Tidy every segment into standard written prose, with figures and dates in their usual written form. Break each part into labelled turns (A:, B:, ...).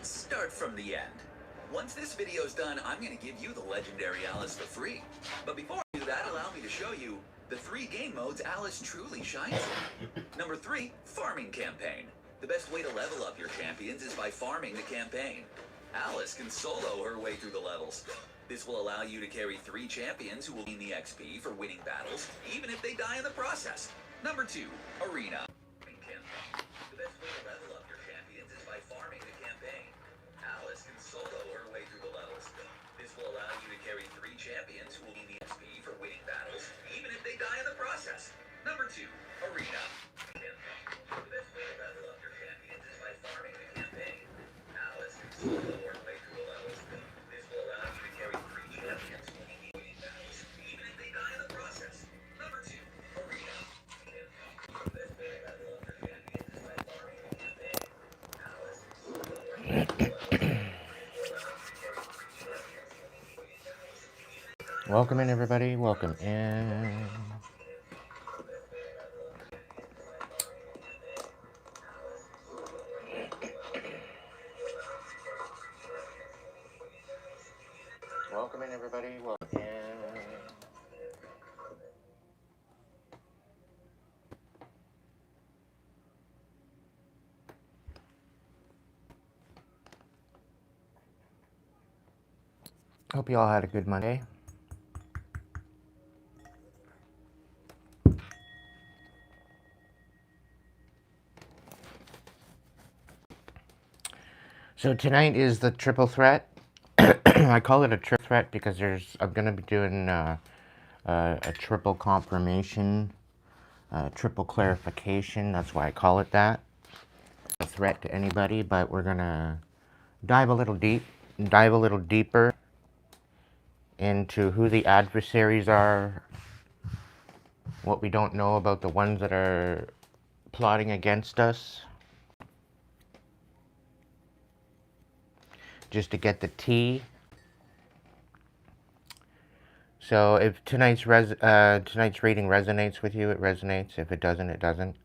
A: Let's start from the end. Once this video's done, I'm going to give you the legendary Alice for free. But before I do that, allow me to show you the 3 game modes Alice truly shines in. Number 3, Farming Campaign. The best way to level up your champions is by farming the campaign. Alice can solo her way through the levels. This will allow you to carry 3 champions who will gain the XP for winning battles, even if they die in the process. Number 2, Arena. The best way to level up your champions is by farming the campaign. Alice can solo her way through the levels. This will allow you to carry 3 champions who will gain the XP for winning battles, even if they die in the process. Number 2, Arena. The best way to level up your champions is by farming the campaign. Alice can solo her way through the levels. This will allow you to carry 3 champions who will gain winning battles, even if they die in the process. Number 2, Arena. The best way to level up your champions is by farming the campaign. Alice can solo her way through the levels.
B: Welcome in, everybody. Welcome in. Welcome in, everybody. Welcome in. Hope you all had a good Monday. So tonight is the triple threat. I call it a triple threat because I'm going to be doing a triple confirmation, triple clarification. That's why I call it that. A threat to anybody, but we're going to dive a little deeper into who the adversaries are, what we don't know about the ones that are plotting against us, just to get the tea. So if tonight's reading resonates with you, it resonates. If it doesn't, it doesn't.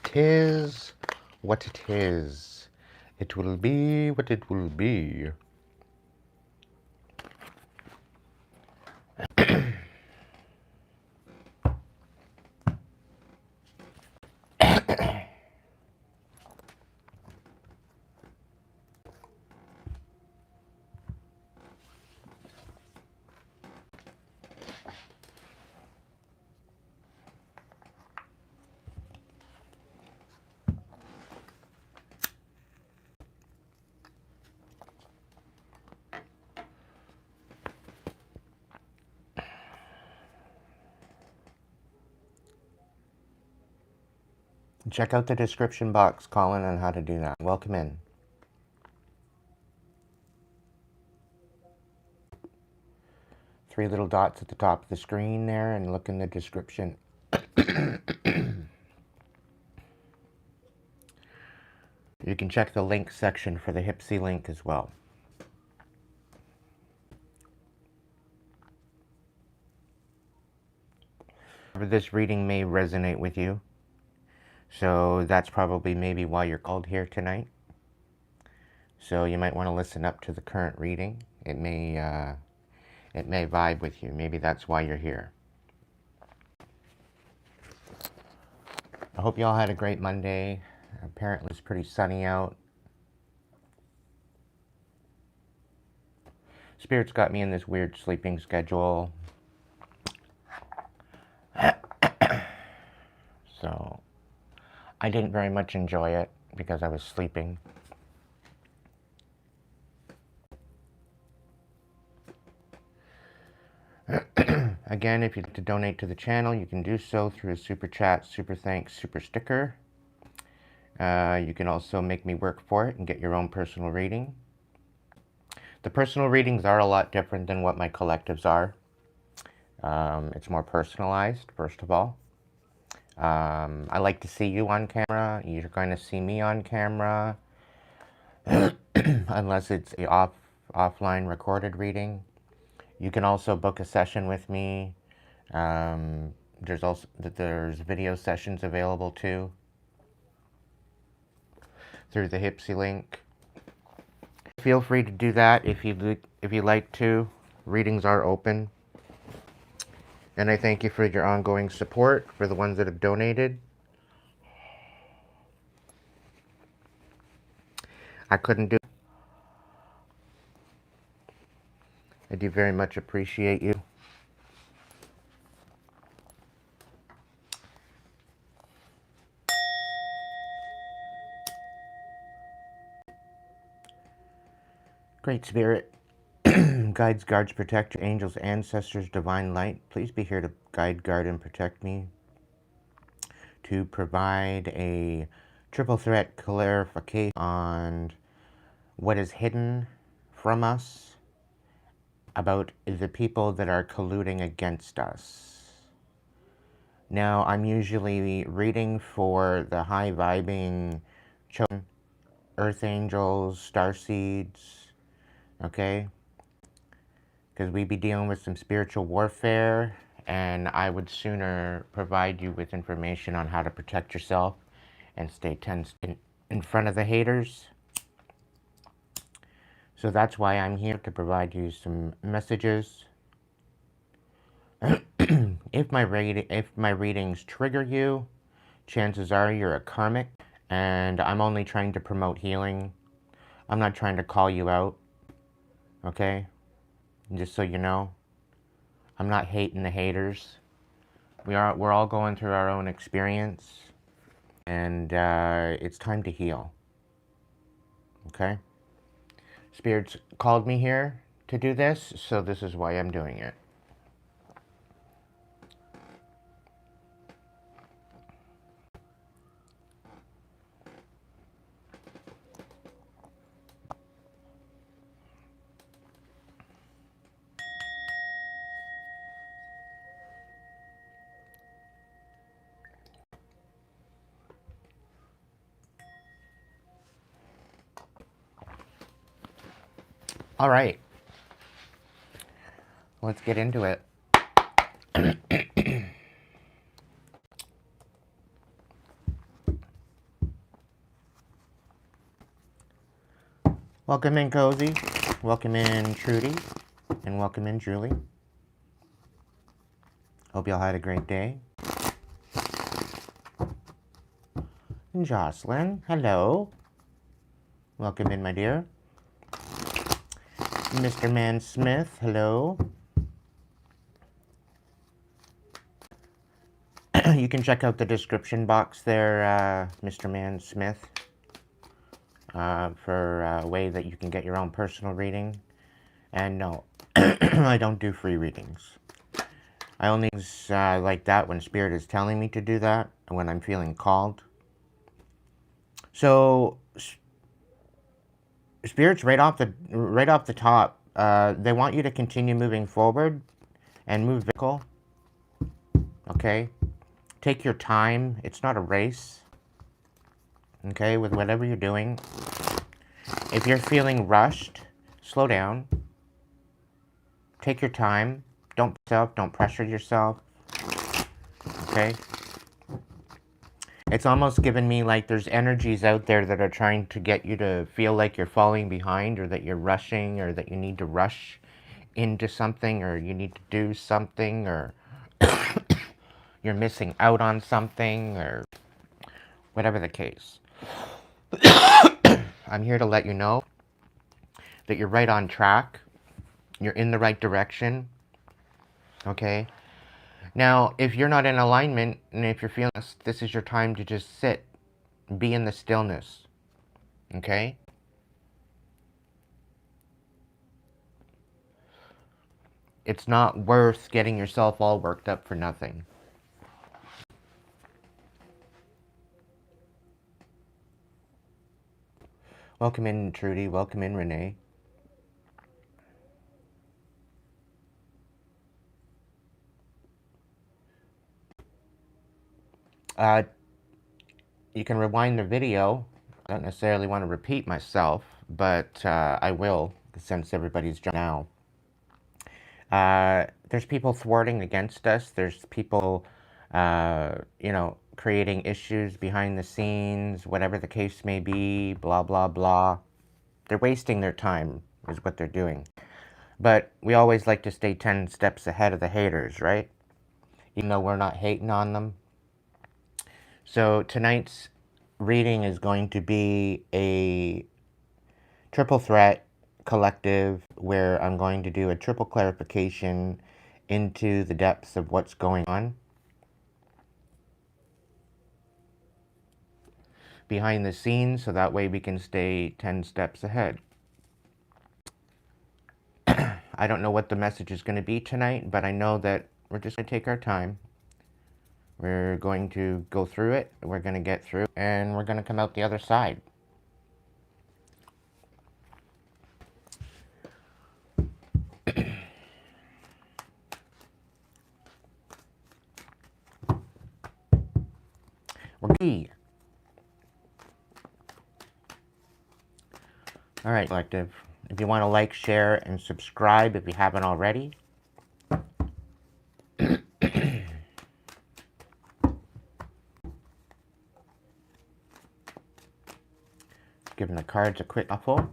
B: Tis what it is. It will be what it will be. Check out the description box, Colin, on how to do that. Welcome in. Three little dots at the top of the screen there, and look in the description. You can check the link section for the Hipsy link as well. This reading may resonate with you. So that's probably maybe why you're called here tonight. So you might want to listen up to the current reading. It may vibe with you. Maybe that's why you're here. I hope you all had a great Monday. Apparently it's pretty sunny out. Spirit's got me in this weird sleeping schedule. So I didn't very much enjoy it because I was sleeping. Again, if you'd like to donate to the channel, you can do so through a super chat, super thanks, super sticker. You can also make me work for it and get your own personal reading. The personal readings are a lot different than what my collectives are. It's more personalized, first of all. I like to see you on camera. You're going to see me on camera. Unless it's a offline recorded reading. You can also book a session with me. there's video sessions available too through the Hipsy link. Feel free to do that if you like to. Readings are open. And I thank you for your ongoing support, for the ones that have donated. I couldn't do it. I do very much appreciate you. Great Spirit, guides, guards, protect your angels, ancestors, divine light. Please be here to guide, guard, and protect me. To provide a triple threat clarification on what is hidden from us about the people that are colluding against us. Now, I'm usually reading for the high vibing children, earth angels, starseeds, okay? Because we be dealing with some spiritual warfare, and I would sooner provide you with information on how to protect yourself and stay tense in front of the haters. So that's why I'm here, to provide you some messages. If my readings trigger you, chances are you're a karmic, and I'm only trying to promote healing. I'm not trying to call you out, okay? Just so you know, I'm not hating the haters. We're all going through our own experience, and it's time to heal, okay? Spirits called me here to do this, so this is why I'm doing it. All right, let's get into it. Welcome in, Cozy. Welcome in, Trudy. And welcome in, Julie. Hope y'all had a great day. And Jocelyn, hello. Welcome in, my dear. Mr. Man Smith, hello. You can check out the description box there, Mr. Man Smith, for a way that you can get your own personal reading. And no, I don't do free readings. I only use like that when Spirit is telling me to do that, and when I'm feeling called. So, Spirits, right off the top, they want you to continue moving forward and move vertical. Okay, take your time. It's not a race. Okay, with whatever you're doing. If you're feeling rushed, slow down. Take your time. Don't pressure yourself. Okay? It's almost given me like there's energies out there that are trying to get you to feel like you're falling behind, or that you're rushing, or that you need to rush into something, or you need to do something, or you're missing out on something, or whatever the case. I'm here to let you know that you're right on track. You're in the right direction. Okay? Now, if you're not in alignment, and if you're feeling this is your time to just sit, be in the stillness. Okay? It's not worth getting yourself all worked up for nothing. Welcome in, Trudy. Welcome in, Renee. You can rewind the video. I don't necessarily want to repeat myself, but I will, since everybody's joined now. There's people thwarting against us. There's people you know, creating issues behind the scenes, whatever the case may be, blah, blah, blah. They're wasting their time, is what they're doing. But we always like to stay 10 steps ahead of the haters, right? Even though we're not hating on them. So tonight's reading is going to be a triple threat collective where I'm going to do a triple clarification into the depths of what's going on behind the scenes, so that way we can stay 10 steps ahead. I don't know what the message is going to be tonight, but I know that we're just going to take our time. We're going to go through it, we're going to get through, and we're going to come out the other side. We're All right, collective. If you want to like, share, and subscribe if you haven't already. Giving the cards a quick shuffle.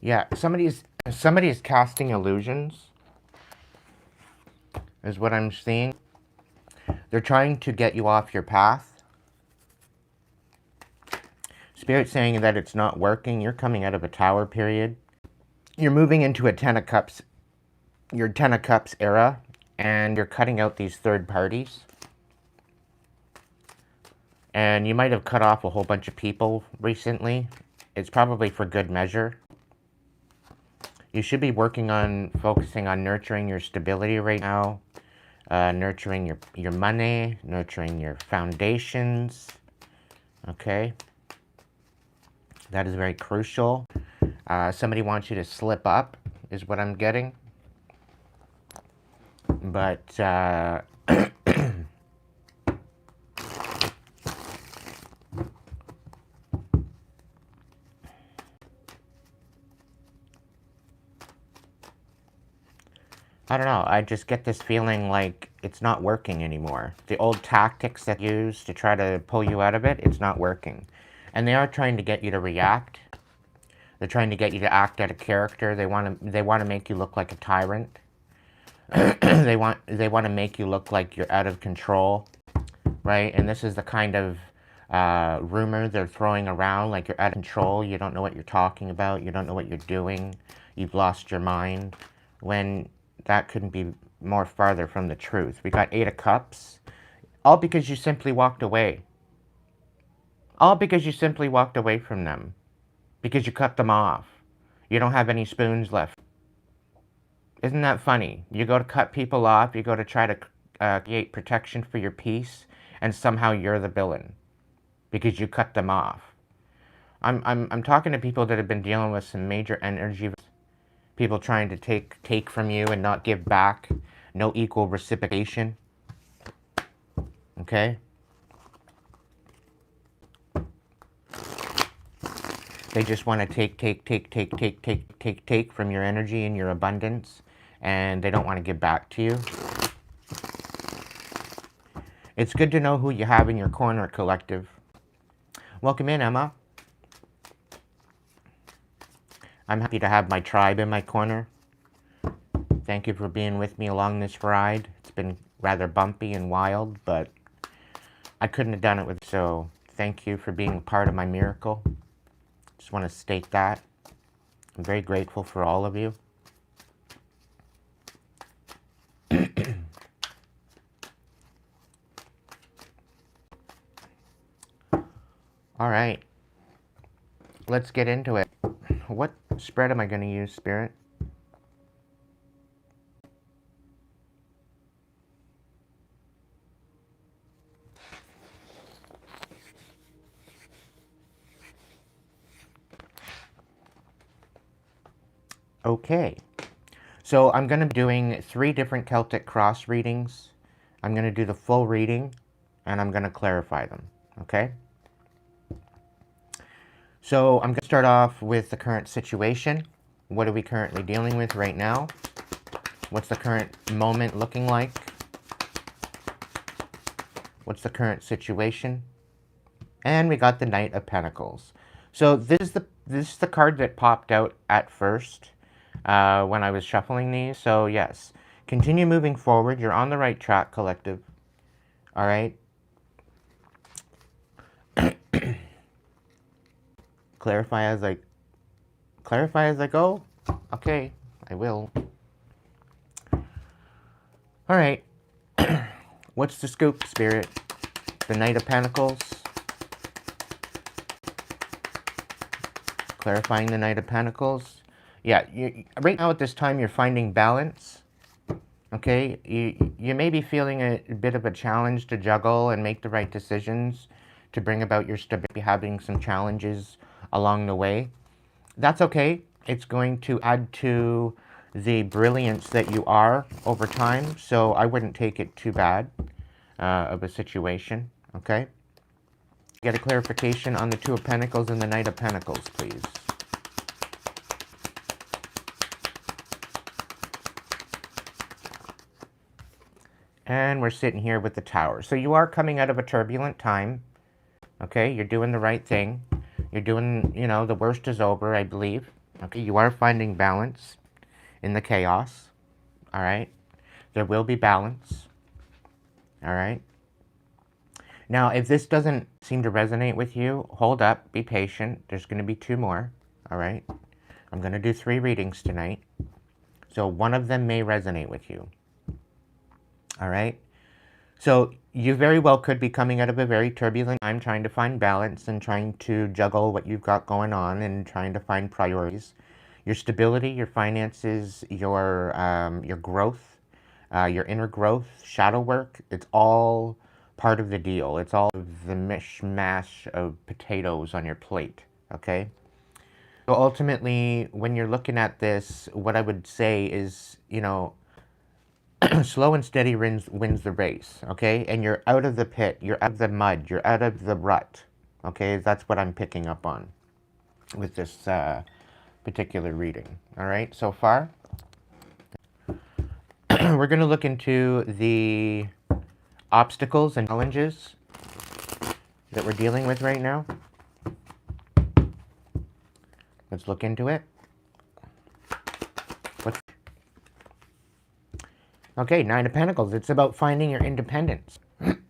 B: Yeah, somebody is casting illusions, is what I'm seeing. They're trying to get you off your path. Spirit's saying that it's not working. You're coming out of a Tower period. You're moving into a Ten of Cups, your Ten of Cups era, and you're cutting out these third parties. And you might have cut off a whole bunch of people recently. It's probably for good measure. You should be working on focusing on nurturing your stability right now, nurturing your money, nurturing your foundations. Okay, that is very crucial. Somebody wants you to slip up, is what I'm getting. But I don't know, I just get this feeling like it's not working anymore. The old tactics that you use to try to pull you out of it, it's not working. And they are trying to get you to react. They're trying to get you to act out a character. They want to make you look like a tyrant. they want to make you look like you're out of control, right? And this is the kind of rumor they're throwing around, like you're out of control, you don't know what you're talking about, you don't know what you're doing, you've lost your mind, when that couldn't be more farther from the truth. We got 8 of Cups, all because you simply walked away. All because you simply walked away from them. Because you cut them off. You don't have any spoons left. Isn't that funny? You go to cut people off, you go to try to create protection for your peace, and somehow you're the villain. Because you cut them off. I'm talking to people that have been dealing with some major energy. People trying to take from you and not give back. No equal reciprocation. Okay? They just want to take from your energy and your abundance. And they don't want to give back to you. It's good to know who you have in your corner, collective. Welcome in, Emma. I'm happy to have my tribe in my corner. Thank you for being with me along this ride. It's been rather bumpy and wild, but I couldn't have done it with, so thank you for being part of my miracle. Just want to state that. I'm very grateful for all of you. All right. Let's get into it. What spread am I going to use, Spirit? Okay. So I'm going to be doing 3 different Celtic cross readings. I'm going to do the full reading, and I'm going to clarify them. Okay? So I'm going to start off with the current situation. What are we currently dealing with right now? What's the current moment looking like? What's the current situation? And we got the Knight of Pentacles. So this is the card that popped out at first when I was shuffling these. So yes, continue moving forward. You're on the right track, collective. All right. Clarify as I go. Okay, I will. All right. What's the scoop, Spirit? The Knight of Pentacles. Clarifying the Knight of Pentacles. Yeah, right now at this time you're finding balance. Okay, you may be feeling a bit of a challenge to juggle and make the right decisions to bring about your stability, having some challenges along the way. That's okay. It's going to add to the brilliance that you are over time, so I wouldn't take it too bad of a situation, okay? Get a clarification on the Two of Pentacles and the Knight of Pentacles, please. And we're sitting here with the Tower. So you are coming out of a turbulent time, okay? You're doing the right thing. You're doing, you know, the worst is over, I believe. Okay, you are finding balance in the chaos, all right? There will be balance, all right? Now, if this doesn't seem to resonate with you, hold up, be patient. There's going to be 2 more, all right? I'm going to do 3 readings tonight. So one of them may resonate with you, all right? So you very well could be coming out of a very turbulent time, trying to find balance and trying to juggle what you've got going on and trying to find priorities. Your stability, your finances, your growth, your inner growth, shadow work, it's all part of the deal. It's all of the mishmash of potatoes on your plate, okay? So ultimately, when you're looking at this, what I would say is, you know, slow and steady wins the race, okay? And you're out of the pit, you're out of the mud, you're out of the rut, okay? That's what I'm picking up on with this particular reading, all right, so far. We're going to look into the obstacles and challenges that we're dealing with right now. Let's look into it. Okay, 9 of Pentacles. It's about finding your independence.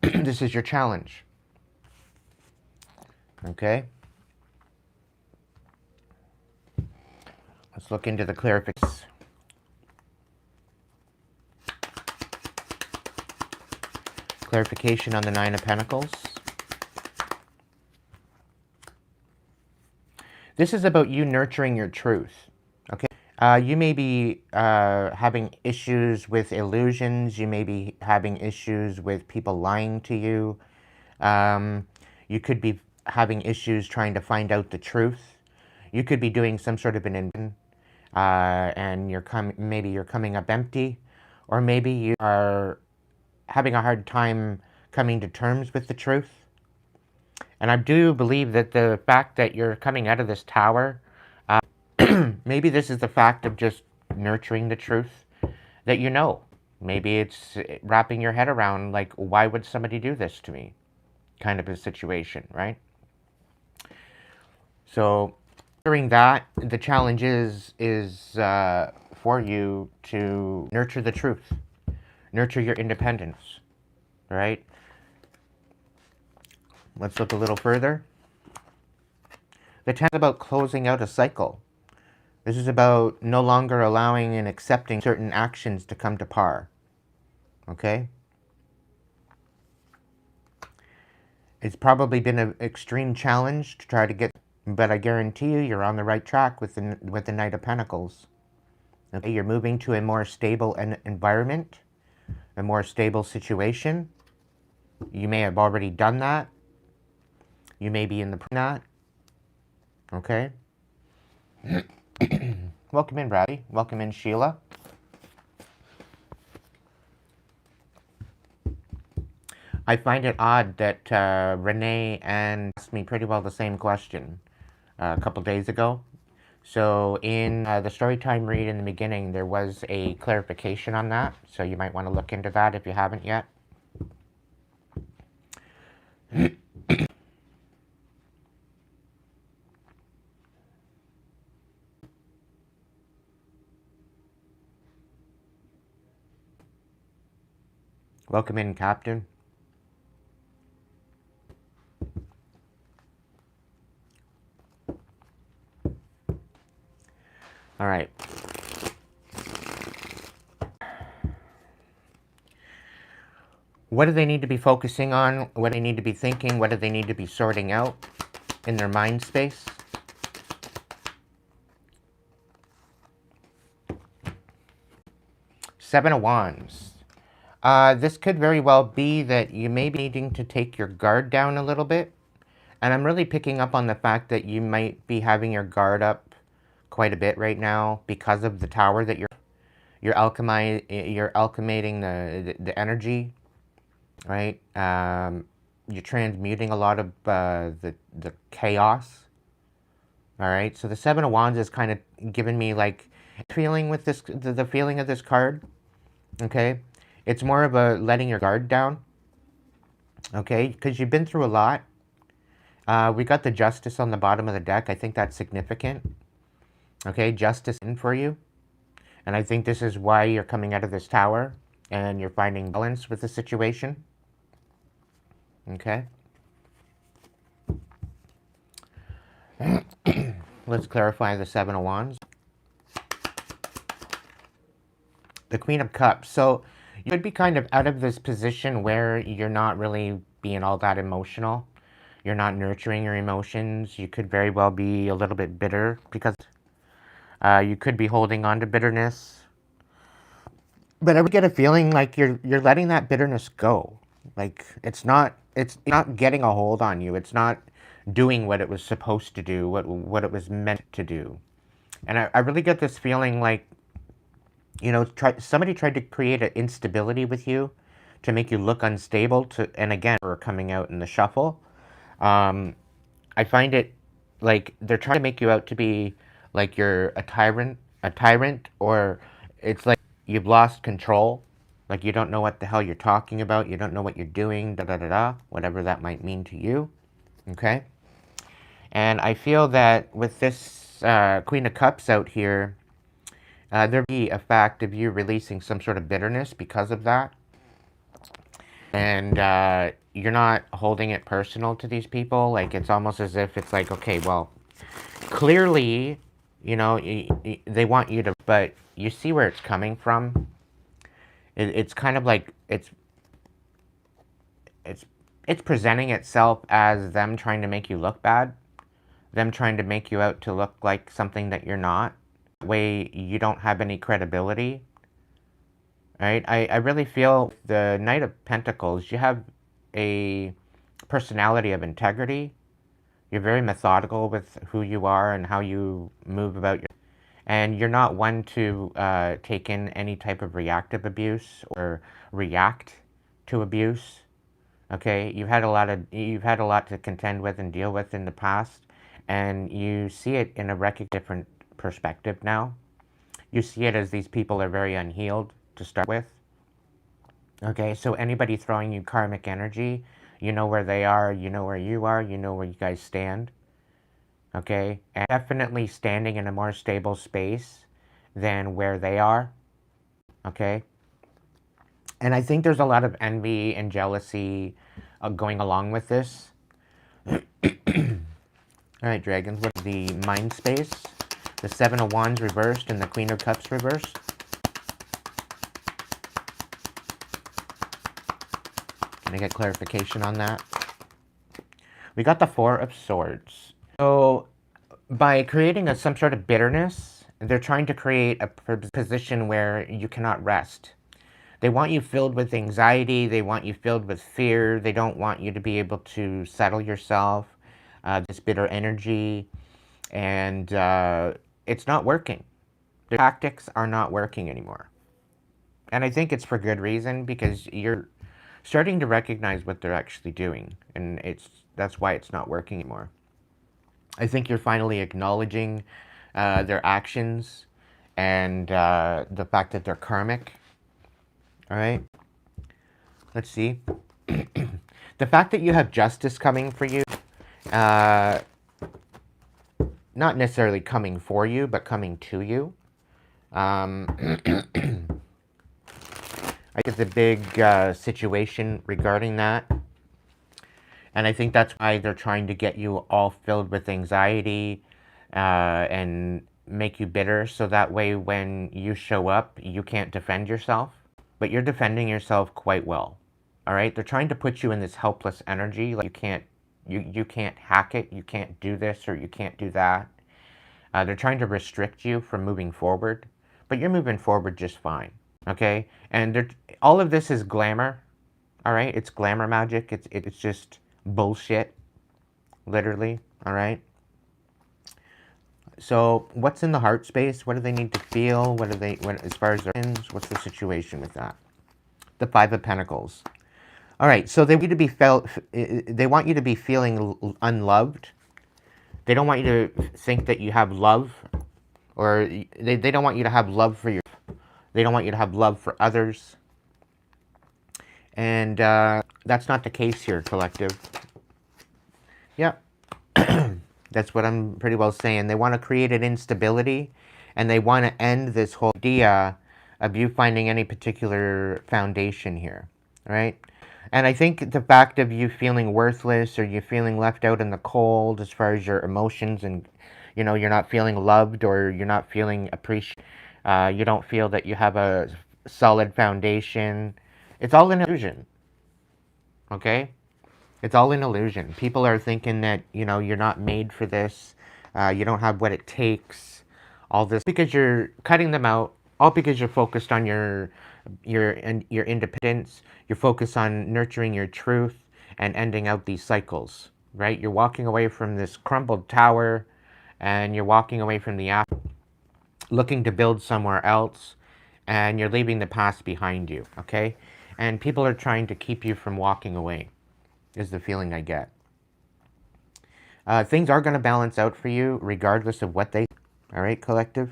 B: This is your challenge. Okay. Let's look into the clarification. Clarification on the 9 of Pentacles. This is about you nurturing your truth. Okay. You may be having issues with illusions. You may be having issues with people lying to you. You could be having issues trying to find out the truth. You could be doing some sort of an invention, and maybe you're coming up empty, or maybe you are having a hard time coming to terms with the truth. And I do believe that the fact that you're coming out of this tower, maybe this is the fact of just nurturing the truth that you know. Maybe it's wrapping your head around, like, why would somebody do this to me? Kind of a situation, right? So, during that, the challenge is for you to nurture the truth. Nurture your independence, right? Let's look a little further. The 10 is about closing out a cycle. This is about no longer allowing and accepting certain actions to come to par. Okay? It's probably been an extreme challenge to try to get, but I guarantee you, you're on the right track with the Knight of Pentacles. Okay, you're moving to a more stable environment, a more stable situation. You may have already done that. You may be in the that. Okay? Welcome in, Bradley. Welcome in, Sheila. I find it odd that Renee asked me pretty well the same question a couple days ago. So in the storytime read in the beginning, there was a clarification on that. So you might want to look into that if you haven't yet. Welcome in, Captain. All right. What do they need to be focusing on? What do they need to be thinking? What do they need to be sorting out in their mind space? Seven of Wands. This could very well be that you may be needing to take your guard down a little bit. And I'm really picking up on the fact that you might be having your guard up quite a bit right now because of the tower that you're alchemating the energy, right? You're transmuting a lot of the chaos. All right. So the Seven of Wands is kind of giving me like feeling with this the feeling of this card. Okay, it's more of a letting your guard down. Okay, because you've been through a lot. We got the Justice on the bottom of the deck. I think that's significant. Okay, Justice in for you. And I think this is why you're coming out of this tower and you're finding balance with the situation. Okay. Let's clarify the Seven of Wands. The Queen of Cups. So you could be kind of out of this position where you're not really being all that emotional. You're not nurturing your emotions. You could very well be a little bit bitter because you could be holding on to bitterness. But I would get a feeling like you're letting that bitterness go. Like it's not getting a hold on you. It's not doing what it was supposed to do, what it was meant to do. And I really get this feeling like, you know, somebody tried to create an instability with you to make you look unstable. And again, we're coming out in the shuffle. I find it like they're trying to make you out to be like you're a tyrant, or it's like you've lost control. Like you don't know what the hell you're talking about. You don't know what you're doing, whatever that might mean to you. Okay? And I feel that with this Queen of Cups out here, there'd be a fact of you releasing some sort of bitterness because of that. And you're not holding it personal to these people. Like, it's almost as if it's like, okay, well, clearly, you know, they want you to, but you see where it's coming from. It's kind of like, it's presenting itself as them trying to make you look bad. Them trying to make you out to look like something that you're not. That way you don't have any credibility. Right? I really feel the Knight of Pentacles, you have a personality of integrity. You're very methodical with who you are and how you move about your, and you're not one to take in any type of reactive abuse or react to abuse. Okay, you've had a lot to contend with and deal with in the past, and you see it in a different perspective now. You see it as these people are very unhealed to start with. Okay, so anybody throwing you karmic energy, you know where they are, you know where you are, you know where you guys stand. Okay, and definitely standing in a more stable space than where they are. Okay, and I think there's a lot of envy and jealousy going along with this. All right, dragons, look at the mind space, the Seven of Wands reversed and the Queen of Cups reversed. Can I get clarification on that? We got the Four of Swords. So by creating some sort of bitterness, they're trying to create a position where you cannot rest. They want you filled with anxiety. They want you filled with fear. They don't want you to be able to settle yourself, this bitter energy. And it's not working. The tactics are not working anymore. And I think it's for good reason, because you're starting to recognize what they're actually doing, and that's why it's not working anymore. I think you're finally acknowledging their actions and the fact that they're karmic. All right. Let's see. The fact that you have justice coming for you, uh, not necessarily coming for you, but coming to you. I think it's a big situation regarding that. And I think that's why they're trying to get you all filled with anxiety and make you bitter. So that way when you show up, you can't defend yourself. But you're defending yourself quite well. All right? They're trying to put you in this helpless energy. Like you can't hack it. You can't do this or you can't do that. They're trying to restrict you from moving forward. But you're moving forward just fine. Okay? And all of this is glamour. All right? It's glamour magic. It's just bullshit, literally. All right. So what's in the heart space? What do they need to feel? As far as their ends, what's the situation with that? The Five of Pentacles. All right. So they want you to be they want you to be feeling unloved. They don't want you to think that you have love, or they don't want you to have love for they don't want you to have love for others. And that's not the case here, collective. Yeah. That's what I'm pretty well saying. They want to create an instability, and they want to end this whole idea of you finding any particular foundation here, right? And I think the fact of you feeling worthless or you feeling left out in the cold as far as your emotions, and you're not feeling loved or you're not feeling appreciated, you don't feel that you have a solid foundation. It's all an illusion, okay? It's all an illusion. People are thinking that, you're not made for this. You don't have what it takes. All this because you're cutting them out. All because you're focused on your independence. You're focused on nurturing your truth and ending out these cycles, right? You're walking away from this crumbled tower, and you're walking away from the app, looking to build somewhere else, and you're leaving the past behind you, okay? And people are trying to keep you from walking away, is the feeling I get. Things are going to balance out for you regardless of what they... All right, collective?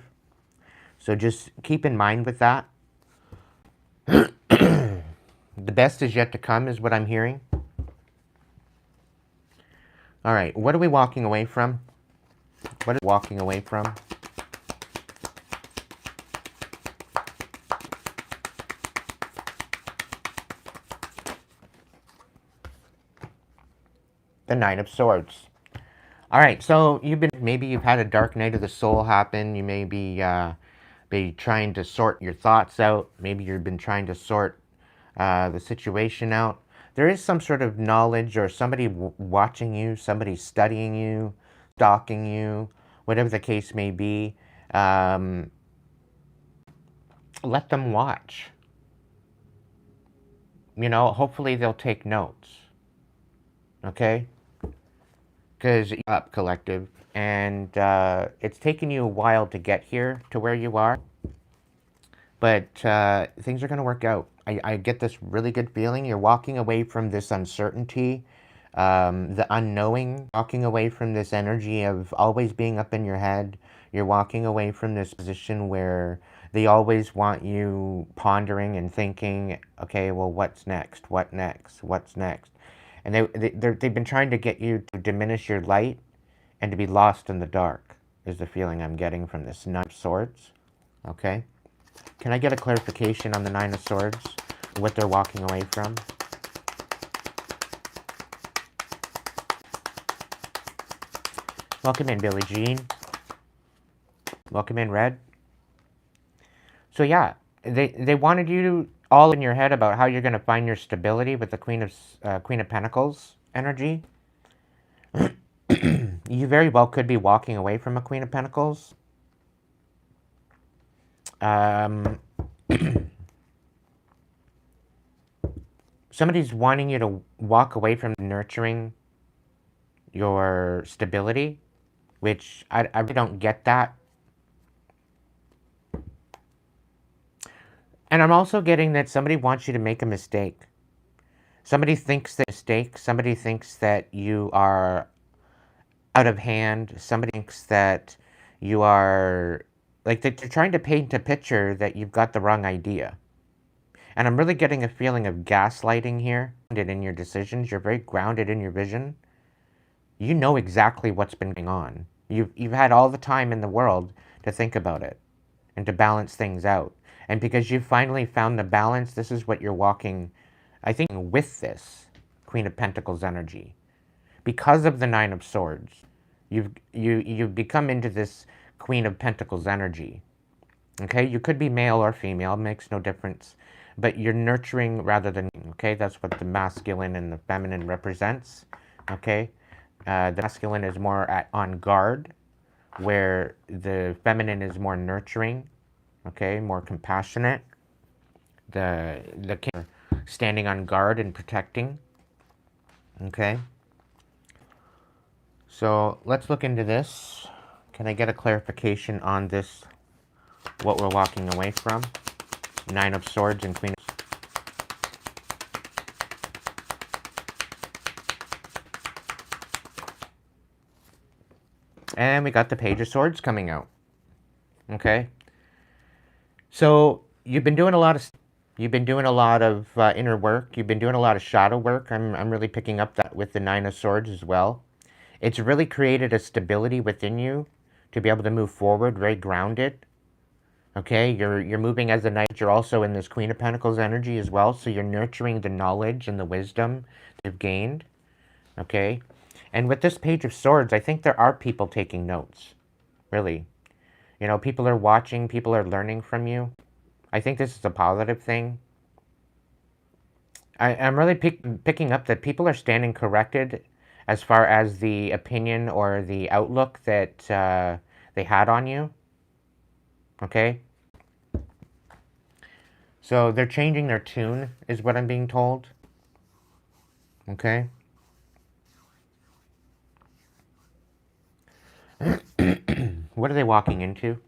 B: So just keep in mind with that. The best is yet to come is what I'm hearing. All right, what are we walking away from? What is walking away from? The Nine of Swords. All right, so maybe you've had a dark night of the soul happen. You may be trying to sort your thoughts out. Maybe you've been trying to sort the situation out. There is some sort of knowledge or somebody watching you, somebody studying you, stalking you, whatever the case may be. Let them watch. Hopefully they'll take notes. Okay? Because you're up, collective, and it's taken you a while to get here to where you are, but things are going to work out. I get this really good feeling. You're walking away from this uncertainty, the unknowing, walking away from this energy of always being up in your head. You're walking away from this position where they always want you pondering and thinking, okay, well, what's next? What next? What's next? And they've been trying to get you to diminish your light and to be lost in the dark, is the feeling I'm getting from this Nine of Swords. Okay? Can I get a clarification on the Nine of Swords? What they're walking away from? Welcome in, Billie Jean. Welcome in, Red. So yeah, they wanted you to all in your head about how you're going to find your stability with the Queen of Pentacles energy. You very well could be walking away from a Queen of Pentacles. Somebody's wanting you to walk away from nurturing your stability, which I really don't get that. And I'm also getting that somebody wants you to make a mistake. Somebody thinks that mistake. Somebody thinks that you are out of hand. Somebody thinks that you are like they're trying to paint a picture that you've got the wrong idea. And I'm really getting a feeling of gaslighting here. In your decisions, you're very grounded in your vision. You know exactly what's been going on. You've had all the time in the world to think about it and to balance things out. And because you finally found the balance, this is what you're walking, I think, with this Queen of Pentacles energy. Because of the Nine of Swords, you've become into this Queen of Pentacles energy. Okay, you could be male or female, makes no difference. But you're nurturing rather than, okay, that's what the masculine and the feminine represents. Okay, the masculine is more on guard, where the feminine is more nurturing, okay, more compassionate. The king standing on guard and protecting. Okay. So let's look into this. Can I get a clarification on this? What we're walking away from? Nine of Swords and Queen. And we got the Page of Swords coming out. Okay. So you've been doing a lot of inner work. You've been doing a lot of shadow work. I'm really picking up that with the Nine of Swords as well. It's really created a stability within you to be able to move forward, very grounded. Okay, you're moving as a knight. You're also in this Queen of Pentacles energy as well. So you're nurturing the knowledge and the wisdom that you've gained. Okay. And with this Page of Swords, I think there are people taking notes. Really. You know, people are watching. People are learning from you. I think this is a positive thing. I'm really picking up that people are standing corrected as far as the opinion or the outlook that they had on you. Okay? So they're changing their tune, is what I'm being told. Okay? What are they walking into?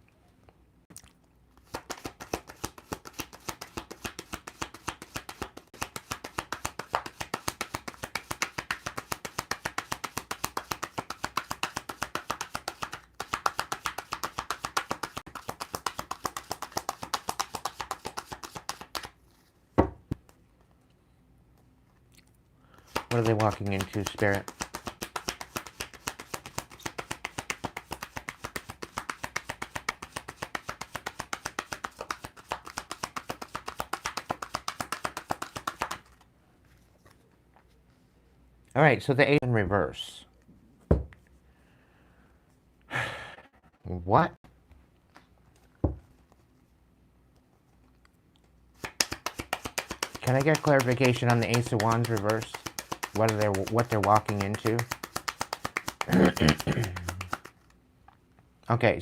B: What are they walking into, Spirit? All right, so the Eight in reverse. What? Can I get clarification on the Ace of Wands reverse? What they're walking into? Okay.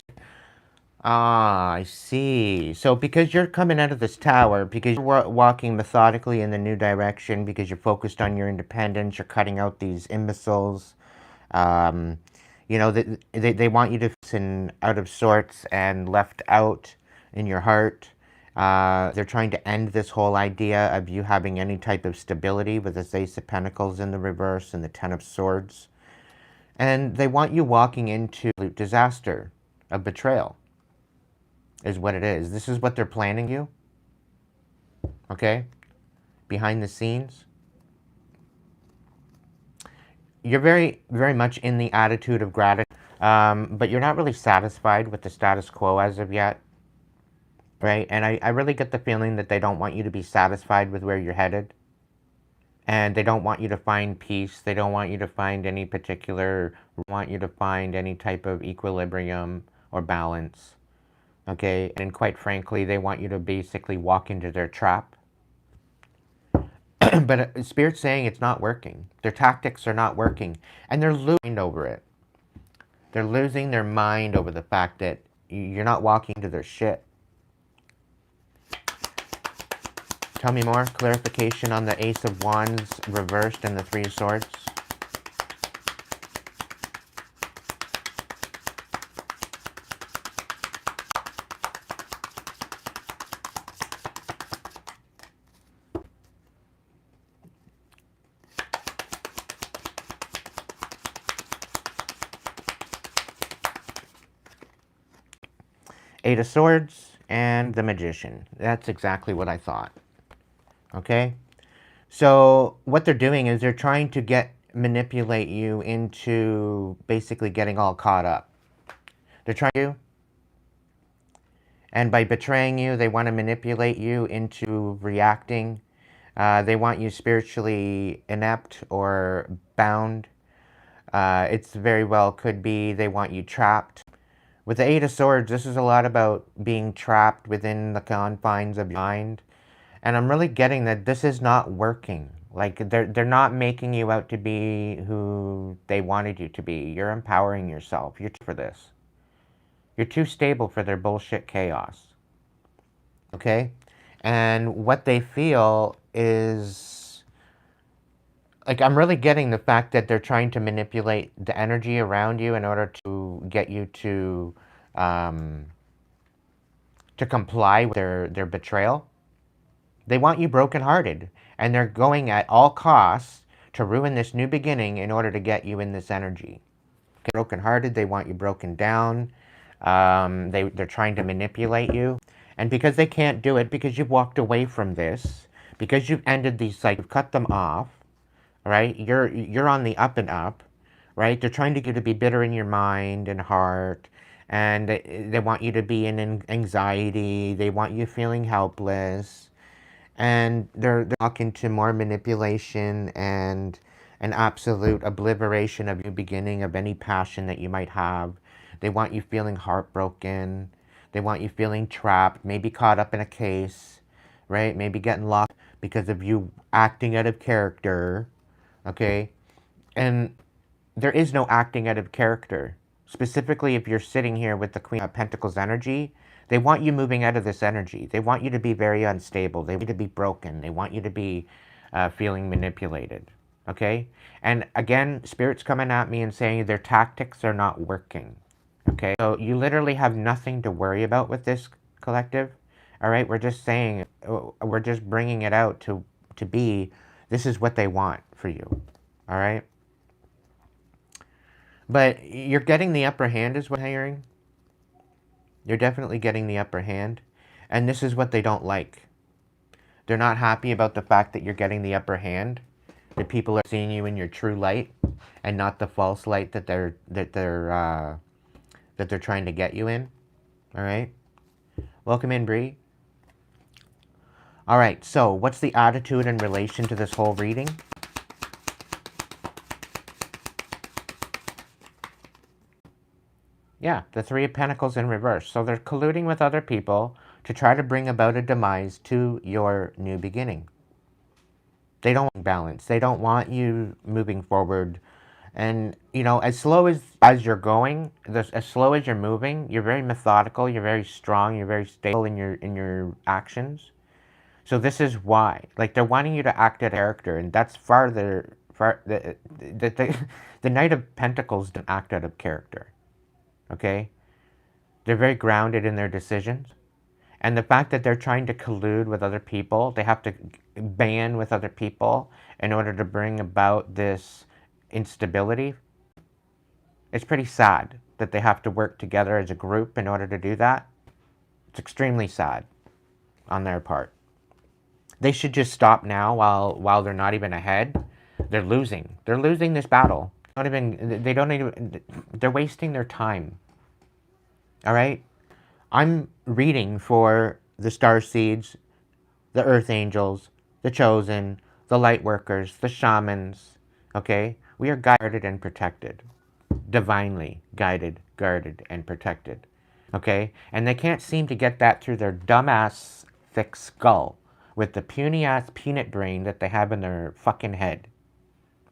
B: Ah, I see. So because you're coming out of this tower, because you're walking methodically in the new direction, because you're focused on your independence, you're cutting out these imbeciles. You know, they want you to listen out of sorts and left out in your heart. They're trying to end this whole idea of you having any type of stability with this Ace of Pentacles in the reverse and the Ten of Swords. And they want you walking into disaster, a betrayal, is what it is. This is what they're planning you. Okay? Behind the scenes. You're very, very much in the attitude of gratitude, but you're not really satisfied with the status quo as of yet. Right? And I really get the feeling that they don't want you to be satisfied with where you're headed. And they don't want you to find peace. They don't want you to find any particular, want you to find any type of equilibrium or balance. Okay? And quite frankly, they want you to basically walk into their trap. But Spirit's saying it's not working. Their tactics are not working. And they're losing over it. They're losing their mind over the fact that you're not walking into their shit. Tell me more. Clarification on the Ace of Wands reversed and the Three of Swords. Eight of Swords, and the Magician. That's exactly what I thought. Okay? So what they're doing is they're trying to manipulate you into basically getting all caught up. They're trying to, and by betraying you, they want to manipulate you into reacting. They want you spiritually inept or bound. It's very well could be they want you trapped. With the Eight of Swords, this is a lot about being trapped within the confines of your mind. And I'm really getting that this is not working. Like, they're not making you out to be who they wanted you to be. You're empowering yourself. You're for this. You're too stable for their bullshit chaos. Okay? And what they feel is, like, I'm really getting the fact that they're trying to manipulate the energy around you in order to get you to comply with their betrayal. They want you brokenhearted, and they're going at all costs to ruin this new beginning in order to get you in this energy. Brokenhearted, they want you broken down. They're trying to manipulate you. And because they can't do it, because you've walked away from this, because you've ended these cycles, cut them off, right? You're on the up and up, right? They're trying to get you to be bitter in your mind and heart, and they want you to be in anxiety. They want you feeling helpless, and they're talking to more manipulation and an absolute obliteration of your beginning of any passion that you might have. They want you feeling heartbroken. They want you feeling trapped, maybe caught up in a case, right? Maybe getting lost because of you acting out of character, okay? And there is no acting out of character. Specifically, if you're sitting here with the Queen of Pentacles energy, they want you moving out of this energy. They want you to be very unstable. They want you to be broken. They want you to be feeling manipulated. Okay? And again, Spirit's coming at me and saying their tactics are not working. Okay? So you literally have nothing to worry about with this collective. All right? We're just saying, we're just bringing it out to be, this is what they want for you. All right? But you're getting the upper hand is what I'm hearing. You're definitely getting the upper hand. And this is what they don't like. They're not happy about the fact that you're getting the upper hand. That people are seeing you in your true light and not the false light that they're trying to get you in. All right. Welcome in, Bree. All right. So, what's the attitude in relation to this whole reading? Yeah, the Three of Pentacles in reverse. So they're colluding with other people to try to bring about a demise to your new beginning. They don't want balance. They don't want you moving forward. And, you know, as slow as you're going, as slow as you're moving, you're very methodical, you're very strong, you're very stable in your actions. So this is why. Like, they're wanting you to act out of character, and that's the Knight of Pentacles didn't act out of character. Okay? They're very grounded in their decisions. And the fact that they're trying to collude with other people, they have to band with other people in order to bring about this instability. It's pretty sad that they have to work together as a group in order to do that. It's extremely sad on their part. They should just stop now while they're not even ahead. They're losing. They're losing this battle. They're wasting their time. All right? I'm reading for the starseeds, the earth angels, the chosen, the light workers, the shamans. Okay? We are guarded and protected. Divinely guided, guarded, and protected. Okay? And they can't seem to get that through their dumbass thick skull with the puny ass peanut brain that they have in their fucking head.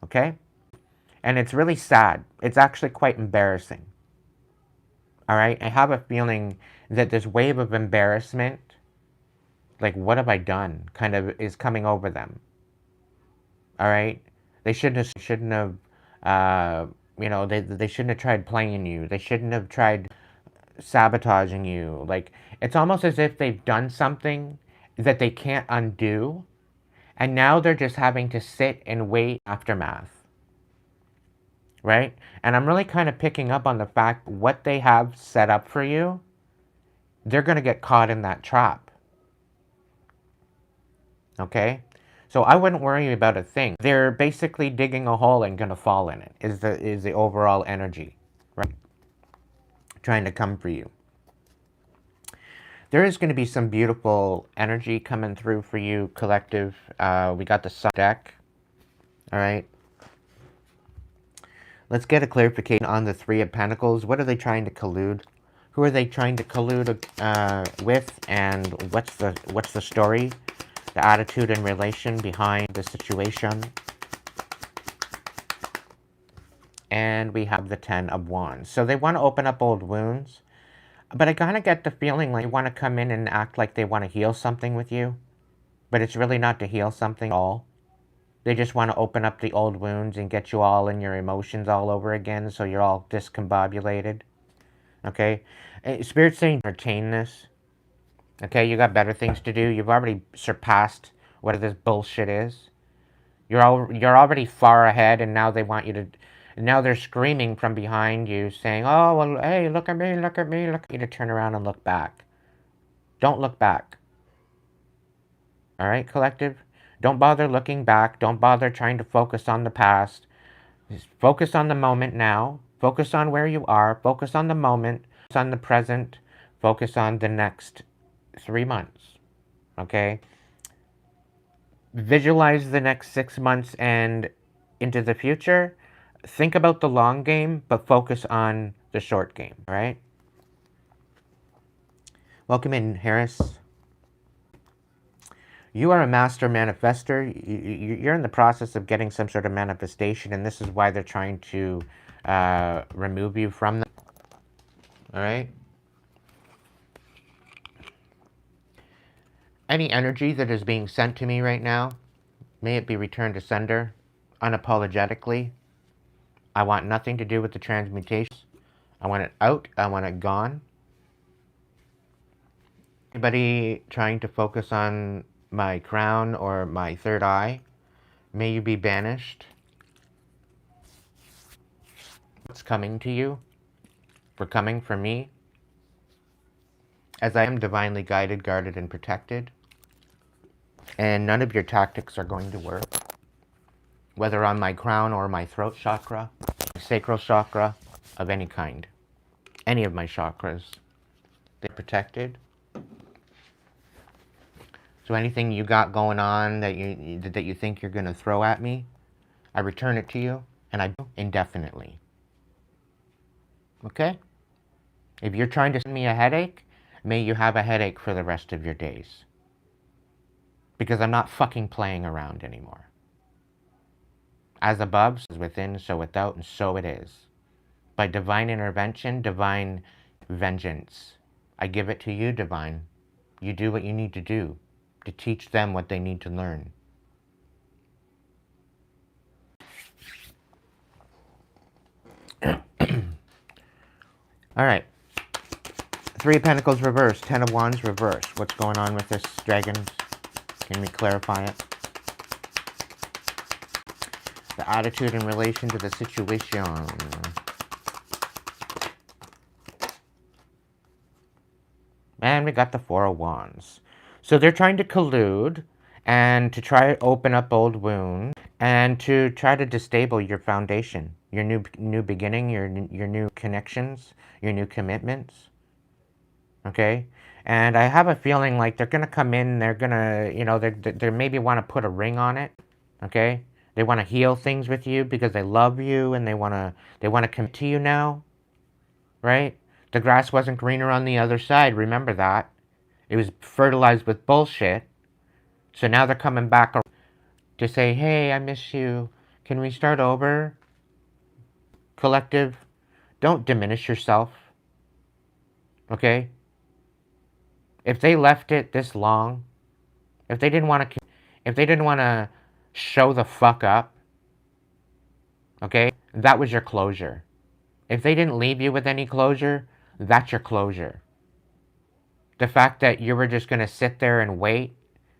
B: Okay? And it's really sad. It's actually quite embarrassing. All right? I have a feeling that this wave of embarrassment, like, what have I done, kind of is coming over them. All right? They shouldn't have you know, they shouldn't have tried playing you. They shouldn't have tried sabotaging you. Like, it's almost as if they've done something that they can't undo, and now they're just having to sit and wait aftermath. Right? And I'm really kind of picking up on the fact what they have set up for you they're going to get caught in that trap. Okay? So I wouldn't worry about a thing. They're basically digging a hole and going to fall in it, is the overall energy, right? Trying to come for you. There is going to be some beautiful energy coming through for you, collective. We got the sun deck. All right. Let's get a clarification on the Three of Pentacles. What are they trying to collude? Who are they trying to collude with? And what's the story? The attitude and relation behind the situation. And we have the Ten of Wands. So they want to open up old wounds. But I kind of get the feeling like they want to come in and act like they want to heal something with you. But it's really not to heal something at all. They just want to open up the old wounds and get you all in your emotions all over again, so you're all discombobulated. Okay? Spirit's saying retain this. Okay? You got better things to do. You've already surpassed what this bullshit is. You're already far ahead, and now they want you to... Now they're screaming from behind you, saying, oh, well, hey, look at me, look at me, look at you, to turn around and look back. Don't look back. All right, collective? Don't bother looking back. Don't bother trying to focus on the past. Just focus on the moment now. Focus on where you are. Focus on the moment. Focus on the present. Focus on the next 3 months. Okay? Visualize the next 6 months and into the future. Think about the long game, but focus on the short game. All right? Welcome in, Harris. You are a master manifester. You're in the process of getting some sort of manifestation, and this is why they're trying to remove you from them. All right? Any energy that is being sent to me right now, may it be returned to sender unapologetically. I want nothing to do with the transmutation. I want it out. I want it gone. Anybody trying to focus on my crown or my third eye, may you be banished. What's coming to you for coming for me, as I am divinely guided, guarded, and protected, and none of your tactics are going to work, whether on my crown or my throat chakra, sacral chakra, of any kind, any of my chakras, they're protected. So anything you got going on that you think you're going to throw at me, I return it to you, and I do indefinitely. Okay? If you're trying to send me a headache, may you have a headache for the rest of your days. Because I'm not fucking playing around anymore. As above, so within, so without, and so it is. By divine intervention, divine vengeance. I give it to you, divine. You do what you need to do to teach them what they need to learn. All right. Three of Pentacles reversed. Ten of Wands reversed. What's going on with this, dragons? Can we clarify it? The attitude in relation to the situation. And we got the Four of Wands. So they're trying to collude and to try to open up old wounds and to try to destabilize your foundation, your new beginning, your new connections, your new commitments. Okay? And I have a feeling like they're going to come in, they're going to, you know, they maybe want to put a ring on it. Okay? They want to heal things with you because they love you and they want to commit to you now. Right? The grass wasn't greener on the other side. Remember that. It was fertilized with bullshit. So now they're coming back to say, hey, I miss you. Can we start over? Collective, don't diminish yourself. Okay? If they left it this long, if they didn't want to show the fuck up, okay, that was your closure. If they didn't leave you with any closure, that's your closure. The fact that you were just going to sit there and wait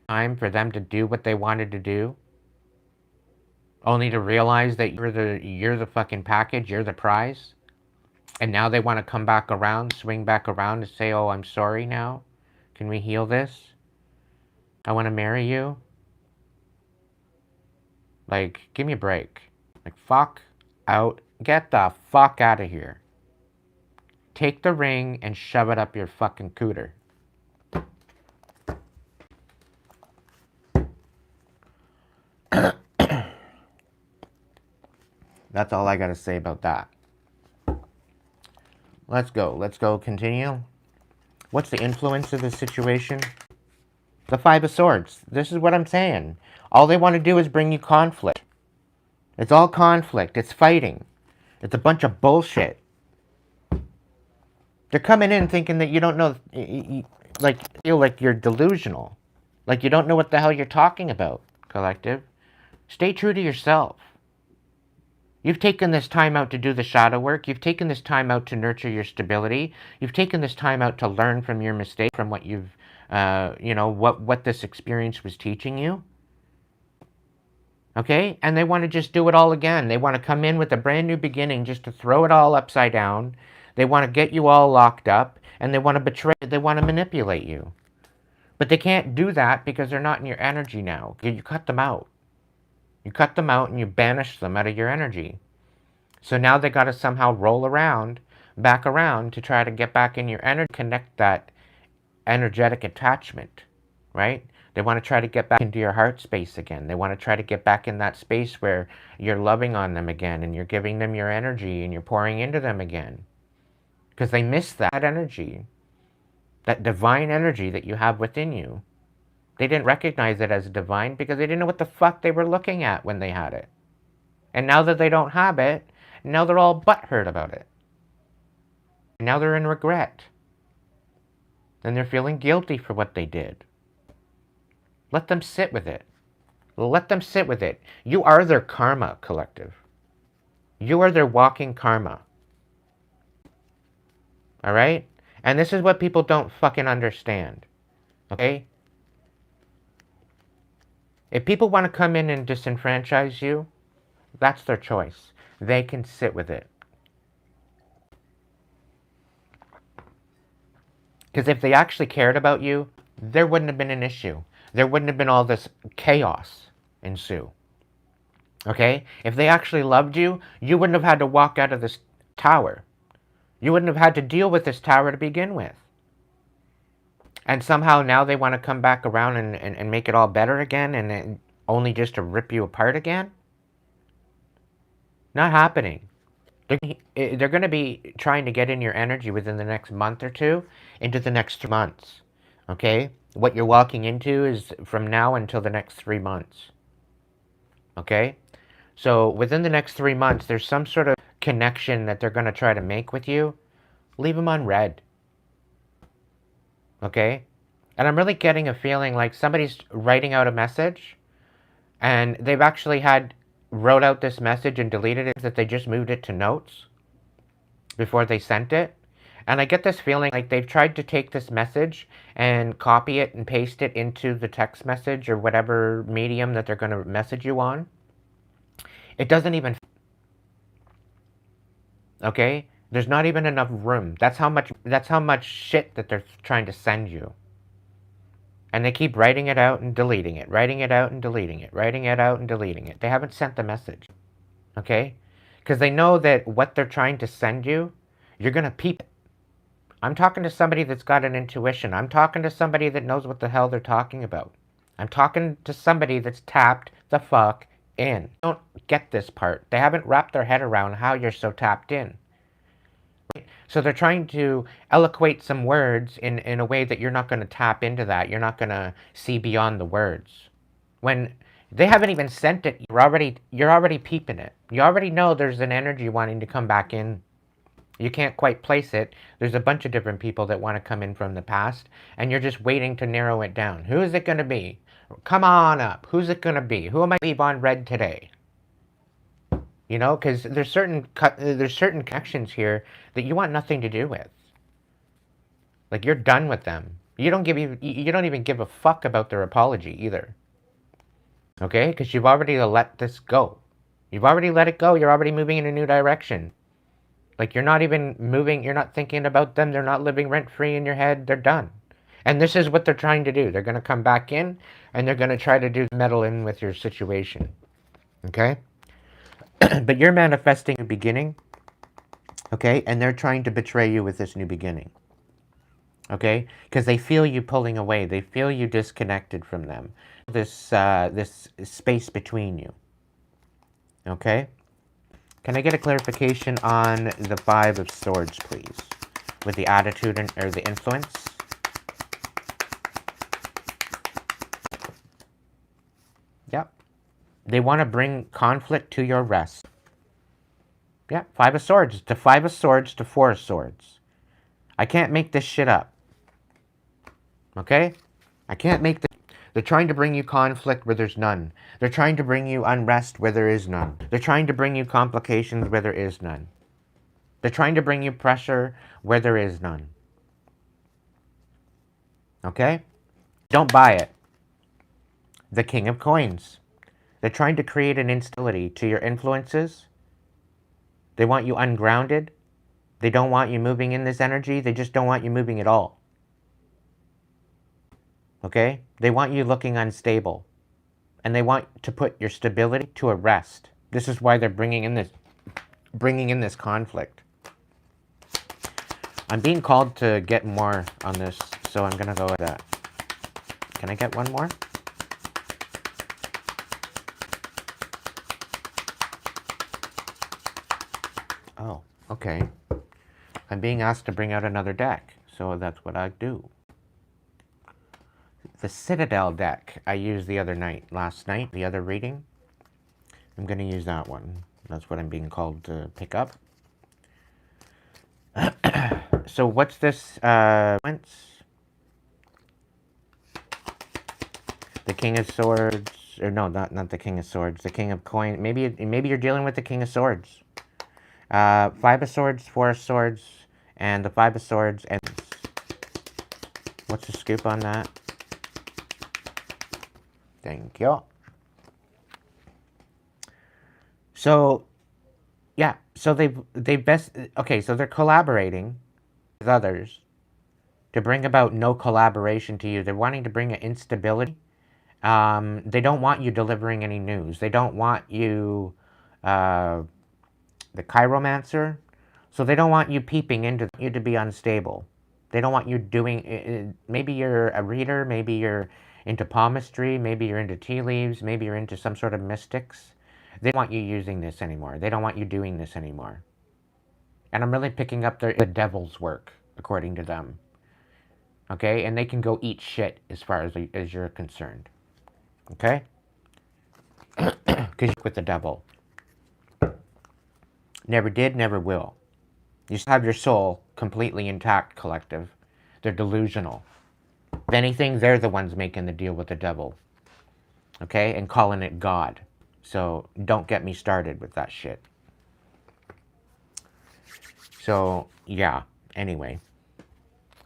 B: time for them to do what they wanted to do, only to realize that you're the fucking package, you're the prize. And now they want to come back around, swing back around and say, oh, I'm sorry now. Can we heal this? I want to marry you. Like, give me a break. Like, fuck out. Get the fuck out of here. Take the ring and shove it up your fucking cooter. That's all I gotta say about that. Let's go. Let's go continue. What's the influence of the situation? The Five of Swords. This is what I'm saying. All they want to do is bring you conflict. It's all conflict. It's fighting. It's a bunch of bullshit. They're coming in thinking that you don't know, like, feel like you're delusional. Like you don't know what the hell you're talking about, collective. Stay true to yourself. You've taken this time out to do the shadow work. You've taken this time out to nurture your stability. You've taken this time out to learn from your mistake, from what you've, what this experience was teaching you. Okay? And they want to just do it all again. They want to come in with a brand new beginning just to throw it all upside down. They want to get you all locked up, and they want to betray, they want to manipulate you. But they can't do that because they're not in your energy now. You cut them out. You cut them out and you banish them out of your energy. So now they got to somehow roll around, back around to try to get back in your energy, connect that energetic attachment, right? They want to try to get back into your heart space again. They want to try to get back in that space where you're loving on them again and you're giving them your energy and you're pouring into them again. Because they miss that energy, that divine energy that you have within you. They didn't recognize it as divine because they didn't know what the fuck they were looking at when they had it. And now that they don't have it, now they're all butthurt about it. Now they're in regret. And they're feeling guilty for what they did. Let them sit with it. Let them sit with it. You are their karma, collective. You are their walking karma. All right? And this is what people don't fucking understand. Okay? If people want to come in and disenfranchise you, that's their choice. They can sit with it. Because if they actually cared about you, there wouldn't have been an issue. There wouldn't have been all this chaos ensue. Okay? If they actually loved you, you wouldn't have had to walk out of this tower. You wouldn't have had to deal with this tower to begin with. And somehow now they want to come back around and make it all better again and only just to rip you apart again? Not happening. They're going to be trying to get in your energy within the next month or two, into the next 3 months. Okay? What you're walking into is from now until the next 3 months. Okay? So within the next 3 months, there's some sort of connection that they're going to try to make with you. Leave them on red. Okay? And I'm really getting a feeling like somebody's writing out a message and they've actually wrote out this message and deleted it, that they just moved it to notes before they sent it. And I get this feeling like they've tried to take this message and copy it and paste it into the text message or whatever medium that they're going to message you on. It doesn't even... Okay? There's not even enough room. That's how much shit that they're trying to send you. And they keep writing it out and deleting it, writing it out and deleting it, writing it out and deleting it. They haven't sent the message. Okay? Because they know that what they're trying to send you, you're going to peep it. I'm talking to somebody that's got an intuition. I'm talking to somebody that knows what the hell they're talking about. I'm talking to somebody that's tapped the fuck in. Don't get this part. They haven't wrapped their head around how you're so tapped in. So they're trying to eloquate some words in a way that you're not going to tap into that. You're not going to see beyond the words. When they haven't even sent it, you're already peeping it. You already know there's an energy wanting to come back in. You can't quite place it. There's a bunch of different people that want to come in from the past, and you're just waiting to narrow it down. Who is it going to be? Come on up. Who's it going to be? Who am I leave on red today? You know, because there's certain connections here that you want nothing to do with. Like, you're done with them. You don't even give a fuck about their apology either. Okay? Because you've already let this go. You've already let it go. You're already moving in a new direction. Like, you're not even moving, you're not thinking about them, they're not living rent-free in your head, they're done. And this is what they're trying to do. They're going to come back in, and they're going to try to meddle in with your situation. Okay? But you're manifesting a beginning, okay? And they're trying to betray you with this new beginning. Okay? Because they feel you pulling away. They feel you disconnected from them. This space between you. Okay? Can I get a clarification on the Five of Swords, please? With the attitude or the influence? Yep. They want to bring conflict to your rest. Yeah, Five of Swords. To Five of Swords to Four of Swords. I can't make this shit up. Okay? I can't make this. They're trying to bring you conflict where there's none. They're trying to bring you unrest where there is none. They're trying to bring you complications where there is none. They're trying to bring you pressure where there is none. Okay? Don't buy it. The King of Coins. They're trying to create an instability to your influences. They want you ungrounded. They don't want you moving in this energy. They just don't want you moving at all. Okay? They want you looking unstable. And they want to put your stability to a rest. This is why they're bringing in this conflict. I'm being called to get more on this, so I'm going to go with that. Can I get one more? Oh, okay. I'm being asked to bring out another deck, so that's what I do. The Citadel deck I used the other night, last night, the other reading. I'm going to use that one. That's what I'm being called to pick up. So what's this? The King of Swords, or no, not the King of Swords. The King of Coins. Maybe you're dealing with the King of Swords. Five of Swords, Four of Swords, and the Five of Swords. And what's the scoop on that? Thank you. So, yeah. So so they're collaborating with others to bring about no collaboration to you. They're wanting to bring an instability. They don't want you delivering any news. They don't want you, the chiromancer. So they don't want you peeping into you to be unstable. They don't want you doing, maybe you're a reader, maybe you're into palmistry, maybe you're into tea leaves, maybe you're into some sort of mystics. They don't want you using this anymore. They don't want you doing this anymore. And I'm really picking up the devil's work, according to them. Okay? And they can go eat shit as far as you're concerned. Okay? Because you're with the devil. Never did, never will. You still have your soul completely intact, collective. They're delusional. If anything, they're the ones making the deal with the devil. Okay? And calling it God. So don't get me started with that shit. So, yeah. Anyway.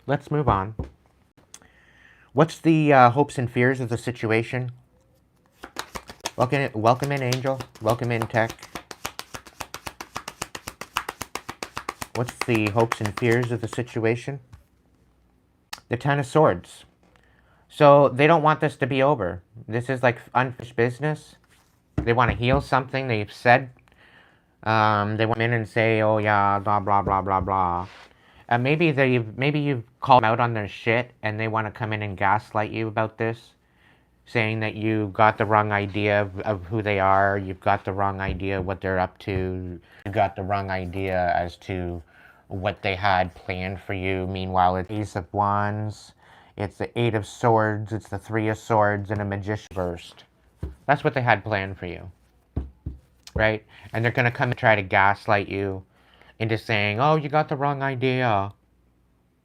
B: Let's move on. What's the hopes and fears of the situation? Welcome in, Angel. Welcome in, Tech. What's the hopes and fears of the situation? The Ten of Swords. So they don't want this to be over. This is like unfinished business. They want to heal something they've said. They want in and say, oh yeah, blah, blah, blah, blah, blah. Maybe you've called them out on their shit and they want to come in and gaslight you about this. Saying that you got the wrong idea of who they are. You've got the wrong idea what they're up to. You got the wrong idea as to what they had planned for you. Meanwhile, it's Ace of Wands. It's the Eight of Swords. It's the Three of Swords and a Magician burst. That's what they had planned for you. Right? And they're going to come and try to gaslight you into saying, oh, you got the wrong idea.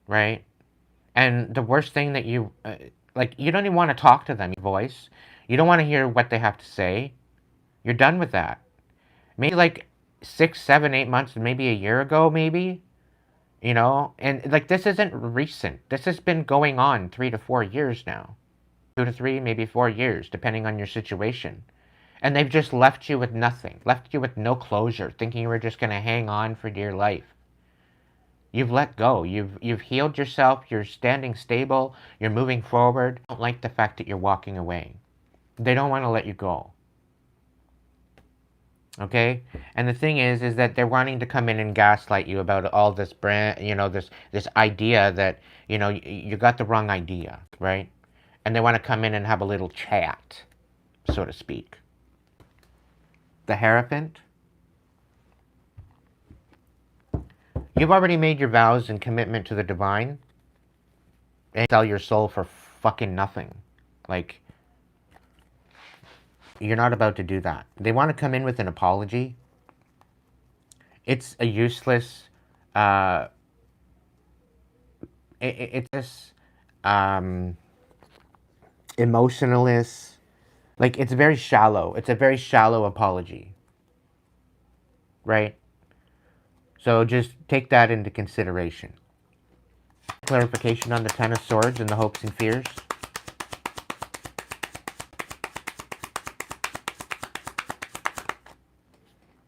B: Right? And the worst thing that you... like, you don't even want to talk to them, your voice. You don't want to hear what they have to say. You're done with that. Maybe like 6, 7, 8 months, maybe a year ago, maybe. You know? And, like, this isn't recent. This has been going on 3 to 4 years now. 2 to 3, maybe 4 years, depending on your situation. And they've just left you with nothing, left you with no closure, thinking you were just going to hang on for dear life. You've let go. You've healed yourself. You're standing stable. You're moving forward. They don't like the fact that you're walking away. They don't want to let you go. Okay? And the thing is that they're wanting to come in and gaslight you about all this brand, this idea that, you got the wrong idea, right? And they want to come in and have a little chat, so to speak. The Hierophant. You've already made your vows and commitment to the divine and sell your soul for fucking nothing. Like, you're not about to do that. They want to come in with an apology. It's a useless, it's this, emotionalist, like, it's very shallow. It's a very shallow apology. Right? So just take that into consideration. Clarification on the Ten of Swords and the hopes and fears.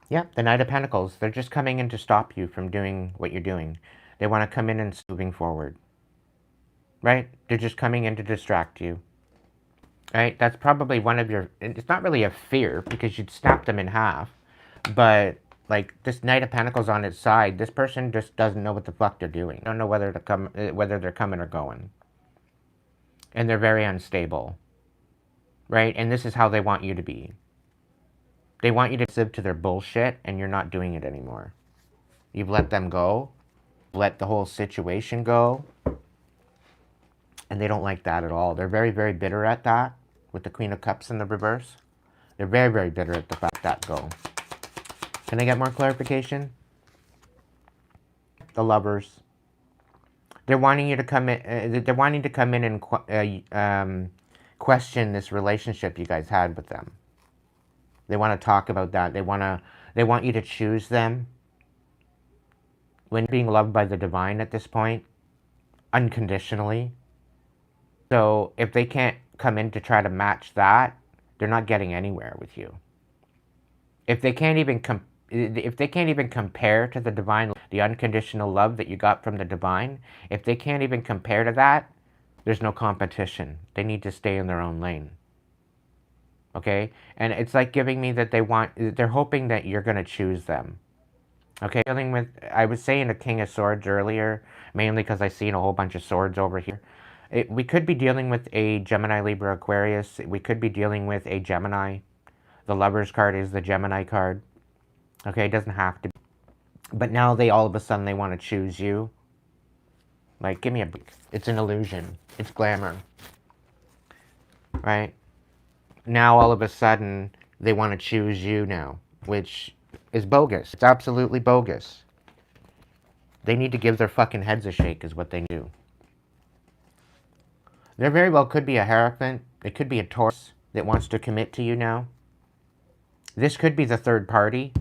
B: Yeah, the Knight of Pentacles. They're just coming in to stop you from doing what you're doing. They want to come in and moving forward. Right? They're just coming in to distract you. Right? That's probably one of your... It's not really a fear because you'd snap them in half. But, like, this Knight of Pentacles on its side, this person just doesn't know what the fuck they're doing. They don't know whether they're coming or going. And they're very unstable. Right? And this is how they want you to be. They want you to submit to their bullshit, and you're not doing it anymore. You've let them go. Let the whole situation go. And they don't like that at all. They're very, very bitter at that, with the Queen of Cups in the reverse. They're very, very bitter at the fact that go. Can I get more clarification? The Lovers. They're wanting you to come in. They're wanting to come in and question this relationship you guys had with them. They want to talk about that. They want you to choose them. When being loved by the divine at this point, unconditionally. So if they can't come in to try to match that, they're not getting anywhere with you. If they can't even compare to the divine, the unconditional love that you got from the divine, if they can't even compare to that, there's no competition. They need to stay in their own lane. Okay? And it's like giving me that they're hoping that you're going to choose them. Okay? I was saying a King of Swords earlier, mainly because I seen a whole bunch of swords over here. We could be dealing with a Gemini, Libra, Aquarius. We could be dealing with a Gemini. The Lover's card is the Gemini card. Okay, it doesn't have to be. But now all of a sudden, they want to choose you. Like, give me a break. It's an illusion. It's glamour. Right? Now, all of a sudden, they want to choose you now, which is bogus. It's absolutely bogus. They need to give their fucking heads a shake is what they do. There very well could be a Hierophant. It could be a Taurus that wants to commit to you now. This could be the third party.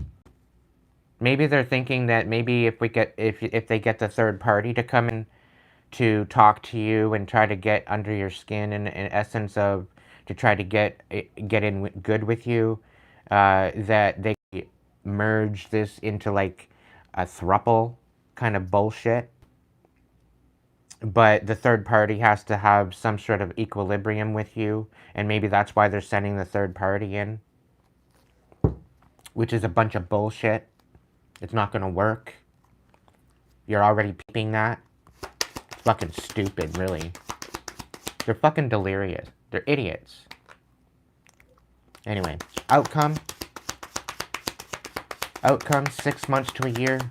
B: Maybe they're thinking that maybe if they get the third party to come in to talk to you and try to get under your skin in essence of to try to get in good with you, that they merge this into like a throuple kind of bullshit. But the third party has to have some sort of equilibrium with you, and maybe that's why they're sending the third party in, which is a bunch of bullshit. It's not going to work. You're already peeping that. It's fucking stupid, really. They're fucking delirious. They're idiots. Anyway, outcome. Outcome, 6 months to a year.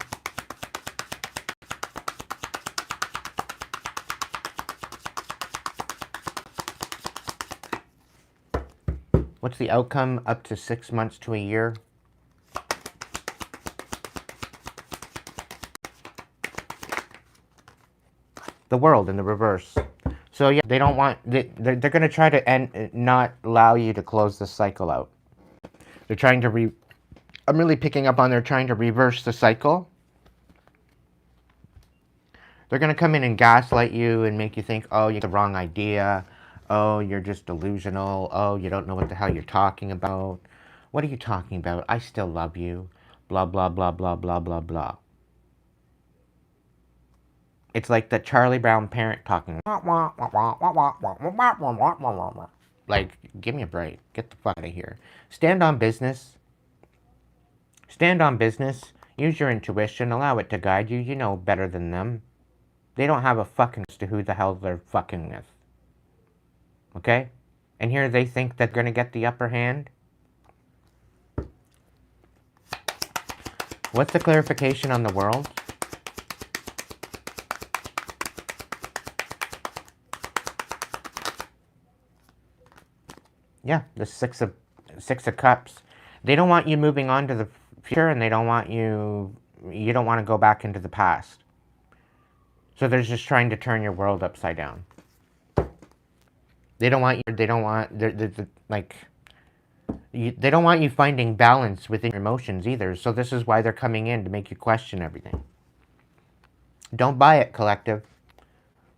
B: What's the outcome up to 6 months to a year? The World in the reverse. So yeah, they don't want, they're going to try to not allow you to close the cycle out. They're trying to I'm really picking up on they're trying to reverse the cycle. They're going to come in and gaslight you and make you think, oh, you have the wrong idea. Oh, you're just delusional. Oh, you don't know what the hell you're talking about. What are you talking about? I still love you. Blah, blah, blah, blah, blah, blah, blah. It's like the Charlie Brown parent talking. Like, give me a break. Get the fuck out of here. Stand on business. Stand on business. Use your intuition. Allow it to guide you. You know better than them. They don't have a fucking as to who the hell they're fucking with. Okay? And here they think that they're going to get the upper hand. What's the clarification on the world? Yeah, the six of cups. They don't want you moving on to the future, and they don't want you don't want to go back into the past. So they're just trying to turn your world upside down. They don't want you, they don't want, they don't want you finding balance within your emotions either. So this is why they're coming in, to make you question everything. Don't buy it, collective.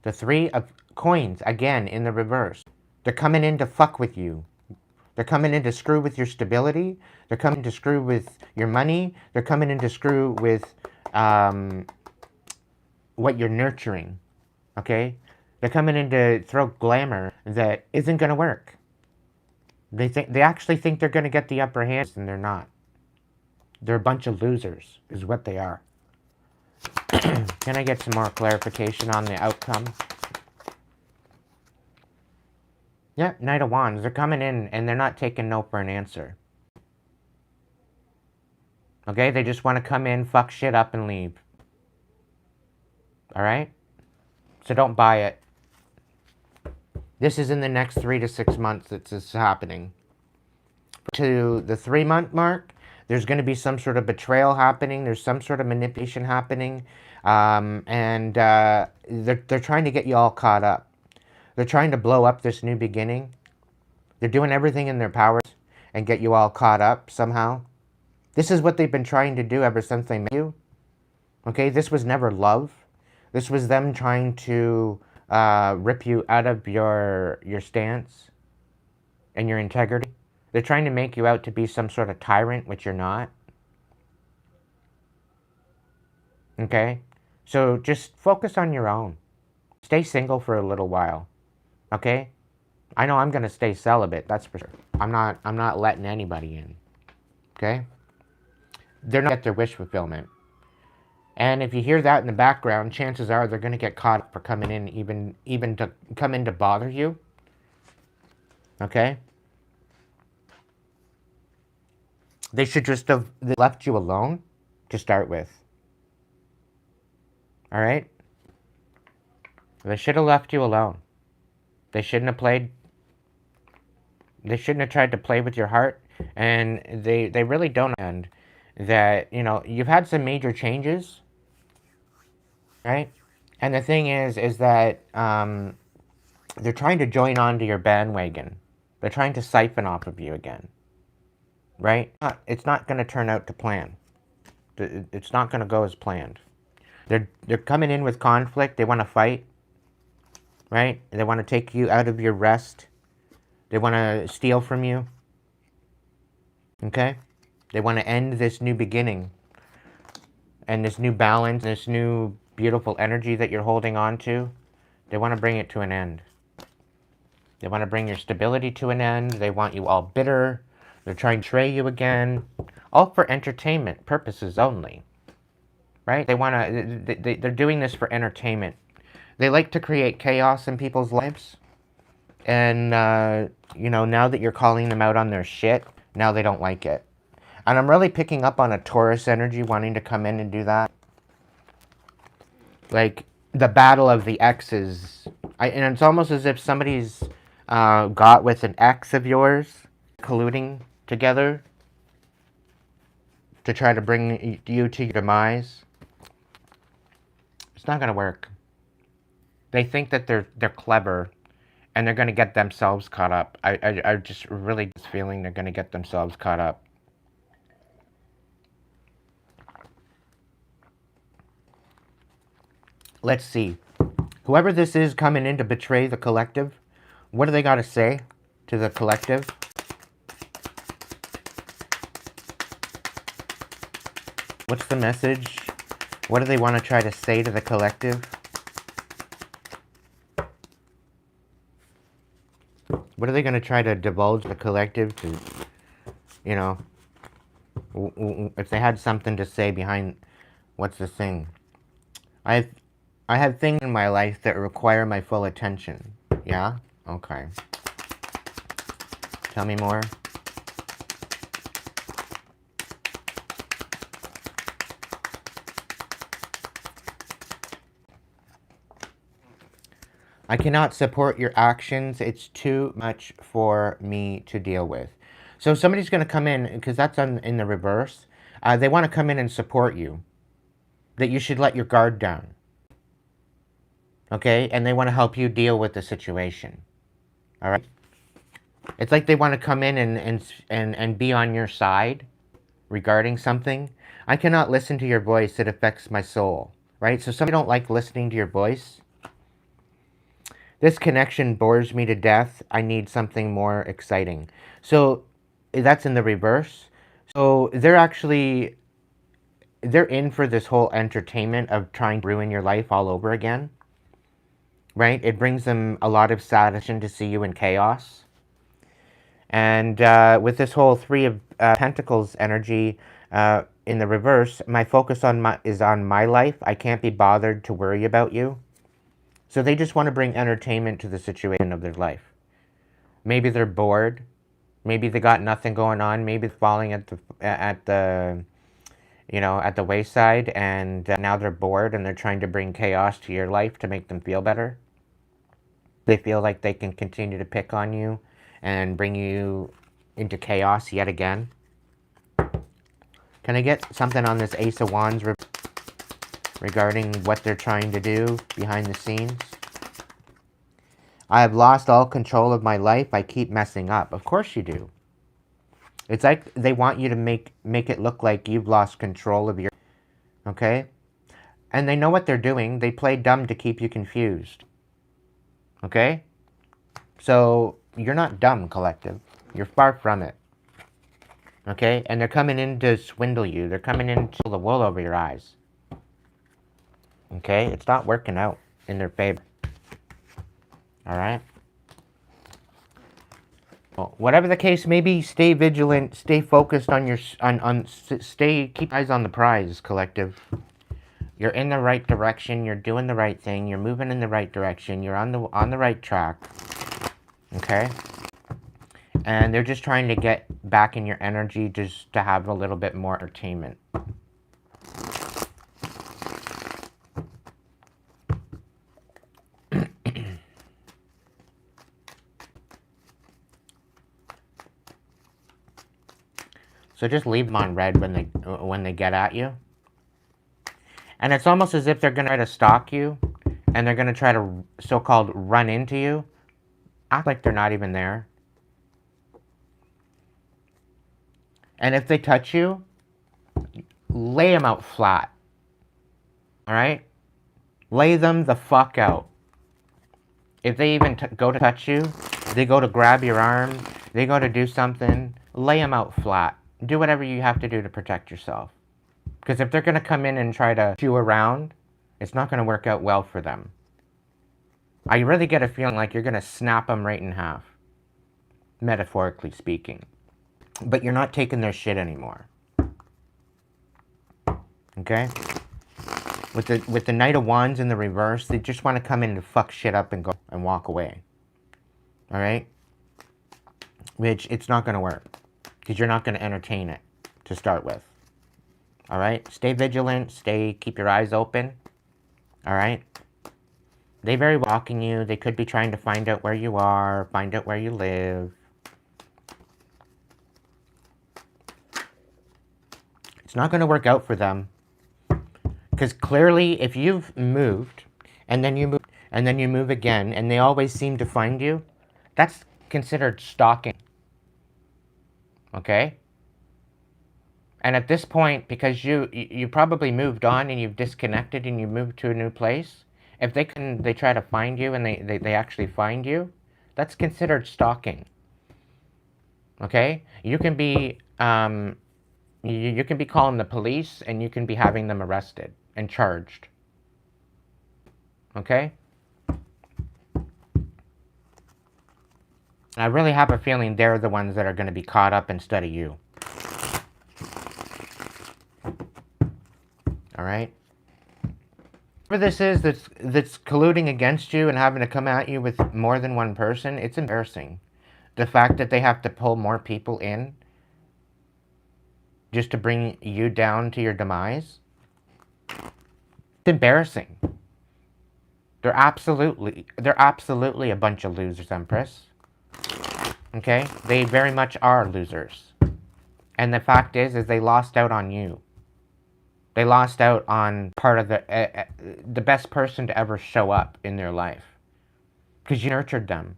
B: The three of coins, again, in the reverse. They're coming in to fuck with you. They're coming in to screw with your stability. They're coming to screw with your money. They're coming in to screw with what you're nurturing. Okay? They're coming in to throw glamour that isn't going to work. They actually think they're going to get the upper hand, and they're not. They're a bunch of losers, is what they are. Can I get some more clarification on the outcome? Yeah, Knight of Wands. They're coming in, and they're not taking no for an answer. Okay? They just want to come in, fuck shit up, and leave. Alright? So don't buy it. This is in the next 3 to 6 months that this is happening. To the 3-month mark, there's going to be some sort of betrayal happening. There's some sort of manipulation happening. They're trying to get you all caught up. They're trying to blow up this new beginning. They're doing everything in their powers and get you all caught up somehow. This is what they've been trying to do ever since they met you. Okay, this was never love. This was them trying to rip you out of your stance and your integrity. They're trying to make you out to be some sort of tyrant, which you're not. Okay? So just focus on your own. Stay single for a little while. Okay? I know I'm going to stay celibate, that's for sure. I'm not letting anybody in. Okay? They're not get their wish fulfillment. And if you hear that in the background, chances are they're going to get caught for coming in, even to come in to bother you. Okay? They should just have left you alone to start with. Alright? They should have left you alone. They shouldn't have played. They shouldn't have tried to play with your heart. And they really don't understand that, you know, you've had some major changes. Right? And the thing is that they're trying to join onto your bandwagon. They're trying to siphon off of you again. Right? It's not going to turn out to plan. It's not going to go as planned. They're coming in with conflict. They want to fight. Right? They want to take you out of your rest. They want to steal from you. Okay? They want to end this new beginning. And this new balance, this new beautiful energy that you're holding on to. They want to bring it to an end. They want to bring your stability to an end. They want you all bitter. They're trying to betray you again. All for entertainment purposes only. Right? They want to, they're doing this for entertainment. They like to create chaos in people's lives. And, you know, now that you're calling them out on their shit, now they don't like it. And I'm really picking up on a Taurus energy wanting to come in and do that. Like, the battle of the exes. And it's almost as if somebody's got with an ex of yours, colluding together to try to bring you to your demise. It's not going to work. They think that they're clever, and they're going to get themselves caught up. I just really just feeling they're going to get themselves caught up. Let's see. Whoever this is coming in to betray the collective, what do they got to say to the collective? What's the message? What do they want to try to say to the collective? What are they going to try to divulge the collective to, you know, if they had something to say behind, what's the thing? I have things in my life that require my full attention. Yeah? Okay. Tell me more. I cannot support your actions. It's too much for me to deal with. So somebody's going to come in, because that's in the reverse. They want to come in and support you. That you should let your guard down. Okay? And they want to help you deal with the situation. All right? It's like they want to come in and be on your side regarding something. I cannot listen to your voice. It affects my soul. Right? So some don't like listening to your voice. This connection bores me to death. I need something more exciting. So that's in the reverse. So they're in for this whole entertainment of trying to ruin your life all over again. Right? It brings them a lot of satisfaction to see you in chaos. And with this whole Three of Pentacles energy in the reverse, my focus is on my life. I can't be bothered to worry about you. So they just want to bring entertainment to the situation of their life. Maybe they're bored. Maybe they got nothing going on. Maybe they're falling at the wayside, and now they're bored and they're trying to bring chaos to your life to make them feel better. They feel like they can continue to pick on you and bring you into chaos yet again. Can I get something on this Ace of Wands regarding what they're trying to do behind the scenes? I have lost all control of my life. I keep messing up. Of course you do. It's like they want you to make it look like you've lost control of your... Okay? And they know what they're doing. They play dumb to keep you confused. Okay? So, you're not dumb, collective. You're far from it. Okay? And they're coming in to swindle you. They're coming in to pull the wool over your eyes. Okay? It's not working out in their favor. Alright? Well, whatever the case may be, stay vigilant, stay focused on your... keep eyes on the prize, collective. You're in the right direction, you're doing the right thing, you're moving in the right direction, you're on the right track. Okay? And they're just trying to get back in your energy just to have a little bit more entertainment. So just leave them on red when they get at you. And it's almost as if they're going to try to stalk you, and they're going to try to so-called run into you. Act like they're not even there. And if they touch you, lay them out flat. Alright? Lay them the fuck out. If they even go to touch you, they go to grab your arm, they go to do something, lay them out flat. Do whatever you have to do to protect yourself. Because if they're going to come in and try to chew around, it's not going to work out well for them. I really get a feeling like you're going to snap them right in half. Metaphorically speaking. But you're not taking their shit anymore. Okay? With the Knight of Wands in the reverse, they just want to come in and fuck shit up and go and walk away. Alright? Which, it's not going to work. Because you're not going to entertain it to start with. Alright? Stay vigilant. Keep your eyes open. Alright? They very well stalking you. They could be trying to find out where you are. Find out where you live. It's not going to work out for them. Because clearly, if you've moved, and then you move again, and they always seem to find you, that's considered stalking. Okay? And at this point, because you probably moved on and you've disconnected and you moved to a new place, if they try to find you and they actually find you, that's considered stalking. Okay? You can be You can be calling the police and you can be having them arrested and charged. Okay? I really have a feeling they're the ones that are going to be caught up instead of you. Alright? Whatever this is that's colluding against you and having to come at you with more than one person, it's embarrassing. The fact that they have to pull more people in just to bring you down to your demise, it's embarrassing. They're absolutely a bunch of losers, Empress. Okay? They very much are losers. And the fact is they lost out on you. They lost out on part of the best person to ever show up in their life. Because you nurtured them.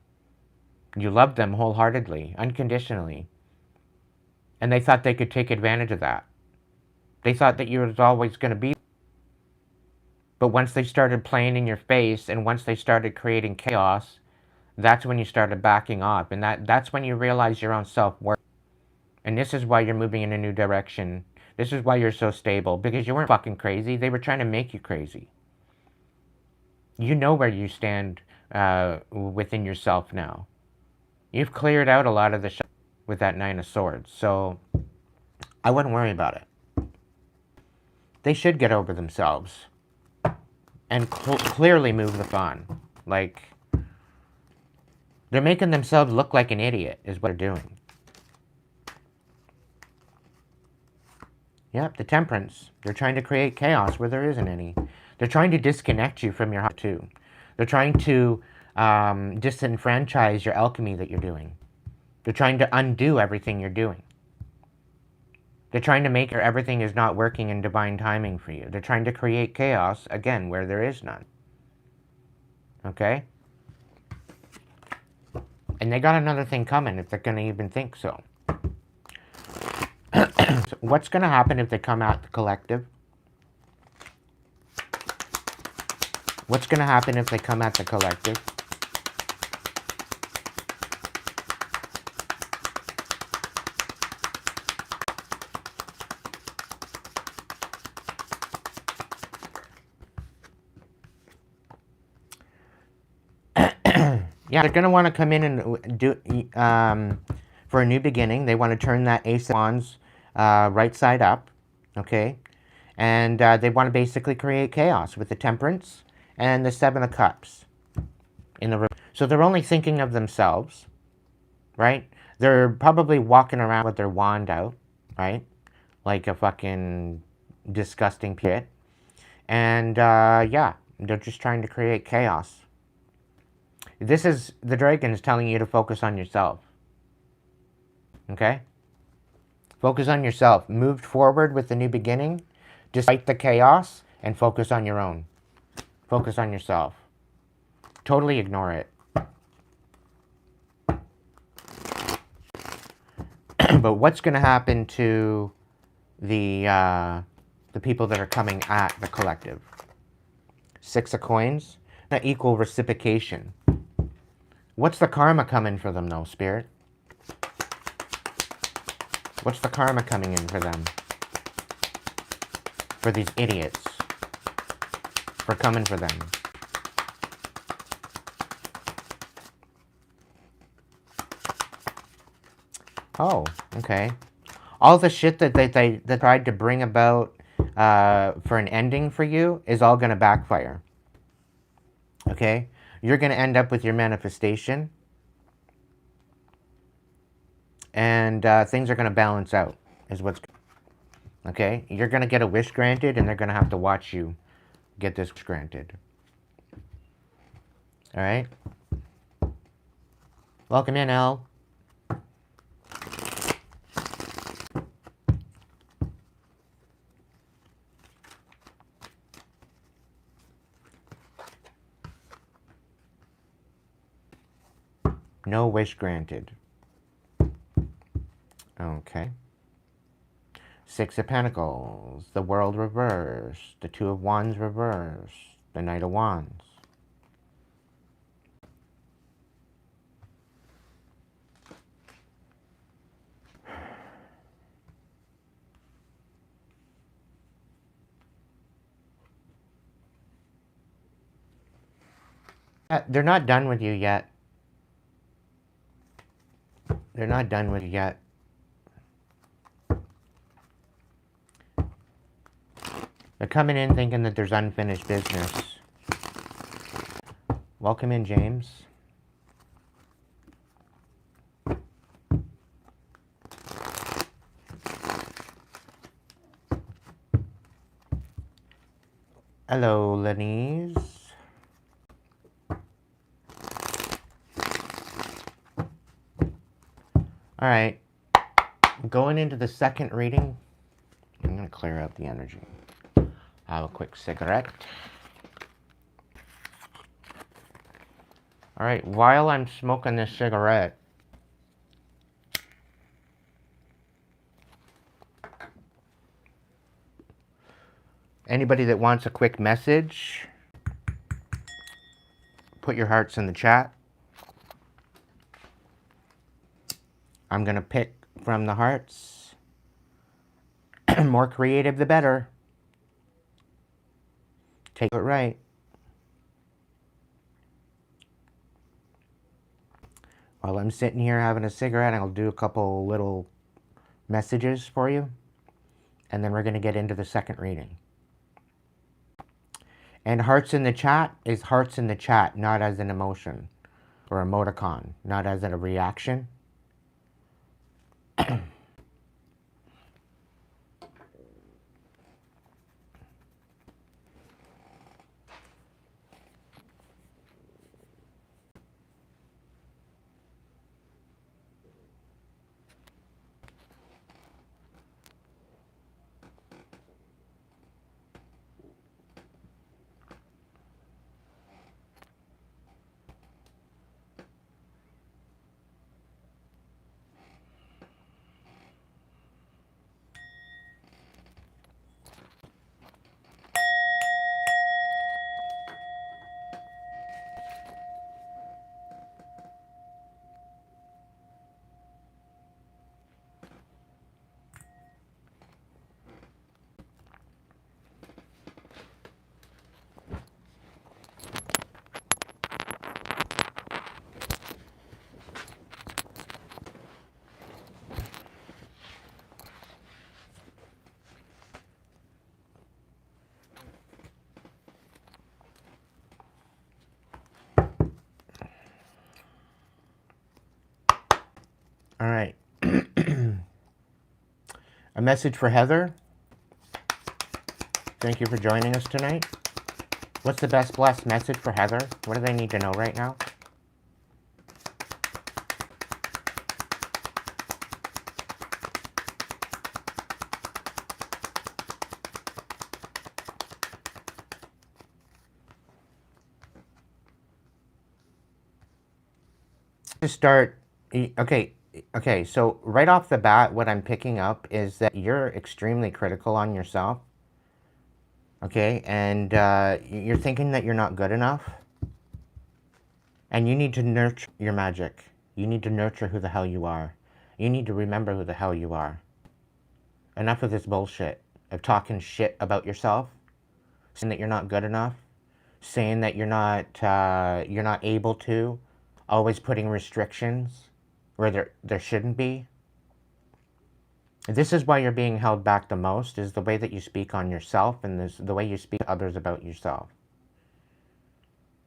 B: You loved them wholeheartedly, unconditionally. And they thought they could take advantage of that. They thought that you was always going to be. But once they started playing in your face and once they started creating chaos, that's when you started backing off. And that's when you realize your own self-worth. And this is why you're moving in a new direction. This is why you're so stable. Because you weren't fucking crazy. They were trying to make you crazy. You know where you stand within yourself now. You've cleared out a lot of the shit with that 9 of Swords. So I wouldn't worry about it. They should get over themselves. And clearly move the fun. Like, they're making themselves look like an idiot is what they're doing. Yep, the Temperance. They're trying to create chaos where there isn't any. They're trying to disconnect you from your heart too. They're trying to disenfranchise your alchemy that you're doing. They're trying to undo everything you're doing. They're trying to make sure everything is not working in divine timing for you. They're trying to create chaos, again, where there is none. Okay? And they got another thing coming if they're going to even think so. So what's going to happen if they come out the collective? What's going to happen if they come at the collective? Yeah, they're going to want to come in and do, for a new beginning. They want to turn that Ace of Wands right side up, okay? And they want to basically create chaos with the Temperance and the 7 of Cups in the room. So they're only thinking of themselves, right? They're probably walking around with their wand out, right? Like a fucking disgusting pit. And yeah, they're just trying to create chaos. This is, the dragon is telling you to focus on yourself. Okay? Focus on yourself. Move forward with the new beginning, despite the chaos, and focus on your own. Focus on yourself. Totally ignore it. But what's going to happen to the people that are coming at the collective? 6 of Coins. That equal reciprocation. What's the karma coming for them, though, Spirit? What's the karma coming in for them? For these idiots. For coming for them. Oh, okay. All the shit that they tried to bring about for an ending for you is all going to backfire. Okay? You're going to end up with your manifestation. And things are going to balance out, is what's... Okay? You're going to get a wish granted, and they're going to have to watch you get this wish granted. Alright? Welcome in, Elle. No wish granted. Okay. 6 of Pentacles. The World reversed. The 2 of Wands reversed. The Knight of Wands. They're not done with you yet. They're not done with you yet. They're coming in thinking that there's unfinished business. Welcome in, James. Hello, Lenise. All right. Going into the second reading, I'm going to clear out the energy. Have a quick cigarette. All right, while I'm smoking this cigarette, anybody that wants a quick message, put your hearts in the chat. I'm going to pick from the hearts. More creative, the better. Take it right. While I'm sitting here having a cigarette, I'll do a couple little messages for you. And then we're going to get into the second reading. And hearts in the chat is hearts in the chat, not as an emotion or emoticon, not as a reaction. All right. A message for Heather. Thank you for joining us tonight. What's the best blessed message for Heather? What do they need to know right now? To start, okay, so right off the bat, what I'm picking up is that you're extremely critical on yourself, okay, and you're thinking that you're not good enough, and you need to nurture your magic. You need to nurture who the hell you are. You need to remember who the hell you are. Enough of this bullshit of talking shit about yourself, saying that you're not good enough, saying that you're not able to, always putting restrictions where there shouldn't be. This is why you're being held back the most, is the way that you speak on yourself and the way you speak to others about yourself.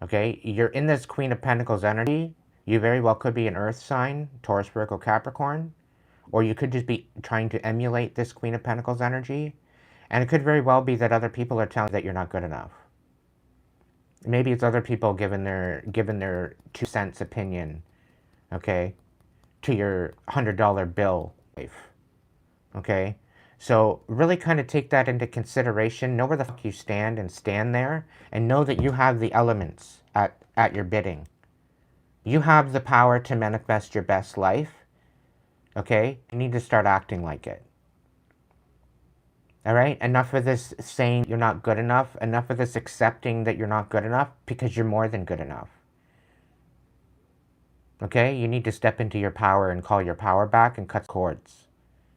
B: Okay? You're in this Queen of Pentacles energy. You very well could be an Earth sign, Taurus, Virgo, Capricorn. Or you could just be trying to emulate this Queen of Pentacles energy. And it could very well be that other people are telling you that you're not good enough. Maybe it's other people giving their 2 cents opinion, okay, to your $100 bill life. Okay, so really kind of take that into consideration. Know where the fuck you stand and stand there, and know that you have the elements at your bidding. You have the power to manifest your best life. Okay, you need to start acting like it. All right, enough of this saying you're not good enough. Enough of this accepting that you're not good enough, because you're more than good enough. Okay, you need to step into your power and call your power back and cut cords.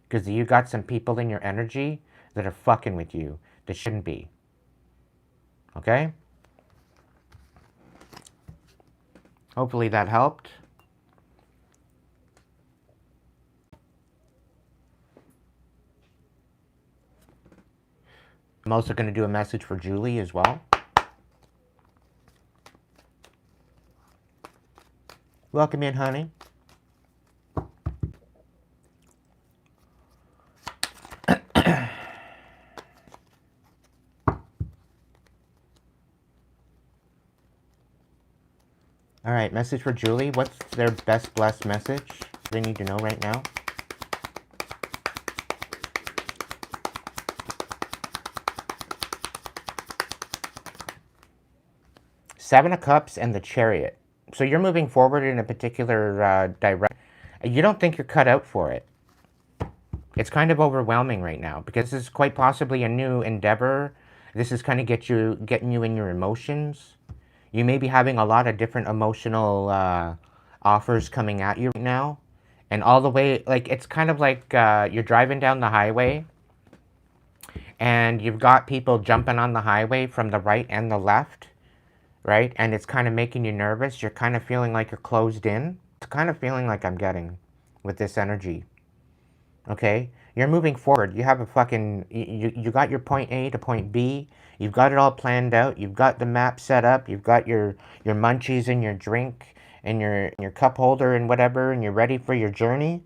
B: Because you got some people in your energy that are fucking with you that shouldn't be. Okay? Hopefully that helped. I'm also going to do a message for Julie as well. Welcome in, honey. All right, message for Julie. What's their best blessed message they need to know right now? Seven of Cups and the Chariot. So you're moving forward in a particular direction. You don't think you're cut out for it. It's kind of overwhelming right now because this is quite possibly a new endeavor. This is kind of getting you in your emotions. You may be having a lot of different emotional offers coming at you right now. And all the way, like, it's kind of like you're driving down the highway and you've got people jumping on the highway from the right and the left, right? And it's kind of making you nervous. You're kind of feeling like you're closed in. It's kind of feeling like I'm getting with this energy. Okay? You're moving forward. You have a fucking, you got your point A to point B. You've got it all planned out. You've got the map set up. You've got your munchies and your drink and your cup holder and whatever, and you're ready for your journey.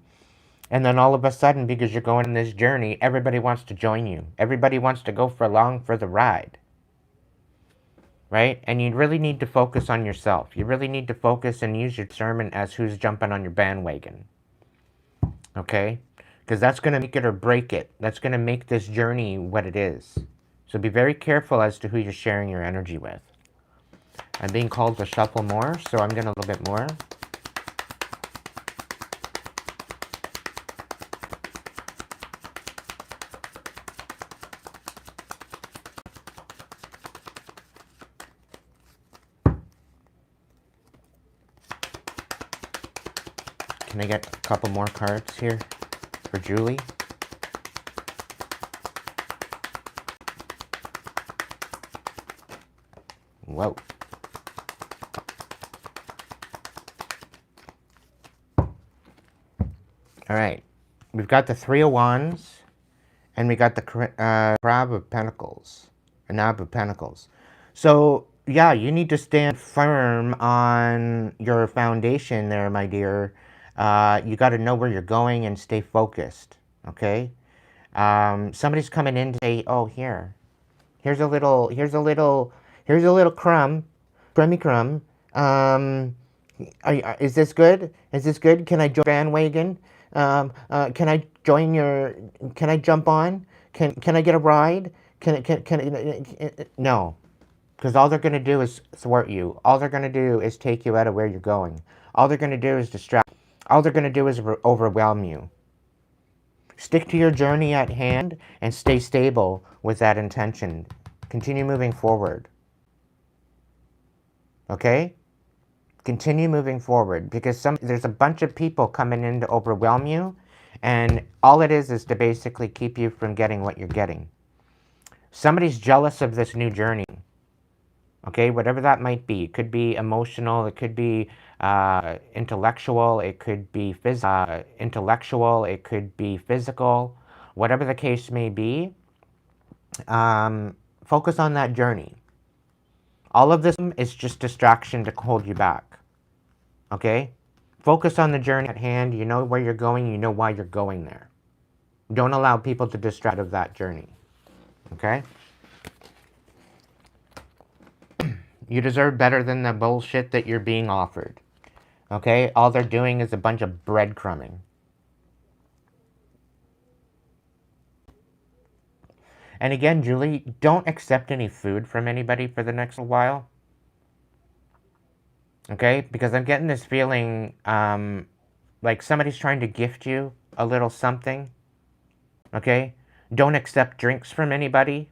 B: And then all of a sudden, because you're going on this journey, everybody wants to join you. Everybody wants to go along for the ride. Right? And you really need to focus on yourself. You really need to focus and use your discernment as who's jumping on your bandwagon. Okay? Because that's going to make it or break it. That's going to make this journey what it is. So be very careful as to who you're sharing your energy with. I'm being called to shuffle more, so I'm going to a little bit more. Can I get a couple more cards here for Julie? Whoa. All right. We've got the Three of Wands, and we got the Crab of Pentacles, a Nab of Pentacles. So, yeah, you need to stand firm on your foundation there, my dear. You got to know where you're going and stay focused, okay? Somebody's coming in to say, oh, here's a little crumb, crummy crumb. Is this good? Is this good? Can I join bandwagon? Can I join your, can I jump on? Can I get a ride? No. Because all they're going to do is thwart you. All they're going to do is take you out of where you're going. All they're going to do is distract. All they're going to do is overwhelm you. Stick to your journey at hand and stay stable with that intention. Continue moving forward. Okay? Continue moving forward because there's a bunch of people coming in to overwhelm you, and all it is to basically keep you from getting what you're getting. Somebody's jealous of this new journey. Okay, whatever that might be. It could be emotional, it could be intellectual, it could be physical, it could be physical. Whatever the case may be, focus on that journey. All of this is just distraction to hold you back. Okay? Focus on the journey at hand. You know where you're going. You know why you're going there. Don't allow people to distract of that journey. Okay? You deserve better than the bullshit that you're being offered. Okay? All they're doing is a bunch of breadcrumbing. And again, Julie, don't accept any food from anybody for the next while. Okay? Because I'm getting this feeling like somebody's trying to gift you a little something. Okay? Don't accept drinks from anybody.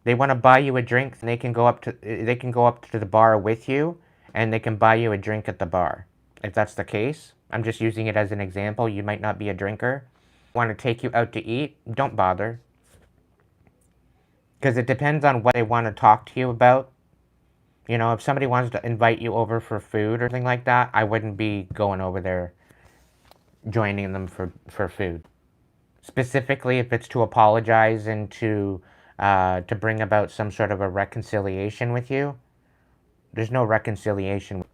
B: They want to buy you a drink, and they can go up to the bar with you, and they can buy you a drink at the bar. If that's the case, I'm just using it as an example. You might not be a drinker. Want to take you out to eat? Don't bother. Because it depends on what they want to talk to you about. You know, if somebody wants to invite you over for food or something like that, I wouldn't be going over there joining them for food. Specifically, if it's to apologize and to bring about some sort of a reconciliation with you, there's no reconciliation,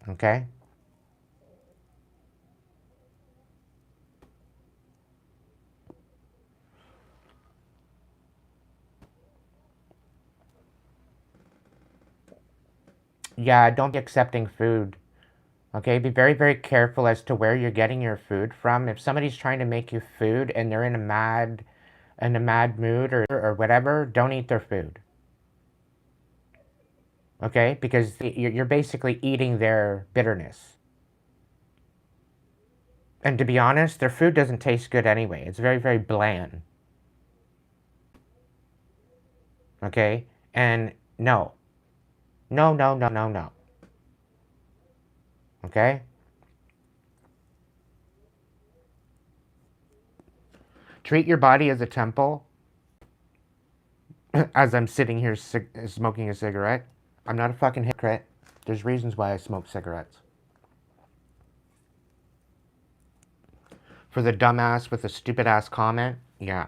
B: okay? Yeah, don't be accepting food. Okay, be very, very careful as to where you're getting your food from. If somebody's trying to make you food and they're in a mad mood or whatever, don't eat their food. Okay, because you're basically eating their bitterness. And to be honest, their food doesn't taste good anyway. It's very, very bland. Okay, and no, no, no, no, no, no. Okay. Treat your body as a temple. As I'm sitting here smoking a cigarette, I'm not a fucking hypocrite. There's reasons why I smoke cigarettes. For the dumbass with the stupid ass comment, yeah.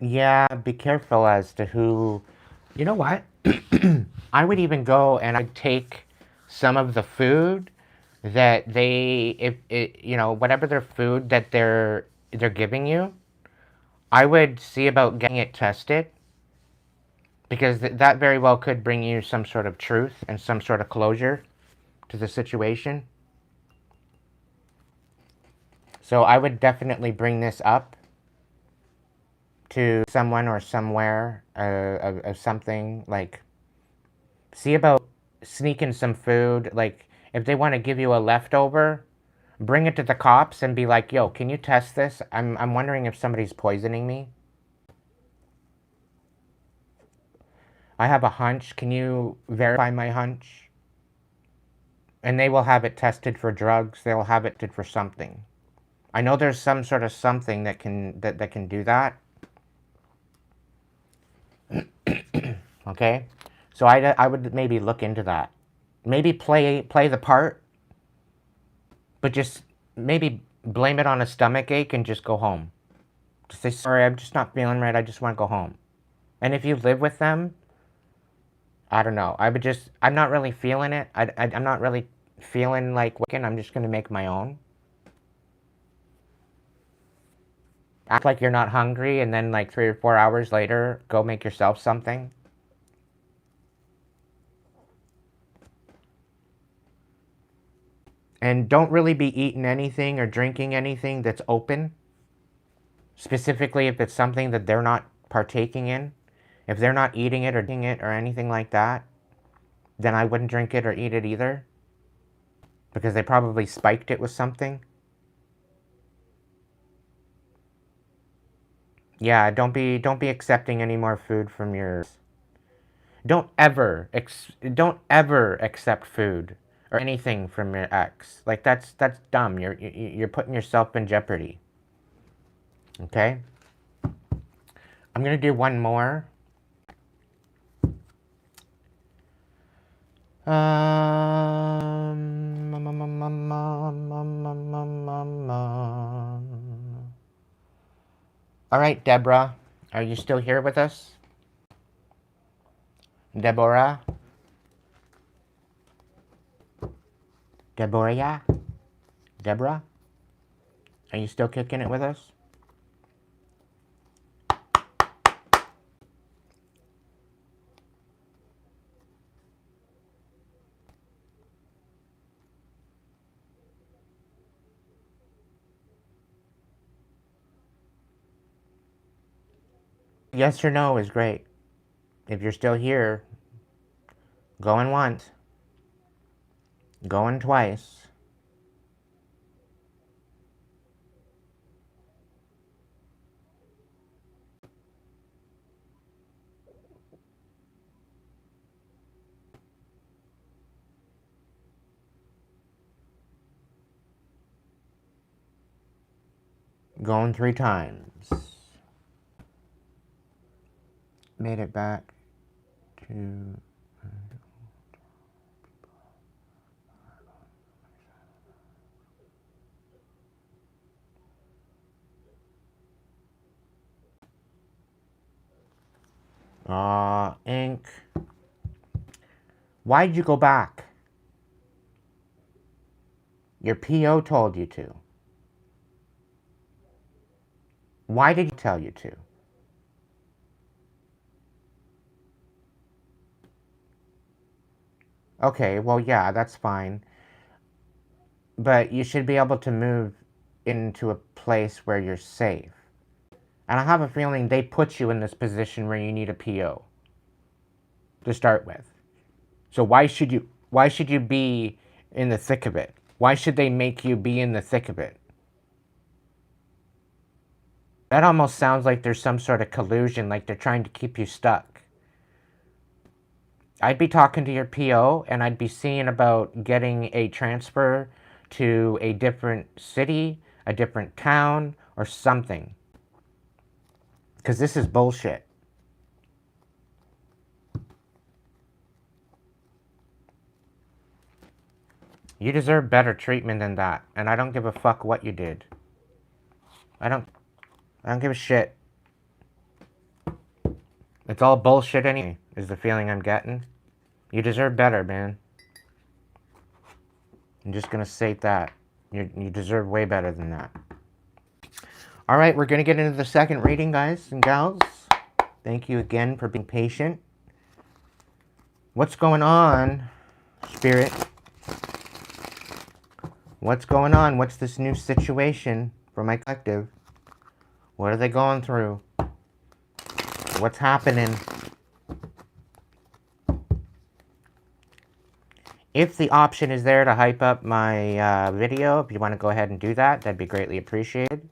B: Yeah, be careful as to who. You know what? I would even go and I'd take some of the food that they, if it, you know, whatever their food that they're giving you, I would see about getting it tested because that very well could bring you some sort of truth and some sort of closure to the situation. So I would definitely bring this up to someone or somewhere of something, like see about sneaking some food. Like if they want to give you a leftover, bring it to the cops and be like, yo, can you test this? I'm wondering if somebody's poisoning me. I have a hunch. Can you verify my hunch? And they will have it tested for drugs. They'll have it tested for something. I know there's some sort of something that can do that. Okay? So I would maybe look into that. Maybe play the part, but just maybe blame it on a stomach ache and just go home. Just say, sorry, I'm just not feeling right. I just want to go home. And if you live with them, I don't know. I'm not really feeling it. I'm not really feeling like working. I'm just going to make my own. Act like you're not hungry, and then like 3 or 4 hours later, go make yourself something. And don't really be eating anything or drinking anything that's open. Specifically if it's something that they're not partaking in. If they're not eating it or anything like that, then I wouldn't drink it or eat it either. Because they probably spiked it with something. Yeah, don't be accepting any more food from your. Don't ever accept food or anything from your ex. Like that's dumb. You're putting yourself in jeopardy. Okay? I'm going to do one more. All right, Deborah, are you still here with us? Deborah? Deborah? Deborah? Are you still kicking it with us? Yes or no is great. If you're still here, going once, going twice. Going 3 times. Made it back to... ink. Why'd you go back? Your PO told you to. Why did he tell you to? Okay, well, yeah, that's fine. But you should be able to move into a place where you're safe. And I have a feeling they put you in this position where you need a PO to start with. So why should you be in the thick of it? Why should they make you be in the thick of it? That almost sounds like there's some sort of collusion, like they're trying to keep you stuck. I'd be talking to your PO and I'd be seeing about getting a transfer to a different city, a different town, or something. Because this is bullshit. You deserve better treatment than that, and I don't give a fuck what you did. I don't give a shit. It's all bullshit anyway, is the feeling I'm getting. You deserve better, man. I'm just gonna state that. You deserve way better than that. Alright, we're gonna get into the second reading, guys and gals. Thank you again for being patient. What's going on, Spirit? What's going on? What's this new situation for my collective? What are they going through? What's happening? If the option is there to hype up my video, if you want to go ahead and do that, that'd be greatly appreciated.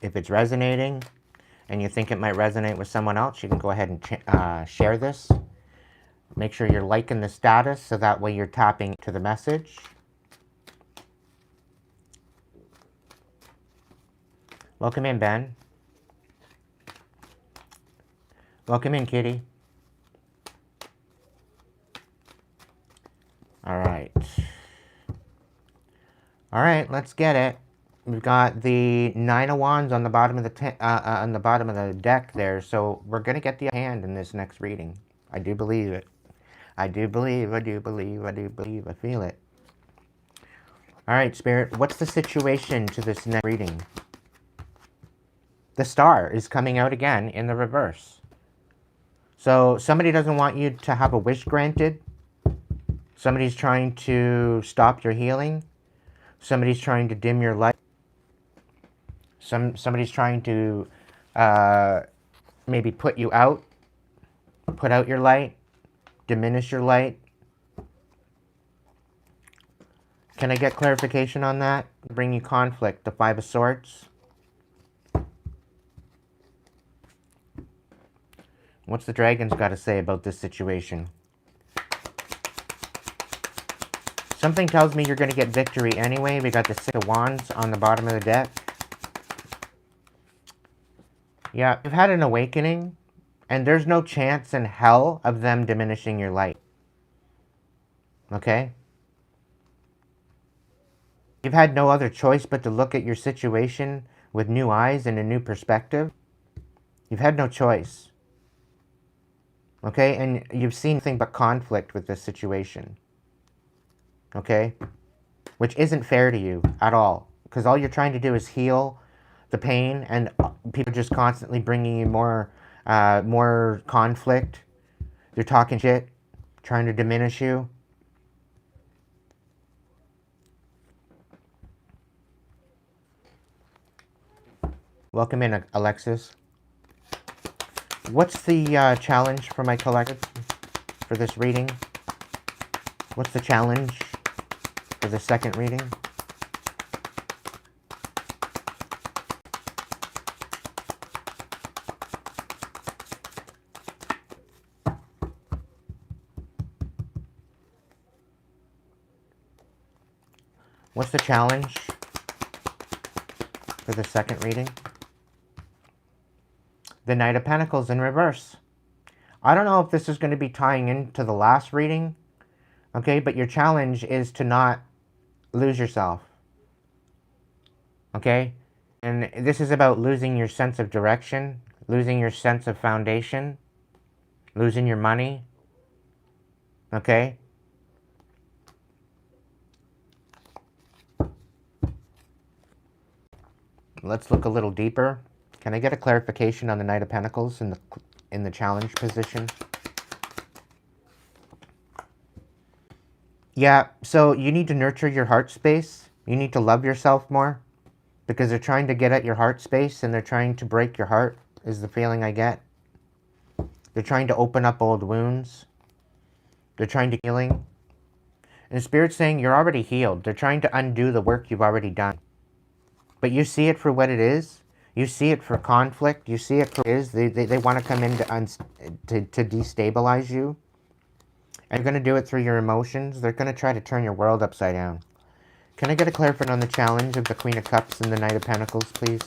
B: If it's resonating and you think it might resonate with someone else, you can go ahead and share this. Make sure you're liking the status so that way you're tapping to the message. Welcome in, Ben. Welcome in, Kitty. Alright. Alright, let's get it. We've got the 9 of Wands on the bottom of the deck there, so we're gonna get the hand in this next reading. I do believe it. I do believe, I feel it. Alright, Spirit, what's the situation to this next reading? The Star is coming out again in the reverse. So somebody doesn't want you to have a wish granted. Somebody's trying to stop your healing. Somebody's trying to dim your light. Somebody's trying to maybe put you out. Put out your light. Diminish your light. Can I get clarification on that? Bring you conflict. The 5 of Swords. What's the Dragons got to say about this situation? Something tells me you're going to get victory anyway. We got the 6 of Wands on the bottom of the deck. Yeah, you've had an awakening, and there's no chance in hell of them diminishing your light. Okay? You've had no other choice but to look at your situation with new eyes and a new perspective. You've had no choice. Okay? And you've seen nothing but conflict with this situation. Okay? Which isn't fair to you at all. Because all you're trying to do is heal the pain, and people are just constantly bringing you more conflict. They're talking shit, trying to diminish you. Welcome in, Alexis. What's the challenge for my collective for this reading? What's the challenge for the second reading? What's the challenge for the second reading? The Knight of Pentacles in reverse. I don't know if this is going to be tying into the last reading, okay, but your challenge is to not lose yourself, okay? And this is about losing your sense of direction, losing your sense of foundation, losing your money, okay? Let's look a little deeper. Can I get a clarification on the Knight of Pentacles in the challenge position? Yeah, so you need to nurture your heart space. You need to love yourself more because they're trying to get at your heart space and they're trying to break your heart, is the feeling I get. They're trying to open up old wounds. They're trying to healing. And Spirit's saying you're already healed. They're trying to undo the work you've already done. But you see it for what it is. You see it for conflict. You see it for what it is. They want to come in to destabilize you. And they're going to do it through your emotions. They're going to try to turn your world upside down. Can I get a clarification on the challenge of the Queen of Cups and the Knight of Pentacles, please?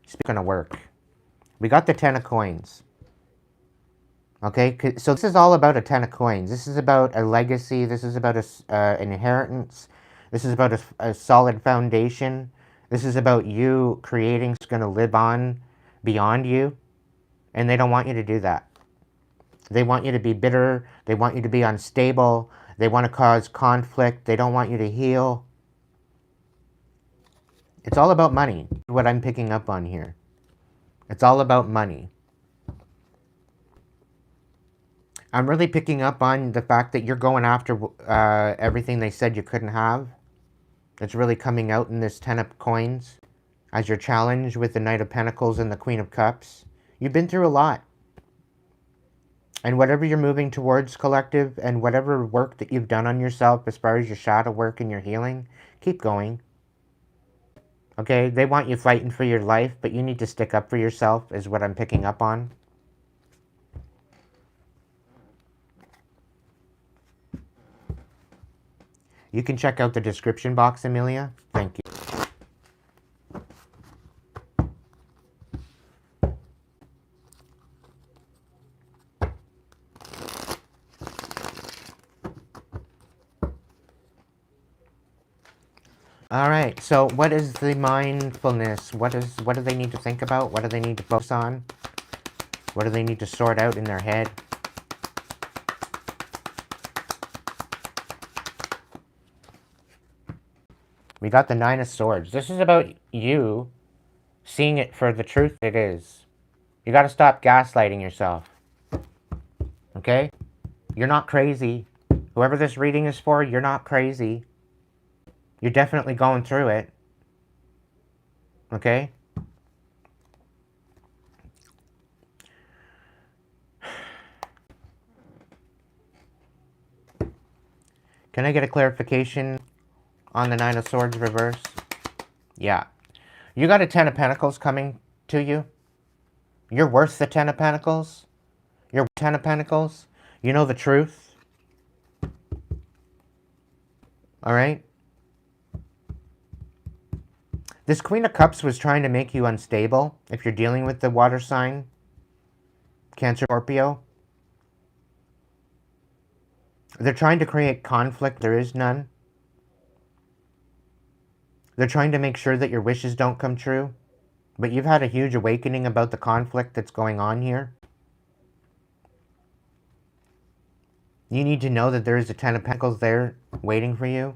B: It's going to work. We got the 10 of coins. Okay, so this is all about a 10 of coins. This is about a legacy. This is about an inheritance. This is about a solid foundation. This is about you creating what's going to live on beyond you. And they don't want you to do that. They want you to be bitter. They want you to be unstable. They want to cause conflict. They don't want you to heal. It's all about money, what I'm picking up on here. It's all about money. I'm really picking up on the fact that you're going after everything they said you couldn't have. It's really coming out in this 10 of coins as your challenge with the Knight of Pentacles and the Queen of Cups. You've been through a lot. And whatever you're moving towards, collective, and whatever work that you've done on yourself as far as your shadow work and your healing, keep going. Okay, they want you fighting for your life, but you need to stick up for yourself is what I'm picking up on. You can check out the description box, Amelia. Thank you. All right, so what is the mindfulness? What do they need to think about? What do they need to focus on? What do they need to sort out in their head? We got the 9 of Swords. This is about you seeing it for the truth it is. You got to stop gaslighting yourself. Okay? You're not crazy. Whoever this reading is for, you're not crazy. You're definitely going through it. Okay? Can I get a clarification on the 9 of Swords reverse? Yeah. You got a 10 of Pentacles coming to you. You're worth the 10 of Pentacles. You're 10 of Pentacles. You know the truth. All right? This Queen of Cups was trying to make you unstable if you're dealing with the water sign. Cancer, Scorpio. They're trying to create conflict. There is none. They're trying to make sure that your wishes don't come true. But you've had a huge awakening about the conflict that's going on here. You need to know that there is a 10 of Pentacles there waiting for you.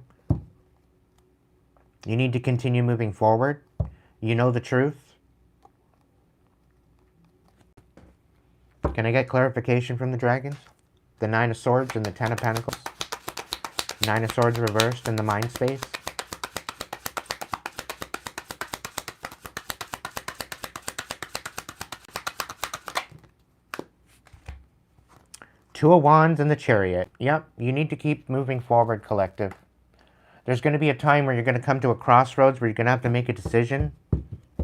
B: You need to continue moving forward. You know the truth. Can I get clarification from the dragons? The 9 of Swords and the 10 of Pentacles. 9 of Swords reversed in the mind space. Two of Wands and the Chariot. Yep, you need to keep moving forward, collective. There's going to be a time where you're going to come to a crossroads where you're going to have to make a decision.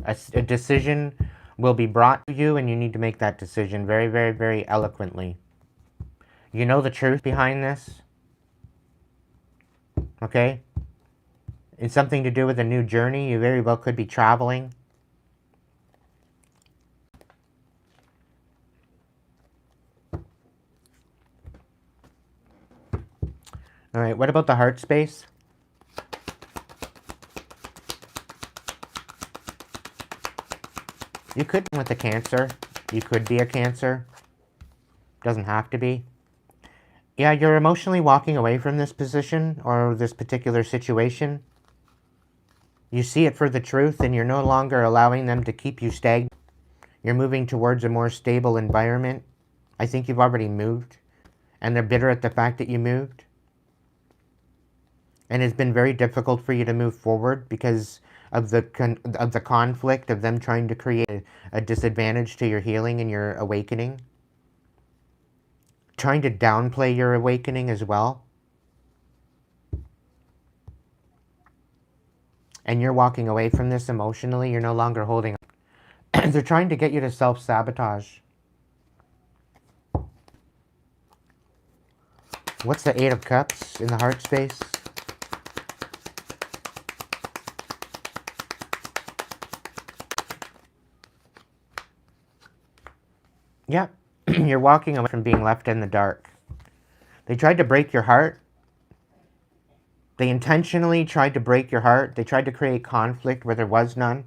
B: A decision will be brought to you, and you need to make that decision very, very, very eloquently. You know the truth behind this? Okay? It's something to do with a new journey. You very well could be traveling. All right, what about the heart space? You could be with a Cancer. You could be a Cancer. Doesn't have to be. Yeah, you're emotionally walking away from this position or this particular situation. You see it for the truth, and you're no longer allowing them to keep you stagnant. You're moving towards a more stable environment. I think you've already moved, and they're bitter at the fact that you moved. And it's been very difficult for you to move forward because of the conflict of them trying to create a disadvantage to your healing and your awakening. Trying to downplay your awakening as well. And you're walking away from this emotionally. You're no longer holding on. They're trying to get you to self-sabotage. What's the Eight of Cups in the heart space? Yep. You're walking away from being left in the dark. They tried to break your heart. They intentionally tried to break your heart. They tried to create conflict where there was none.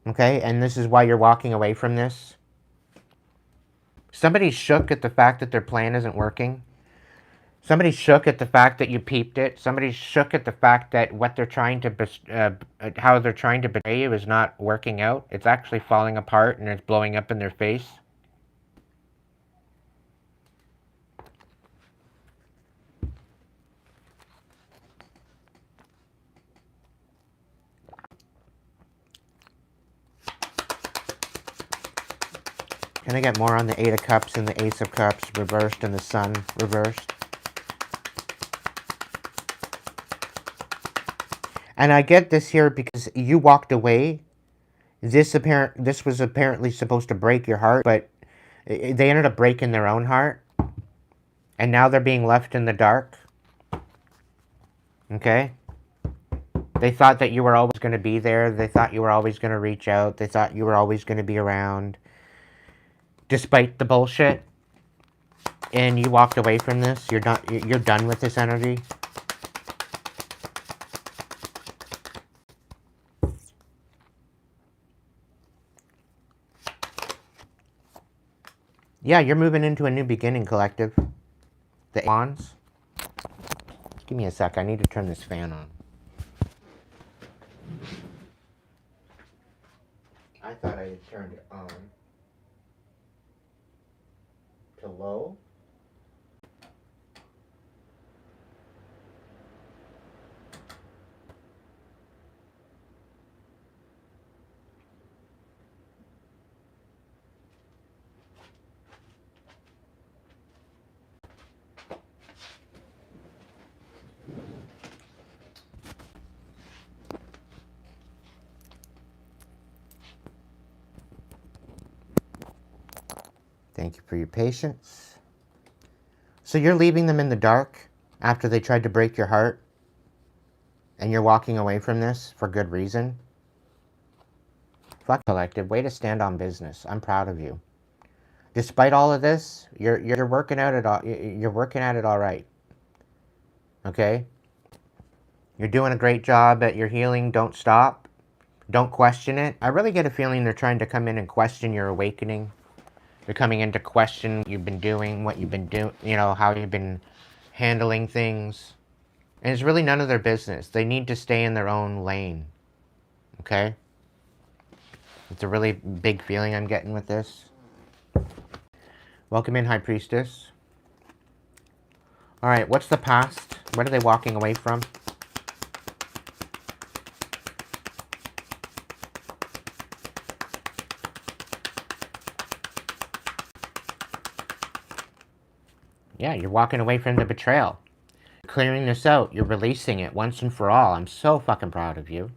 B: Okay? And this is why you're walking away from this. Somebody's shook at the fact that their plan isn't working. Somebody's shook at the fact that you peeped it. Somebody's shook at the fact that what they're trying to, how they're trying to betray you is not working out. It's actually falling apart and it's blowing up in their face. Can I get more on the Eight of Cups and the Ace of Cups reversed and the Sun reversed? And I get this here because you walked away. This was apparently supposed to break your heart, but they ended up breaking their own heart. And now they're being left in the dark. Okay? They thought that you were always going to be there. They thought you were always going to reach out. They thought you were always going to be around. Despite the bullshit. And you walked away from this. You're done with this energy. Yeah, you're moving into a new beginning, collective. The Wands. Give me a sec. I need to turn this fan on. I thought I had turned it on to low. Thank you for your patience. So you're leaving them in the dark after they tried to break your heart, and you're walking away from this for good reason? Fuck, collective. Way to stand on business. I'm proud of you. Despite all of this, you're working at it all. You're working at it all right. Okay? You're doing a great job at your healing. Don't stop. Don't question it. I really get a feeling they're trying to come in and question your awakening. They're coming in to question what you've been doing, how you've been handling things. And it's really none of their business. They need to stay in their own lane. Okay? It's a really big feeling I'm getting with this. Welcome in, High Priestess. Alright, what's the past? What are they walking away from? Yeah, you're walking away from the betrayal. Clearing this out. You're releasing it once and for all. I'm so fucking proud of you.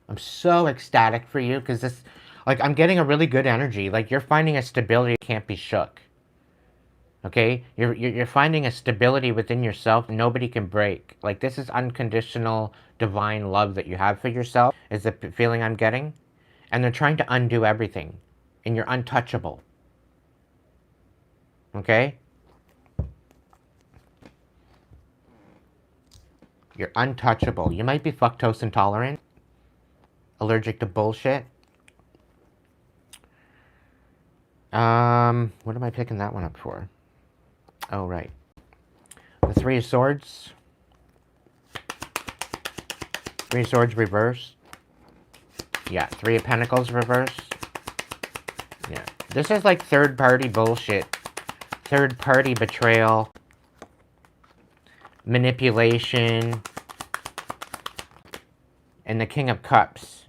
B: I'm so ecstatic for you because this, Like, I'm getting a really good energy. Like, you're finding a stability that can't be shook. Okay? You're finding a stability within yourself nobody can break. Like, this is unconditional divine love that you have for yourself, is the feeling I'm getting. And they're trying to undo everything. And you're untouchable. Okay? You're untouchable. You might be fructose intolerant, allergic to bullshit. What am I picking that one up for? Oh, right. The Three of Swords. Three of Swords reversed. Yeah, Three of Pentacles reversed. Yeah. This is like third-party bullshit. Third-party betrayal. Manipulation. And the King of Cups.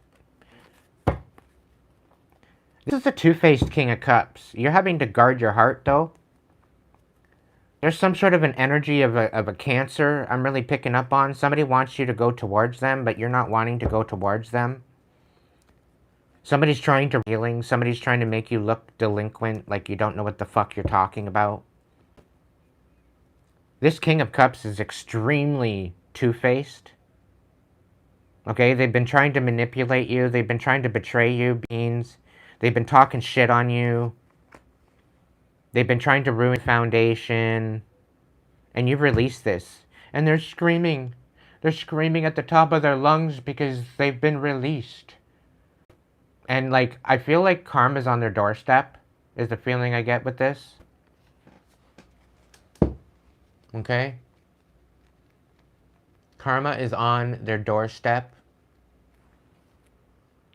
B: This is a two-faced King of Cups. You're having to guard your heart, though. There's some sort of an energy of a Cancer I'm really picking up on. Somebody wants you to go towards them, but you're not wanting to go towards them. Somebody's trying to healing. Somebody's trying to make you look delinquent, like you don't know what the fuck you're talking about. This King of Cups is extremely two-faced. Okay, they've been trying to manipulate you. They've been trying to betray you, beans. They've been talking shit on you. They've been trying to ruin foundation. And you've released this. And they're screaming. They're screaming at the top of their lungs because they've been released. And, like, I feel like karma's on their doorstep, is the feeling I get with this. Okay? Karma is on their doorstep.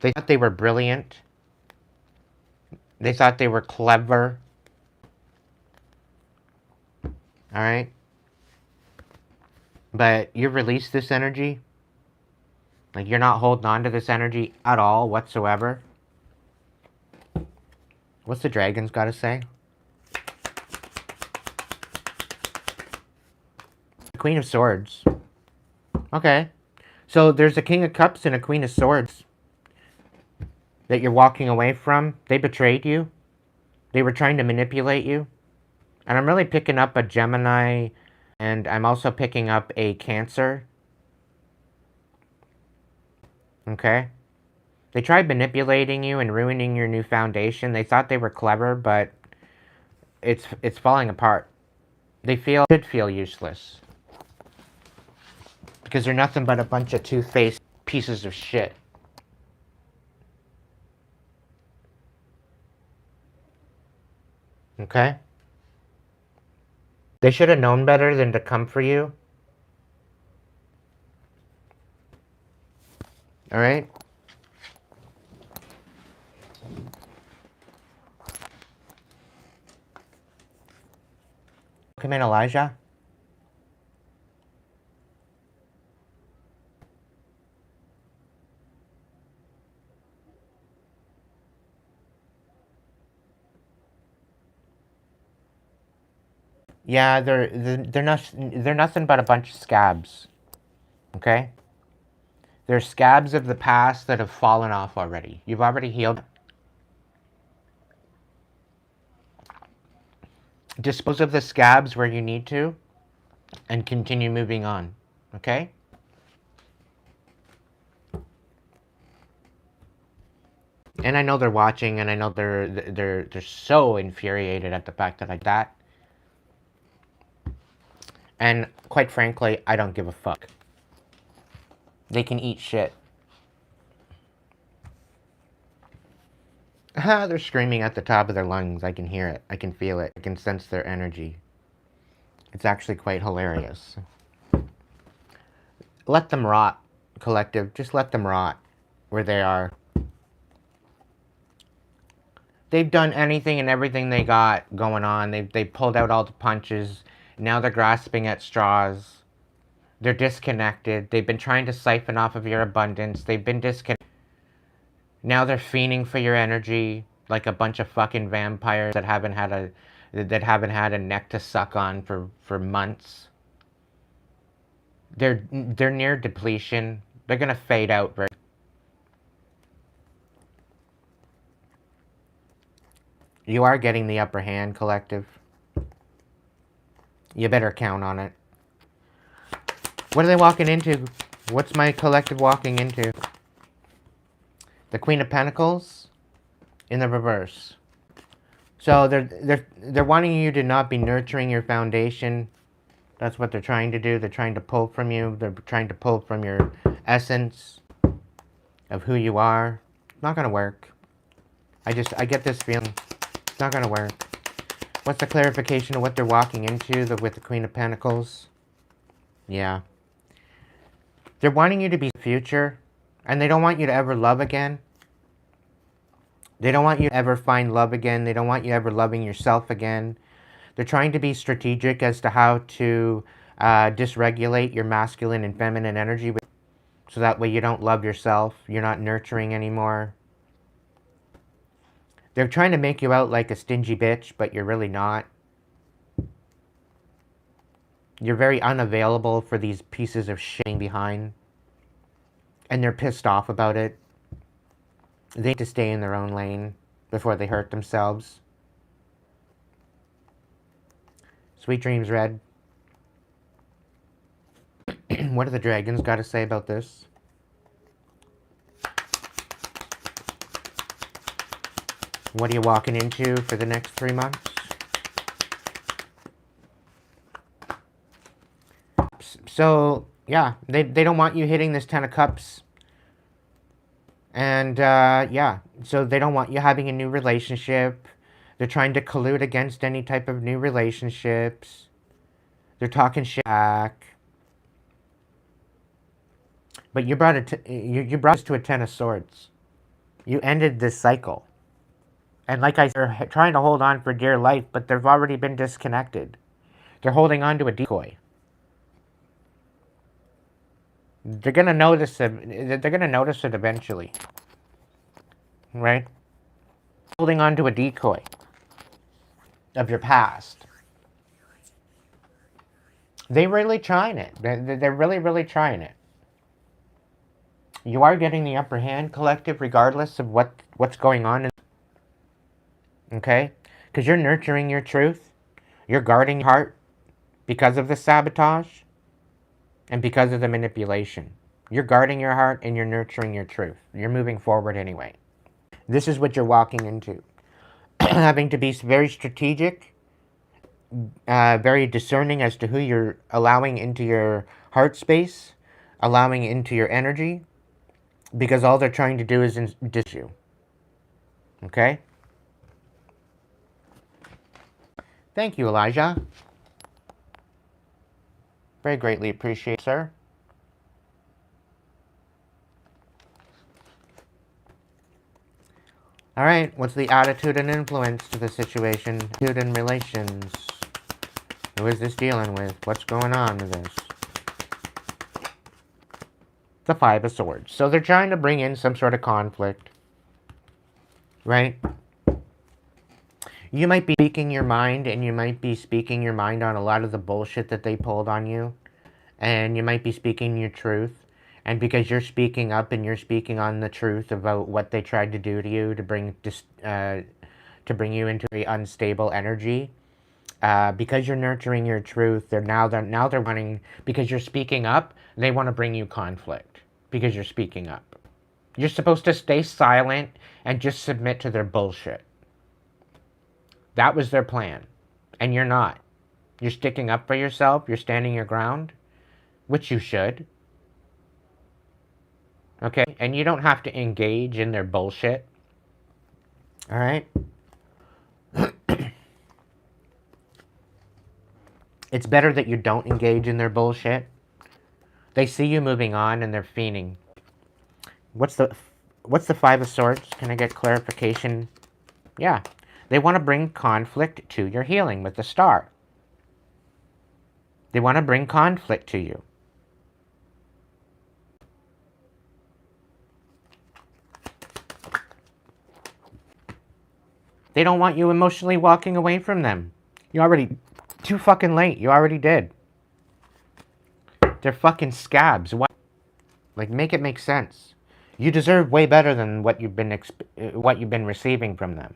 B: They thought they were brilliant. They thought they were clever. Alright? But you release this energy. Like, you're not holding on to this energy at all whatsoever. What's the dragon's got to say? Queen of Swords. Okay. So there's a King of Cups and a Queen of Swords that you're walking away from. They betrayed you. They were trying to manipulate you. And I'm really picking up a Gemini, and I'm also picking up a Cancer. Okay? They tried manipulating you and ruining your new foundation. They thought they were clever, but it's falling apart. They should feel useless. Because they're nothing but a bunch of two-faced pieces of shit. Okay? They should have known better than to come for you. Alright? Come in, Elijah. Yeah, they're nothing but a bunch of scabs. Okay? They're scabs of the past that have fallen off already. You've already healed. Dispose of the scabs where you need to and continue moving on. Okay? And I know they're watching, and I know they're so infuriated at the fact that I did that. And quite frankly, I don't give a fuck. They can eat shit. They're screaming at the top of their lungs. I can hear it. I can feel it. I can sense their energy. It's actually quite hilarious. Let them rot, collective. Just let them rot where they are. They've done anything and everything they got going on. They pulled out all the punches. Now they're grasping at straws. They're disconnected. They've been trying to siphon off of your abundance. They've been disconnected. Now they're fiending for your energy like a bunch of fucking vampires that haven't had a neck to suck on for months. They're near depletion. They're gonna fade out very. You are getting the upper hand, collective. You better count on it. What are they walking into? What's my collective walking into? The Queen of Pentacles in the reverse. So they're wanting you to not be nurturing your foundation. That's what they're trying to do. They're trying to pull from you. They're trying to pull from your essence of who you are. Not gonna work. I get this feeling. It's not gonna work. What's the clarification of what they're walking into with the Queen of Pentacles? Yeah. They're wanting you to be future, and they don't want you to ever love again. They don't want you to ever find love again. They don't want you ever loving yourself again. They're trying to be strategic as to how to dysregulate your masculine and feminine energy, so that way you don't love yourself. You're not nurturing anymore. They're trying to make you out like a stingy bitch, but you're really not. You're very unavailable for these pieces of shit behind. And they're pissed off about it. They need to stay in their own lane before they hurt themselves. Sweet dreams, Red. What do the dragons got to say about this? What are you walking into for the next 3 months? So, yeah, they don't want you hitting this 10 of Cups. And, yeah, so they don't want you having a new relationship. They're trying to collude against any type of new relationships. They're talking shit back. But you brought it to, you brought us to a 10 of Swords. You ended this cycle. And like I said, they're trying to hold on for dear life, but they've already been disconnected. They're holding on to a decoy. They're gonna notice it. They're gonna notice it eventually, right? Holding on to a decoy of your past. They're really trying it. They're really, really trying it. You are getting the upper hand, collective, regardless of what's going on. Okay? Because you're nurturing your truth. You're guarding your heart because of the sabotage and because of the manipulation. You're guarding your heart and you're nurturing your truth. You're moving forward anyway. This is what you're walking into. Having to be very strategic, very discerning as to who you're allowing into your heart space, allowing into your energy, because all they're trying to do is diss you. Okay? Thank you, Elijah. Very greatly appreciate, sir. All right, what's the attitude and influence to the situation? Attitude and relations. Who is this dealing with? What's going on with this? The Five of Swords. So they're trying to bring in some sort of conflict. Right? You might be speaking your mind, and you might be speaking your mind on a lot of the bullshit that they pulled on you. And you might be speaking your truth. And because you're speaking up and you're speaking on the truth about what they tried to do to you to bring you into a unstable energy, because you're nurturing your truth, they're wanting, because you're speaking up, they want to bring you conflict because you're speaking up. You're supposed to stay silent and just submit to their bullshit. That was their plan, and you're not. You're sticking up for yourself. You're standing your ground, which you should. Okay? And you don't have to engage in their bullshit. All right? It's better that you don't engage in their bullshit. They see you moving on and they're fiending. What's the Five of Swords? Can I get clarification? Yeah. They want to bring conflict to your healing with the Star. They want to bring conflict to you. They don't want you emotionally walking away from them. You already... Too fucking late. You already did. They're fucking scabs. What? Like, make it make sense. You deserve way better than what you've been receiving from them.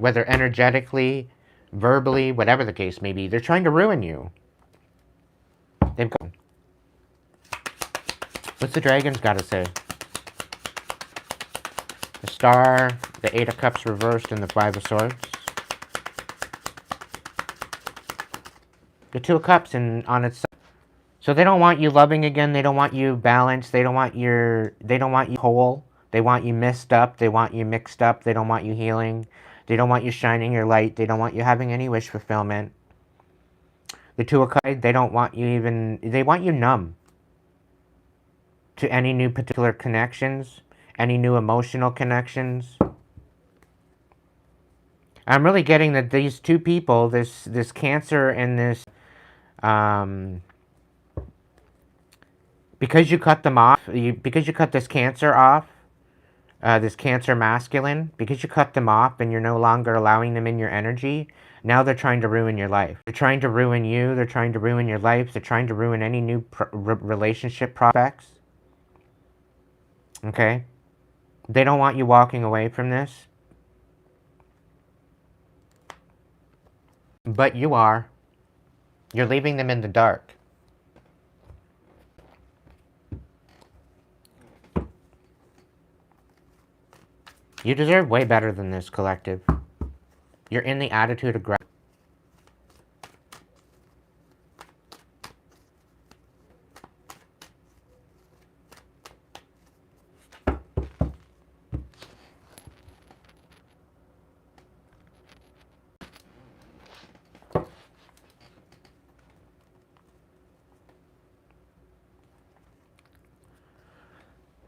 B: whether energetically, verbally, whatever the case may be. They're trying to ruin you. They've got... What's the dragons got to say? The Star, the Eight of Cups reversed, and the Five of Swords. The Two of Cups on its side. So they don't want you loving again. They don't want you balanced. They don't want you whole. They want you messed up. They want you mixed up. They don't want you healing. They don't want you shining your light. They don't want you having any wish fulfillment. The Two of Cups, they don't want you even... They want you numb to any new particular connections, any new emotional connections. I'm really getting that these two people, this Cancer and this... because you cut them off, because you cut this Cancer off, this Cancer masculine, because you cut them off and you're no longer allowing them in your energy, now they're trying to ruin your life. They're trying to ruin you. They're trying to ruin your life. They're trying to ruin any new relationship prospects. Okay? They don't want you walking away from this. But you are. You're leaving them in the dark. You deserve way better than this, collective. You're in the attitude of gratitude.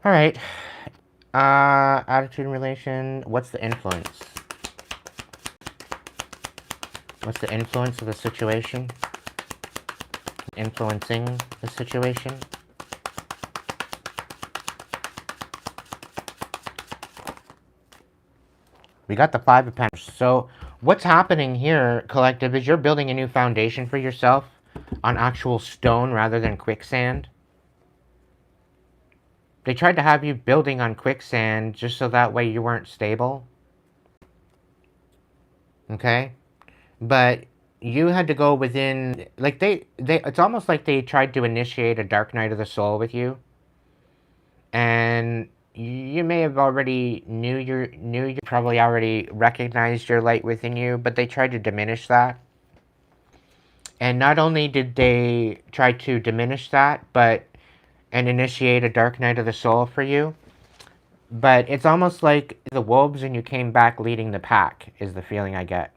B: All right. Attitude and relation. What's the influence? What's the influence of the situation? Influencing the situation? We got the Five of Pentacles. So what's happening here, collective, is you're building a new foundation for yourself on actual stone rather than quicksand. They tried to have you building on quicksand just so that way you weren't stable. Okay? But you had to go within, like it's almost like they tried to initiate a dark night of the soul with you. And you may have already you probably already recognized your light within you, but they tried to diminish that. And not only did they try to diminish that, and initiate a dark night of the soul for you, but it's almost like the wolves and you came back leading the pack is the feeling I get.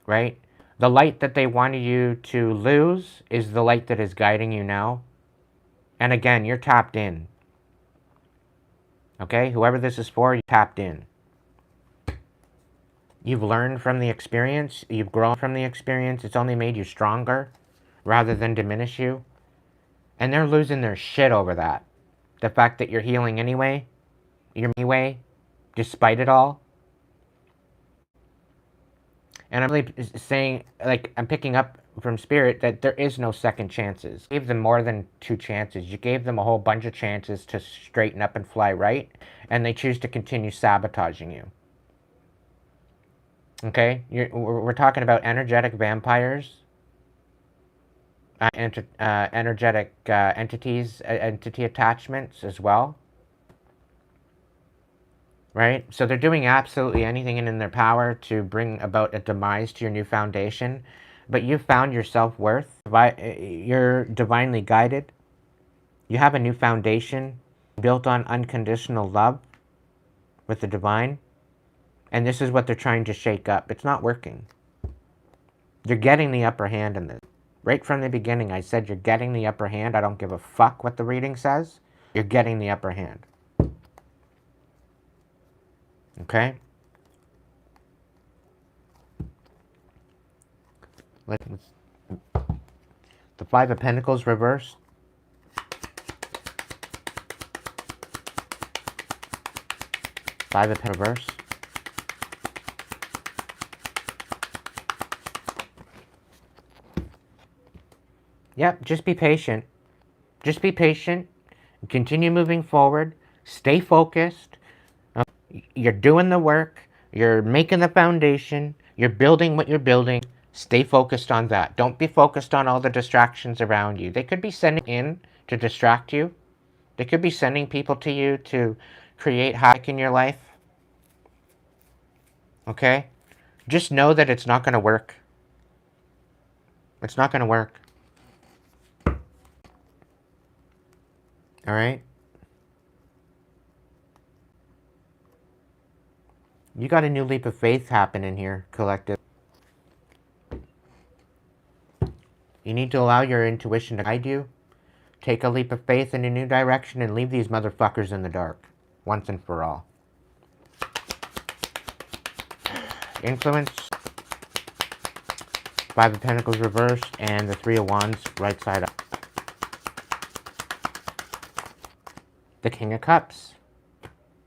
B: Right? The light that they wanted you to lose is the light that is guiding you now. And again, you're tapped in. Okay? Whoever this is for, you tapped in. You've learned from the experience. You've grown from the experience. It's only made you stronger rather than diminish you. And they're losing their shit over that. The fact that you're healing anyway. Despite it all. And I'm really saying, like, I'm picking up from Spirit that there is no second chances. You gave them more than 2 chances. You gave them a whole bunch of chances to straighten up and fly right. And they choose to continue sabotaging you. Okay? We're talking about energetic vampires. Energetic entities, entity attachments as well. Right? So they're doing absolutely anything in their power to bring about a demise to your new foundation. But you've found your self-worth. You're divinely guided. You have a new foundation built on unconditional love with the divine. And this is what they're trying to shake up. It's not working. You're getting the upper hand in this. Right from the beginning, I said you're getting the upper hand. I don't give a fuck what the reading says. You're getting the upper hand. Okay? The Five of Pentacles reversed. Five of Pentacles reversed. Yep, just be patient. Just be patient. Continue moving forward. Stay focused. You're doing the work. You're making the foundation. You're building what you're building. Stay focused on that. Don't be focused on all the distractions around you. They could be sending in to distract you. They could be sending people to you to create havoc in your life. Okay? Just know that it's not going to work. It's not going to work. All right? You got a new leap of faith happening here, collective. You need to allow your intuition to guide you. Take a leap of faith in a new direction and leave these motherfuckers in the dark. Once and for all. Influence. Five of Pentacles reversed and the Three of Wands right side up. The King of Cups.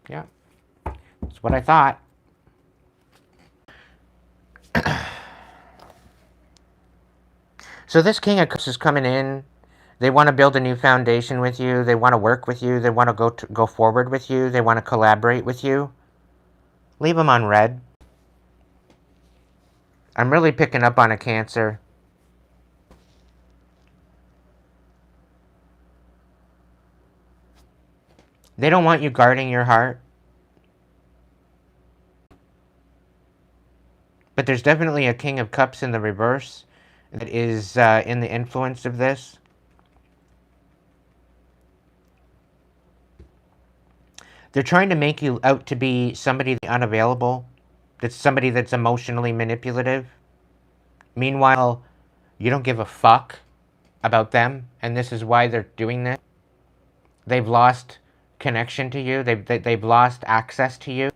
B: Yeah. That's what I thought. So this King of Cups is coming in. They want to build a new foundation with you. They want to work with you. They want to go forward with you. They want to collaborate with you. Leave them on red. I'm really picking up on a Cancer. They don't want you guarding your heart. But there's definitely a King of Cups in the reverse that is in the influence of this. They're trying to make you out to be somebody unavailable. That's somebody that's emotionally manipulative. Meanwhile, you don't give a fuck about them, and this is why they're doing this. They've lost connection to you. They've lost access to you,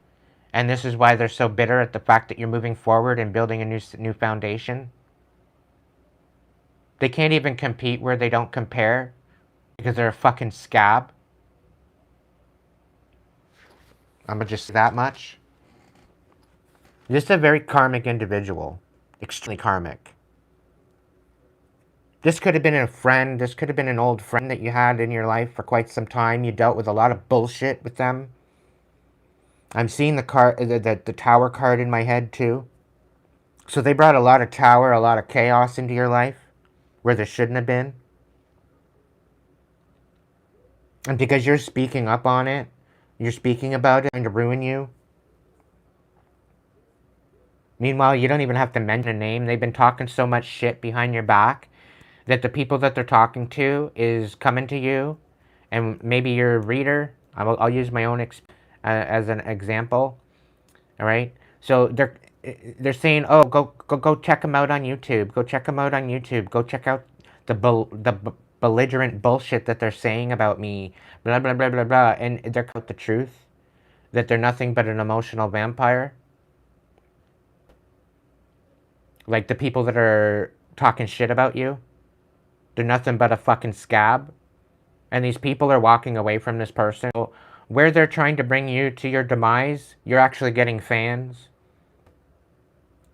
B: and this is why they're so bitter at the fact that you're moving forward and building a new foundation. They can't even compete where they don't compare because they're a fucking scab. I'm gonna just say that much. Just a very karmic individual. Extremely karmic. This could have been a friend. This could have been an old friend that you had in your life for quite some time. You dealt with a lot of bullshit with them. I'm seeing the tower card in my head too. So they brought a lot of tower, a lot of chaos into your life where there shouldn't have been. And because you're speaking up on it, you're speaking about it and to ruin you. Meanwhile, you don't even have to mention a name. They've been talking so much shit behind your back that the people that they're talking to is coming to you, and maybe you're a reader. I'll use my own as an example. All right, so they're saying, oh, go check them out on YouTube. Go check them out on YouTube. Go check out the belligerent bullshit that they're saying about me. Blah blah blah blah blah, and they're out the truth that they're nothing but an emotional vampire. Like the people that are talking shit about you. They're nothing but a fucking scab. And these people are walking away from this person. So where they're trying to bring you to your demise, you're actually getting fans.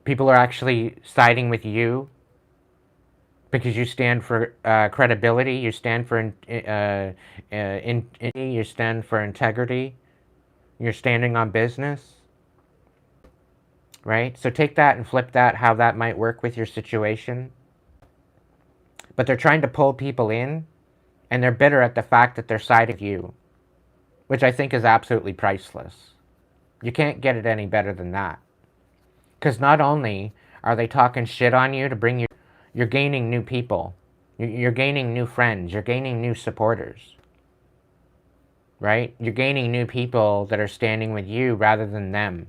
B: People are actually siding with you because you stand for credibility. You stand for you stand for integrity. You're standing on business. Right? So take that and flip that, how that might work with your situation. But they're trying to pull people in, and they're bitter at the fact that they're siding with you, which I think is absolutely priceless. You can't get it any better than that. Because not only are they talking shit on you to bring you, you're gaining new people. You're gaining new friends. You're gaining new supporters. Right? You're gaining new people that are standing with you rather than them.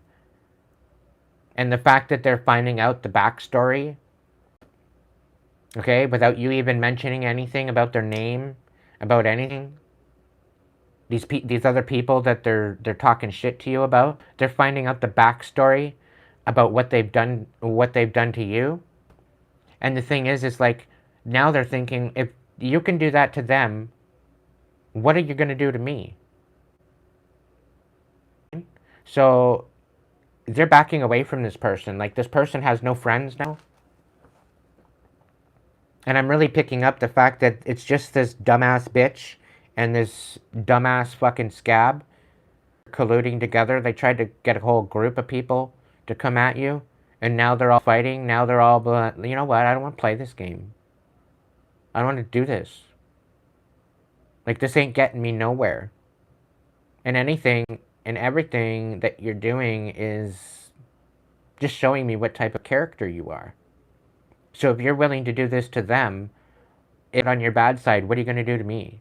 B: And the fact that they're finding out the backstory, okay, without you even mentioning anything about their name, about anything, these other people that they're talking shit to you about, they're finding out the backstory about what they've done to you. And the thing is like, now they're thinking, if you can do that to them, what are you going to do to me? So they're backing away from this person. Like, this person has no friends now. And I'm really picking up the fact that it's just this dumbass bitch and this dumbass fucking scab colluding together. They tried to get a whole group of people to come at you, and now they're all fighting. Now they're all, you know what? I don't want to play this game. I don't want to do this. Like, this ain't getting me nowhere. And anything and everything that you're doing is just showing me what type of character you are. So if you're willing to do this to them, if on your bad side, what are you going to do to me?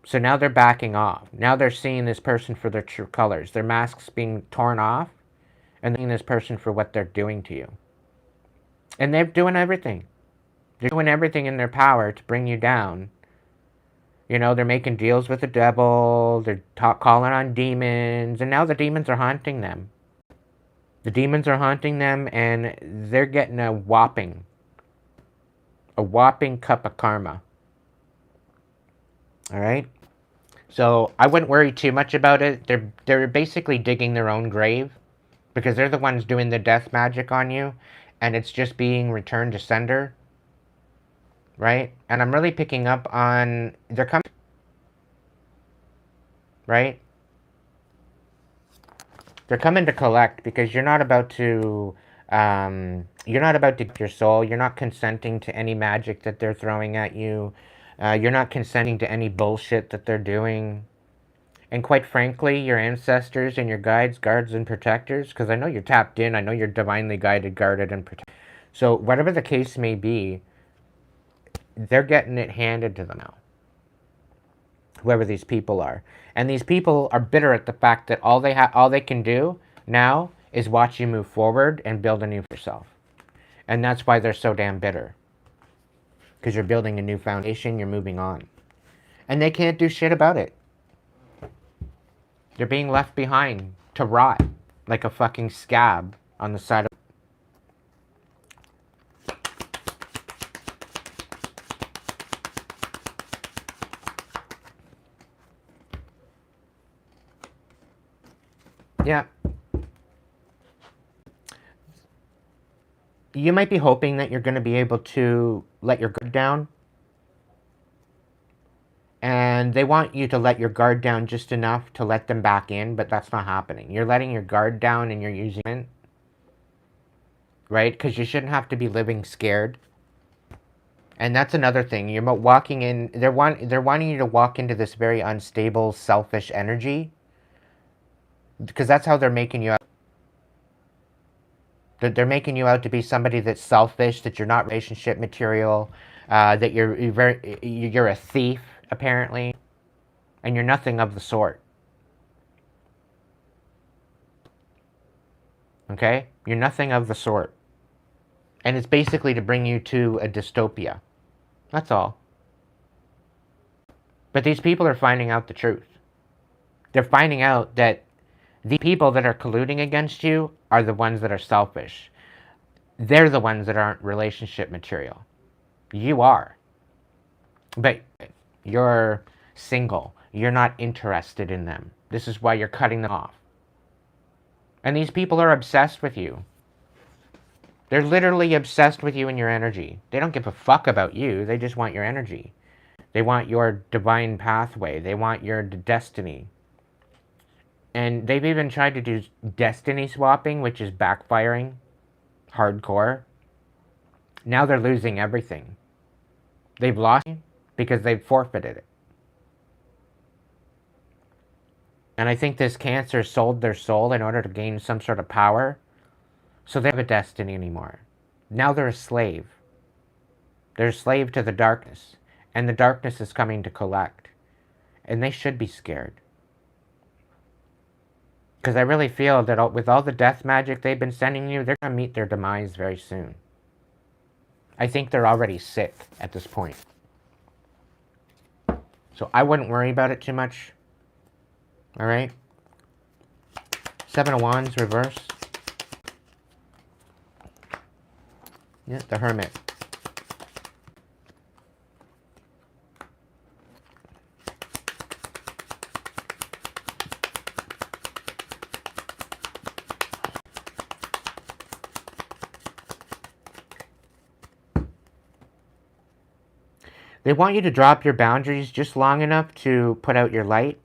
B: So now they're backing off. Now they're seeing this person for their true colors. Their masks being torn off, and seeing this person for what they're doing to you. And they're doing everything. They're doing everything in their power to bring you down. You know, they're making deals with the devil. They're calling on demons. And now the demons are haunting them. The demons are haunting them, and they're getting a whopping cup of karma. All right? So I wouldn't worry too much about it. They're basically digging their own grave, because they're the ones doing the death magic on you, and it's just being returned to sender. Right? And I'm really picking up on, they're coming, right? They're coming to collect, because you're not about to get your soul. You're not consenting to any magic that they're throwing at you. You're not consenting to any bullshit that they're doing. And quite frankly, your ancestors and your guides, guards, and protectors, because I know you're tapped in, I know you're divinely guided, guarded, and protected. So whatever the case may be, they're getting it handed to them now. Whoever these people are. And these people are bitter at the fact that all they can do now is watch you move forward and build a new for yourself. And that's why they're so damn bitter. Because you're building a new foundation, you're moving on. And they can't do shit about it. They're being left behind to rot like a fucking scab on the side of... Yeah. You might be hoping that you're going to be able to let your guard down. And they want you to let your guard down just enough to let them back in, but that's not happening. You're letting your guard down and you're using it. Right? Because you shouldn't have to be living scared. And that's another thing. You're walking in... They're wanting you to walk into this very unstable, selfish energy. Because that's how they're making you out. They're making you out to be somebody that's selfish, that you're not relationship material, that you're a thief, apparently, and you're nothing of the sort. Okay? You're nothing of the sort. And it's basically to bring you to a dystopia. That's all. But these people are finding out the truth. They're finding out that the people that are colluding against you are the ones that are selfish. They're the ones that aren't relationship material. You are. But you're single. You're not interested in them. This is why you're cutting them off. And these people are obsessed with you. They're literally obsessed with you and your energy. They don't give a fuck about you. They just want your energy. They want your divine pathway. They want your destiny. And they've even tried to do destiny swapping, which is backfiring hardcore. Now they're losing everything. They've lost because they've forfeited it. And I think this Cancer sold their soul in order to gain some sort of power. So they don't have a destiny anymore. Now they're a slave. They're a slave to the darkness. And the darkness is coming to collect. And they should be scared. Because I really feel that with all the death magic they've been sending you, they're going to meet their demise very soon. I think they're already sick at this point. So I wouldn't worry about it too much. Alright? Seven of Wands, reverse. Yeah, the Hermit. They want you to drop your boundaries just long enough to put out your light.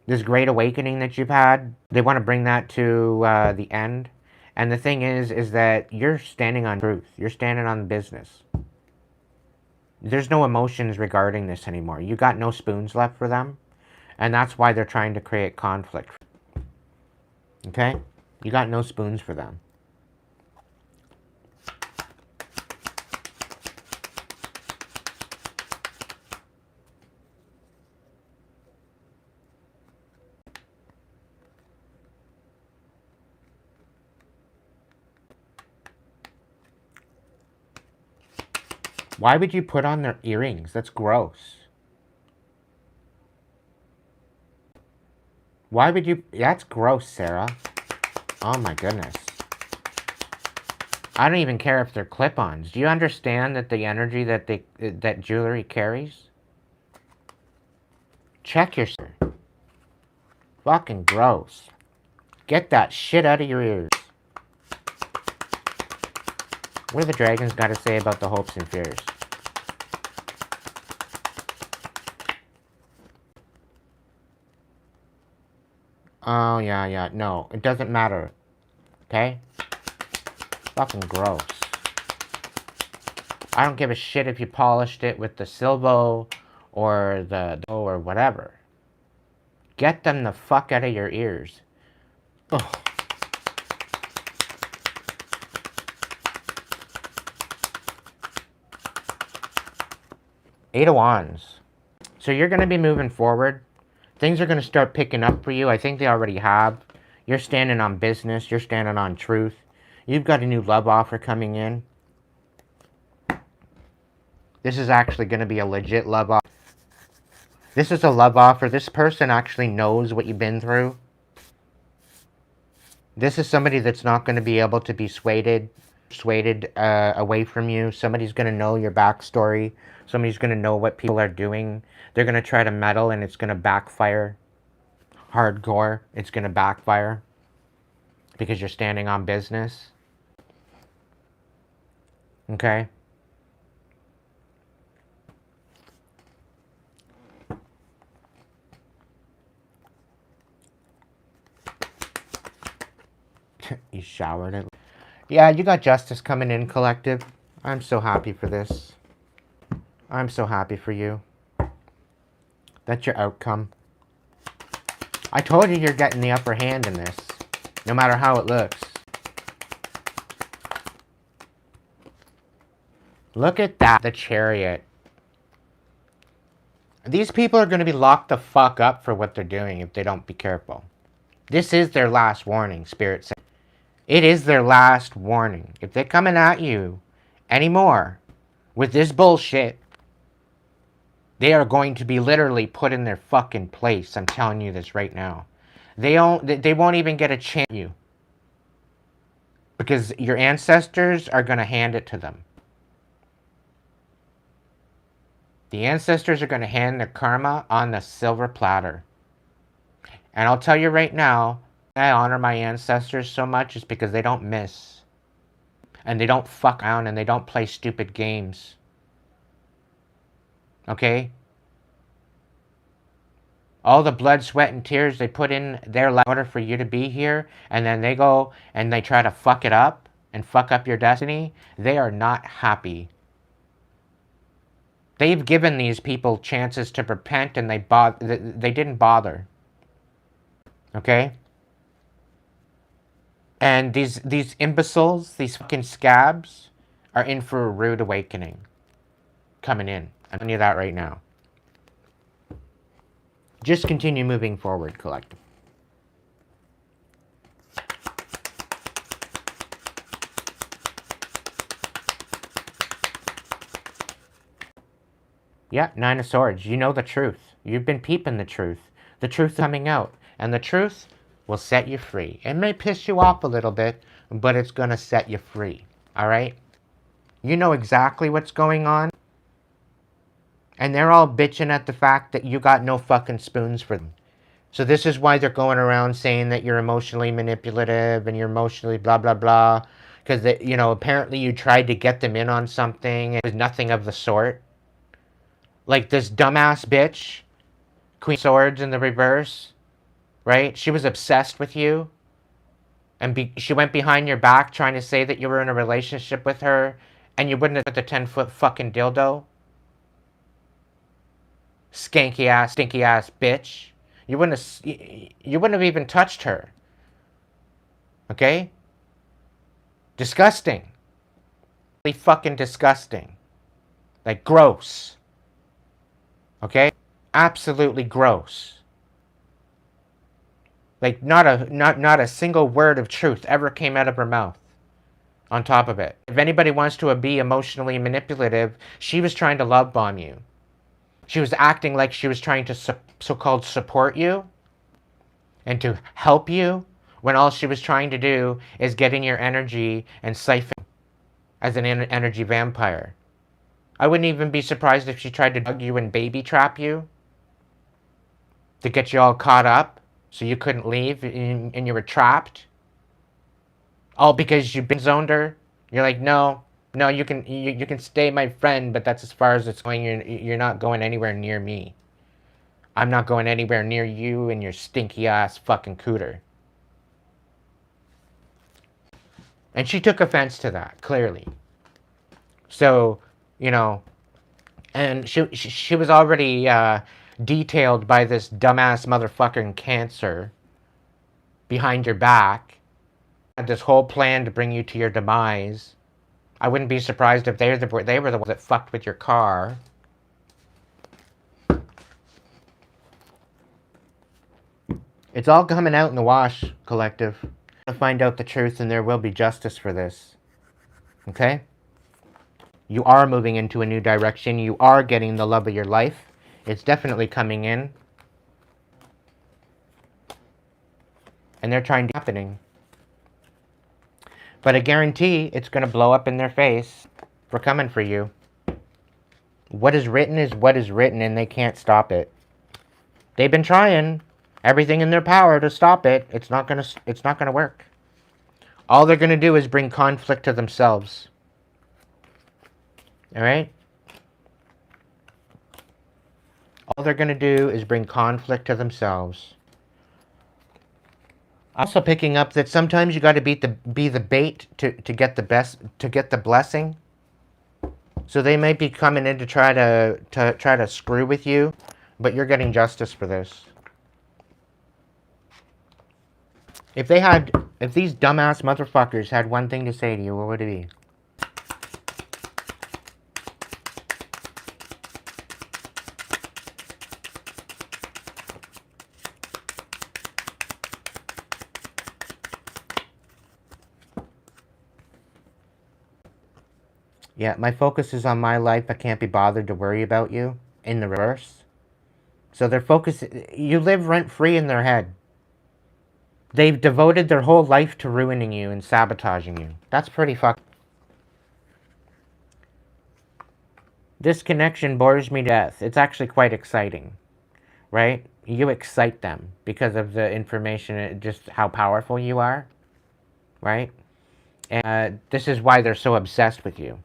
B: This great awakening that you've had, they want to bring that to the end. And the thing is that you're standing on truth. You're standing on business. There's no emotions regarding this anymore. You got no spoons left for them. And that's why they're trying to create conflict. Okay? You got no spoons for them. Why would you put on their earrings? That's gross. Why would you... That's gross, Sarah. Oh my goodness. I don't even care if they're clip-ons. Do you understand that the energy that that jewelry carries? Check your... Fucking gross. Get that shit out of your ears. What do the dragons got to say about the hopes and fears? Oh, yeah. No, it doesn't matter. Okay? Fucking gross. I don't give a shit if you polished it with the Silvo or or whatever. Get them the fuck out of your ears. Ugh. Eight of Wands. So you're going to be moving forward. Things are going to start picking up for you. I think they already have. You're standing on business. You're standing on truth. You've got a new love offer coming in. This is actually going to be a legit love offer. This is a love offer. This person actually knows what you've been through. This is somebody that's not going to be able to be swayed away from you. Somebody's going to know your backstory. Somebody's going to know what people are doing. They're going to try to meddle and it's going to backfire. Hardcore. It's going to backfire. Because you're standing on business. Okay? You showered it. Yeah, you got justice coming in, collective. I'm so happy for this. I'm so happy for you. That's your outcome. I told you you're getting the upper hand in this. No matter how it looks. Look at that. The Chariot. These people are going to be locked the fuck up for what they're doing if they don't be careful. This is their last warning, Spirit says. It is their last warning. If they're coming at you anymore with this bullshit, they are going to be literally put in their fucking place. I'm telling you this right now. They won't even get a chance at you. Because your ancestors are going to hand it to them. The ancestors are going to hand their karma on the silver platter. And I'll tell you right now, I honor my ancestors so much is because they don't miss. And they don't fuck around and they don't play stupid games. Okay? All the blood, sweat, and tears they put in their life in order for you to be here, and then they go and they try to fuck it up and fuck up your destiny, they are not happy. They've given these people chances to repent and they didn't bother. Okay? And these imbeciles, these fucking scabs, are in for a rude awakening. Coming in. I'm telling you that right now. Just continue moving forward, collective. Yeah, Nine of Swords. You know the truth. You've been peeping the truth. The truth coming out. And the truth will set you free. It may piss you off a little bit, but it's going to set you free. Alright? You know exactly what's going on. And they're all bitching at the fact that you got no fucking spoons for them. So this is why they're going around saying that you're emotionally manipulative and you're emotionally blah, blah, blah. Because, you know, apparently you tried to get them in on something. It was nothing of the sort. Like this dumbass bitch, Queen of Swords in the reverse. right? She was obsessed with you. And she went behind your back trying to say that you were in a relationship with her and you wouldn't have put the 10-foot fucking dildo. Skanky ass, stinky ass bitch. You wouldn't have even touched her. Okay? Disgusting. Really fucking disgusting. Like gross. Okay? Absolutely gross. Like not a single word of truth ever came out of her mouth. On top of it, if anybody wants to be emotionally manipulative, she was trying to love bomb you. She was acting like she was trying to so-called support you and to help you when all she was trying to do is get in your energy and siphon as an energy vampire. I wouldn't even be surprised if she tried to drug you and baby trap you to get you all caught up so you couldn't leave and you were trapped. All because you bin zoned her. You're like, no, you can stay my friend, but that's as far as it's going. You're not going anywhere near me. I'm not going anywhere near you and your stinky ass fucking cooter. And she took offense to that, clearly. So, you know, and she was already detailed by this dumbass motherfucking cancer behind your back. Had this whole plan to bring you to your demise. I wouldn't be surprised if they were the ones that fucked with your car. It's all coming out in the wash, collective. To find out the truth, and there will be justice for this. Okay? You are moving into a new direction. You are getting the love of your life. It's definitely coming in. And they're trying to happening. But I guarantee it's going to blow up in their face. We're coming for you. What is written, and they can't stop it. They've been trying everything in their power to stop it. It's not gonna work. All they're gonna do is bring conflict to themselves. All right? All they're gonna do is bring conflict to themselves. Also picking up that sometimes you got to be the bait to get the blessing. So they might be coming in to try to screw with you, but you're getting justice for this. If these dumbass motherfuckers had one thing to say to you, what would it be? Yeah, my focus is on my life. I can't be bothered to worry about you. In the reverse. So their focus, you live rent-free in their head. They've devoted their whole life to ruining you and sabotaging you. That's pretty fucked. This connection bores me to death. It's actually quite exciting. Right? You excite them because of the information, just how powerful you are. Right? And this is why they're so obsessed with you.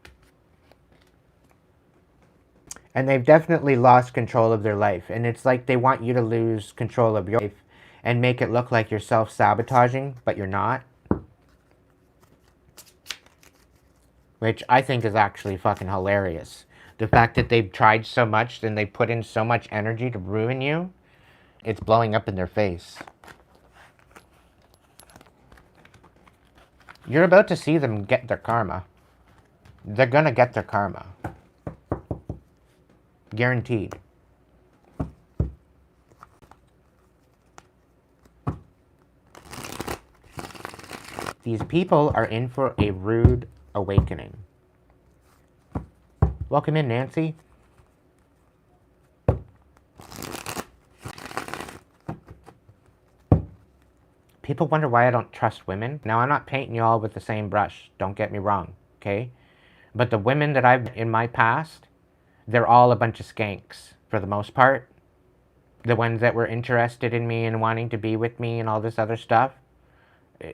B: And they've definitely lost control of their life. And it's like they want you to lose control of your life and make it look like you're self-sabotaging, but you're not. Which I think is actually fucking hilarious. The fact that they've tried so much and they put in so much energy to ruin you, it's blowing up in their face. You're about to see them get their karma. They're gonna get their karma. Guaranteed. These people are in for a rude awakening. Welcome in, Nancy. People wonder why I don't trust women. Now, I'm not painting you all with the same brush. Don't get me wrong, okay? But the women that I've in my past, they're all a bunch of skanks, for the most part. The ones that were interested in me and wanting to be with me and all this other stuff.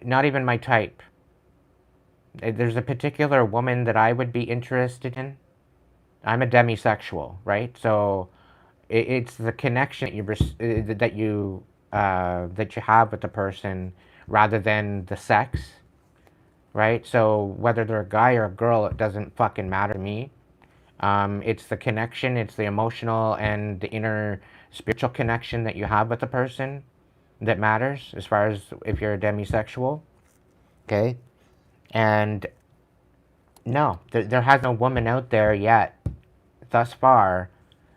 B: Not even my type. There's a particular woman that I would be interested in. I'm a demisexual, right? So it's the connection that you that you have with the person rather than the sex, right? So whether they're a guy or a girl, it doesn't fucking matter to me. It's the connection, it's the emotional and the inner spiritual connection that you have with the person that matters, as far as if you're a demisexual, okay? And no, there has no woman out there yet, thus far,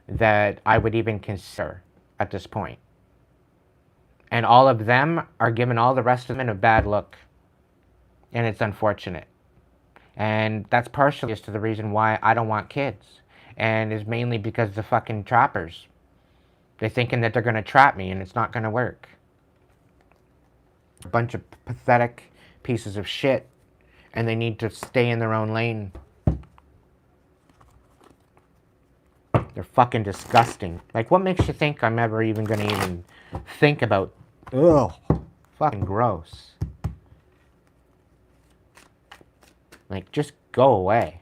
B: that I would even consider at this point. And all of them are giving all the rest of them a bad look. And it's unfortunate. And that's partially as to the reason why I don't want kids. And is mainly because the fucking trappers. They're thinking that they're going to trap me and it's not going to work. A bunch of pathetic pieces of shit. And they need to stay in their own lane. They're fucking disgusting. Like, what makes you think I'm ever even going to even think about... Ugh. Fucking gross. Like, just go away.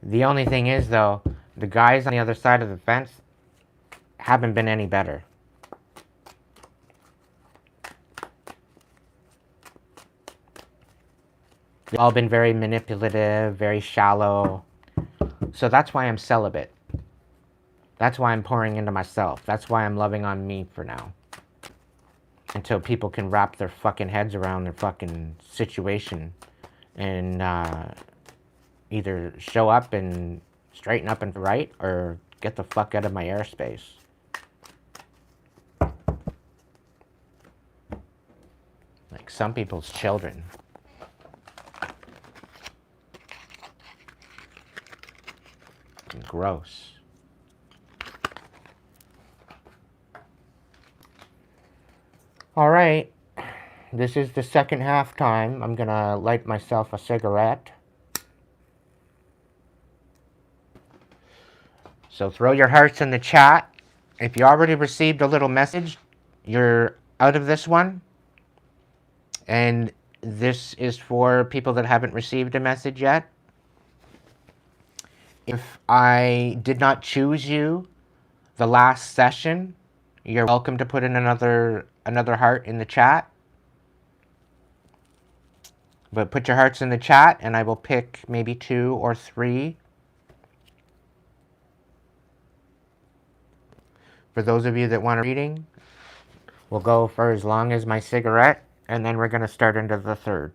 B: The only thing is, though, the guys on the other side of the fence haven't been any better. They've all been very manipulative, very shallow. So that's why I'm celibate. That's why I'm pouring into myself. That's why I'm loving on me for now. Until people can wrap their fucking heads around their fucking situation. And either show up and straighten up and right, or get the fuck out of my airspace. Like some people's children. Gross. Alright. This is the second half time. I'm gonna light myself a cigarette. So throw your hearts in the chat. If you already received a little message, you're out of this one. And this is for people that haven't received a message yet. If I did not choose you the last session, you're welcome to put in another heart in the chat. But put your hearts in the chat and I will pick maybe 2 or 3. For those of you that want a reading, we'll go for as long as my cigarette, and then we're going to start into the third.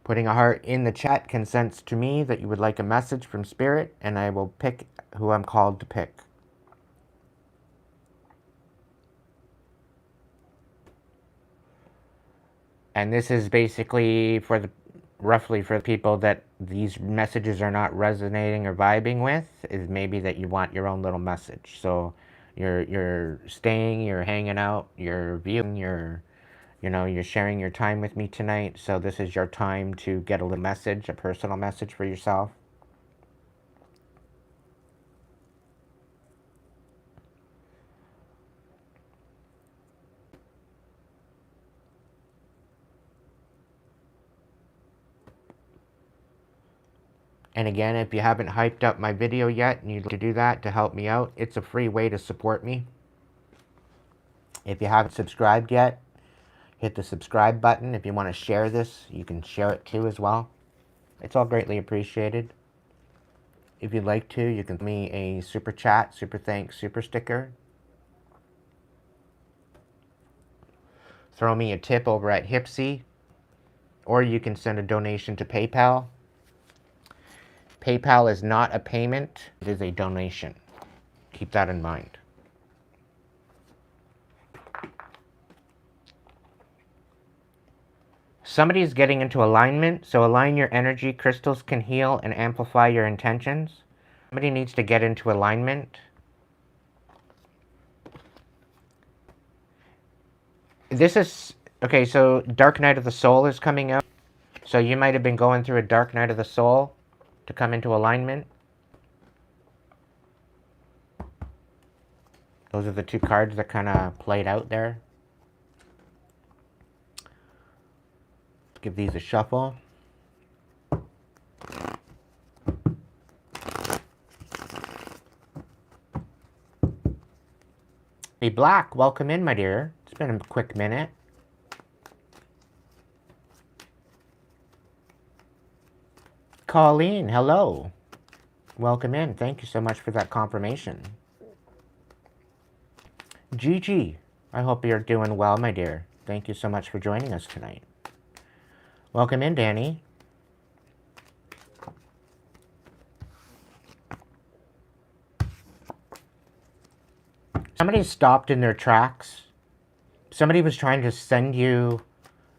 B: Putting a heart in the chat consents to me that you would like a message from Spirit, and I will pick who I'm called to pick. And this is basically for the roughly for the people that these messages are not resonating or vibing with, is maybe that you want your own little message. So you're staying, you're hanging out, you're viewing, you're sharing your time with me tonight. So this is your time to get a little message, a personal message for yourself. And again, if you haven't hyped up my video yet and you'd like to do that to help me out, it's a free way to support me. If you haven't subscribed yet, hit the subscribe button. If you want to share this, you can share it too as well. It's all greatly appreciated. If you'd like to, you can send me a super chat, super thanks, super sticker. Throw me a tip over at Hipsy. Or you can send a donation to PayPal. PayPal is not a payment, it is a donation. Keep that in mind. Somebody's getting into alignment, so align your energy. Crystals can heal and amplify your intentions. Somebody needs to get into alignment. This is, okay, so Dark Night of the Soul is coming out. So you might have been going through a Dark Night of the Soul to come into alignment. Those are the 2 cards that kind of played out there. give these a shuffle. Hey, Black, welcome in, my dear. It's been a quick minute. Colleen, hello. Welcome in. Thank you so much for that confirmation. Gigi, I hope you're doing well, my dear. Thank you so much for joining us tonight. Welcome in, Danny. Somebody stopped in their tracks. Somebody was trying to send you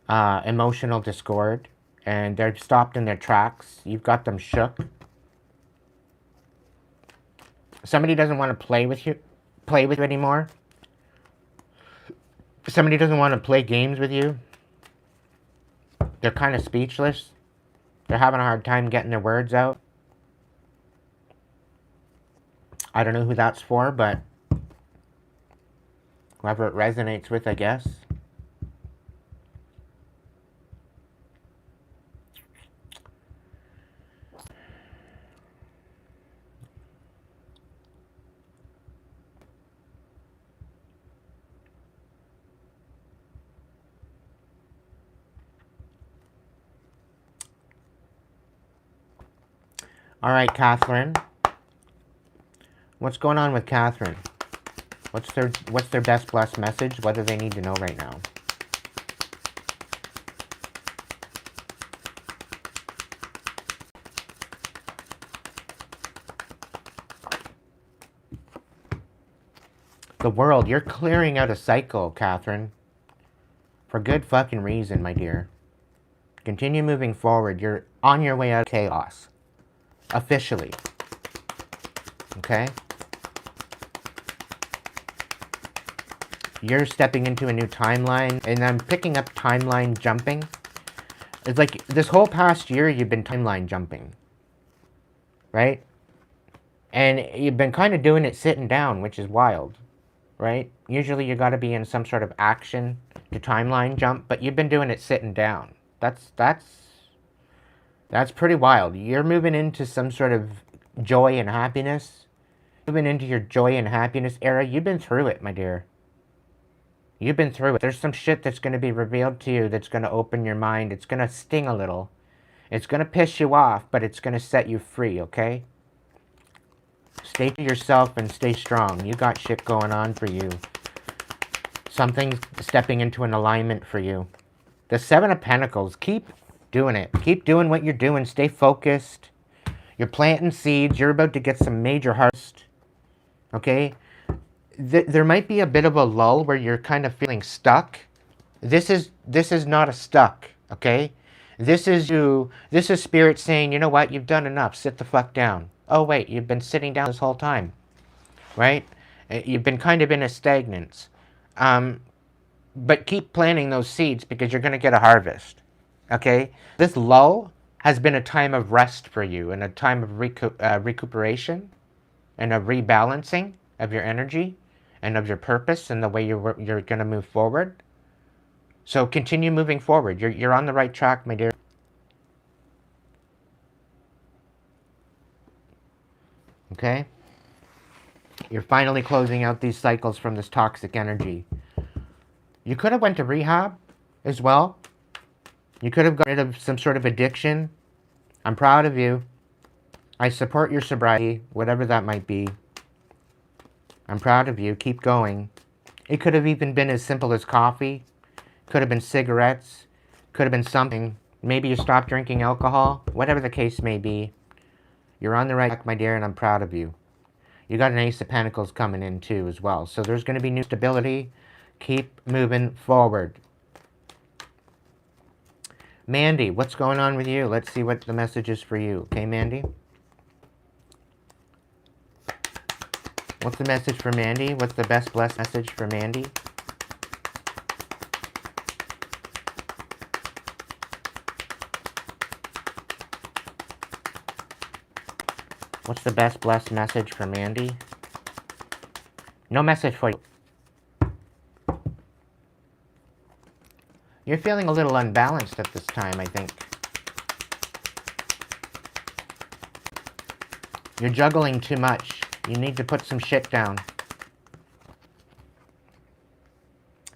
B: emotional discord, and they're stopped in their tracks. You've got them shook. Somebody doesn't want to play with you anymore. Somebody doesn't want to play games with you. They're kind of speechless. They're having a hard time getting their words out. I don't know who that's for, but whoever it resonates with, I guess. All right, Catherine. What's going on with Catherine? What's their best blessed message? What do they need to know right now? The world, you're clearing out a cycle, Catherine. For good fucking reason, my dear. Continue moving forward. You're on your way out of chaos. Officially. Okay? You're stepping into a new timeline, and I'm picking up timeline jumping. It's like this whole past year you've been timeline jumping. Right? And you've been kind of doing it sitting down, which is wild. Right? Usually you got to be in some sort of action to timeline jump, but you've been doing it sitting down. That's pretty wild. You're moving into some sort of joy and happiness. Moving into your joy and happiness era. You've been through it, my dear. You've been through it. There's some shit that's going to be revealed to you that's going to open your mind. It's going to sting a little. It's going to piss you off, but it's going to set you free, okay? Stay to yourself and stay strong. You got shit going on for you. Something's stepping into an alignment for you. The Seven of Pentacles. Keep doing it. Keep doing what you're doing. Stay focused. You're planting seeds. You're about to get some major harvest. Okay? There might be a bit of a lull where you're kind of feeling stuck. This is not a stuck. Okay? This is Spirit saying, you know what? You've done enough. Sit the fuck down. Oh, wait. You've been sitting down this whole time. Right? You've been kind of in a stagnance. But keep planting those seeds because you're going to get a harvest. Okay? This lull has been a time of rest for you and a time of recuperation and a rebalancing of your energy and of your purpose and the way you're going to move forward. So continue moving forward. You're on the right track, my dear. Okay? You're finally closing out these cycles from this toxic energy. You could have went to rehab as well. You could have got rid of some sort of addiction. I'm proud of you. I support your sobriety, whatever that might be. I'm proud of you. Keep going. It could have even been as simple as coffee. Could have been cigarettes. Could have been something. Maybe you stopped drinking alcohol. Whatever the case may be. You're on the right track, my dear, and I'm proud of you. You got an Ace of Pentacles coming in too as well. So there's going to be new stability. Keep moving forward. Mandy, what's going on with you? Let's see what the message is for you. Okay, Mandy? What's the message for Mandy? What's the best blessed message for Mandy? What's the best blessed message for Mandy? No message for you. You're feeling a little unbalanced at this time, I think. You're juggling too much. You need to put some shit down.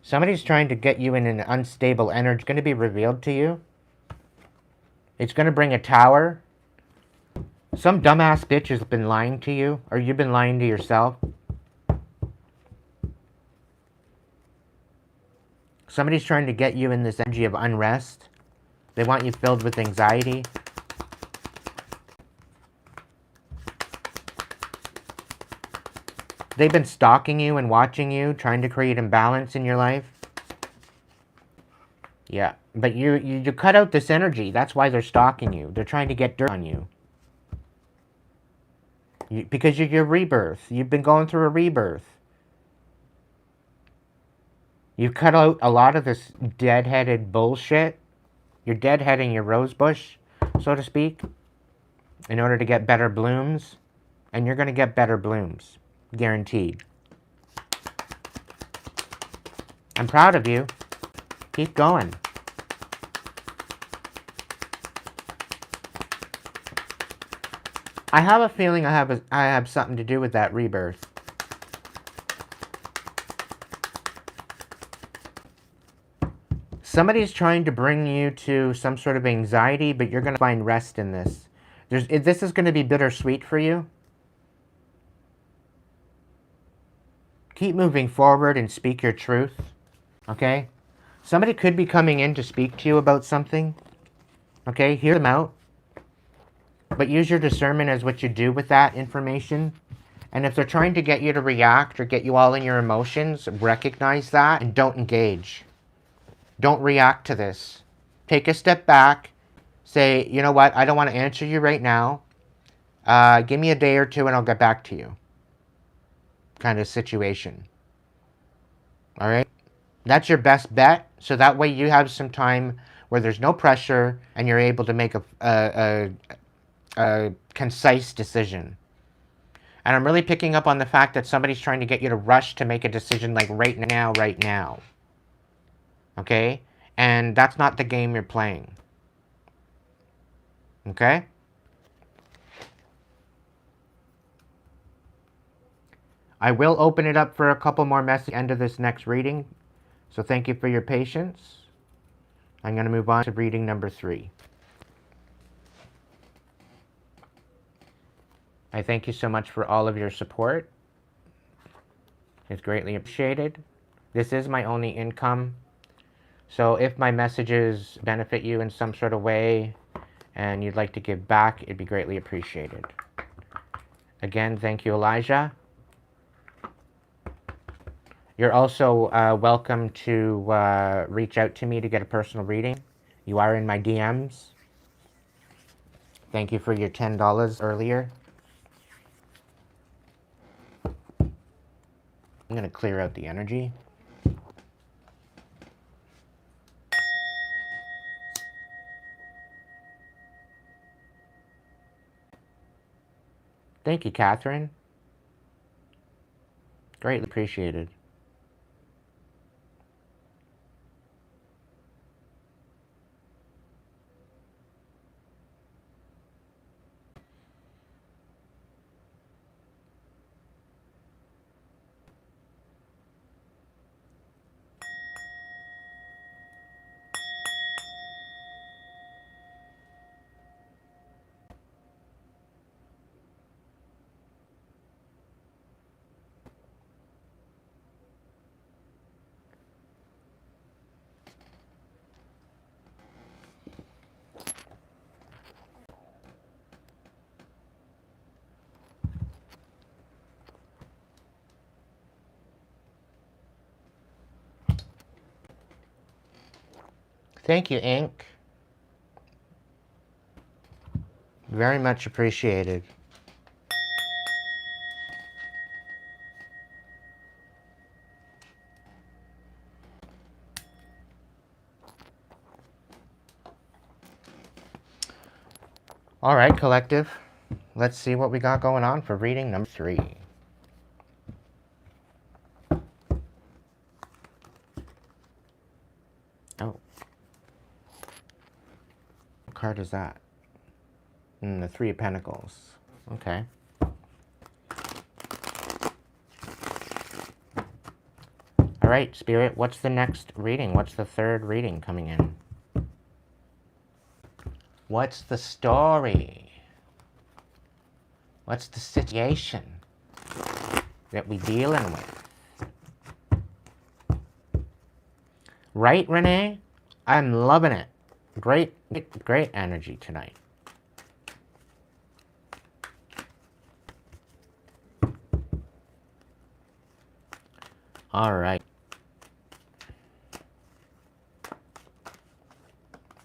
B: Somebody's trying to get you in an unstable energy. It's going to be revealed to you. It's going to bring a tower. Some dumbass bitch has been lying to you, or you've been lying to yourself. Somebody's trying to get you in this energy of unrest. They want you filled with anxiety. They've been stalking you and watching you, trying to create imbalance in your life. Yeah, but you cut out this energy. That's why they're stalking you. They're trying to get dirt on you. Because you're your rebirth. You've been going through a rebirth. You cut out a lot of this deadheaded bullshit. You're deadheading your rose bush, so to speak, in order to get better blooms. And you're going to get better blooms. Guaranteed. I'm proud of you. Keep going. I have a feeling I have something to do with that rebirth. Somebody's trying to bring you to some sort of anxiety, but you're going to find rest in this. This is going to be bittersweet for you. Keep moving forward and speak your truth. Okay? Somebody could be coming in to speak to you about something. Okay? Hear them out. But use your discernment as what you do with that information. And if they're trying to get you to react or get you all in your emotions, recognize that and don't engage. Don't react to this. Take a step back. Say, you know what? I don't want to answer you right now. Give me a day or two and I'll get back to you. Kind of situation. All right? That's your best bet. So that way you have some time where there's no pressure and you're able to make a concise decision. And I'm really picking up on the fact that somebody's trying to get you to rush to make a decision like right now. Okay? And that's not the game you're playing. Okay? I will open it up for a couple more messages at the end of this next reading. So thank you for your patience. I'm going to move on to reading number 3. I thank you so much for all of your support. It's greatly appreciated. This is my only income. So if my messages benefit you in some sort of way and you'd like to give back, it'd be greatly appreciated. Again, thank you, Elijah. You're also welcome to reach out to me to get a personal reading. You are in my DMs. Thank you for your $10 earlier. I'm going to clear out the energy. Thank you, Catherine. Greatly appreciated. Thank you, Ink. Very much appreciated. All right, collective. Let's see what we got going on for reading number 3. Oh. What card is that? The Three of Pentacles. Okay. All right, Spirit, what's the next reading? What's the third reading coming in? What's the story? What's the situation that we're dealing with? Right, Renee? I'm loving it. Great energy tonight. All right.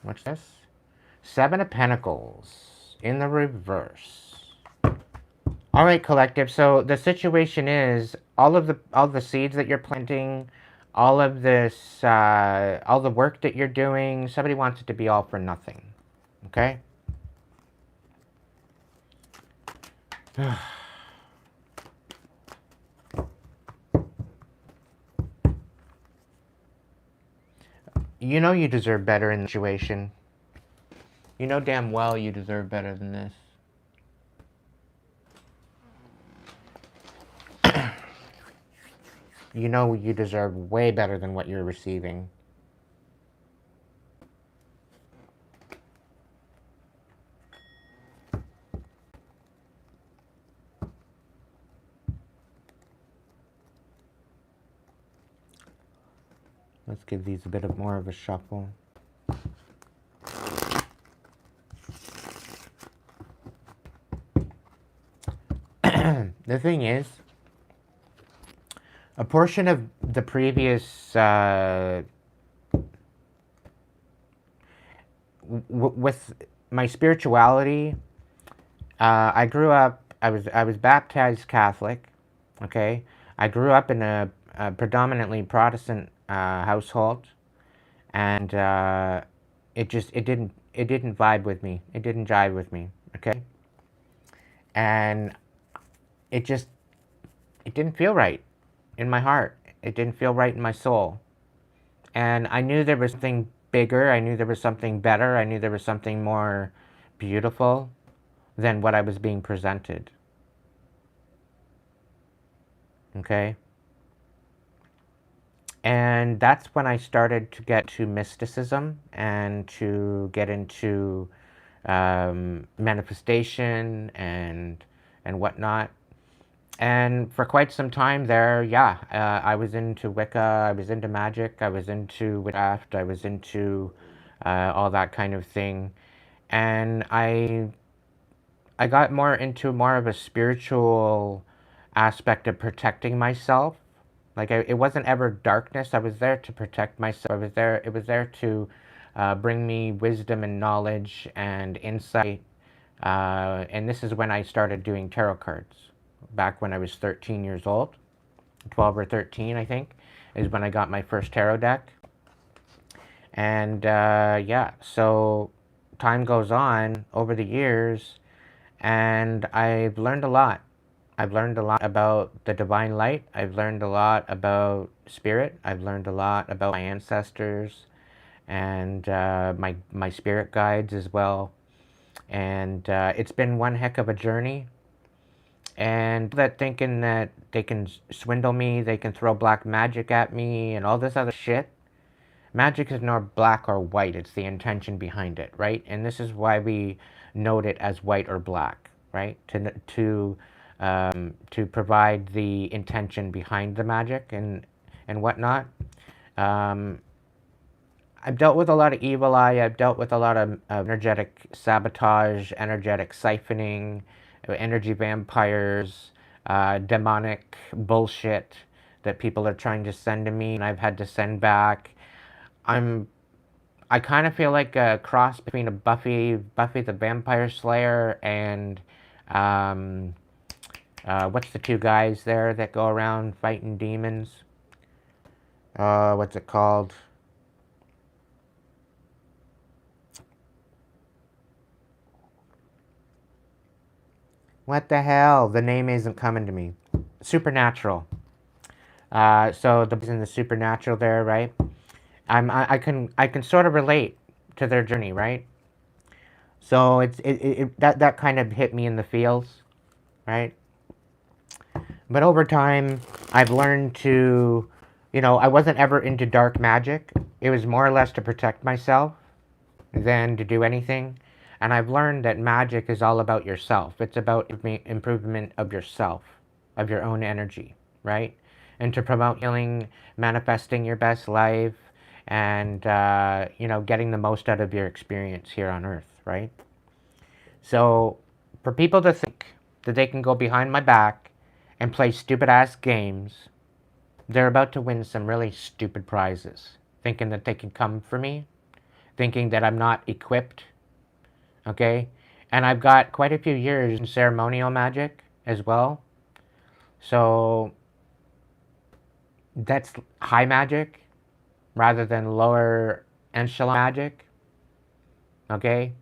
B: What's this? Seven of Pentacles in the reverse. All right, collective. So the situation is all the seeds that you're planting, all of this, all the work that you're doing. Somebody wants it to be all for nothing. Okay. You know you deserve better in the situation. You know damn well you deserve better than this. You know you deserve way better than what you're receiving. Let's give these a bit of more of a shuffle. The thing is, a portion of the previous, with my spirituality, I grew up, I was baptized Catholic, okay? I grew up in a predominantly Protestant household, and it didn't vibe with me. It didn't jive with me, okay? And it didn't feel right in my heart. It didn't feel right in my soul. And I knew there was something bigger. I knew there was something better. I knew there was something more beautiful than what I was being presented. Okay? And that's when I started to get to mysticism and to get into manifestation and whatnot. And for quite some time there, yeah, I was into Wicca, I was into magic, I was into witchcraft, I was into all that kind of thing. And I got more into more of a spiritual aspect of protecting myself. Like it wasn't ever darkness. I was there to protect myself. I was there. It was there to bring me wisdom and knowledge and insight. And this is when I started doing tarot cards. Back when I was 13 years old, 12 or 13, I think, is when I got my first tarot deck. And yeah, so time goes on over the years, and I've learned a lot. I've learned a lot about the divine light. I've learned a lot about spirit. I've learned a lot about my ancestors and my spirit guides as well. And it's been one heck of a journey. And that thinking that they can swindle me, they can throw black magic at me and all this other shit. Magic is not black or white. It's the intention behind it, right? And this is why we note it as white or black, right? To provide the intention behind the magic and whatnot. I've dealt with a lot of evil eye. I've dealt with a lot of energetic sabotage, energetic siphoning, energy vampires, demonic bullshit that people are trying to send to me, and I've had to send back. I kind of feel like a cross between a Buffy the Vampire Slayer and what's the two guys there that go around fighting demons? What's it called? What the hell? The name isn't coming to me. Supernatural. So the in the supernatural there, right? I can sort of relate to their journey, right? So that kind of hit me in the feels, right? But over time, I've learned to, I wasn't ever into dark magic. It was more or less to protect myself than to do anything. And I've learned that magic is all about yourself. It's about improvement of yourself, of your own energy, right? And to promote healing, manifesting your best life, and, getting the most out of your experience here on Earth, right? So for people to think that they can go behind my back and play stupid ass games, they're about to win some really stupid prizes, thinking that they can come for me, thinking that I'm not equipped, okay? And I've got quite a few years in ceremonial magic as well. So that's high magic rather than lower echelon magic, okay?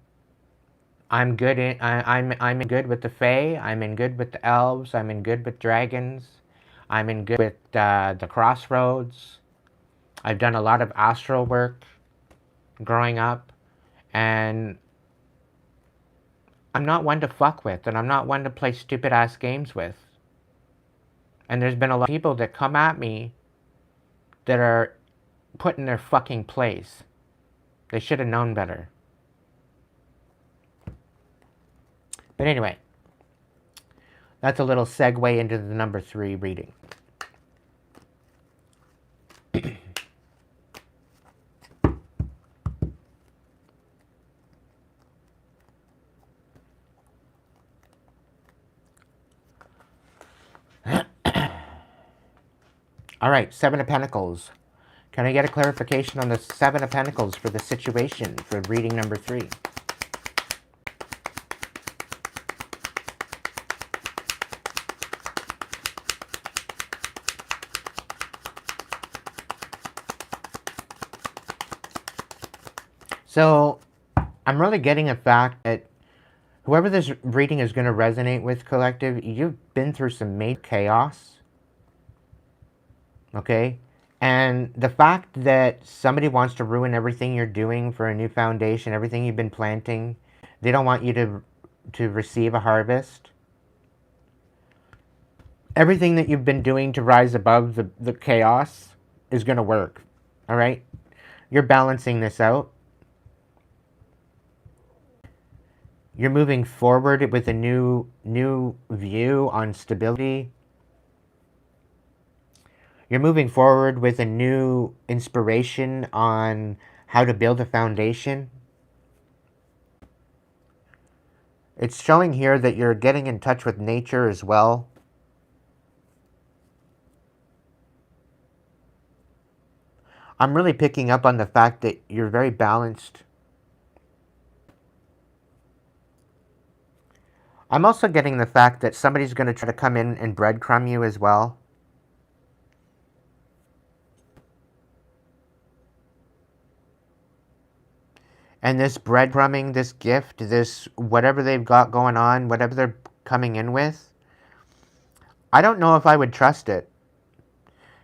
B: I'm good I'm in good with the Fae. I'm in good with the elves. I'm in good with dragons. I'm in good with the crossroads. I've done a lot of astral work growing up, and I'm not one to fuck with, and I'm not one to play stupid ass games with. And there's been a lot of people that come at me that are put in their fucking place. They should have known better. But anyway, that's a little segue into the number 3 reading. All right, 7 of Pentacles. Can I get a clarification on the 7 of Pentacles for the situation for reading number 3? So, I'm really getting a fact that whoever this reading is going to resonate with, collective, you've been through some major chaos. Okay? And the fact that somebody wants to ruin everything you're doing for a new foundation, everything you've been planting, they don't want you to receive a harvest. Everything that you've been doing to rise above the chaos is going to work. All right? You're balancing this out. You're moving forward with a new view on stability. You're moving forward with a new inspiration on how to build a foundation. It's showing here that you're getting in touch with nature as well. I'm really picking up on the fact that you're very balanced. I'm also getting the fact that somebody's going to try to come in and breadcrumb you as well. And this breadcrumbing, this gift, this whatever they've got going on, whatever they're coming in with, I don't know if I would trust it.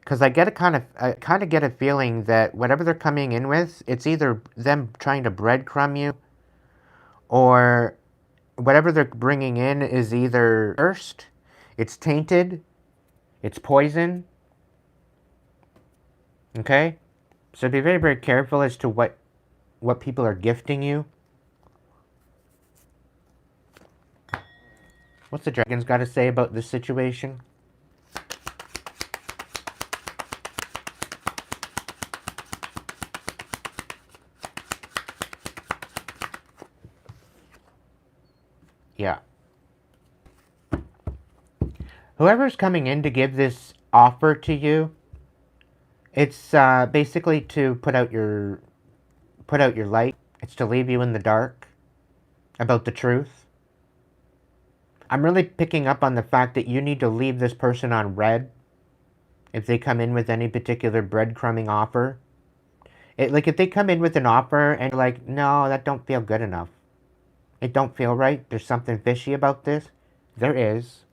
B: Because I kind of get a feeling that whatever they're coming in with, it's either them trying to breadcrumb you, or whatever they're bringing in is either cursed, it's tainted, it's poison. Okay? So be very, very careful as to what people are gifting you. What's the dragons got to say about this situation? Yeah. Whoever's coming in to give this offer to you, it's basically to put out your light. It's to leave you in the dark about the truth. I'm really picking up on the fact that you need to leave this person on red if they come in with any particular breadcrumbing offer. Like if they come in with an offer and you're like, no, that don't feel good enough. It don't feel right. There's something fishy about this. There is.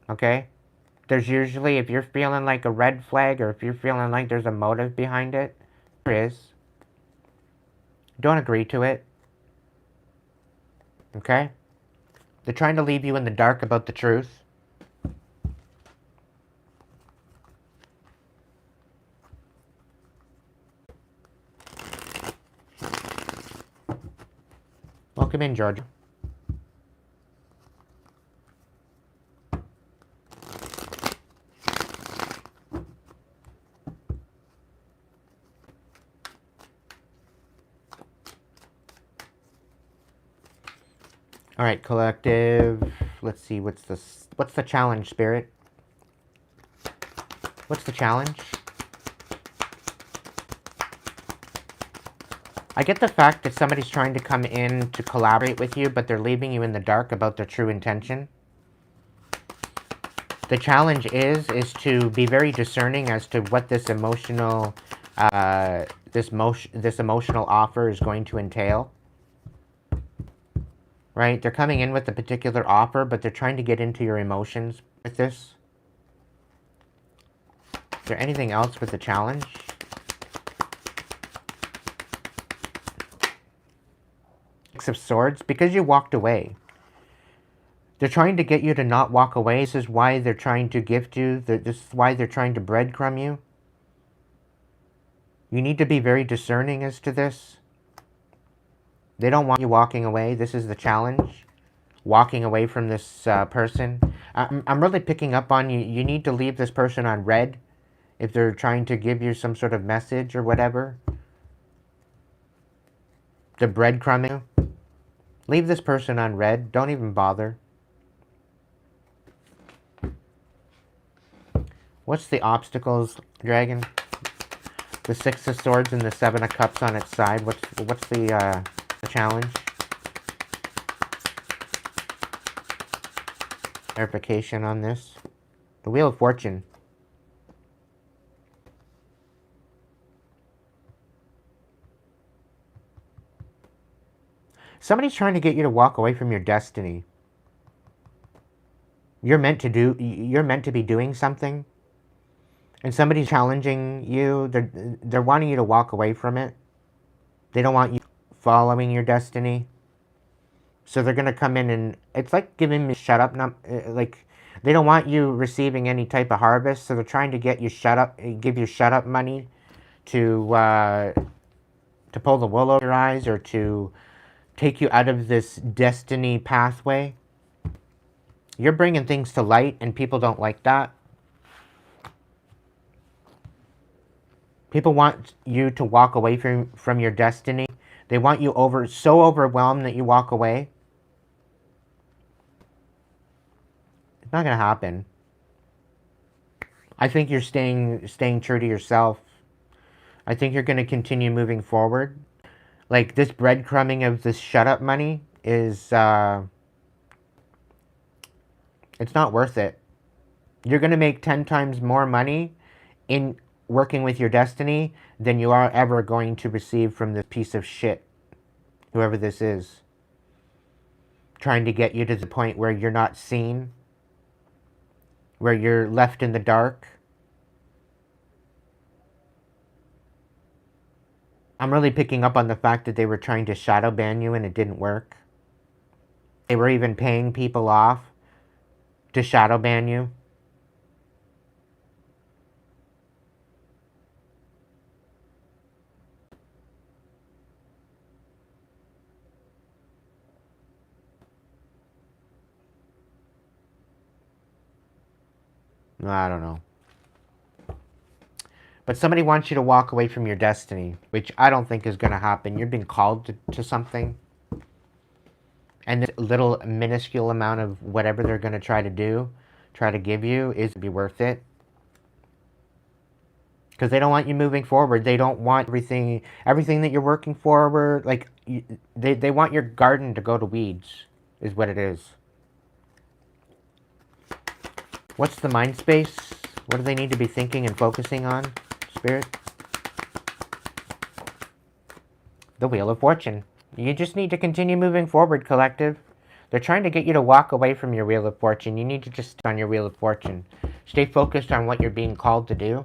B: Okay? there's usually, if you're feeling like a red flag, or if you're feeling like there's a motive behind it, there is. Don't agree to it. Okay? They're trying to leave you in the dark about the truth. Welcome in, Georgia. All right, collective. Let's see, what's the challenge, Spirit? What's the challenge? I get the fact that somebody's trying to come in to collaborate with you, but they're leaving you in the dark about their true intention. The challenge is to be very discerning as to what this emotional, this emotional offer is going to entail. Right? They're coming in with a particular offer, but they're trying to get into your emotions with this. Is there anything else with the challenge? Six of Swords, because you walked away. They're trying to get you to not walk away. This is why they're trying to gift you. This is why they're trying to breadcrumb you. You need to be very discerning as to this. They don't want you walking away. This is the challenge. Walking away from this person. I'm really picking up on you. You need to leave this person on red if they're trying to give you some sort of message or whatever. The breadcrumbing. Leave this person on red. Don't even bother. What's the obstacles, Dragon? The Six of Swords and the Seven of Cups on its side. What's the challenge? Clarification on this. The Wheel of Fortune. Somebody's trying to get you to walk away from your destiny. You're meant to be doing something. And somebody's challenging you. They're wanting you to walk away from it. They don't want you following your destiny. So they're going to come in and it's like giving me shut up. Like they don't want you receiving any type of harvest. So they're trying to get you shut up, give you shut up money to pull the wool over your eyes or to take you out of this destiny pathway. You're bringing things to light and people don't like that. People want you to walk away from your destiny. They want you so overwhelmed that you walk away. It's not going to happen. I think you're staying true to yourself. I think you're going to continue moving forward. Like this breadcrumbing of this shut up money is, it's not worth it. You're going to make 10 times more money in working with your destiny than you are ever going to receive from this piece of shit, whoever this is, trying to get you to the point where you're not seen, where you're left in the dark. I'm really picking up on the fact that they were trying to shadow ban you and it didn't work. They were even paying people off to shadow ban you. I don't know. But somebody wants you to walk away from your destiny, which I don't think is going to happen. You're being called to something. And this little minuscule amount of whatever they're going to try to give you, is to be worth it. Because they don't want you moving forward. They don't want everything that you're working forward. Like, they want your garden to go to weeds, is what it is. What's the mind space? What do they need to be thinking and focusing on, Spirit? The Wheel of Fortune. You just need to continue moving forward, collective. They're trying to get you to walk away from your Wheel of Fortune. You need to just on your Wheel of Fortune. Stay focused on what you're being called to do.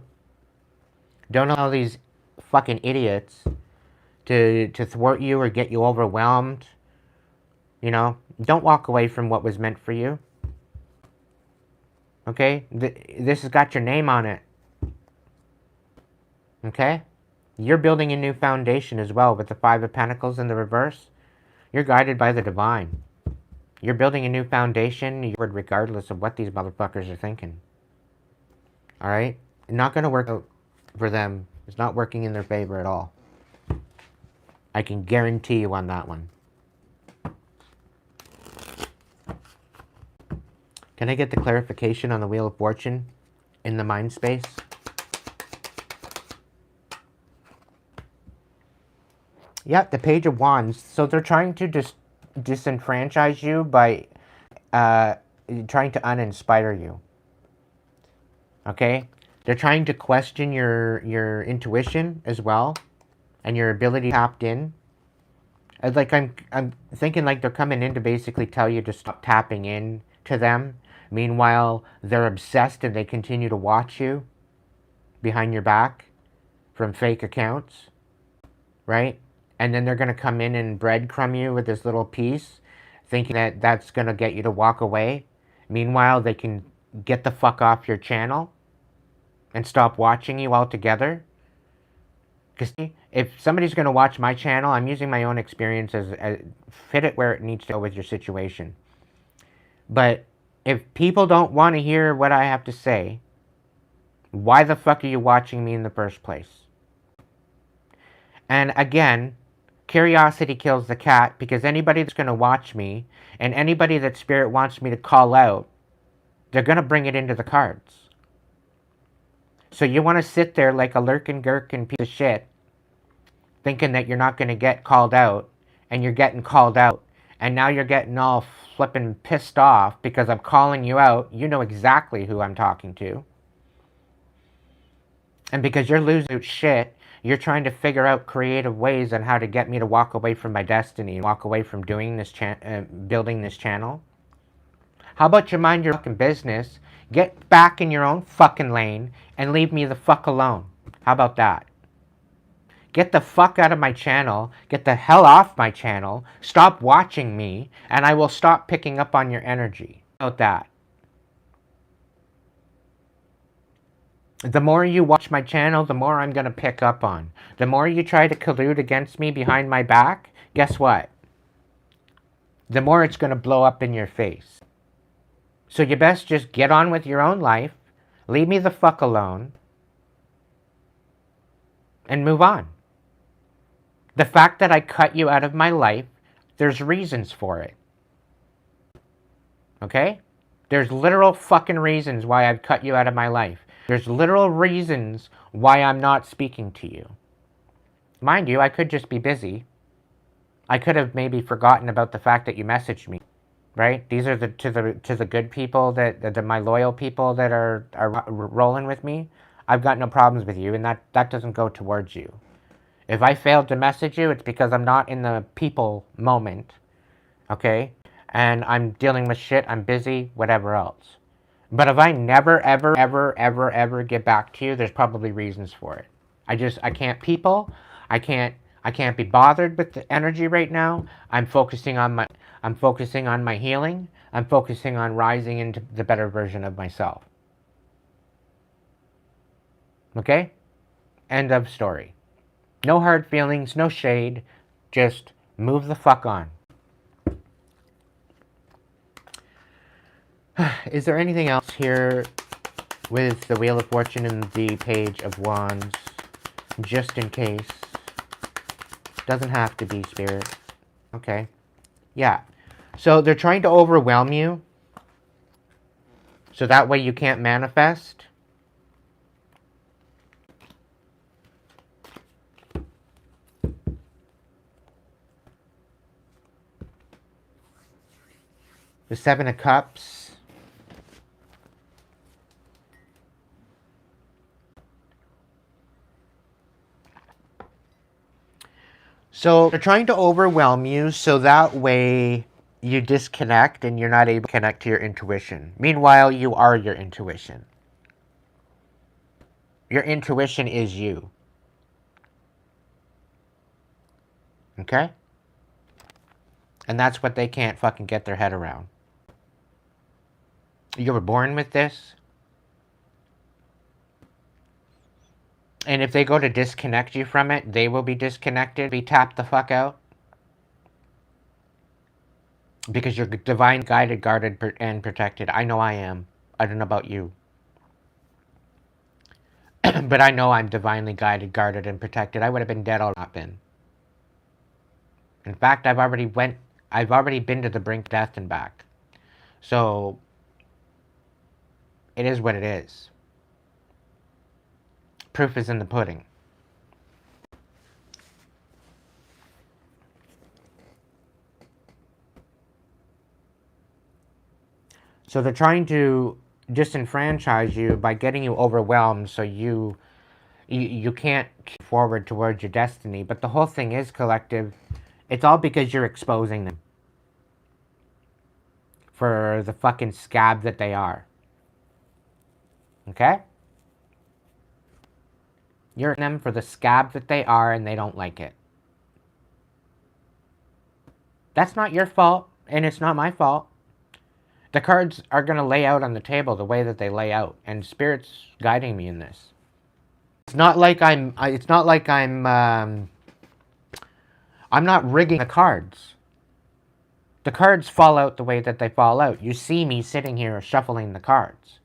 B: Don't allow these fucking idiots to thwart you or get you overwhelmed. You know, don't walk away from what was meant for you. Okay? This has got your name on it. Okay? You're building a new foundation as well with the Five of Pentacles in the reverse. You're guided by the divine. You're building a new foundation regardless of what these motherfuckers are thinking. Alright? Not going to work out for them. It's not working in their favor at all. I can guarantee you on that one. Can I get the clarification on the Wheel of Fortune in the mind space? Yeah, the Page of Wands. So they're trying to disenfranchise you by trying to uninspire you. Okay? They're trying to question your intuition as well and your ability tapped in. Like I'm thinking like they're coming in to basically tell you to stop tapping in to them. Meanwhile, they're obsessed and they continue to watch you behind your back from fake accounts, right? And then they're going to come in and breadcrumb you with this little piece, thinking that that's going to get you to walk away. Meanwhile, they can get the fuck off your channel and stop watching you altogether. Because if somebody's going to watch my channel, I'm using my own experience as fit it where it needs to go with your situation. But if people don't want to hear what I have to say, why the fuck are you watching me in the first place? And again, curiosity kills the cat, because anybody that's going to watch me and anybody that Spirit wants me to call out, they're going to bring it into the cards. So you want to sit there like a lurking gherkin piece of shit, thinking that you're not going to get called out, and you're getting called out, and now you're getting all flipping pissed off because I'm calling you out. You know exactly who I'm talking to. And because you're losing shit, you're trying to figure out creative ways on how to get me to walk away from my destiny, walk away from doing this, building this channel. How about you mind your fucking business, get back in your own fucking lane, and leave me the fuck alone? How about that? Get the fuck out of my channel, get the hell off my channel, stop watching me, and I will stop picking up on your energy. How about that? The more you watch my channel, the more I'm going to pick up on. The more you try to collude against me behind my back, guess what? The more it's going to blow up in your face. So you best just get on with your own life, leave me the fuck alone, and move on. The fact that I cut you out of my life, there's reasons for it. Okay? There's literal fucking reasons why I've cut you out of my life. There's literal reasons why I'm not speaking to you. Mind you, I could just be busy. I could have maybe forgotten about the fact that you messaged me, right? These are to the good people, my loyal people that are rolling with me. I've got no problems with you, and that doesn't go towards you. If I failed to message you, it's because I'm not in the people moment, okay? And I'm dealing with shit, I'm busy, whatever else. But if I never, ever, ever, ever, ever get back to you, there's probably reasons for it. I can't people. I can't be bothered with the energy right now. I'm focusing on my healing. I'm focusing on rising into the better version of myself. Okay? End of story. No hard feelings, no shade. Just move the fuck on. Is there anything else here with the Wheel of Fortune and the Page of Wands? Just in case. Doesn't have to be, Spirit. Okay. Yeah. So they're trying to overwhelm you, so that way you can't manifest. The Seven of Cups. So they're trying to overwhelm you so that way you disconnect and you're not able to connect to your intuition. Meanwhile, you are your intuition. Your intuition is you. Okay? And that's what they can't fucking get their head around. You were born with this. And if they go to disconnect you from it, they will be disconnected, be tapped the fuck out. Because you're divine, guided, guarded, and protected. I know I am. I don't know about you. But I know I'm divinely guided, guarded, and protected. I would have been dead all not been. In fact, I've already been to the brink of death and back. So it is what it is. Proof is in the pudding. So they're trying to disenfranchise you by getting you overwhelmed so you can't keep forward towards your destiny. But the whole thing is, collective, it's all because you're exposing them for the fucking scab that they are. Okay? You're in them for the scab that they are, and they don't like it. That's not your fault, and it's not my fault. The cards are going to lay out on the table the way that they lay out, and Spirit's guiding me in this. It's not like I'm not rigging the cards. The cards fall out the way that they fall out. You see me sitting here shuffling the cards.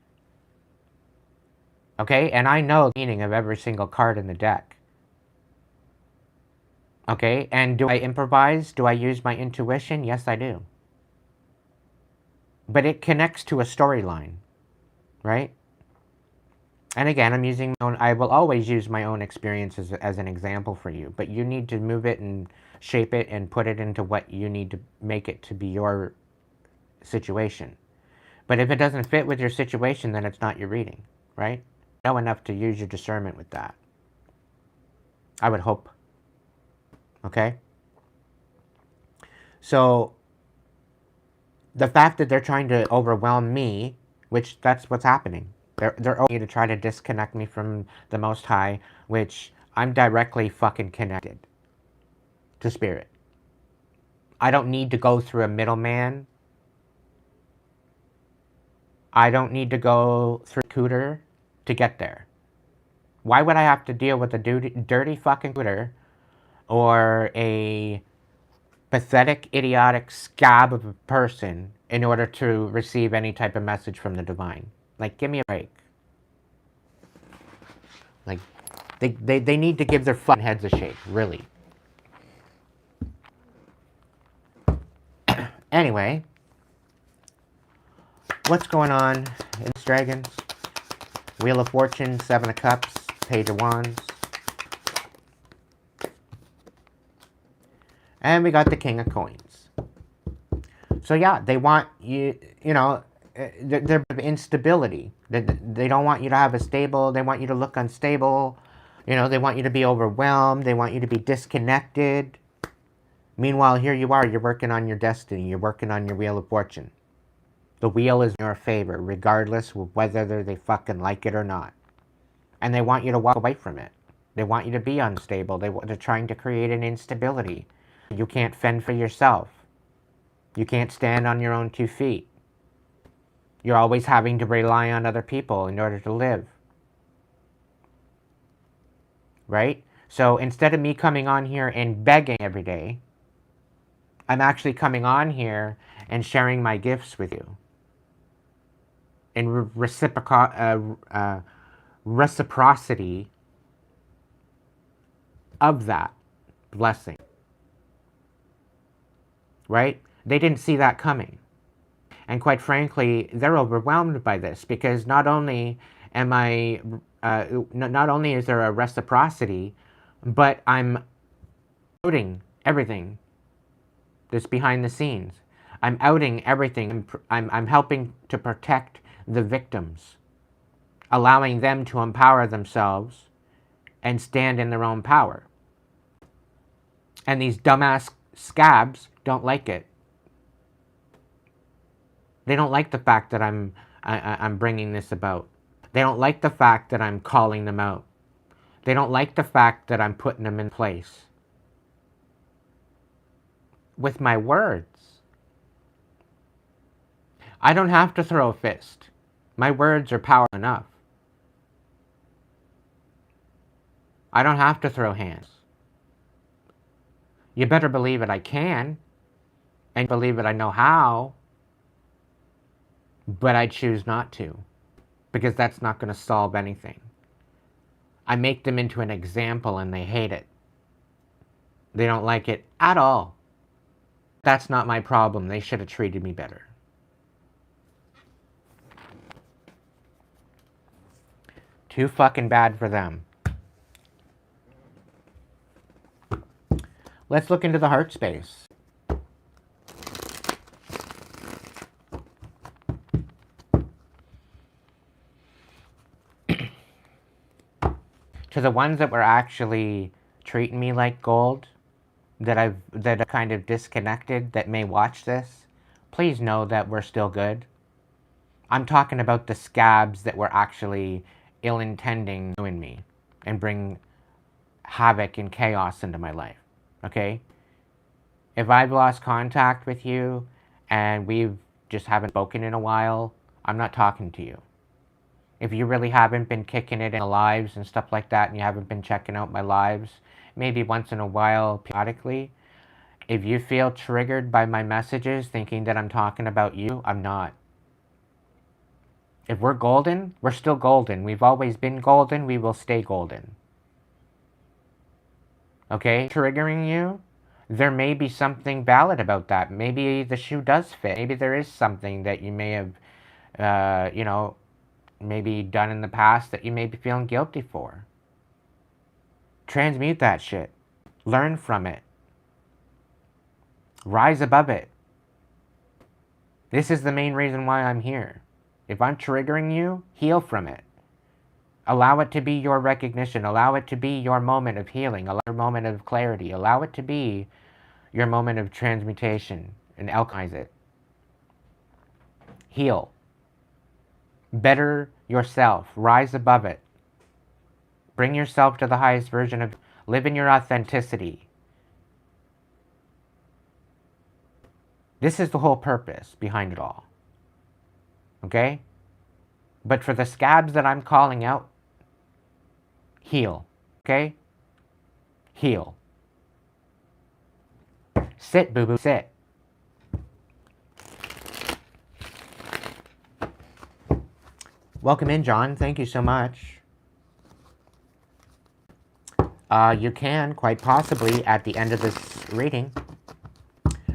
B: Okay? And I know the meaning of every single card in the deck. Okay? And do I improvise? Do I use my intuition? Yes, I do. But it connects to a storyline, right? And again, I will always use my own experiences as an example for you, but you need to move it and shape it and put it into what you need to make it to be your situation. But if it doesn't fit with your situation, then it's not your reading, right? Know enough to use your discernment with that. I would hope. Okay? So, the fact that they're trying to overwhelm me, which that's what's happening. They're only to try to disconnect me from the Most High, which I'm directly fucking connected to Spirit. I don't need to go through a middleman. I don't need to go through a cooter to get there. Why would I have to deal with a dirty fucking cooter or a pathetic, idiotic scab of a person in order to receive any type of message from the divine? Like, give me a break. Like, they need to give their fucking heads a shake, really. Anyway, what's going on in this Dragons? Wheel of Fortune, Seven of Cups, Page of Wands. And we got the King of Coins. So yeah, they want you, they're instability. They don't want you to have a stable, they want you to look unstable. They want you to be overwhelmed. They want you to be disconnected. Meanwhile, here you are, you're working on your destiny. You're working on your Wheel of Fortune. The wheel is in your favor, regardless of whether they fucking like it or not. And they want you to walk away from it. They want you to be unstable. They're trying to create an instability. You can't fend for yourself. You can't stand on your own 2 feet. You're always having to rely on other people in order to live. Right? So instead of me coming on here and begging every day, I'm actually coming on here and sharing my gifts with you. In reciprocity of that blessing. Right? They didn't see that coming. And quite frankly, they're overwhelmed by this because not only is there a reciprocity, but I'm outing everything that's behind the scenes. I'm outing everything. I'm helping to protect the victims, allowing them to empower themselves and stand in their own power. And these dumbass scabs don't like it. They don't like the fact that I'm bringing this about. They don't like the fact that I'm calling them out. They don't like the fact that I'm putting them in place with my words. I don't have to throw a fist. My words are powerful enough. I don't have to throw hands. You better believe it I can, and believe it I know how, but I choose not to, because that's not going to solve anything. I make them into an example and they hate it. They don't like it at all. That's not my problem. They should have treated me better. Too fucking bad for them. Let's look into the heart space. To the ones that were actually treating me like gold, that are kind of disconnected, that may watch this, please know that we're still good. I'm talking about the scabs that were actually ill-intending doing me and bring havoc and chaos into my life, okay? If I've lost contact with you and we've just haven't spoken in a while, I'm not talking to you. If you really haven't been kicking it in the lives and stuff like that, and you haven't been checking out my lives, maybe once in a while, periodically, if you feel triggered by my messages thinking that I'm talking about you, I'm not. If we're golden, we're still golden. We've always been golden. We will stay golden. Okay? Triggering you, there may be something valid about that. Maybe the shoe does fit. Maybe there is something that you may have, maybe done in the past that you may be feeling guilty for. Transmute that shit. Learn from it. Rise above it. This is the main reason why I'm here. If I'm triggering you, heal from it. Allow it to be your recognition. Allow it to be your moment of healing. Allow your moment of clarity. Allow it to be your moment of transmutation and alchemize it. Heal. Better yourself. Rise above it. Bring yourself to the highest version of... Live in your authenticity. This is the whole purpose behind it all. Okay? But for the scabs that I'm calling out, heal. Okay? Heal. Sit, boo-boo, sit. Welcome in, John. Thank you so much. You can, quite possibly, at the end of this reading,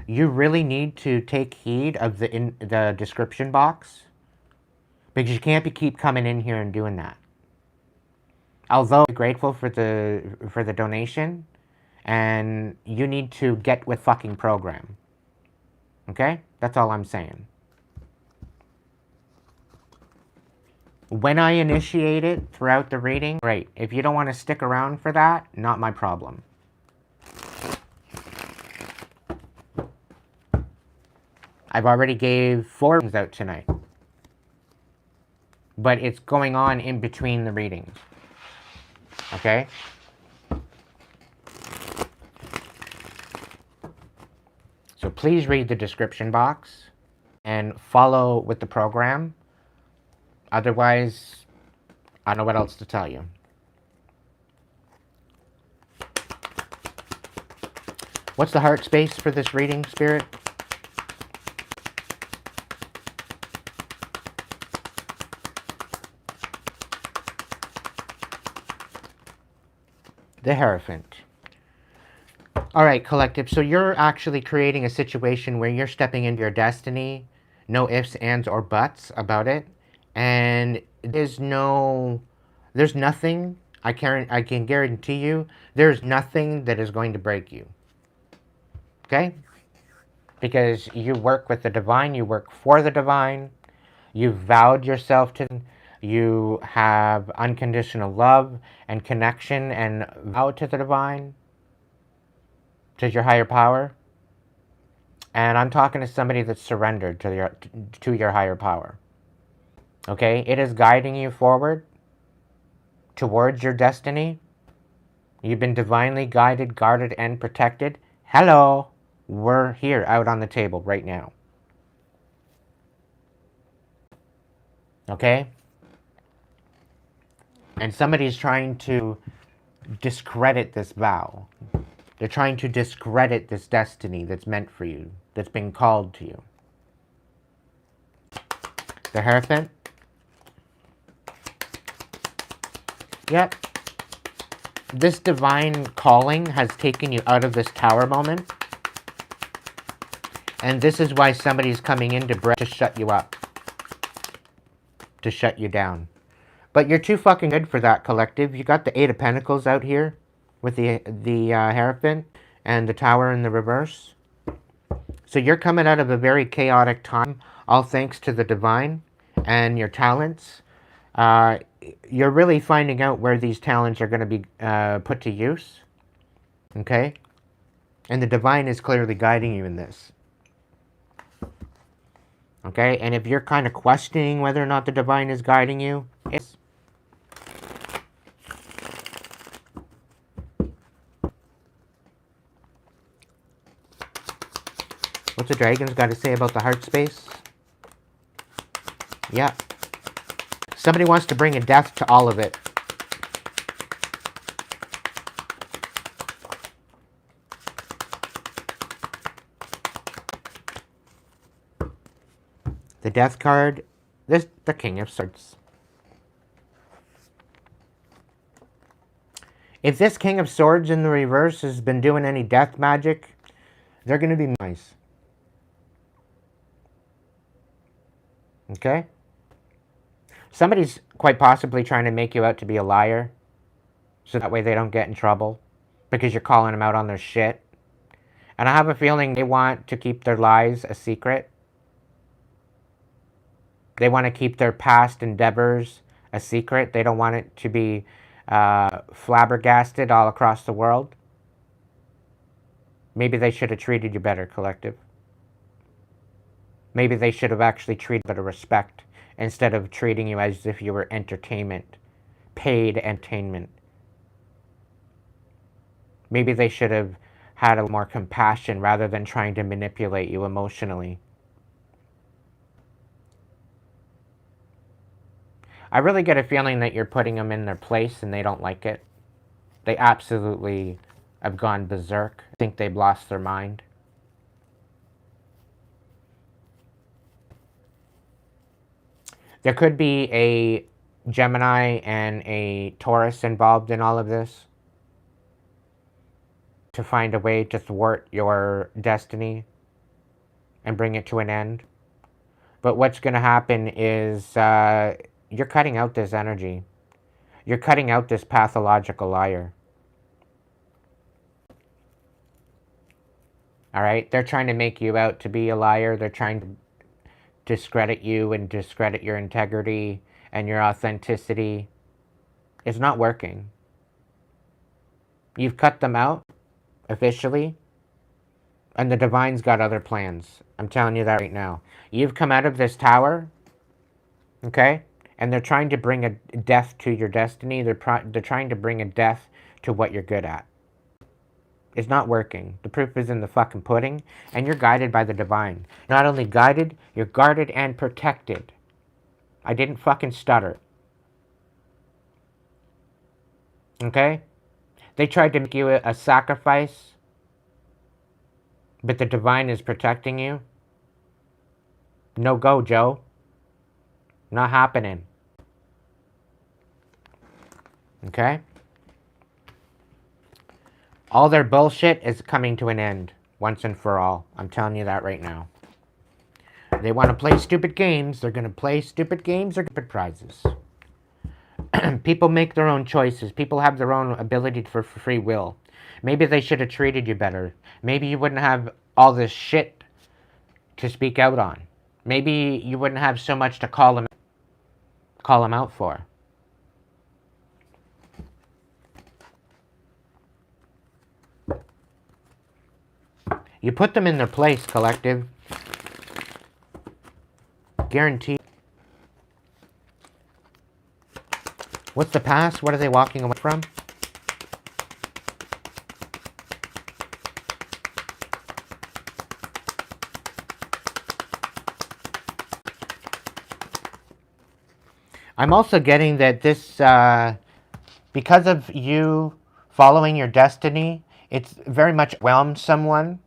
B: you really need to take heed of the description box, because you can't keep coming in here and doing that. Although I'm grateful for the donation, and you need to get with fucking program. Okay? That's all I'm saying. When I initiate it throughout the reading, great. If you don't want to stick around for that, not my problem. I've already gave 4 readings out tonight. But it's going on in between the readings. Okay? So please read the description box and follow with the program. Otherwise, I don't know what else to tell you. What's the heart space for this reading, Spirit? The Hierophant. All right, collective. So you're actually creating a situation where you're stepping into your destiny. No ifs, ands, or buts about it. And there's nothing, I can guarantee you, there's nothing that is going to break you. Okay? Because you work with the divine, you work for the divine, you've vowed yourself to them, you have unconditional love and connection and vow to the divine, to your higher power. And I'm talking to somebody that's surrendered to your higher power. Okay? It is guiding you forward towards your destiny. You've been divinely guided, guarded, and protected. Hello! We're here out on the table right now. Okay? And somebody's trying to discredit this vow. They're trying to discredit this destiny that's meant for you, that's been called to you. The Hierophant. Yep. This divine calling has taken you out of this tower moment. And this is why somebody's coming in to shut you up. To shut you down. But you're too fucking good for that, collective. You got the Eight of Pentacles out here with the Hierophant and the Tower in the reverse. So you're coming out of a very chaotic time, all thanks to the divine and your talents. You're really finding out where these talents are going to be put to use. Okay? And the divine is clearly guiding you in this. Okay? And if you're kind of questioning whether or not the divine is guiding you, it's... What's the dragon's got to say about the heart space? Yeah. Somebody wants to bring a death to all of it. The Death card, the King of Swords. If this King of Swords in the reverse has been doing any death magic, they're going to be nice. Okay? Somebody's quite possibly trying to make you out to be a liar, so that way they don't get in trouble, because you're calling them out on their shit. And I have a feeling they want to keep their lies a secret. They want to keep their past endeavors a secret. They don't want it to be flabbergasted all across the world. Maybe they should have treated you better, collective. Maybe they should have actually treated you with respect instead of treating you as if you were entertainment, paid entertainment. Maybe they should have had a more compassion rather than trying to manipulate you emotionally. I really get a feeling that you're putting them in their place and they don't like it. They absolutely have gone berserk. I think they've lost their mind. There could be a Gemini and a Taurus involved in all of this to find a way to thwart your destiny and bring it to an end. But what's going to happen is you're cutting out this energy. You're cutting out this pathological liar. All right? They're trying to make you out to be a liar. They're trying to discredit you and discredit your integrity and your authenticity. It's not working. You've cut them out officially, and the divine's got other plans. I'm telling you that right now. You've come out of this tower, okay? And they're trying to bring a death to your destiny. They're trying to bring a death to what you're good at. It's not working. The proof is in the fucking pudding, and you're guided by the divine. Not only guided, you're guarded and protected. I didn't fucking stutter. Okay? They tried to make you a sacrifice, but the divine is protecting you. No go, Joe. Not happening. Okay? All their bullshit is coming to an end once and for all. I'm telling you that right now. They want to play stupid games. They're going to play stupid games or stupid prizes. People make their own choices. People have their own ability for free will. Maybe they should have treated you better. Maybe you wouldn't have all this shit to speak out on. Maybe you wouldn't have so much to call them out for. You put them in their place, collective. Guaranteed. What's the past? What are they walking away from? I'm also getting that this, because of you following your destiny, it's very much whelmed someone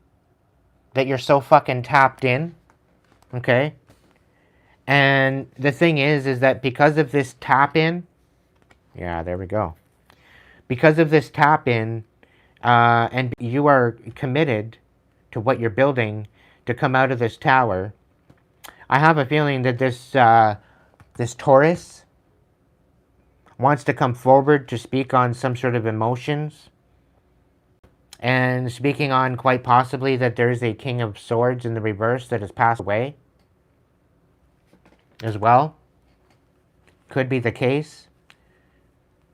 B: that you're so fucking tapped in, okay? And the thing is that because of this tap in, yeah, there we go. Because of this tap in, and you are committed to what you're building to come out of this tower, I have a feeling that this Taurus wants to come forward to speak on some sort of emotions, and speaking on quite possibly that there's a King of Swords in the reverse that has passed away as well. Could be the case.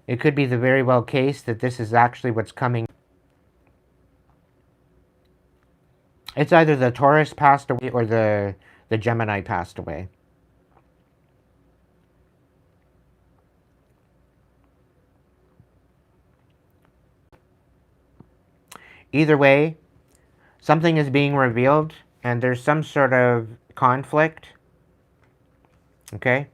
B: It could be the very well case that this is actually what's coming. It's either the Taurus passed away or the Gemini passed away. Either way, something is being revealed and there's some sort of conflict. Okay?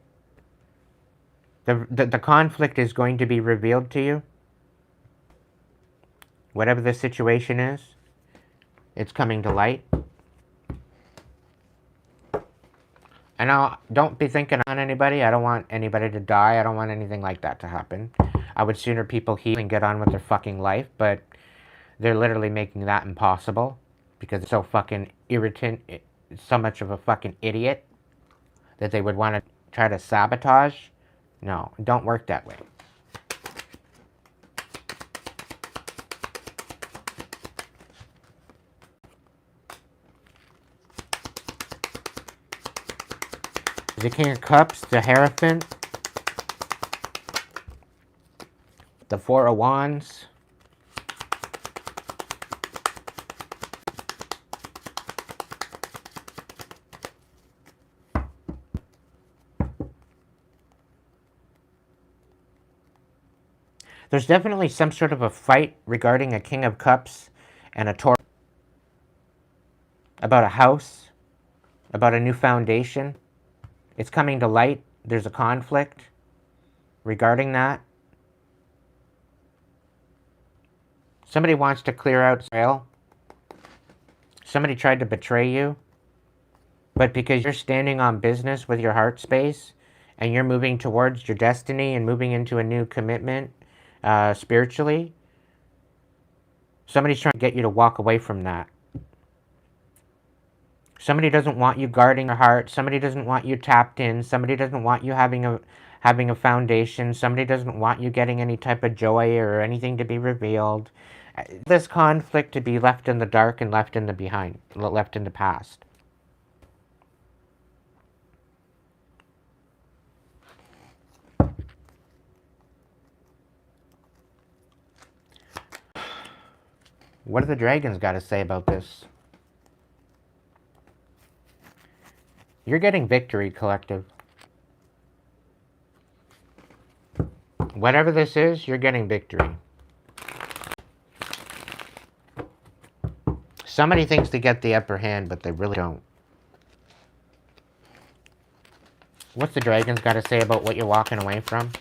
B: The conflict is going to be revealed to you. Whatever the situation is, it's coming to light. And don't be thinking on anybody. I don't want anybody to die. I don't want anything like that to happen. I would sooner people heal and get on with their fucking life, but they're literally making that impossible because it's so fucking irritant, so much of a fucking idiot that they would want to try to sabotage. No, it don't work that way. The King of Cups, the Hierophant, the Four of Wands, there's definitely some sort of a fight regarding a King of Cups and a Taurus, about a house, about a new foundation. It's coming to light. There's a conflict regarding that. Somebody wants to clear out trail. Somebody tried to betray you. But because you're standing on business with your heart space and you're moving towards your destiny and moving into a new commitment spiritually, somebody's trying to get you to walk away from that. Somebody doesn't want you guarding your heart. Somebody doesn't want you tapped in. Somebody doesn't want you having a foundation. Somebody doesn't want you getting any type of joy or anything to be revealed. This conflict to be left in the dark and left in the behind, left in the past. What do the dragons got to say about this? You're getting victory, collective. Whatever this is, you're getting victory. Somebody thinks they get the upper hand, but they really don't. What's the dragons got to say about what you're walking away from?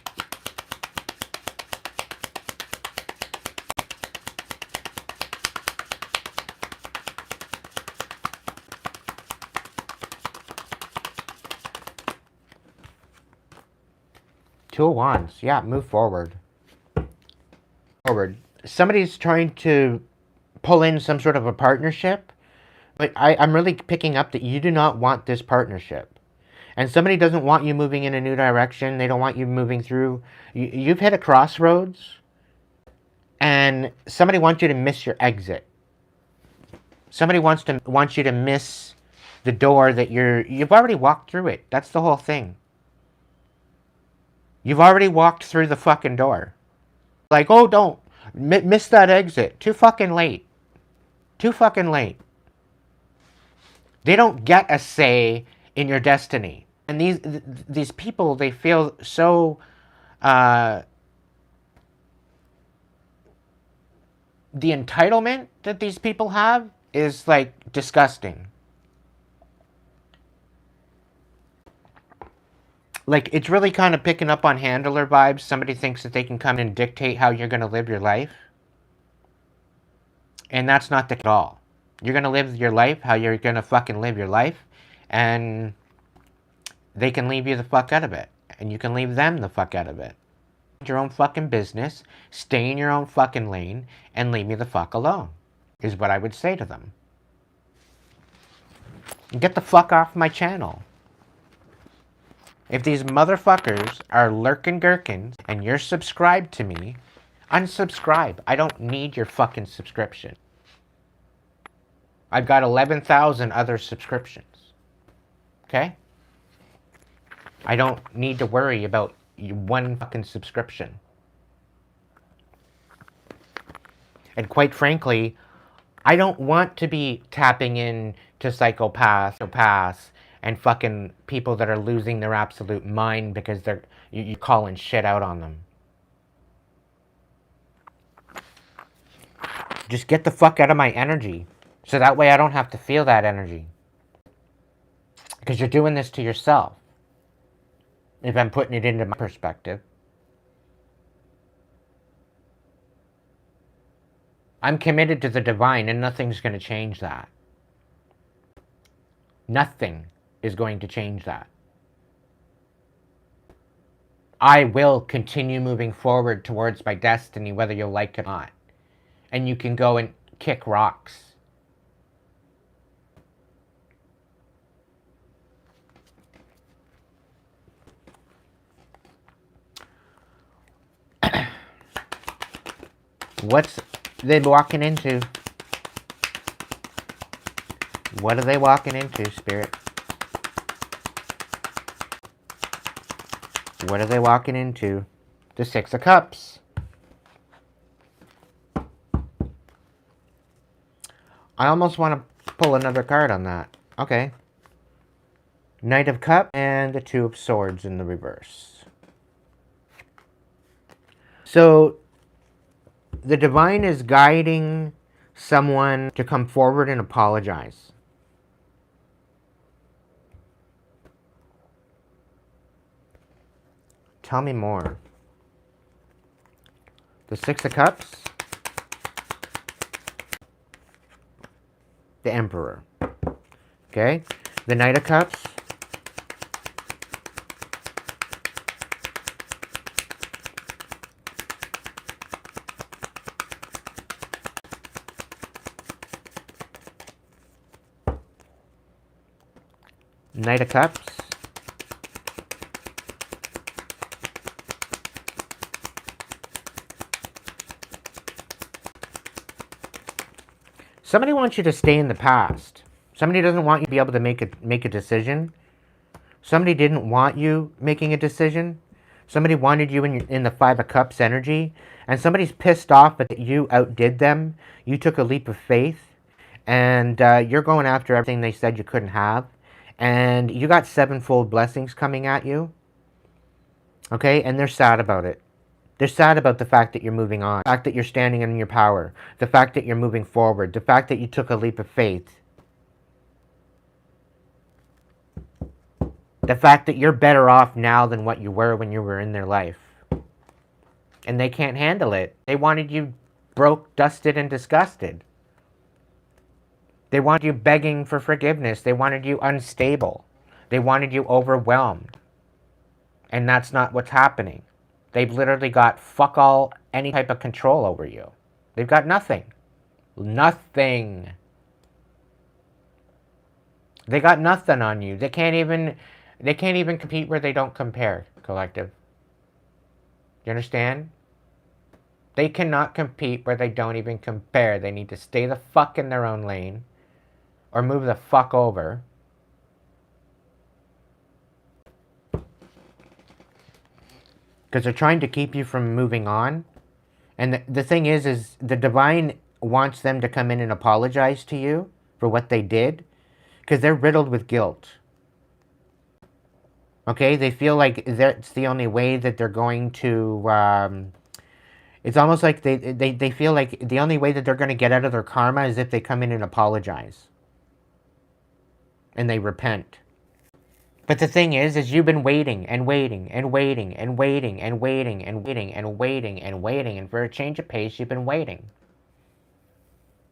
B: Two of Wands. Yeah, move forward. Somebody's trying to pull in some sort of a partnership, but I'm really picking up that you do not want this partnership. And somebody doesn't want you moving in a new direction. They don't want you moving through. You've hit a crossroads, and somebody wants you to miss your exit. Somebody wants you to miss the door that you've already walked through it. That's the whole thing. You've already walked through the fucking door. Like, oh, don't miss that exit. Too fucking late. Too fucking late. They don't get a say in your destiny. And these people, they feel so the entitlement that these people have is like disgusting. Like, it's really kind of picking up on handler vibes. Somebody thinks that they can come and dictate how you're going to live your life. And that's not the case at all. You're going to live your life how you're going to fucking live your life. And they can leave you the fuck out of it. And you can leave them the fuck out of it. Your own fucking business. Stay in your own fucking lane. And leave me the fuck alone. Is what I would say to them. Get the fuck off my channel. If these motherfuckers are lurking gherkins and you're subscribed to me, unsubscribe. I don't need your fucking subscription. I've got 11,000 other subscriptions. Okay? I don't need to worry about one fucking subscription. And quite frankly, I don't want to be tapping in to psychopaths and fucking people that are losing their absolute mind because you're calling shit out on them. Just get the fuck out of my energy. So that way I don't have to feel that energy. Because you're doing this to yourself. If I'm putting it into my perspective. I'm committed to the divine and nothing's going to change that. Nothing is going to change that. I will continue moving forward towards my destiny whether you like it or not. And you can go and kick rocks. What's they walking into? What are they walking into, Spirit? What are they walking into? The Six of Cups. I almost want to pull another card on that. Okay. Knight of Cups and the Two of Swords in the reverse. So, the divine is guiding someone to come forward and apologize. Tell me more. The Six of Cups. The Emperor. Okay. The Knight of Cups. Knight of Cups. Somebody wants you to stay in the past. Somebody doesn't want you to be able to make a decision. Somebody didn't want you making a decision. Somebody wanted you in the Five of Cups energy. And somebody's pissed off that you outdid them. You took a leap of faith. And you're going after everything they said you couldn't have. And you got sevenfold blessings coming at you. Okay? And they're sad about it. They're sad about the fact that you're moving on. The fact that you're standing in your power. The fact that you're moving forward. The fact that you took a leap of faith. The fact that you're better off now than what you were when you were in their life. And they can't handle it. They wanted you broke, dusted, and disgusted. They wanted you begging for forgiveness. They wanted you unstable. They wanted you overwhelmed. And that's not what's happening. They've literally got fuck all, any type of control over you. They've got nothing. Nothing. They got nothing on you. They can't even compete where they don't compare, collective. You understand? They cannot compete where they don't even compare. They need to stay the fuck in their own lane. Or move the fuck over. Because they're trying to keep you from moving on. And the thing is the divine wants them to come in and apologize to you for what they did. Because they're riddled with guilt. Okay? They feel like that's the only way that they're going to It's almost like they feel like the only way that they're going to get out of their karma is if they come in and apologize. And they repent. But the thing is you've been waiting and waiting and waiting and waiting and waiting and waiting and waiting and waiting, and for a change of pace, you've been waiting.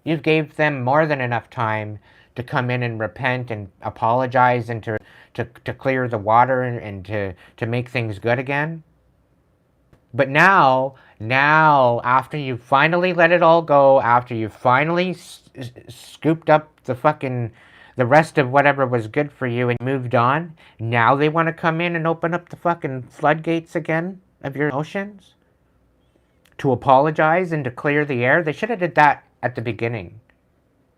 B: You've gave them more than enough time to come in and repent and apologize and to clear the water and to make things good again. But now, after you finally let it all go, after you finally scooped up the rest of whatever was good for you and moved on, now they want to come in and open up the fucking floodgates again of your emotions? To apologize and to clear the air? They should have did that at the beginning.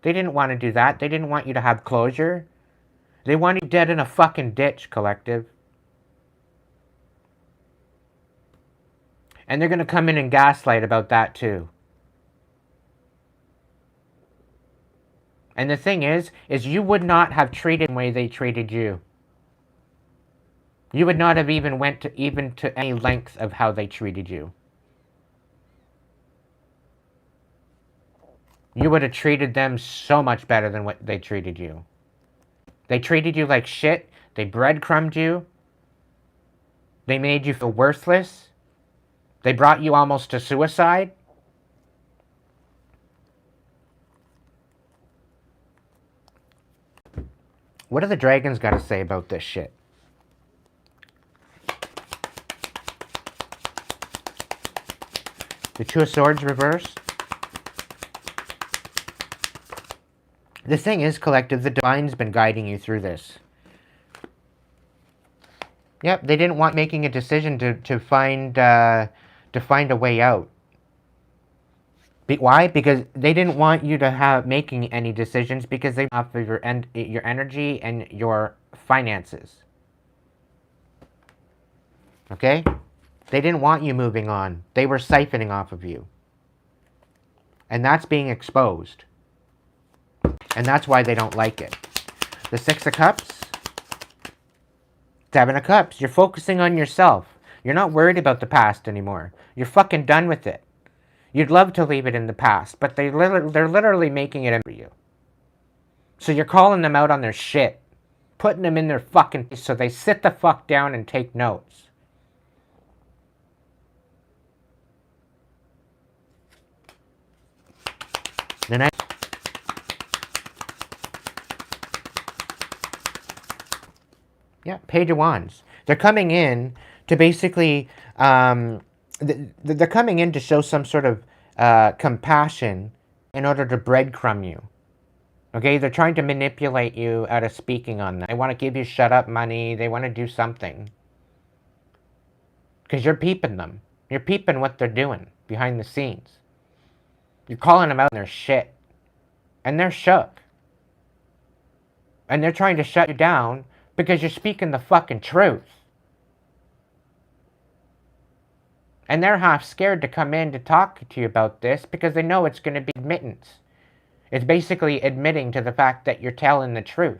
B: They didn't want to do that. They didn't want you to have closure. They want you dead in a fucking ditch, collective. And they're going to come in and gaslight about that too. And the thing is you would not have treated the way they treated you. You would not have even went to any length of how they treated you. You would have treated them so much better than what they treated you. They treated you like shit. They breadcrumbed you. They made you feel worthless. They brought you almost to suicide. What do the dragons got to say about this shit? The Two of Swords reversed. The thing is, collective, the Divine's been guiding you through this. Yep, they didn't want making a decision to find a way out. Why? Because they didn't want you to have making any decisions because they off of your energy and your finances. Okay? They didn't want you moving on. They were siphoning off of you. And that's being exposed. And that's why they don't like it. The Six of Cups. Seven of Cups. You're focusing on yourself. You're not worried about the past anymore. You're fucking done with it. You'd love to leave it in the past, but they're literally making it for you. So you're calling them out on their shit. Putting them in their fucking face so they sit the fuck down and take notes. The next... Yeah, Page of Wands. They're coming in to basically... they're coming in to show some sort of compassion in order to breadcrumb you. Okay? They're trying to manipulate you out of speaking on that. They want to give you shut up money. They want to do something. Because you're peeping them. You're peeping what they're doing behind the scenes. You're calling them out on their shit. And they're shook. And they're trying to shut you down because you're speaking the fucking truth. And they're half scared to come in to talk to you about this because they know it's going to be admittance. It's basically admitting to the fact that you're telling the truth.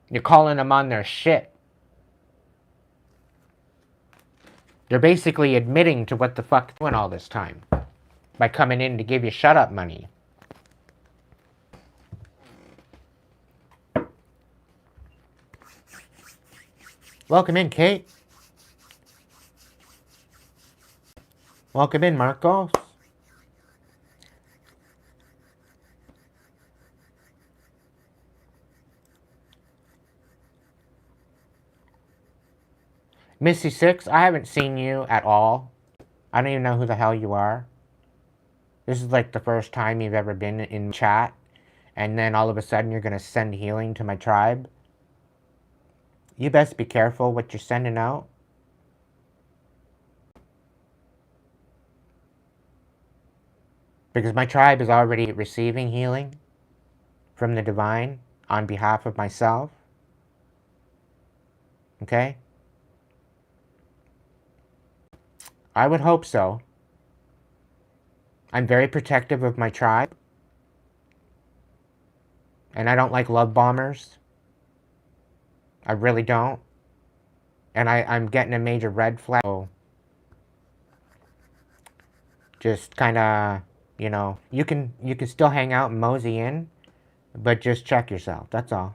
B: You're calling them on their shit. They're basically admitting to what the fuck they're doing all this time by coming in to give you shut up money. Welcome in, Kate. Welcome in, Marcos. Missy Six, I haven't seen you at all. I don't even know who the hell you are. This is like the first time you've ever been in chat. And then all of a sudden you're going to send healing to my tribe. You best be careful what you're sending out. Because my tribe is already receiving healing from the divine on behalf of myself. Okay? I would hope so. I'm very protective of my tribe. And I don't like love bombers. I really don't. And I'm getting a major red flag. So Just kind of, you can still hang out and mosey in, but just check yourself. That's all.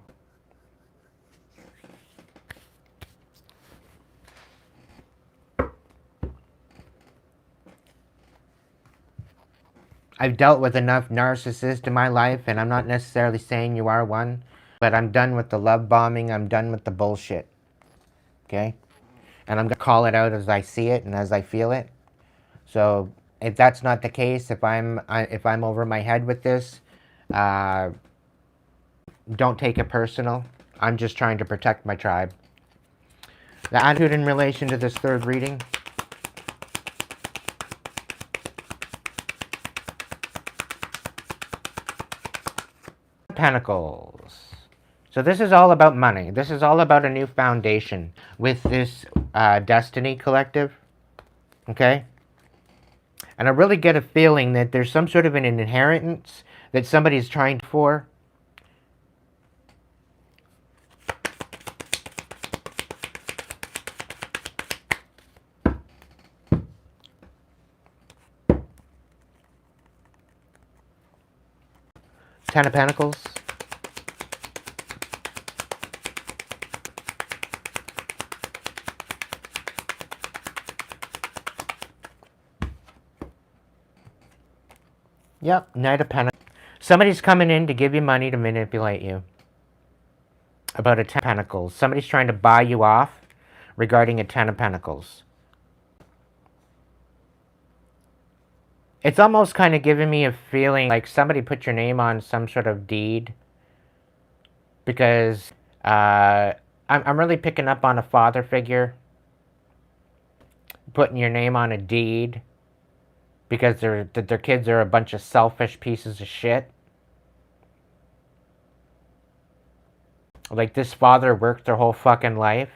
B: I've dealt with enough narcissists in my life, and I'm not necessarily saying you are one, but I'm done with the love bombing. I'm done with the bullshit. Okay? And I'm going to call it out as I see it and as I feel it. So if that's not the case, if I'm over my head with this, don't take it personal. I'm just trying to protect my tribe. The attitude in relation to this third reading. Pentacles. So this is all about money. This is all about a new foundation with this Destiny collective. Okay? And I really get a feeling that there's some sort of an inheritance that somebody's trying for. Ten of Pentacles. Yep, Knight of Pentacles. Somebody's coming in to give you money to manipulate you. About a Ten of Pentacles. Somebody's trying to buy you off regarding a Ten of Pentacles. It's almost kind of giving me a feeling like somebody put your name on some sort of deed. Because I'm really picking up on a father figure putting your name on a deed because their kids are a bunch of selfish pieces of shit. Like, this father worked their whole fucking life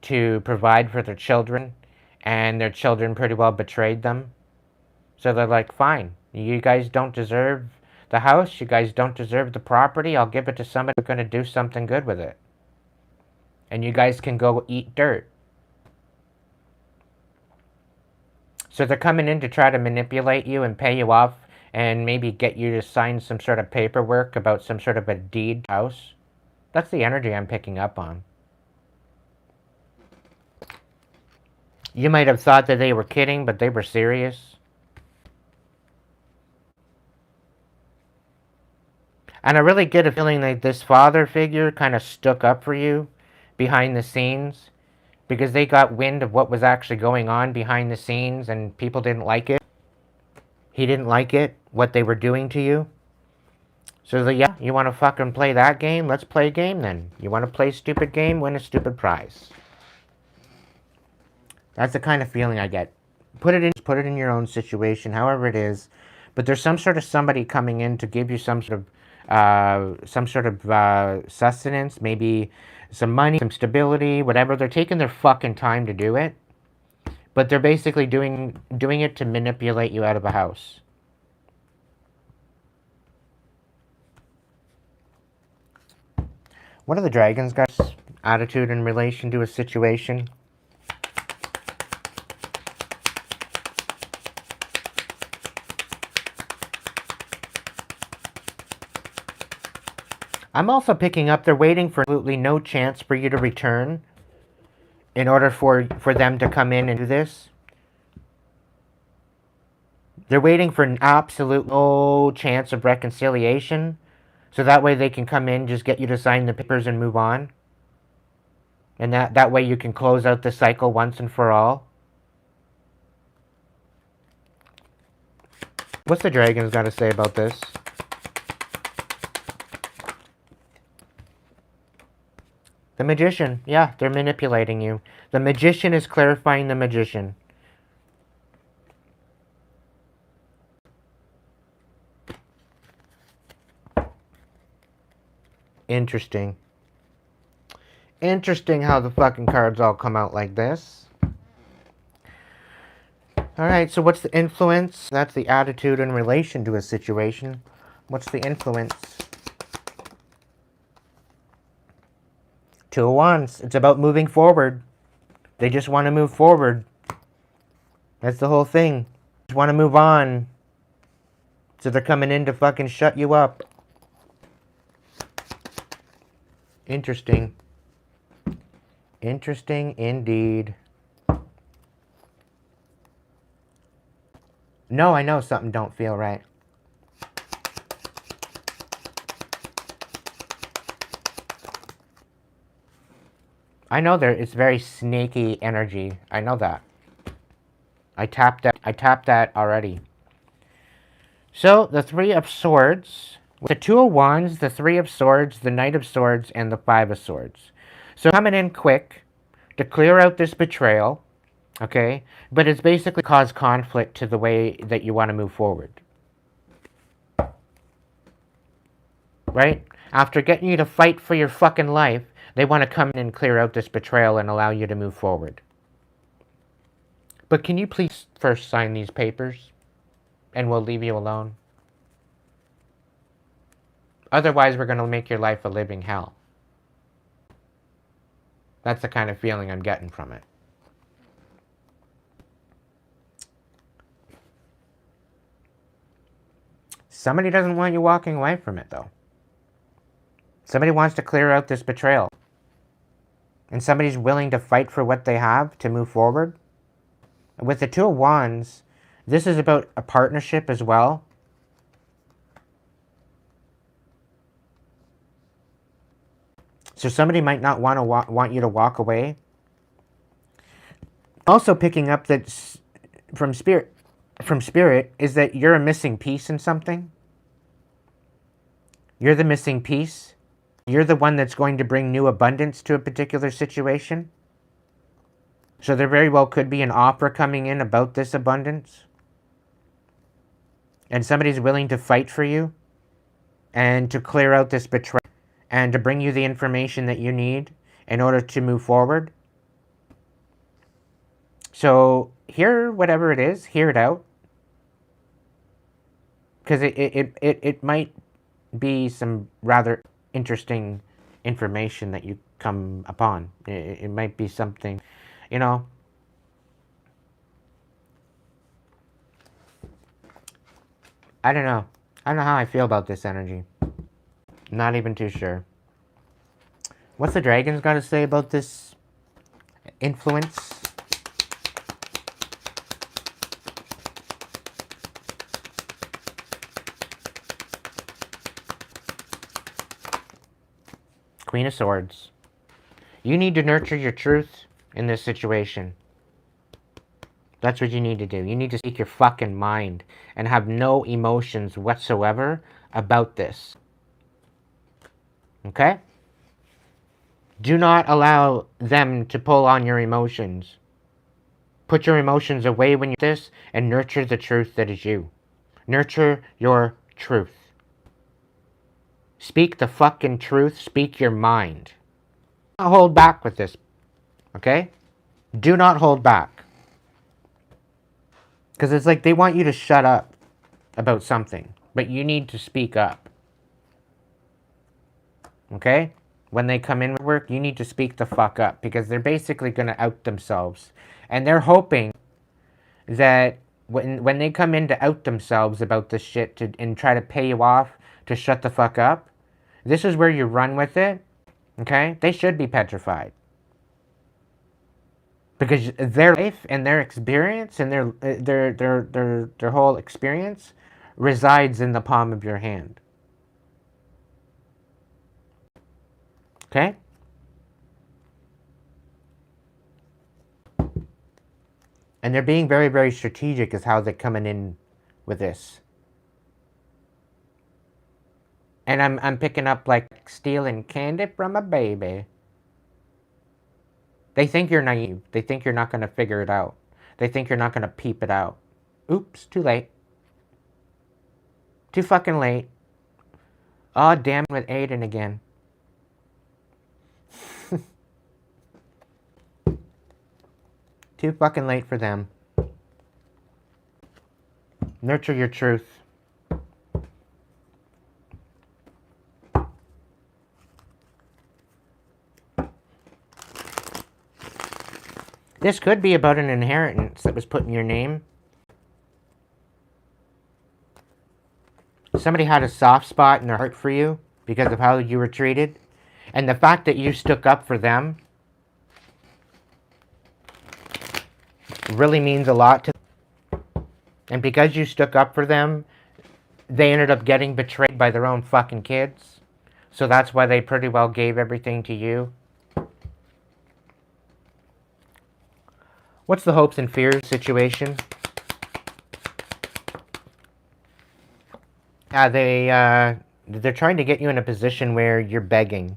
B: to provide for their children, and their children pretty well betrayed them. So they're like, fine, you guys don't deserve the house, you guys don't deserve the property, I'll give it to somebody who's going to do something good with it. And you guys can go eat dirt. So they're coming in to try to manipulate you and pay you off and maybe get you to sign some sort of paperwork about some sort of a deed house. That's the energy I'm picking up on. You might have thought that they were kidding, but they were serious. And I really get a feeling like this father figure kind of stuck up for you behind the scenes because they got wind of what was actually going on behind the scenes and people didn't like it. He didn't like it, what they were doing to you. So yeah, you want to fucking play that game? Let's play a game then. You want to play a stupid game? Win a stupid prize. That's the kind of feeling I get. Put it in your own situation, however it is. But there's some sort of somebody coming in to give you some sort of sustenance, maybe some money, some stability, whatever. They're taking their fucking time to do it. But they're basically doing it to manipulate you out of a house. What are the dragons, guys? Attitude in relation to a situation. I'm also picking up they're waiting for absolutely no chance for you to return in order for them to come in and do this. They're waiting for an absolute no chance of reconciliation. So that way they can come in, just get you to sign the papers and move on. And that way you can close out the cycle once and for all. What's the dragons got to say about this? The magician. Yeah, they're manipulating you. The magician is clarifying the magician. Interesting. Interesting how the fucking cards all come out like this. Alright, so what's the influence? That's the attitude in relation to a situation. What's the influence? Two of Wands. It's about moving forward. They just want to move forward. That's the whole thing. Just want to move on. So they're coming in to fucking shut you up. Interesting. Interesting indeed. No, I know something don't feel right. I know it's very snaky energy. I know that. I tapped that already. So, the Three of Swords, with the Two of Wands, the Three of Swords, the Knight of Swords, and the Five of Swords. So, coming in quick to clear out this betrayal, okay? But it's basically caused conflict to the way that you want to move forward. Right? After getting you to fight for your fucking life, they want to come in and clear out this betrayal and allow you to move forward. But can you please first sign these papers? And we'll leave you alone. Otherwise, we're going to make your life a living hell. That's the kind of feeling I'm getting from it. Somebody doesn't want you walking away from it, though. Somebody wants to clear out this betrayal. And somebody's willing to fight for what they have to move forward. With the Two of Wands, this is about a partnership as well. So somebody might not want you to walk away. Also picking up that from spirit is that you're a missing piece in something. You're the missing piece. You're the one that's going to bring new abundance to a particular situation. So there very well could be an offer coming in about this abundance. And somebody's willing to fight for you and to clear out this betrayal and to bring you the information that you need in order to move forward. So hear whatever it is, hear it out. Because it might be some rather interesting information that you come upon. It might be something, you know. I don't know. I don't know how I feel about this energy. Not even too sure. What's the dragons got to say about this influence? Queen of Swords. You need to nurture your truth in this situation. That's what you need to do. You need to speak your fucking mind and have no emotions whatsoever about this. Okay? Do not allow them to pull on your emotions. Put your emotions away when you do this and nurture the truth that is you. Nurture your truth. Speak the fucking truth. Speak your mind. Do not hold back with this. Okay? Do not hold back. Because it's like they want you to shut up about something. But you need to speak up. Okay? When they come in with work, you need to speak the fuck up. Because they're basically going to out themselves. And they're hoping that when they come in to out themselves about this shit and try to pay you off to shut the fuck up, this is where you run with it. Okay? They should be petrified. Because their life and their experience and their whole experience resides in the palm of your hand. Okay? And they're being very, very strategic is how they're coming in with this. And I'm picking up like stealing candy from a baby. They think you're naive. They think you're not going to figure it out. They think you're not going to peep it out. Oops, too late. Too fucking late. Oh, damn it with Aiden again. Too fucking late for them. Nurture your truth. This could be about an inheritance that was put in your name. Somebody had a soft spot in their heart for you because of how you were treated. And the fact that you stuck up for them really means a lot to them. And because you stuck up for them, they ended up getting betrayed by their own fucking kids. So that's why they pretty well gave everything to you. What's the hopes and fears situation? They're trying to get you in a position where you're begging.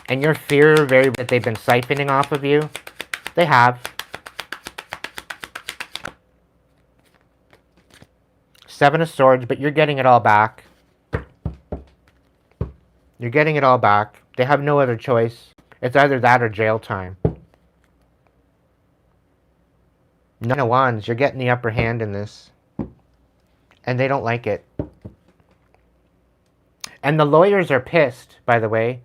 B: And your fear that they've been siphoning off of you. They have. Seven of Swords, but you're getting it all back. You're getting it all back. They have no other choice. It's either that or jail time. Nine of Wands, you're getting the upper hand in this. And they don't like it. And the lawyers are pissed, by the way.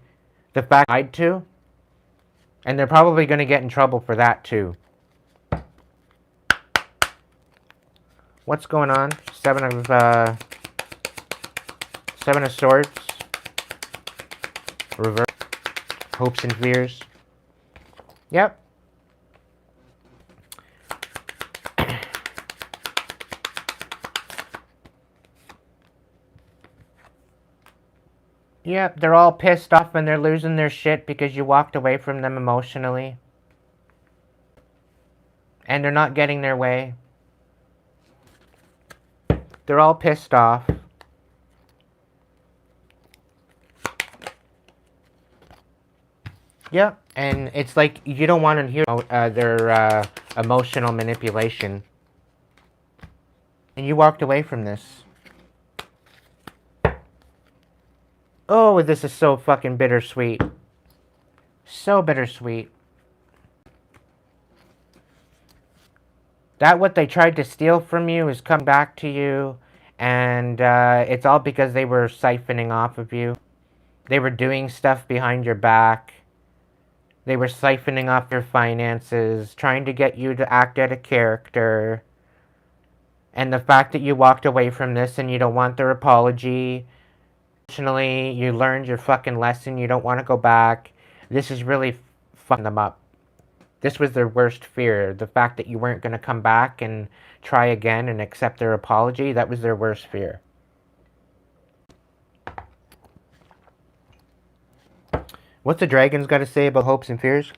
B: The fact I lied to. And they're probably going to get in trouble for that, too. What's going on? Seven of Swords. Reverse. Hopes and fears. Yep. Yep, they're all pissed off and they're losing their shit because you walked away from them emotionally. And they're not getting their way. They're all pissed off. Yep, and it's like you don't want to hear their emotional manipulation. And you walked away from this. Oh, this is so fucking bittersweet. So bittersweet. That what they tried to steal from you is come back to you. And it's all because they were siphoning off of you. They were doing stuff behind your back. They were siphoning off your finances, trying to get you to act out a character. And the fact that you walked away from this and you don't want their apology. Emotionally, you learned your fucking lesson. You don't want to go back. This is really fucking them up. This was their worst fear. The fact that you weren't going to come back and try again and accept their apology. That was their worst fear. What's the dragons got to say about hopes and fears?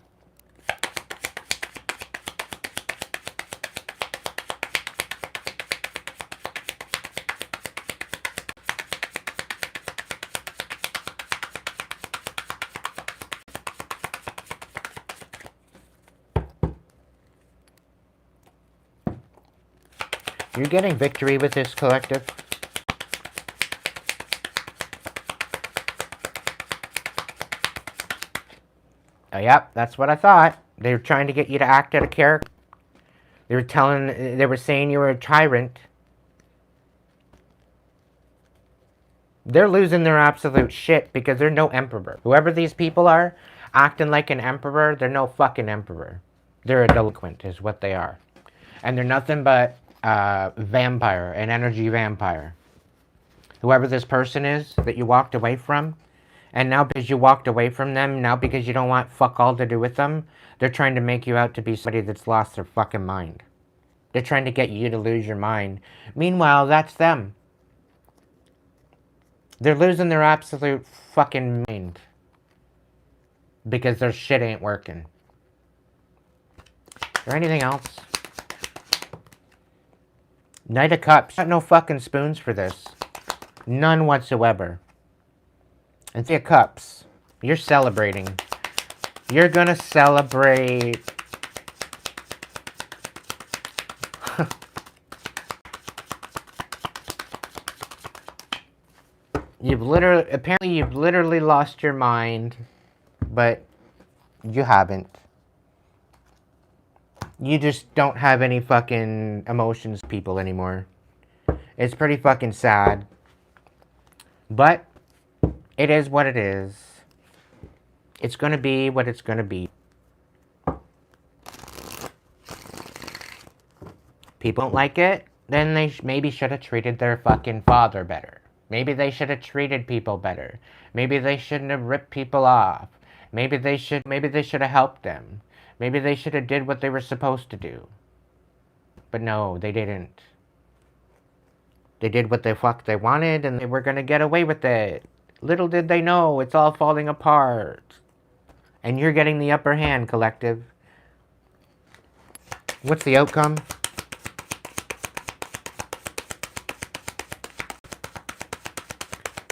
B: You're getting victory with this collective. Yep, that's what I thought. They were trying to get you to act out a character. They were saying you were a tyrant. They're losing their absolute shit because they're no emperor. Whoever these people are, acting like an emperor, they're no fucking emperor. They're a delinquent is what they are. And they're nothing but vampire, an energy vampire. Whoever this person is that you walked away from, and now because you walked away from them, now because you don't want fuck all to do with them, they're trying to make you out to be somebody that's lost their fucking mind. They're trying to get you to lose your mind. Meanwhile, that's them. They're losing their absolute fucking mind. Because their shit ain't working. Is there anything else? Knight of Cups. Got no fucking spoons for this. None whatsoever. And Three of Cups. You're celebrating. You're gonna celebrate. Apparently you've literally lost your mind, but you haven't. You just don't have any fucking emotions, people, anymore. It's pretty fucking sad. But it is what it is. It's gonna be what it's gonna be. People don't like it, then they maybe should have treated their fucking father better. Maybe they should have treated people better. Maybe they shouldn't have ripped people off. Maybe they should have helped them. Maybe they should have did what they were supposed to do. But no, they didn't. They did what the fuck they wanted, and they were gonna get away with it. Little did they know, it's all falling apart. And you're getting the upper hand, collective. What's the outcome?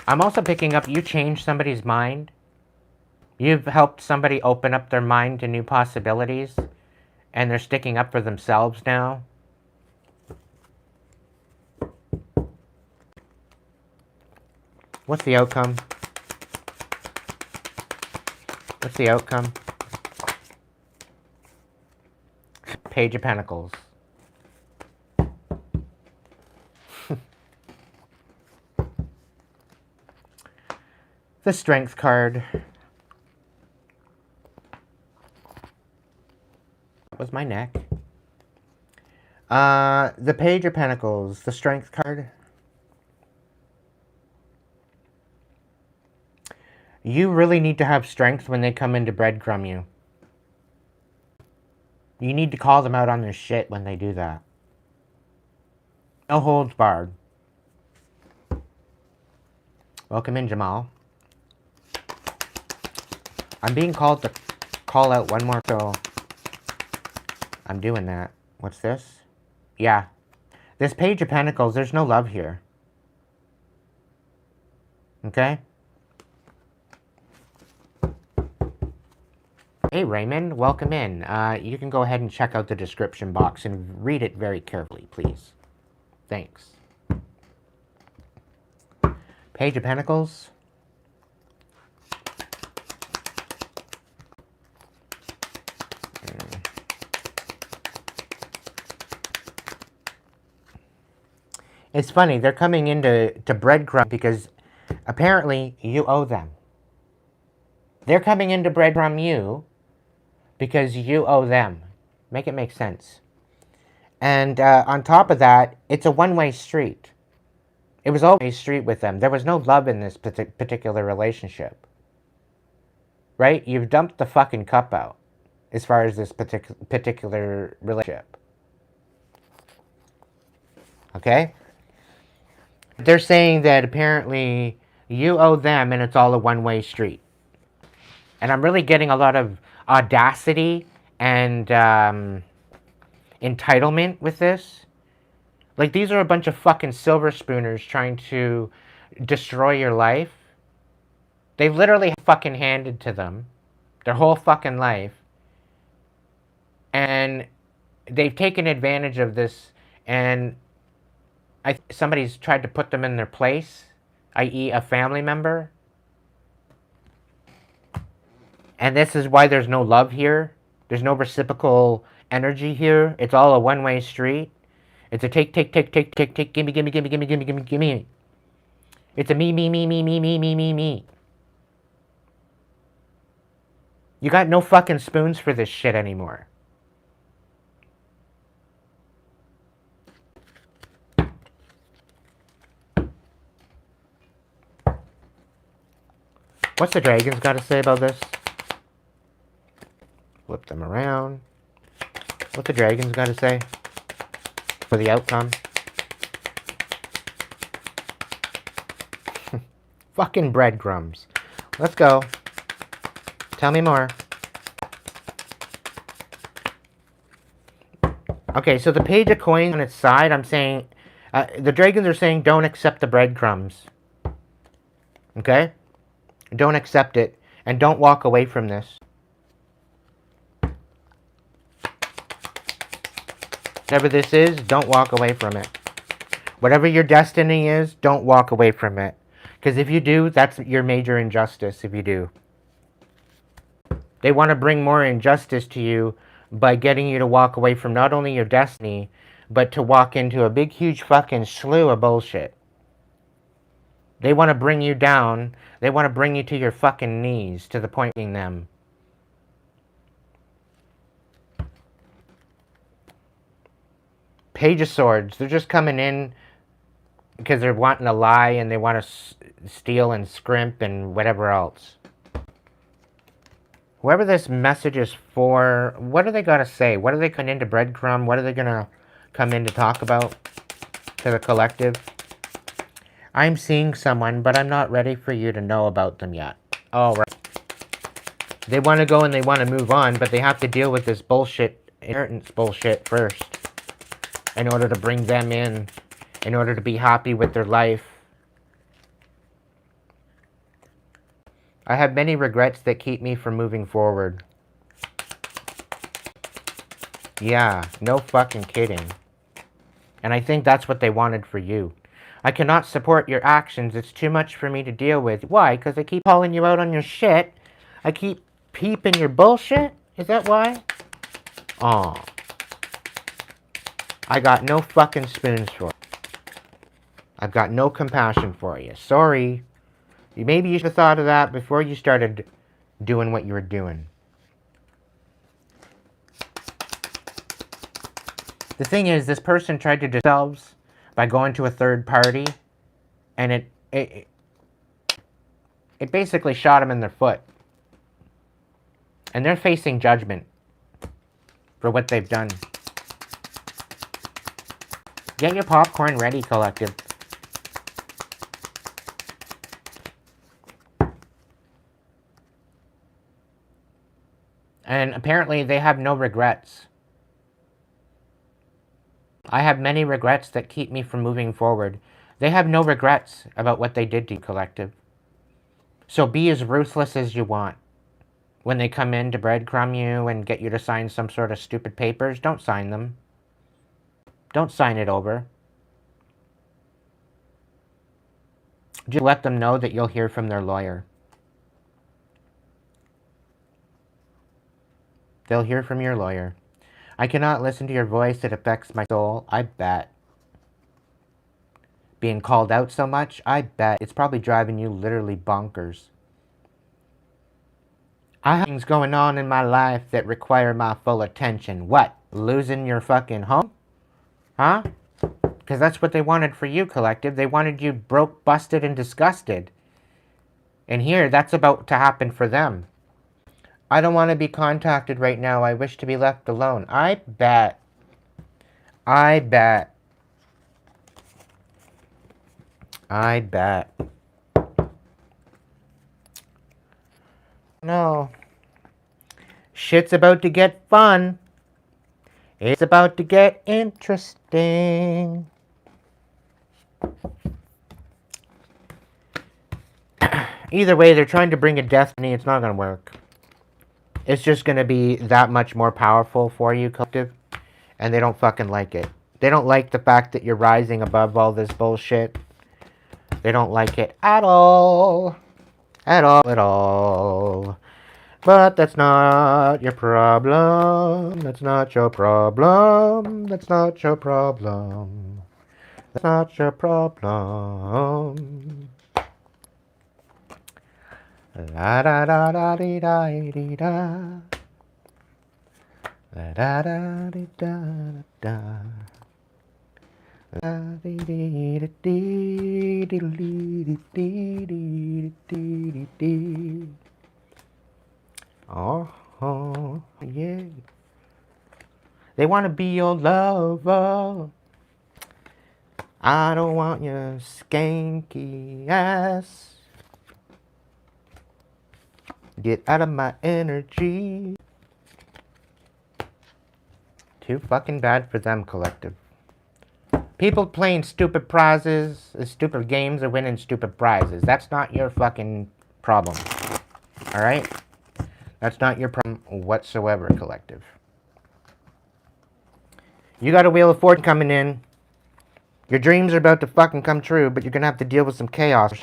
B: I'm also picking up you changed somebody's mind. You've helped somebody open up their mind to new possibilities. And they're sticking up for themselves now. What's the outcome? What's the outcome? Page of Pentacles. The Strength card. That was my neck. The Page of Pentacles. The Strength card. You really need to have strength when they come in to breadcrumb you. You need to call them out on their shit when they do that. No holds barred. Welcome in, Jamal. I'm being called to call out one more, so I'm doing that. What's this? Yeah. This Page of Pentacles, there's no love here. Okay? Hey Raymond, welcome in. You can go ahead and check out the description box and read it very carefully, please. Thanks. Page of Pentacles. It's funny, they're coming into breadcrumb because apparently you owe them. They're coming into breadcrumb you because you owe them. Make it make sense. And on top of that, it's a one-way street. It was always a street with them. There was no love in this particular relationship. Right? You've dumped the fucking cup out as far as this particular relationship. Okay? They're saying that apparently you owe them and it's all a one-way street. And I'm really getting a lot of audacity and entitlement with this. Like, these are a bunch of fucking silver spooners trying to destroy your life. They literally fucking handed to them their whole fucking life. And they've taken advantage of this, and somebody's tried to put them in their place, i.e. a family member. And this is why there's no love here. There's no reciprocal energy here. It's all a one-way street. It's a take, gimme, gimme, gimme, gimme, gimme, gimme, gimme. It's a me, me, me, me, me, me, me, me, me. You got no fucking spoons for this shit anymore. What's the dragons got to say about this? Flip them around. What the dragons got to say for the outcome? Fucking breadcrumbs. Let's go. Tell me more. Okay, so the Page of Coins on its side, I'm saying, the dragons are saying don't accept the breadcrumbs. Okay? Don't accept it, and don't walk away from this. Whatever this is, don't walk away from it. Whatever your destiny is, don't walk away from it. Because if you do, that's your major injustice if you do. They want to bring more injustice to you by getting you to walk away from not only your destiny, but to walk into a big, huge fucking slew of bullshit. They want to bring you down. They want to bring you to your fucking knees, to the point being them. Page of Swords. They're just coming in because they're wanting to lie and they want to steal and scrimp and whatever else. Whoever this message is for, what do they got to say? What are they coming into breadcrumb? What are they going to come in to talk about to the collective? I'm seeing someone, but I'm not ready for you to know about them yet. All right. They want to go and they want to move on, but they have to deal with this bullshit, inheritance bullshit first in order to bring them in order to be happy with their life. I have many regrets that keep me from moving forward. Yeah, no fucking kidding. And I think that's what they wanted for you. I cannot support your actions. It's too much for me to deal with. Why? Because I keep calling you out on your shit. I keep peeping your bullshit? Is that why? Aw. I got no fucking spoons for you. I've got no compassion for you. Sorry. Maybe you should have thought of that before you started doing what you were doing. The thing is, this person tried to do themselves by going to a third party, and it basically shot them in their foot. And they're facing judgment for what they've done. Get your popcorn ready, collective. And apparently they have no regrets. I have many regrets that keep me from moving forward. They have no regrets about what they did to you, collective. So be as ruthless as you want. When they come in to breadcrumb you and get you to sign some sort of stupid papers, don't sign them. Don't sign it over. Just let them know that you'll hear from their lawyer. They'll hear from your lawyer. I cannot listen to your voice. It affects my soul. I bet. Being called out so much? I bet. It's probably driving you literally bonkers. I have things going on in my life that require my full attention. What? Losing your fucking home? Huh? Because that's what they wanted for you, collective. They wanted you broke, busted, and disgusted. And here, that's about to happen for them. I don't want to be contacted right now. I wish to be left alone. I bet. I bet. I bet. No. Shit's about to get fun. It's about to get interesting. Either way, they're trying to bring a destiny. It's not going to work. It's just going to be that much more powerful for you, collective. And they don't fucking like it. They don't like the fact that you're rising above all this bullshit. They don't like it at all. At all, at all. But that's not your problem. That's not your problem. That's not your problem. That's not your problem. La da da da dee da dee da. La da da dee da da. La dee dee dee dee dee dee dee dee dee. Oh, yeah. They want to be your lover. I don't want your skanky ass. Get out of my energy. Too fucking bad for them, collective. People playing stupid prizes, stupid games, are winning stupid prizes. That's not your fucking problem. Alright? That's not your problem whatsoever, collective. You got a Wheel of Fortune coming in. Your dreams are about to fucking come true, but you're gonna have to deal with some chaos.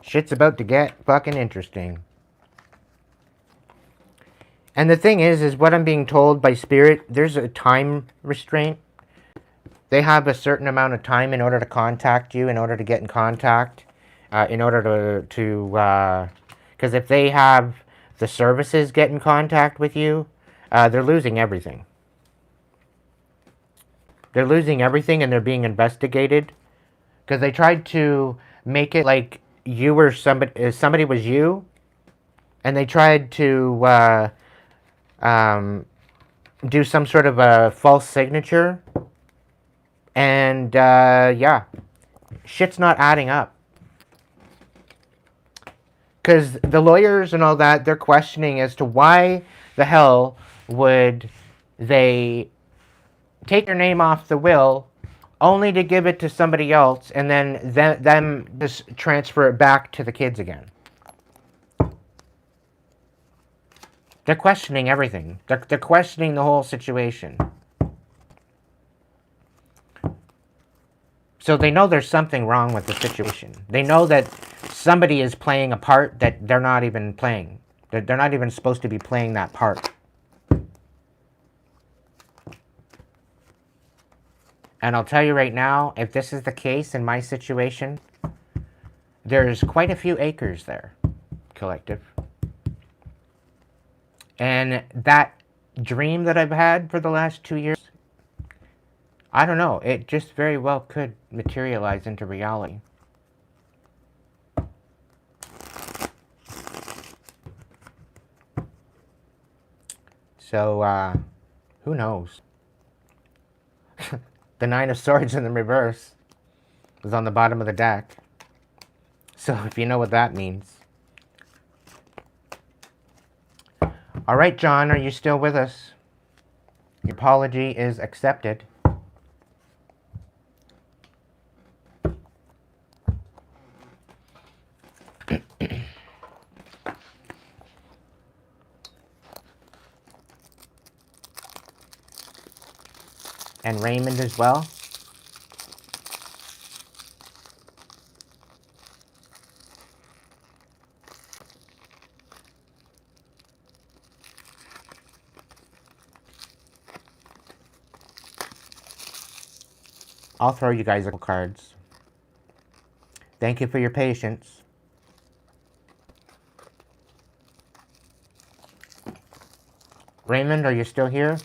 B: Shit's about to get fucking interesting. And the thing is what I'm being told by Spirit, there's a time restraint. They have a certain amount of time in order to contact you, in order to get in contact, in order to because if they have the services get in contact with you, they're losing everything. They're losing everything and they're being investigated because they tried to make it like you were somebody was you, and they tried to do some sort of a false signature, and yeah, shit's not adding up. Because the lawyers and all that, they're questioning as to why the hell would they take their name off the will only to give it to somebody else and then them just transfer it back to the kids again. They're questioning everything. They're questioning the whole situation. So they know there's something wrong with the situation. They know that somebody is playing a part that they're not even playing. They're not even supposed to be playing that part. And I'll tell you right now, if this is the case in my situation, there's quite a few acres there, collective. And that dream that I've had for the last 2 years, I don't know, it just very well could materialize into reality. So, who knows? The Nine of Swords in the reverse is on the bottom of the deck. So, if you know what that means. All right, John, are you still with us? Your apology is accepted. And Raymond as well. I'll throw you guys a couple cards. Thank you for your patience. Raymond, are you still here?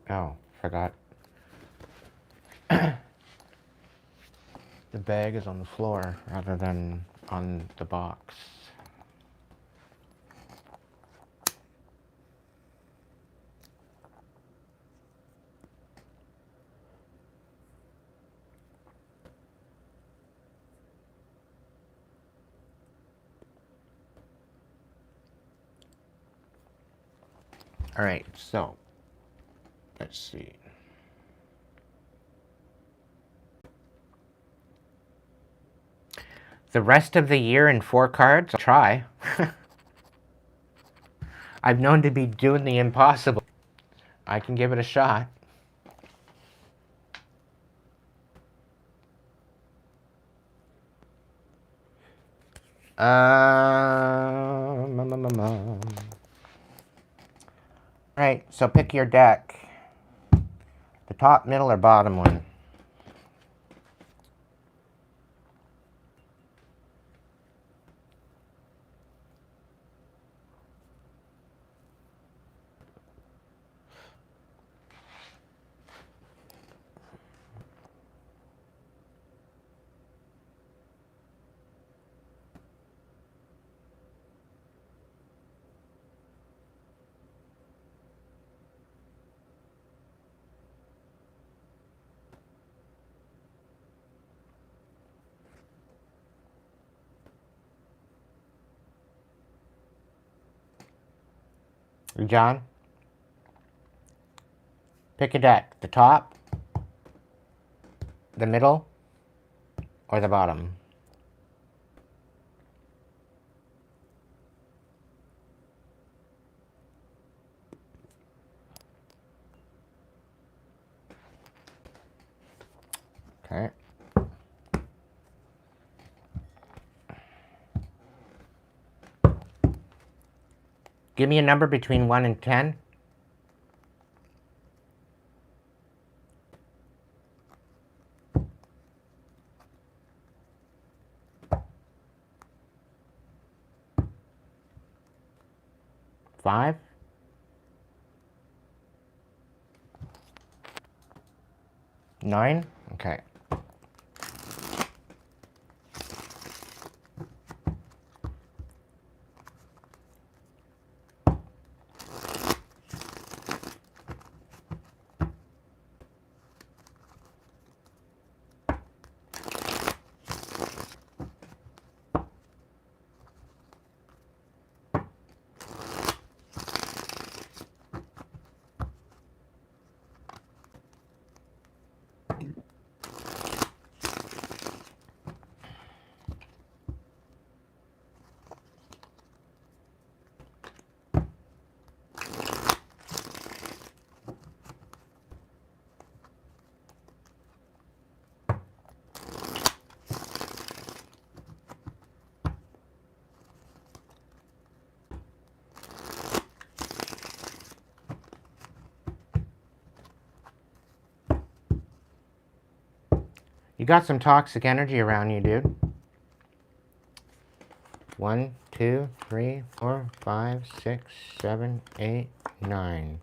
B: Oh, forgot. The bag is on the floor rather than on the box. All right, so let's see. The rest of the year in 4 cards? I'll try. I've known to be doing the impossible. I can give it a shot. Alright, so pick your deck. The top, middle, or bottom one. John, pick a deck. The top, the middle, or the bottom. Okay. Give me a number between 1 and 10. 5. Nine? Okay. You got some toxic energy around you, dude. 1, 2, 3, 4, 5, 6, 7, 8, 9.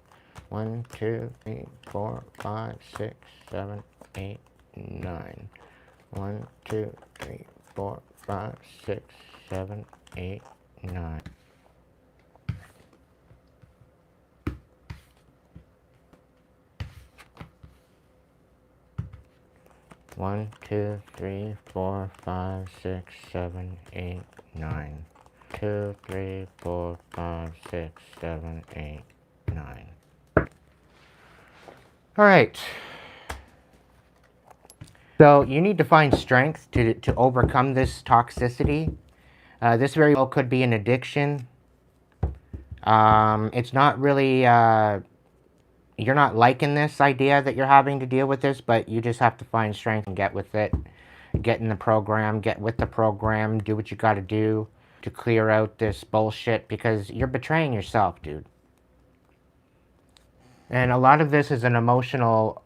B: 1, 2, 3, 4, 5, 6, 7, 8, 9. 1, 2, 3, 4, 5, 6, 7, 8, 9. One, 2, 3, 4, 5, 6, 7, 8, 9. 2, 3, 4, 5, 6, 7, 8, 9. All right. So you need to find strength to overcome this toxicity. This very well could be an addiction. It's not really, you're not liking this idea that you're having to deal with this, but you just have to find strength and get with it. Get in the program, get with the program, do what you got to do to clear out this bullshit, because you're betraying yourself, dude. And a lot of this is an emotional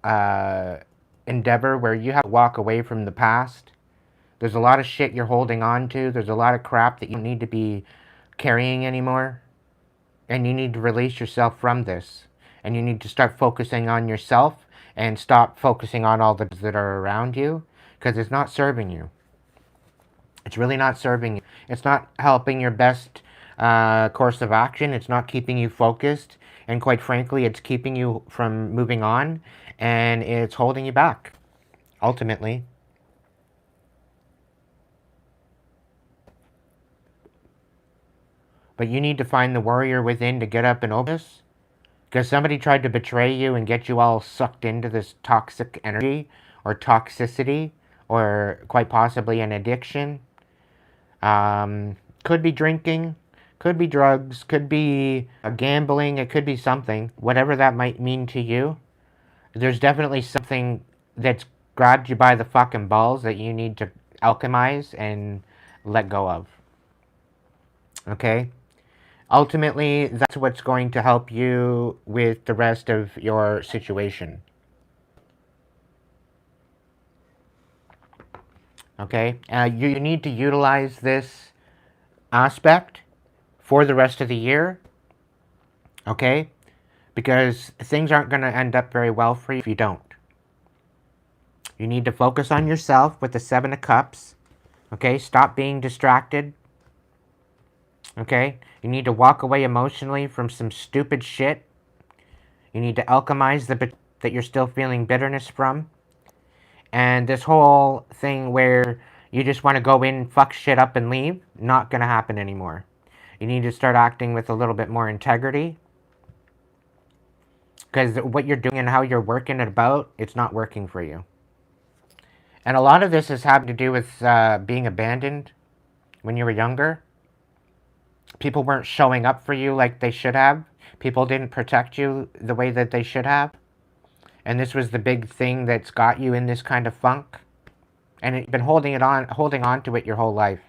B: endeavor where you have to walk away from the past. There's a lot of shit you're holding on to. There's a lot of crap that you need to be carrying anymore. And you need to release yourself from this. And you need to start focusing on yourself and stop focusing on all the that are around you, because it's not serving you. It's really not serving you. It's not helping your best course of action. It's not keeping you focused. And quite frankly, it's keeping you from moving on. And it's holding you back, ultimately. But you need to find the warrior within to get up and open this. Because somebody tried to betray you and get you all sucked into this toxic energy or toxicity or quite possibly an addiction. Could be drinking, could be drugs, could be gambling, it could be something. Whatever that might mean to you, there's definitely something that's grabbed you by the fucking balls that you need to alchemize and let go of. Okay? Ultimately, that's what's going to help you with the rest of your situation. Okay? You need to utilize this aspect for the rest of the year. Okay? Because things aren't going to end up very well for you if you don't. You need to focus on yourself with the 7 of Cups. Okay? Stop being distracted. Okay? You need to walk away emotionally from some stupid shit. You need to alchemize that you're still feeling bitterness from. And this whole thing where you just want to go in, fuck shit up and leave, not going to happen anymore. You need to start acting with a little bit more integrity. Because what you're doing and how you're working it about, it's not working for you. And a lot of this is having to do with being abandoned when you were younger. People weren't showing up for you like they should have. People didn't protect you the way that they should have. And this was the big thing that's got you in this kind of funk. And you've been holding on to it your whole life.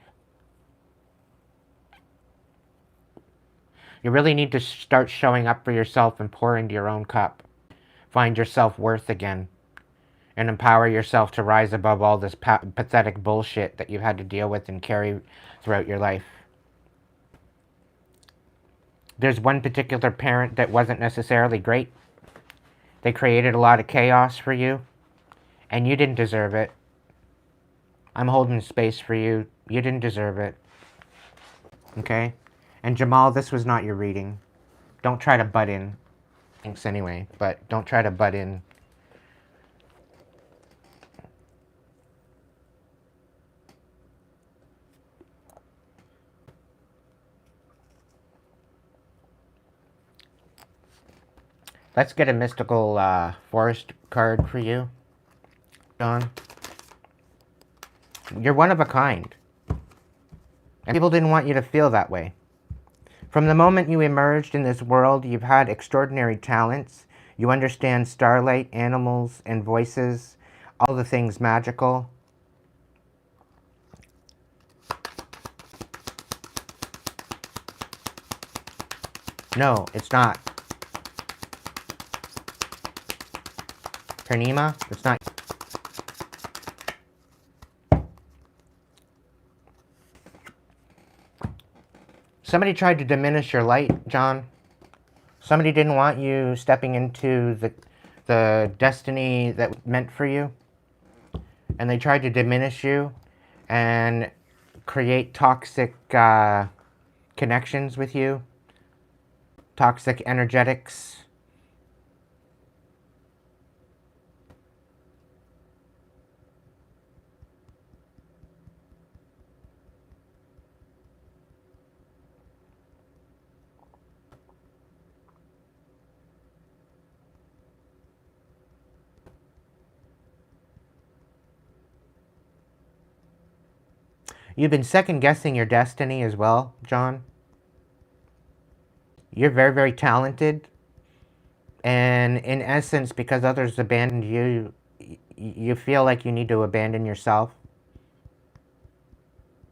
B: You really need to start showing up for yourself and pour into your own cup. Find your self-worth again. And empower yourself to rise above all this pathetic bullshit that you've had to deal with and carry throughout your life. There's one particular parent that wasn't necessarily great. They created a lot of chaos for you, and you didn't deserve it. I'm holding space for you. You didn't deserve it. Okay? And Jamal, this was not your reading. Don't try to butt in. Thanks anyway, but don't try to butt in. Let's get a mystical forest card for you, John. You're one of a kind. And people didn't want you to feel that way. From the moment you emerged in this world, you've had extraordinary talents. You understand starlight, animals, and voices, all the things magical. No, it's not. Purnima, it's not. Somebody tried to diminish your light, John. Somebody didn't want you stepping into the destiny that meant for you. And they tried to diminish you and create toxic connections with you. Toxic energetics. You've been second-guessing your destiny as well, John. You're very, very talented. And in essence, because others abandoned you, you feel like you need to abandon yourself.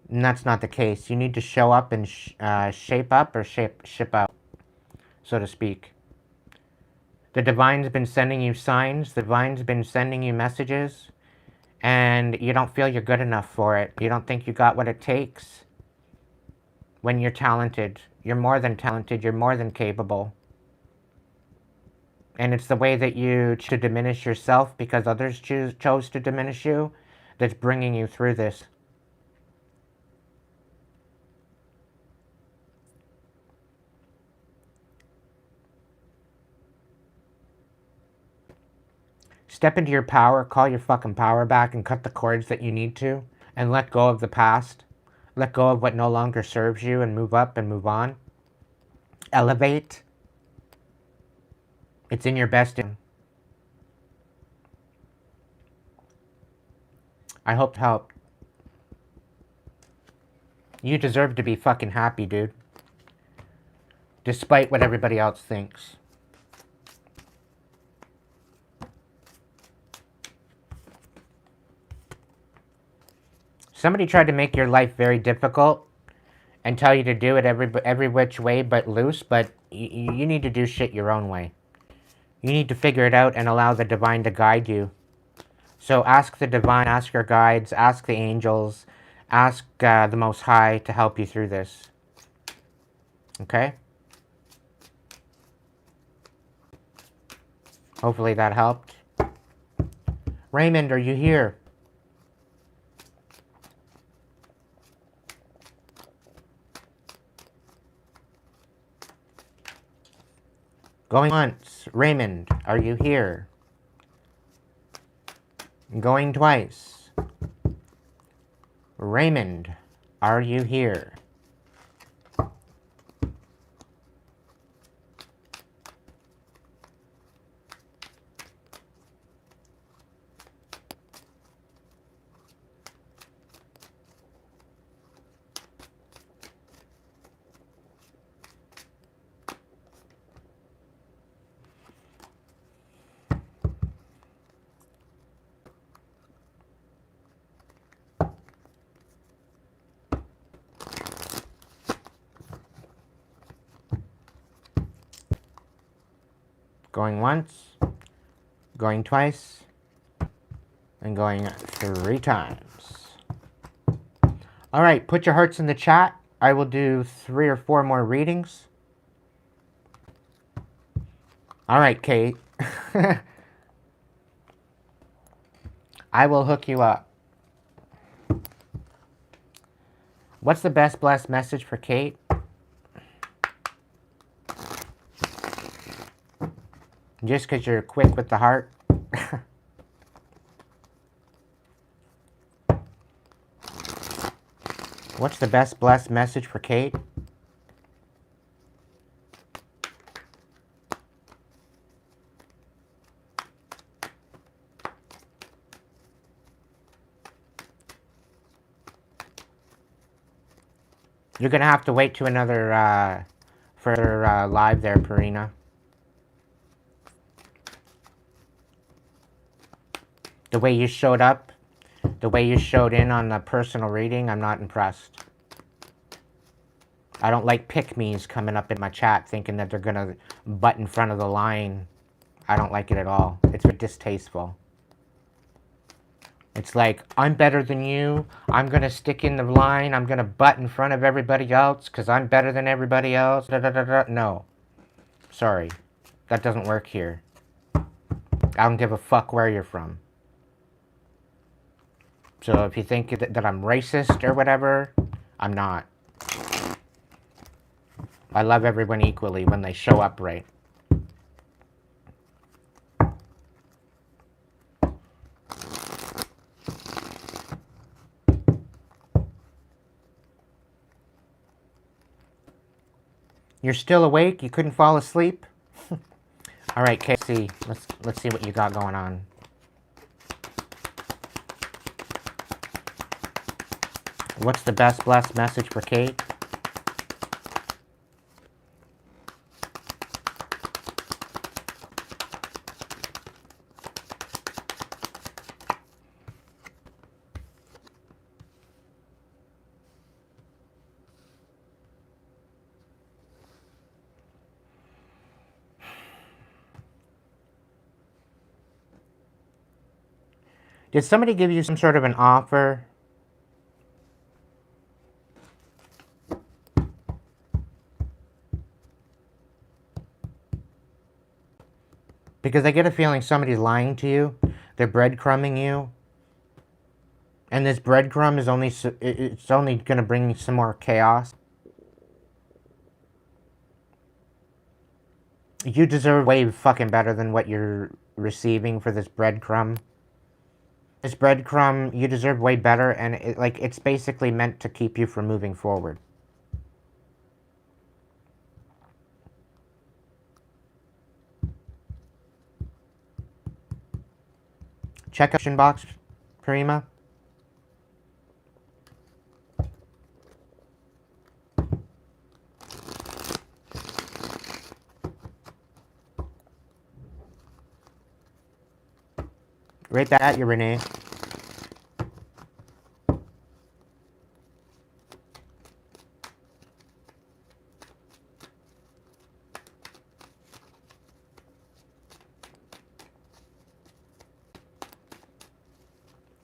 B: And that's not the case. You need to show up and shape up or ship out, so to speak. The Divine's been sending you signs. The Divine's been sending you messages. And you don't feel you're good enough for it. You don't think you got what it takes. When you're talented. You're more than talented. You're more than capable. And it's the way that you choose to diminish yourself because others chose to diminish you that's bringing you through this. Step into your power, call your fucking power back, and cut the cords that you need to, and let go of the past. Let go of what no longer serves you, and move up and move on. Elevate. It's in your best interest. I hope to help. You deserve to be fucking happy, dude. Despite what everybody else thinks. Somebody tried to make your life very difficult and tell you to do it every which way but loose, but you need to do shit your own way. You need to figure it out and allow the Divine to guide you. So ask the Divine, ask your guides, ask the angels, ask the Most High to help you through this. Okay? Hopefully that helped. Raymond, are you here? Going once. Raymond, are you here? Going twice. Raymond, are you here? Going once, going twice, and going 3 times. Alright, put your hearts in the chat. I will do 3 or 4 more readings. All right, Kate. I will hook you up. What's the best blessed message for Kate? Just because you're quick with the heart? What's the best blessed message for Kate? You're going to have to wait to another further live there, Purina. The way you showed up, the way you showed in on the personal reading, I'm not impressed. I don't like pick-me's coming up in my chat thinking that they're going to butt in front of the line. I don't like it at all. It's very distasteful. It's like, I'm better than you. I'm going to stick in the line. I'm going to butt in front of everybody else because I'm better than everybody else. Da, da, da, da. No. Sorry. That doesn't work here. I don't give a fuck where you're from. So if you think that I'm racist or whatever, I'm not. I love everyone equally when they show up right. You're still awake? You couldn't fall asleep? All right, Casey, let's see what you got going on. What's the best blessed message for Kate? Did somebody give you some sort of an offer? Because I get a feeling somebody's lying to you. They're breadcrumbing you. And this breadcrumb is it's only going to bring you some more chaos. You deserve way fucking better than what you're receiving for this breadcrumb. This breadcrumb, you deserve way better, and it's basically meant to keep you from moving forward. Check option box, Prima. Right back at you, Renee.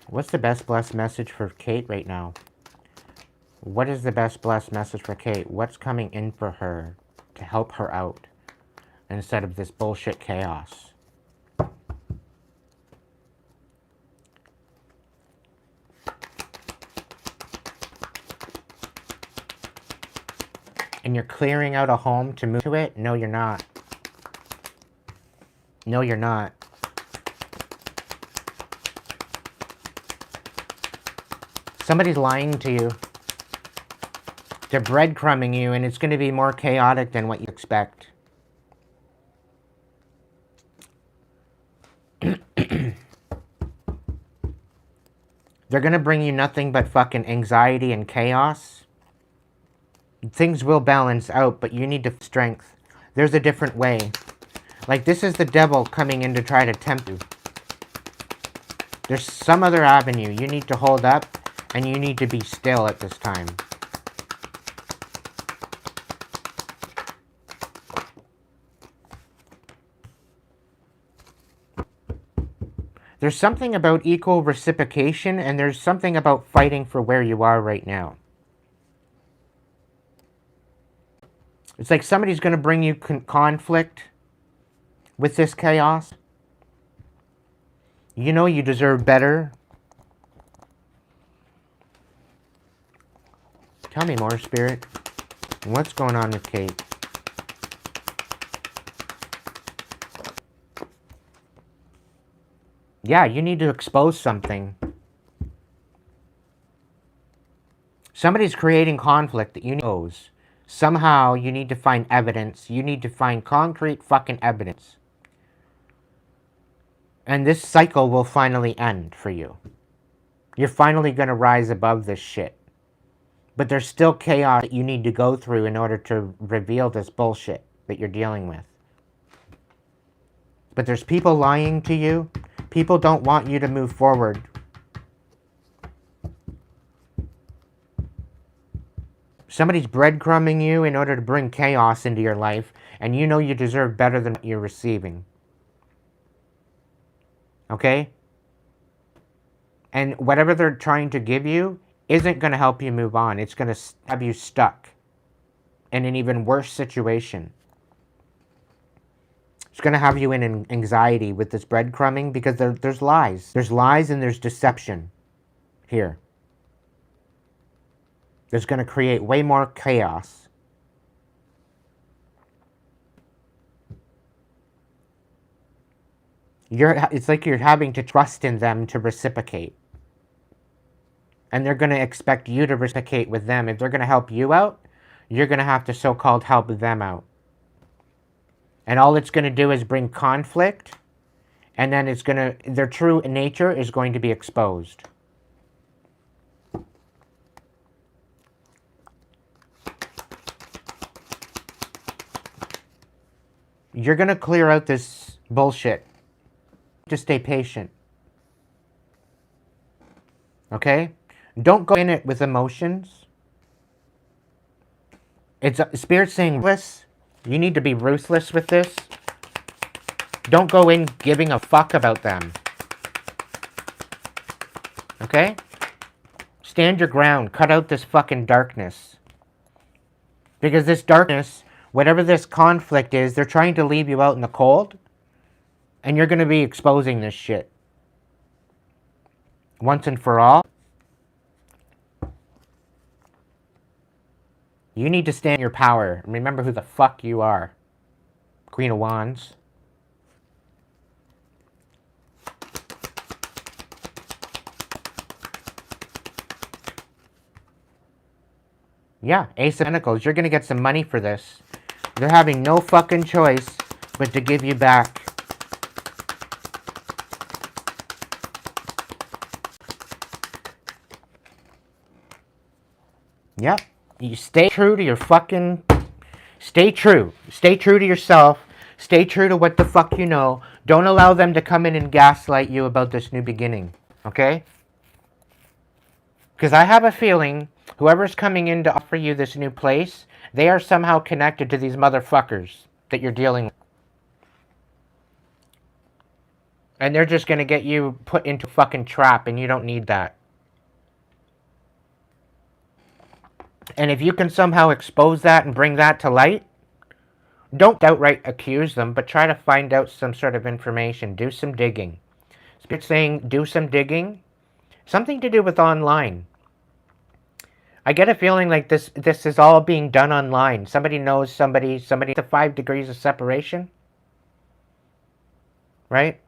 B: What's the best blessed message for Kate right now? What is the best blessed message for Kate? What's coming in for her to help her out instead of this bullshit chaos? And you're clearing out a home to move to it? No, you're not. No, you're not. Somebody's lying to you. They're breadcrumbing you, and it's going to be more chaotic than what you expect. They're going to bring you nothing but fucking anxiety and chaos. Things will balance out, but you need to strength. There's a different way. Like, this is the devil coming in to try to tempt you. There's some other avenue. You need to hold up, and you need to be still at this time. There's something about equal reciprocation, and there's something about fighting for where you are right now. It's like somebody's going to bring you conflict, with this chaos? You know you deserve better. Tell me more, Spirit. What's going on with Kate? Yeah, you need to expose something. Somebody's creating conflict that you know. Somehow you need to find evidence. You need to find concrete fucking evidence. And this cycle will finally end for you. You're finally going to rise above this shit. But there's still chaos that you need to go through in order to reveal this bullshit that you're dealing with. But there's people lying to you. People don't want you to move forward. Somebody's breadcrumbing you in order to bring chaos into your life, and you know you deserve better than what you're receiving. Okay? And whatever they're trying to give you isn't going to help you move on. It's going to have you stuck in an even worse situation. It's going to have you in anxiety with this breadcrumbing because there's lies. There's lies and there's deception here. There's going to create way more chaos. It's like you're having to trust in them to reciprocate. And they're going to expect you to reciprocate with them. If they're going to help you out, you're going to have to so-called help them out. And all it's going to do is bring conflict. And then it's going to, their true nature is going to be exposed. You're going to clear out this bullshit. Just stay patient. Okay? Don't go in it with emotions. It's Spirit saying ruthless. You need to be ruthless with this. Don't go in giving a fuck about them. Okay? Stand your ground. Cut out this fucking darkness. Because this darkness, whatever this conflict is, they're trying to leave you out in the cold. And you're going to be exposing this shit. Once and for all. You need to stand in your power. And remember who the fuck you are. Queen of Wands. Yeah, Ace of Pentacles. You're going to get some money for this. They're having no fucking choice but to give you back. Yep. You stay true to your fucking... Stay true. Stay true to yourself. Stay true to what the fuck you know. Don't allow them to come in and gaslight you about this new beginning. Okay? Because I have a feeling whoever's coming in to offer you this new place, they are somehow connected to these motherfuckers that you're dealing with. And they're just going to get you put into a fucking trap, and you don't need that. And if you can somehow expose that and bring that to light, don't outright accuse them, but try to find out some sort of information. Do some digging. Spirit's saying do some digging. Something to do with online. I get a feeling like this is all being done online. Somebody knows somebody to 5 degrees of separation. Right?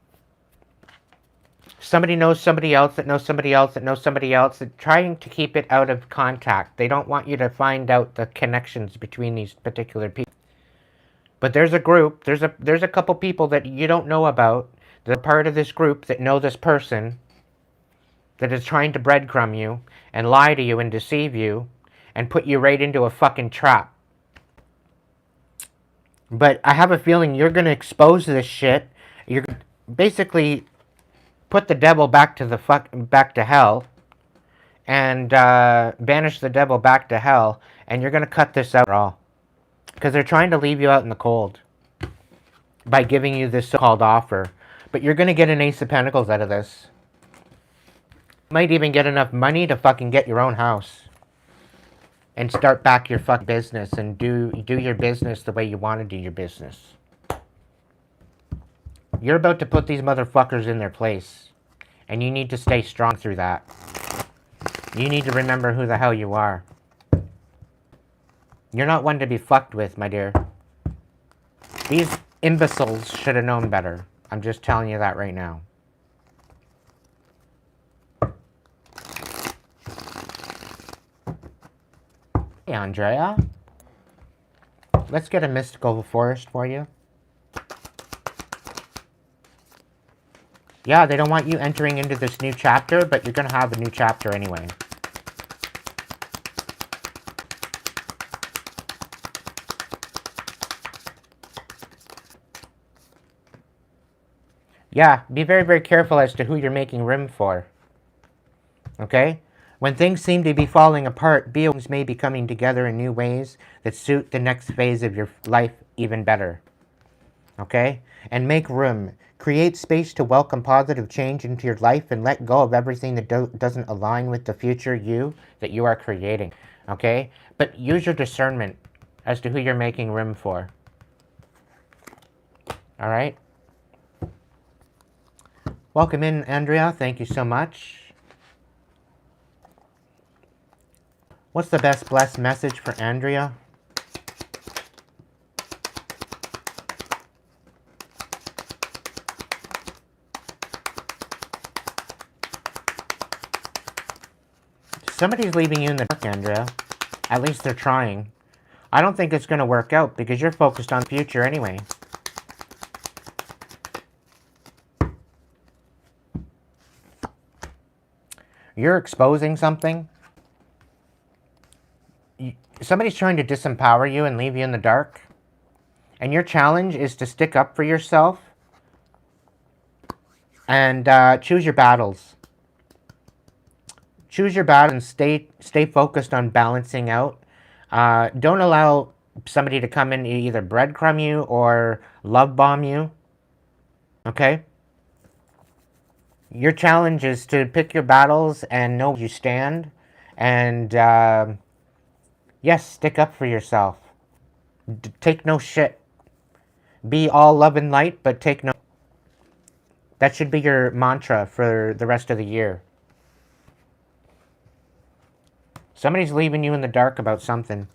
B: Somebody knows somebody else that knows somebody else that knows somebody else. They're trying to keep it out of contact. They don't want you to find out the connections between these particular people. But there's a group, there's a couple people that you don't know about. They're part of this group that know this person that is trying to breadcrumb you and lie to you and deceive you and put you right into a fucking trap. But I have a feeling you're going to expose this shit. You're basically put the devil back to hell and banish the devil back to hell, and you're going to cut this out all. Because they're trying to leave you out in the cold by giving you this so-called offer. But you're going to get an Ace of Pentacles out of this. You might even get enough money to fucking get your own house. And start back your fucking business and do your business the way you want to do your business. You're about to put these motherfuckers in their place. And you need to stay strong through that. You need to remember who the hell you are. You're not one to be fucked with, my dear. These imbeciles should have known better. I'm just telling you that right now. Hey, Andrea. Let's get a mystical forest for you. Yeah, they don't want you entering into this new chapter, but you're gonna have a new chapter anyway. Yeah, be very, very careful as to who you're making room for. Okay? When things seem to be falling apart, beings may be coming together in new ways that suit the next phase of your life even better. Okay? And make room. Create space to welcome positive change into your life and let go of everything that doesn't align with the future you that you are creating. Okay? But use your discernment as to who you're making room for. Alright? Welcome in, Andrea. Thank you so much. What's the best blessed message for Andrea? Somebody's leaving you in the dark, Andrea. At least they're trying. I don't think it's going to work out because you're focused on the future anyway. You're exposing something. Somebody's trying to disempower you and leave you in the dark. And your challenge is to stick up for yourself and choose your battles. Choose your battle and stay focused on balancing out. Don't allow somebody to come in and either breadcrumb you or love bomb you. Okay? Your challenge is to pick your battles and know where you stand. And, yes, stick up for yourself. Take no shit. Be all love and light, but take no... That should be your mantra for the rest of the year. Somebody's leaving you in the dark about something.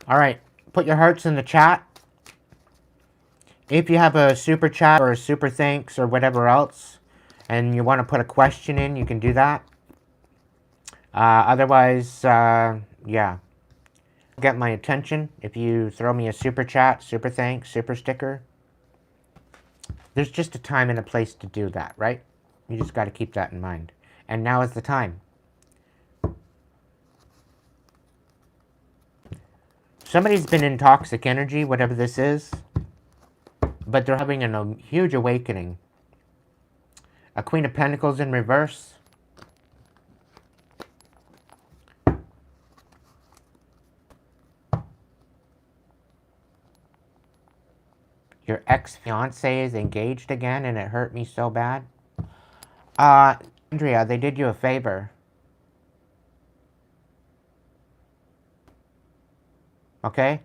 B: Alright, put your hearts in the chat. If you have a super chat or a super thanks or whatever else, and you want to put a question in, you can do that. Otherwise, yeah. Get my attention if you throw me a super chat, super thanks, super sticker. There's just a time and a place to do that, right? You just got to keep that in mind. And now is the time. Somebody's been in toxic energy, whatever this is, but they're having a huge awakening. A Queen of Pentacles in reverse. Your ex-fiancé is engaged again and it hurt me so bad. Andrea, they did you a favor. Okay?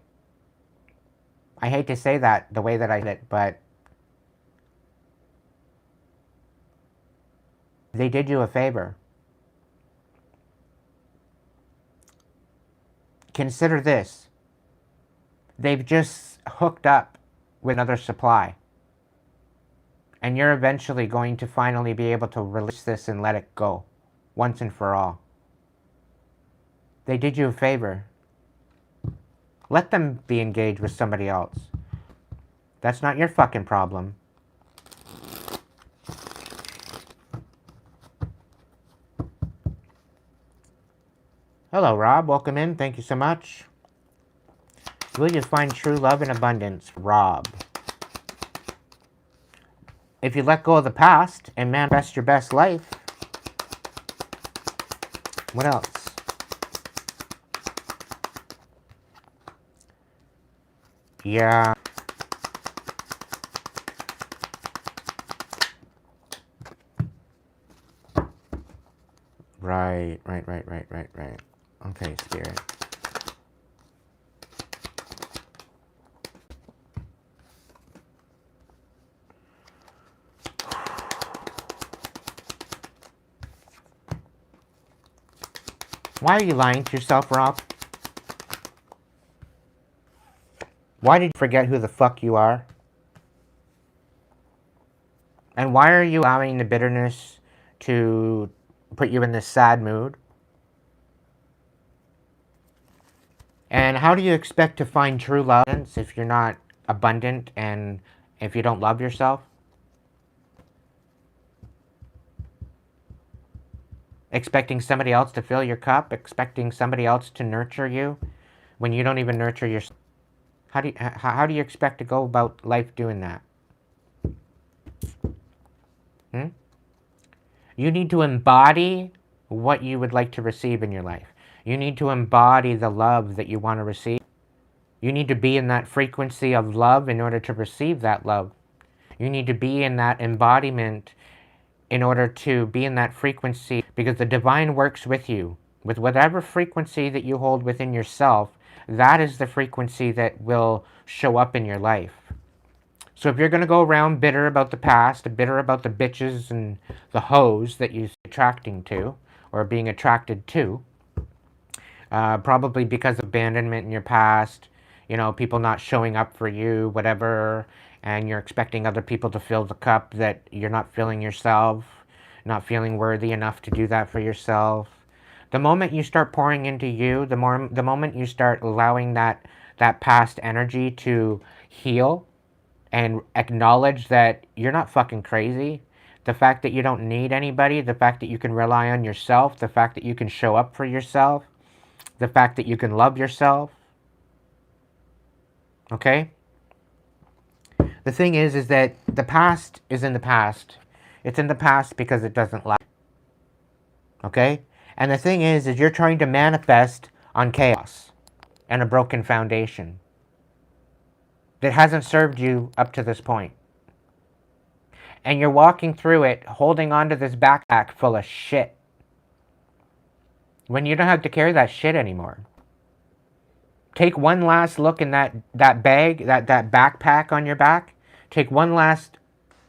B: I hate to say that the way that I did it, but they did you a favor. Consider this. They've just hooked up with another supply. And you're eventually going to finally be able to release this and let it go. Once and for all. They did you a favor. Let them be engaged with somebody else. That's not your fucking problem. Hello, Rob. Welcome in. Thank you so much. Will you find true love in abundance? Rob. If you let go of the past and manifest your best life. What else? Yeah. Right. Okay, Spirit. Why are you lying to yourself, Rob? Why did you forget who the fuck you are? And why are you allowing the bitterness to put you in this sad mood? And how do you expect to find true love if you're not abundant and if you don't love yourself? Expecting somebody else to fill your cup, expecting somebody else to nurture you when you don't even nurture yourself. How do you expect to go about life doing that? Hmm? You need to embody what you would like to receive in your life. You need to embody the love that you want to receive. You need to be in that frequency of love in order to receive that love. You need to be in that embodiment in order to be in that frequency, because the divine works with you. With whatever frequency that you hold within yourself, that is the frequency that will show up in your life. So if you're going to go around bitter about the past, bitter about the bitches and the hoes that you're attracting to, or being attracted to, probably because of abandonment in your past, you know, people not showing up for you, whatever, and you're expecting other people to fill the cup that you're not filling yourself, not feeling worthy enough to do that for yourself. The moment you start pouring into you, the moment you start allowing that past energy to heal and acknowledge that you're not fucking crazy, the fact that you don't need anybody, the fact that you can rely on yourself, the fact that you can show up for yourself, the fact that you can love yourself. Okay? The thing is that the past is in the past. It's in the past because it doesn't last. Okay? And the thing is you're trying to manifest on chaos and a broken foundation that hasn't served you up to this point. And you're walking through it holding onto this backpack full of shit when you don't have to carry that shit anymore. Take one last look in that bag, that backpack on your back. Take one last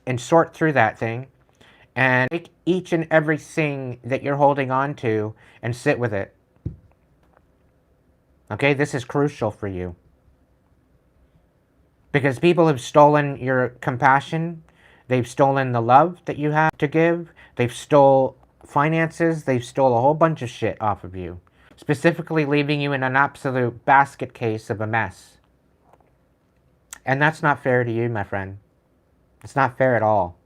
B: and sort through that thing and take each and everything that you're holding on to and sit with it. Okay, this is crucial for you. Because people have stolen your compassion. They've stolen the love that you have to give. They've stole finances. They've stole a whole bunch of shit off of you. Specifically leaving you in an absolute basket case of a mess. And that's not fair to you, my friend. It's not fair at all.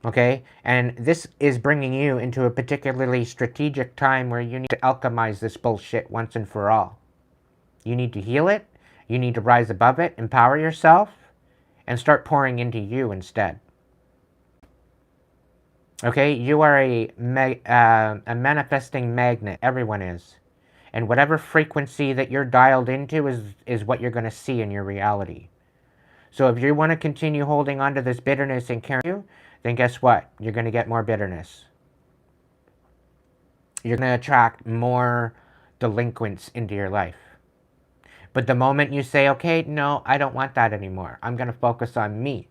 B: Okay? And this is bringing you into a particularly strategic time where you need to alchemize this bullshit once and for all. You need to heal it. You need to rise above it, empower yourself, and start pouring into you instead. Okay? You are a manifesting magnet. Everyone is. And whatever frequency that you're dialed into is what you're going to see in your reality. So if you want to continue holding on to this bitterness and carrying you, then guess what? You're going to get more bitterness. You're going to attract more delinquents into your life. But the moment you say, okay, no, I don't want that anymore. I'm going to focus on me.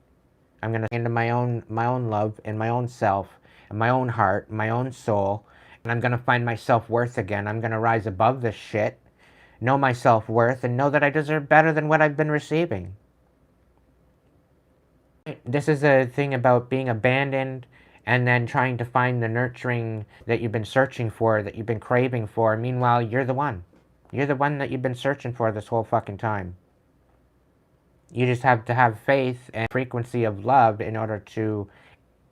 B: I'm going to into my own love and my own self and my own heart, my own soul. And I'm going to find my self-worth again. I'm going to rise above this shit, know my self-worth, and know that I deserve better than what I've been receiving. This is a thing about being abandoned and then trying to find the nurturing that you've been searching for, that you've been craving for. Meanwhile, you're the one. You're the one that you've been searching for this whole fucking time. You just have to have faith and frequency of love in order to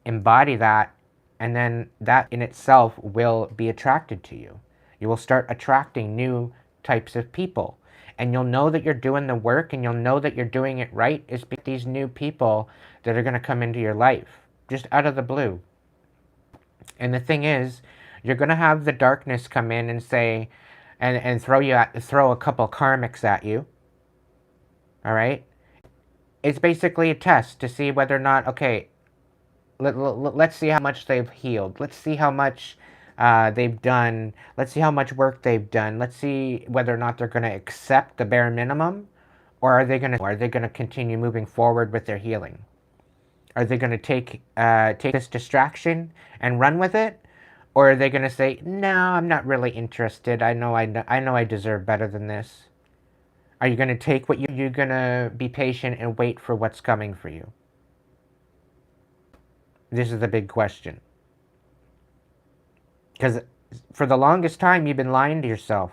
B: embody that, and then that in itself will be attracted to you. You will start attracting new types of people. And you'll know that you're doing the work, and you'll know that you're doing it right is because these new people that are going to come into your life, just out of the blue. And the thing is, you're going to have the darkness come in and say, and throw a couple karmics at you. All right? It's basically a test to see whether or not, okay, let's see how much they've healed. Let's see how much they've done. Let's see how much work they've done. Let's see whether or not they're going to accept the bare minimum, or are they going to continue moving forward with their healing? Are they going to take this distraction and run with it, Or are they going to say, no, I'm not really interested. I know I deserve better than this. Are you going to take what you're going to be patient and wait for what's coming for you? This is the big question. Because for the longest time, you've been lying to yourself.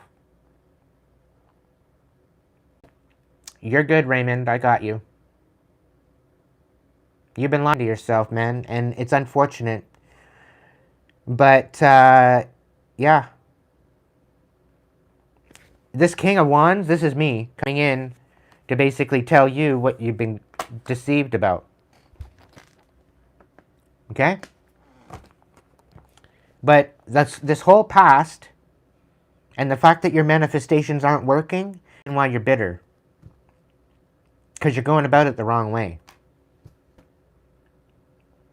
B: You're good, Raymond. I got you. You've been lying to yourself, man. And it's unfortunate. But, yeah. This King of Wands, this is me coming in to basically tell you what you've been deceived about. Okay? But that's this whole past and the fact that your manifestations aren't working and why you're bitter. Because you're going about it the wrong way.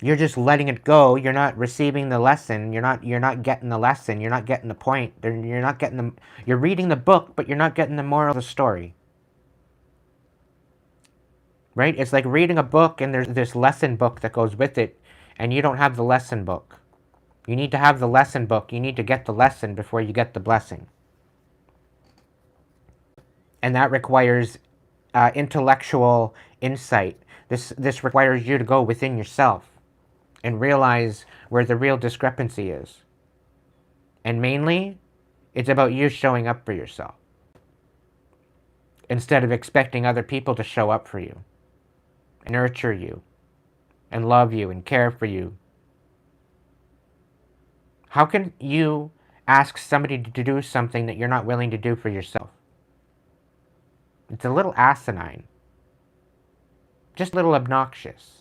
B: You're just letting it go. You're not receiving the lesson. You're not getting the lesson. You're not getting the point. You're not getting the. You're reading the book, but you're not getting the moral of the story. Right? It's like reading a book and there's this lesson book that goes with it, and you don't have the lesson book. You need to have the lesson book. You need to get the lesson before you get the blessing. And that requires intellectual insight. This requires you to go within yourself and realize where the real discrepancy is. And mainly, it's about you showing up for yourself instead of expecting other people to show up for you and nurture you and love you and care for you. How can you ask somebody to do something that you're not willing to do for yourself? It's a little asinine. Just a little obnoxious.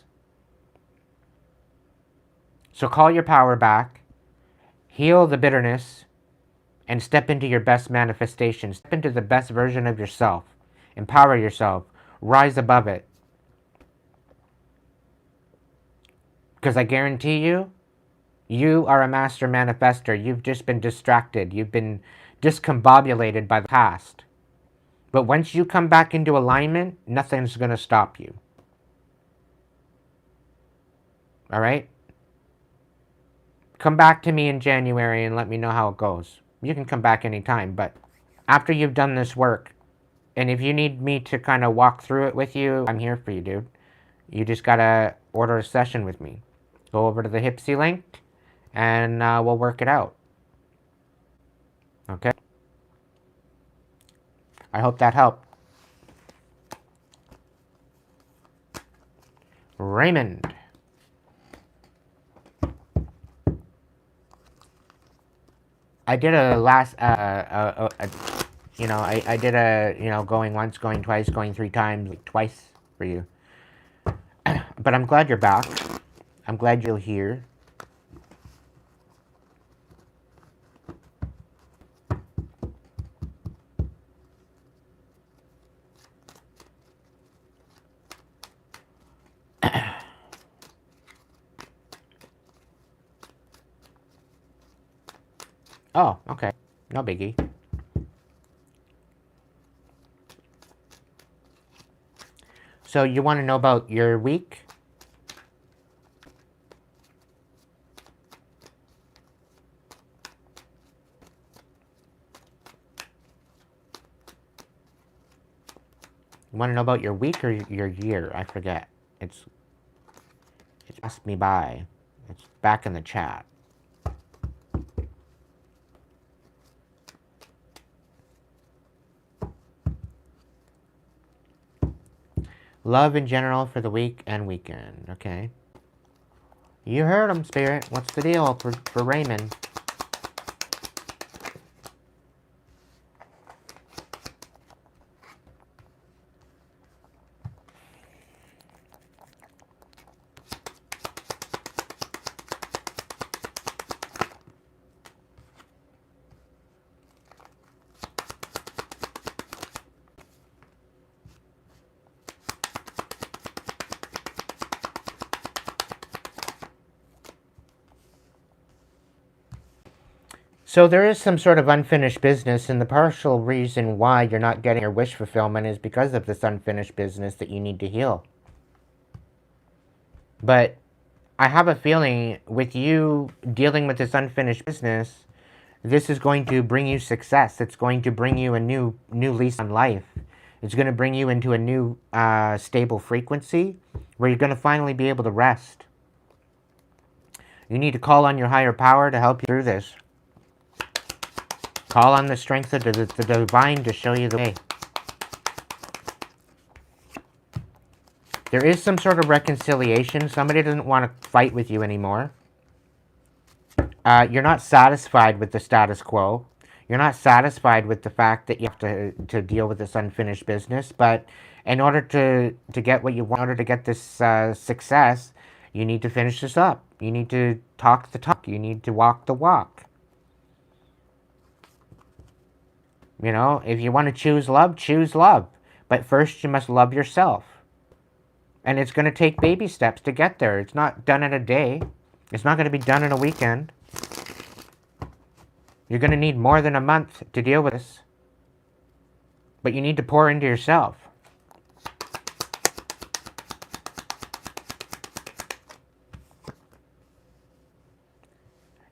B: So call your power back, heal the bitterness, and step into your best manifestation. Step into the best version of yourself. Empower yourself. Rise above it. Because I guarantee you, you are a master manifester. You've just been distracted. You've been discombobulated by the past. But once you come back into alignment, nothing's going to stop you. All right? Come back to me in January and let me know how it goes. You can come back anytime, but after you've done this work, and if you need me to kind of walk through it with you, I'm here for you, dude. You just got to order a session with me. Go over to the Hipsy link, and we'll work it out. Okay? I hope that helped. Raymond. I did a last, I did a, going once, going twice, going 3 times, like twice for you. But I'm glad you're back. I'm glad you're here. Oh, okay. No biggie. So you want to know about your week? You want to know about your week or your year? I forget. It's passed me by. It's back in the chat. Love in general for the week and weekend. Okay. You heard him, Spirit. What's the deal for Raymond? So there is some sort of unfinished business, and the partial reason why you're not getting your wish fulfillment is because of this unfinished business that you need to heal. But I have a feeling with you dealing with this unfinished business, this is going to bring you success. It's going to bring you a new lease on life. It's going to bring you into a new stable frequency where you're going to finally be able to rest. You need to call on your higher power to help you through this. Call on the strength of the divine to show you the way. There is some sort of reconciliation. Somebody doesn't want to fight with you anymore. You're not satisfied with the status quo. You're not satisfied with the fact that you have to deal with this unfinished business. But in order to get what you want, in order to get this success, you need to finish this up. You need to talk the talk. You need to walk the walk. You know, if you want to choose love, choose love. But first you must love yourself. And it's going to take baby steps to get there. It's not done in a day. It's not going to be done in a weekend. You're going to need more than a month to deal with this. But you need to pour into yourself.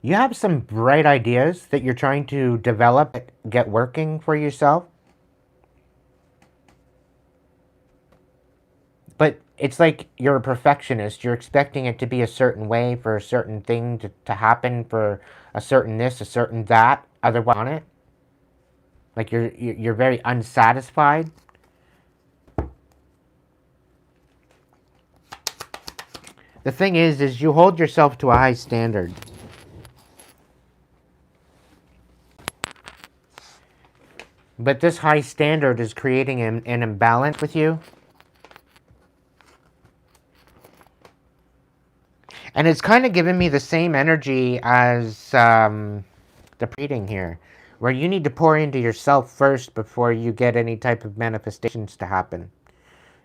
B: You have some bright ideas that you're trying to develop, get working for yourself. But it's like you're a perfectionist. You're expecting it to be a certain way for a certain thing to happen, for a certain this, a certain that, otherwise on it. Like you're very unsatisfied. The thing is you hold yourself to a high standard. But this high standard is creating an imbalance with you. And it's kind of giving me the same energy as the reading here, where you need to pour into yourself first before you get any type of manifestations to happen.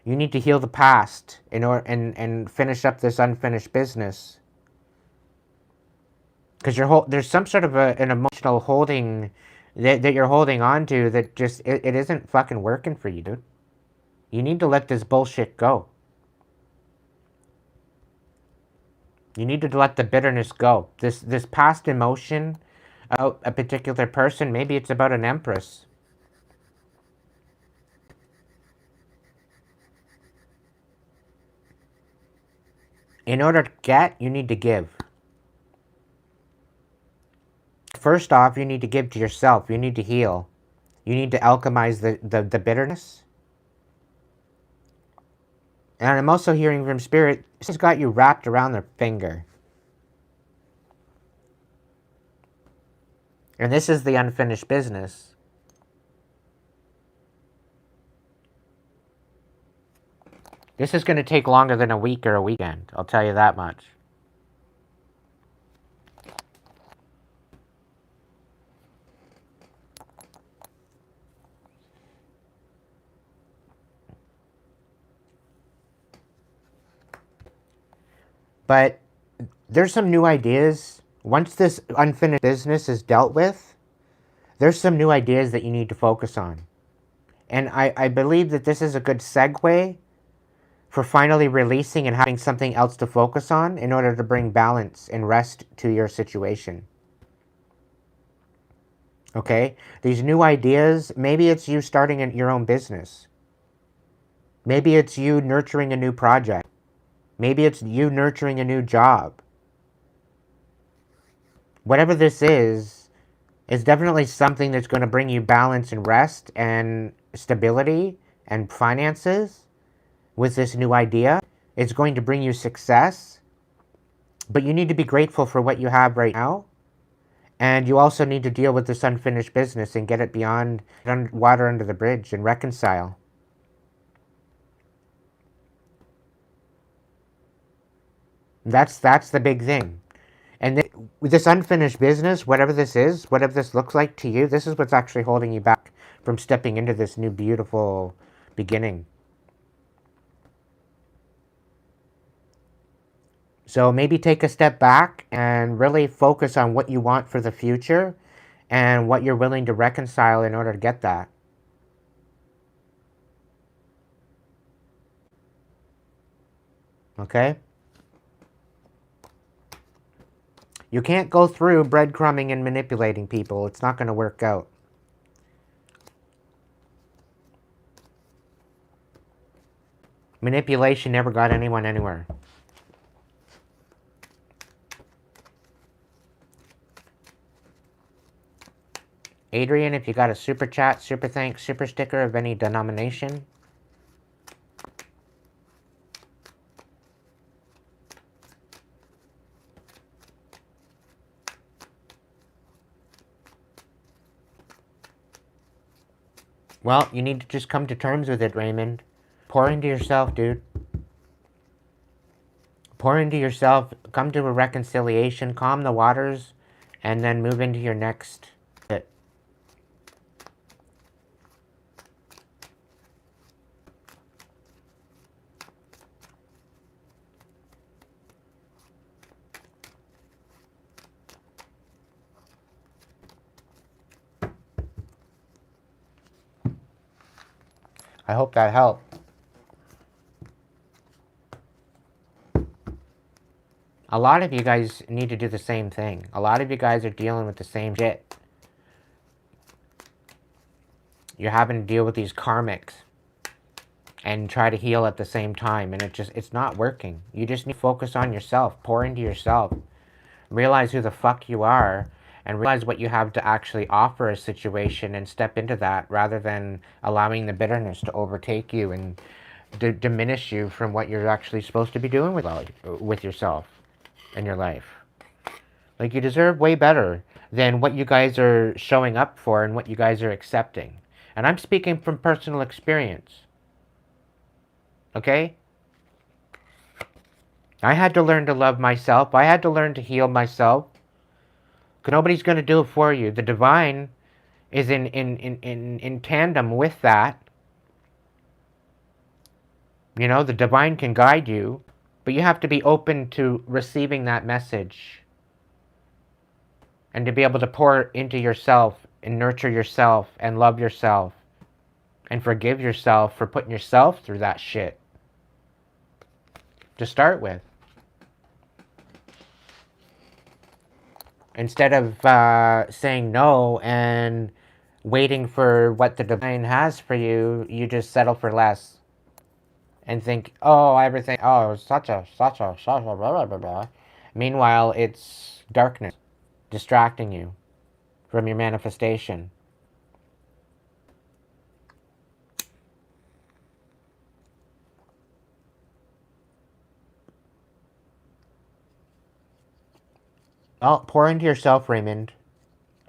B: You need to heal the past in order and finish up this unfinished business. Because there's some sort of an emotional holding that you're holding on to that just it isn't fucking working for you, dude. You need to let this bullshit go. You need to let the bitterness go. This past emotion about a particular person, maybe it's about an empress. In order to get, you need to give. First off, you need to give to yourself. You need to heal. You need to alchemize the bitterness. And I'm also hearing from Spirit, this has got you wrapped around their finger. And this is the unfinished business. This is going to take longer than a week or a weekend. I'll tell you that much. But there's some new ideas. Once this unfinished business is dealt with, there's some new ideas that you need to focus on. And I believe that this is a good segue for finally releasing and having something else to focus on in order to bring balance and rest to your situation. Okay? These new ideas, maybe it's you starting your own business. Maybe it's you nurturing a new project. Maybe it's you nurturing a new job. Whatever this is definitely something that's going to bring you balance and rest and stability and finances with this new idea. It's going to bring you success. But you need to be grateful for what you have right now. And you also need to deal with this unfinished business and get it beyond water under the bridge and reconcile. That's the big thing. And this unfinished business, whatever this is, whatever this looks like to you, this is what's actually holding you back from stepping into this new beautiful beginning. So maybe take a step back and really focus on what you want for the future and what you're willing to reconcile in order to get that. Okay? You can't go through breadcrumbing and manipulating people. It's not going to work out. Manipulation never got anyone anywhere. Adrian, if you got a super chat, super thanks, super sticker of any denomination. Well, you need to just come to terms with it, Raymond. Pour into yourself, dude. Pour into yourself, come to a reconciliation, calm the waters, and then move into your next bit. I hope that helped. A lot of you guys need to do the same thing. A lot of you guys are dealing with the same shit. You're having to deal with these karmics and try to heal at the same time, and it's not working. You just need to focus on yourself, pour into yourself, realize who the fuck you are, and realize what you have to actually offer a situation and step into that rather than allowing the bitterness to overtake you and diminish you from what you're actually supposed to be doing with yourself and your life. Like, you deserve way better than what you guys are showing up for and what you guys are accepting. And I'm speaking from personal experience. Okay? I had to learn to love myself. I had to learn to heal myself. Because nobody's going to do it for you. The divine is in tandem with that. You know, the divine can guide you, but you have to be open to receiving that message. And to be able to pour into yourself and nurture yourself and love yourself and forgive yourself for putting yourself through that shit. To start with. Instead of saying no and waiting for what the divine has for you, you just settle for less. And think, oh, everything, oh, such a, blah, blah, blah, blah. Meanwhile, it's darkness distracting you from your manifestation. Oh, pour into yourself, Raymond,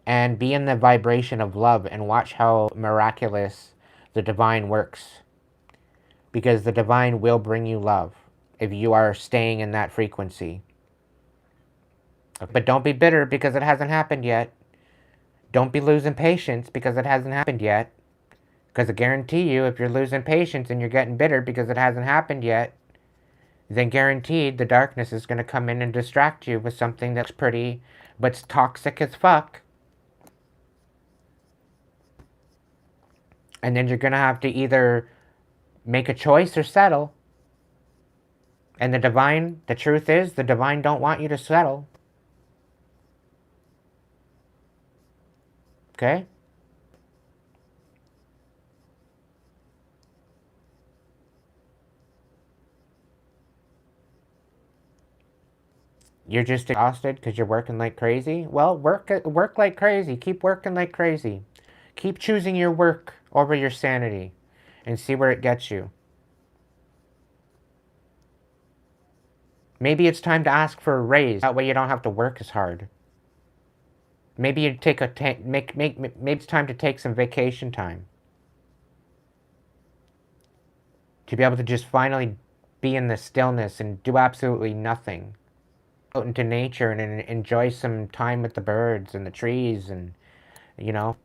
B: and be in the vibration of love and watch how miraculous the divine works. Because the divine will bring you love if you are staying in that frequency. But don't be bitter because it hasn't happened yet. Don't be losing patience because it hasn't happened yet. Because I guarantee you, if you're losing patience and you're getting bitter because it hasn't happened yet, then guaranteed the darkness is going to come in and distract you with something that's pretty, but's toxic as fuck. And then you're going to have to either make a choice or settle. And the truth is, the divine don't want you to settle. Okay? You're just exhausted because you're working like crazy? Well, work like crazy. Keep working like crazy. Keep choosing your work over your sanity and see where it gets you. Maybe it's time to ask for a raise. That way you don't have to work as hard. Maybe you maybe it's time to take some vacation time. To be able to just finally be in the stillness and do absolutely nothing. Out into nature and enjoy some time with the birds and the trees and, you know,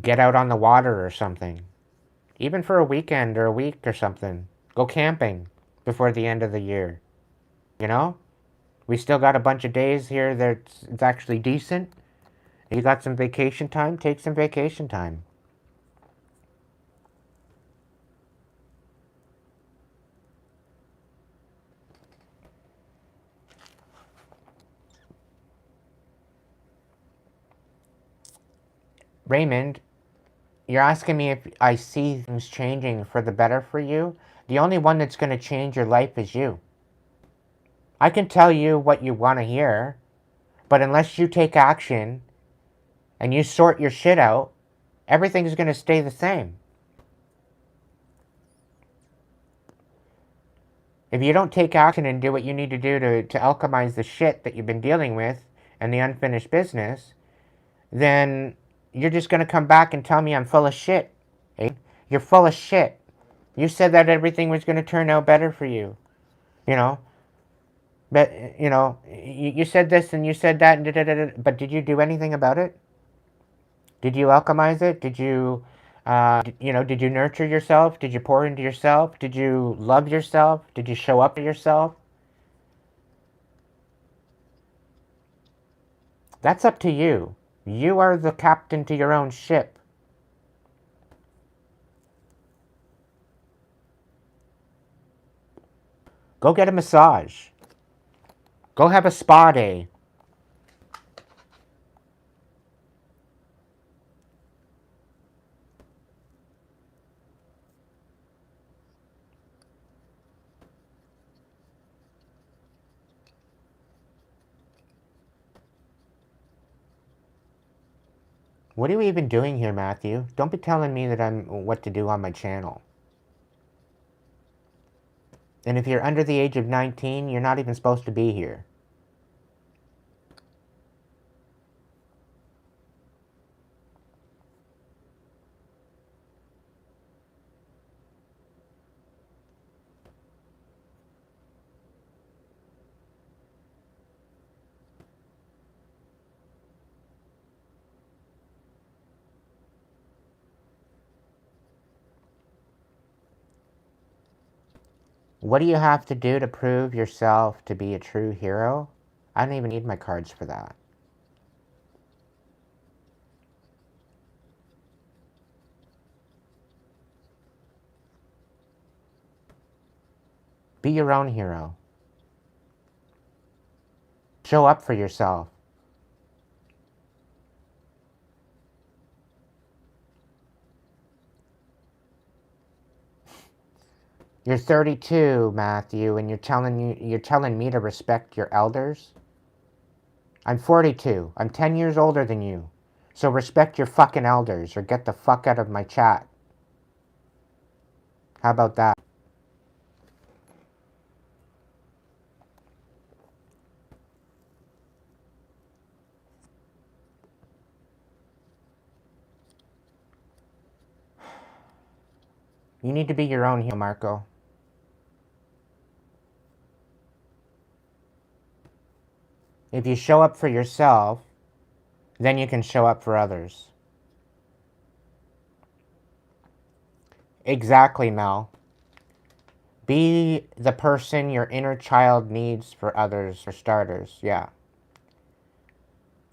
B: get out on the water or something. Even for a weekend or a week or something. Go camping before the end of the year. You know? We still got a bunch of days here that's it's actually decent. You got some vacation time? Take some vacation time. Raymond, you're asking me if I see things changing for the better for you? The only one that's going to change your life is you. I can tell you what you want to hear, but unless you take action and you sort your shit out, everything's going to stay the same. If you don't take action and do what you need to do to alchemize the shit that you've been dealing with and the unfinished business, then you're just going to come back and tell me I'm full of shit. Eh? You're full of shit. You said that everything was going to turn out better for you. You know? But, you know, you said this and you said that, and but did you do anything about it? Did you alchemize it? Did you, did you nurture yourself? Did you pour into yourself? Did you love yourself? Did you show up for yourself? That's up to you. You are the captain to your own ship. Go get a massage. Go have a spa day. What are you even doing here, Matthew? Don't be telling me that I'm what to do on my channel. And if you're under the age of 19, you're not even supposed to be here. What do you have to do to prove yourself to be a true hero? I don't even need my cards for that. Be your own hero. Show up for yourself. You're 32, Matthew, and you're telling me to respect your elders? I'm 42. I'm 10 years older than you. So respect your fucking elders or get the fuck out of my chat. How about that? You need to be your own hero, Marco. If you show up for yourself, then you can show up for others. Exactly, Mel. Be the person your inner child needs for others, for starters, yeah.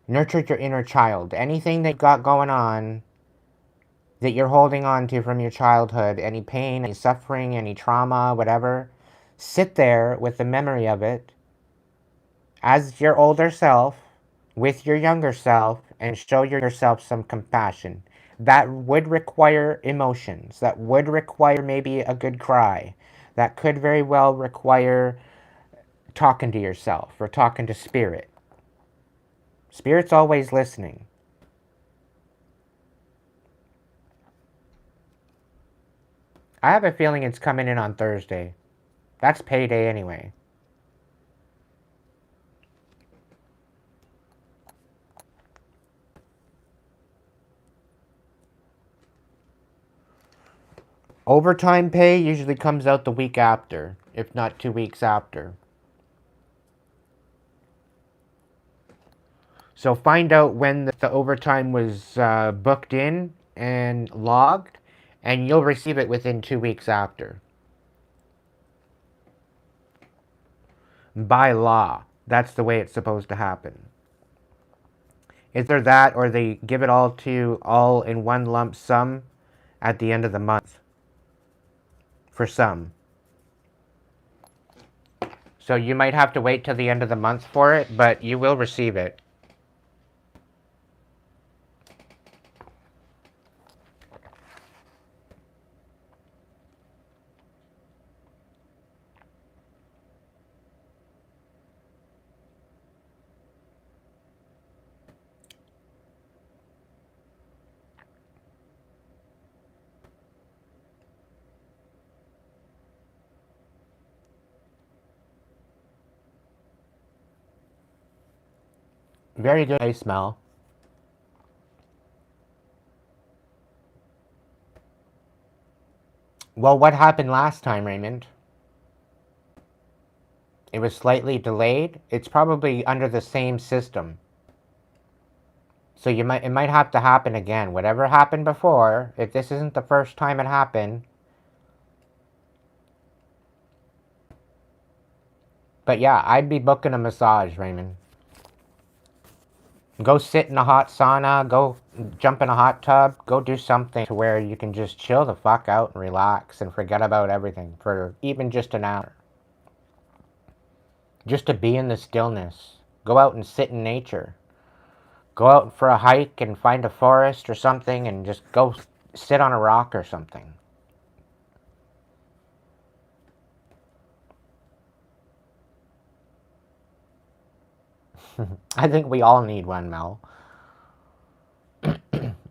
B: Nurture your inner child. Anything that you got going on that you're holding on to from your childhood, any pain, any suffering, any trauma, whatever, sit there with the memory of it as your older self with your younger self and show yourself some compassion. That would require emotions. That would require maybe a good cry. That could very well require talking to yourself or talking to spirit. Spirit's always listening. I have a feeling it's coming in on Thursday. That's payday anyway. Overtime pay usually comes out the week after, if not 2 weeks after. So find out when the overtime was booked in and logged, and you'll receive it within 2 weeks after. By law, that's the way it's supposed to happen. Either that or they give it all to you all in one lump sum at the end of the month. For some. So you might have to wait till the end of the month for it, but you will receive it. Very good smell. Well, what happened last time, Raymond? It was slightly delayed. It's probably under the same system. So it might have to happen again. Whatever happened before, if this isn't the first time it happened. But yeah, I'd be booking a massage, Raymond. Go sit in a hot sauna, go jump in a hot tub, go do something to where you can just chill the fuck out and relax and forget about everything for even just an hour. Just to be in the stillness. Go out and sit in nature. Go out for a hike and find a forest or something and just go sit on a rock or something. I think we all need one, Mel.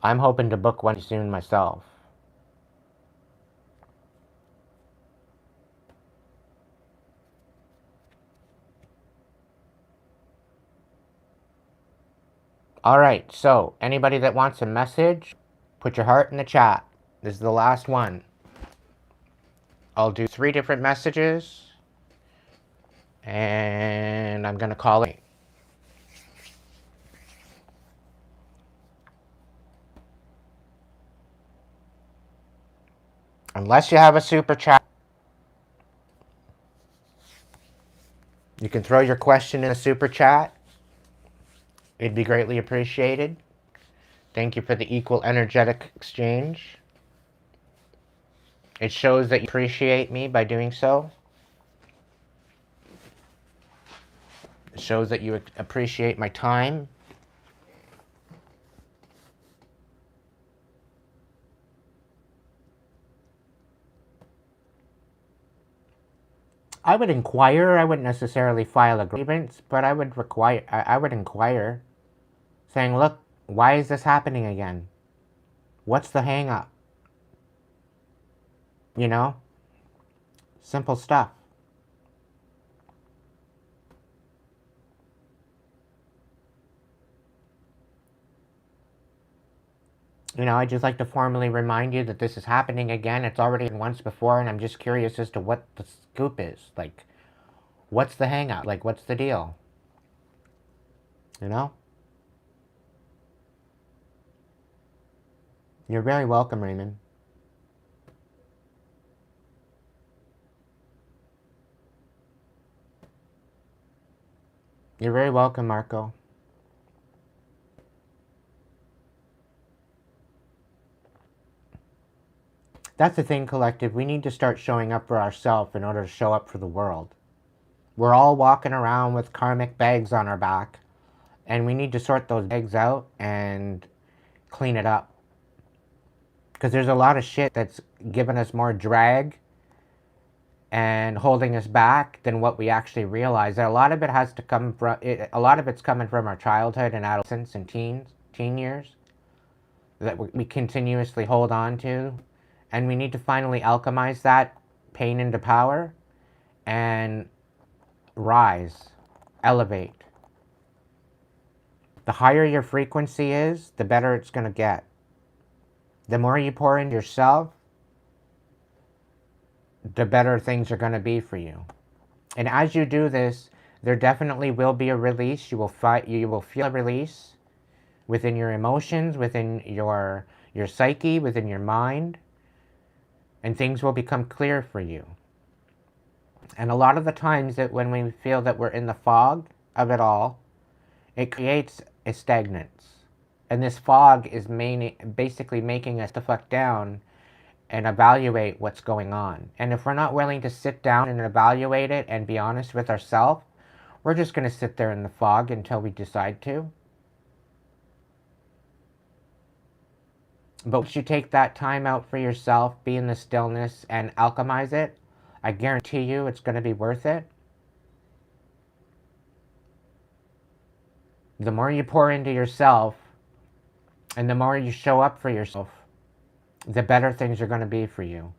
B: I'm hoping to book one soon myself. Alright, so anybody that wants a message, put your heart in the chat. This is the last one. I'll do 3 different messages. And I'm going to call it. Unless you have a super chat, you can throw your question in a super chat. It'd be greatly appreciated. Thank you for the equal energetic exchange. It shows that you appreciate me by doing so. It shows that you appreciate my time. I would inquire. I wouldn't necessarily file a grievance, but I would inquire, saying, look, why is this happening again? What's the hang up? You know? Simple stuff. You know, I'd just like to formally remind you that this is happening again. It's already happened once before, and I'm just curious as to what the scoop is. Like, what's the hang up? Like, what's the deal? You know? You're very welcome, Raymond. You're very welcome, Marco. That's the thing, collective. We need to start showing up for ourselves in order to show up for the world. We're all walking around with karmic bags on our back, and we need to sort those bags out and clean it up. Because there's a lot of shit that's giving us more drag and holding us back than what we actually realize. A lot of it has to come from a lot of it's coming from our childhood and adolescence and teen years that we continuously hold on to, and we need to finally alchemize that pain into power and rise, elevate. The higher your frequency is, the better it's going to get. The more you pour into yourself, the better things are going to be for you. And as you do this, there definitely will be a release. You will feel a release within your emotions, within your psyche, within your mind, and things will become clear for you. And a lot of the times that when we feel that we're in the fog of it all, it creates a stagnance. And this fog is basically making us to fuck down and evaluate what's going on. And if we're not willing to sit down and evaluate it and be honest with ourselves, we're just going to sit there in the fog until we decide to. But once you take that time out for yourself, be in the stillness, and alchemize it, I guarantee you it's going to be worth it. The more you pour into yourself, and the more you show up for yourself, the better things are going to be for you.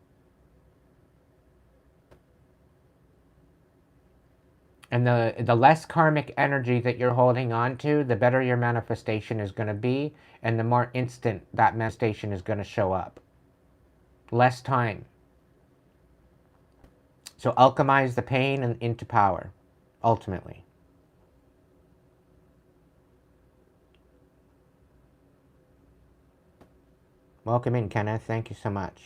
B: And the less karmic energy that you're holding on to, the better your manifestation is going to be, and the more instant that manifestation is going to show up. Less time. So alchemize the pain into power, ultimately. Welcome in, Kenneth. Thank you so much.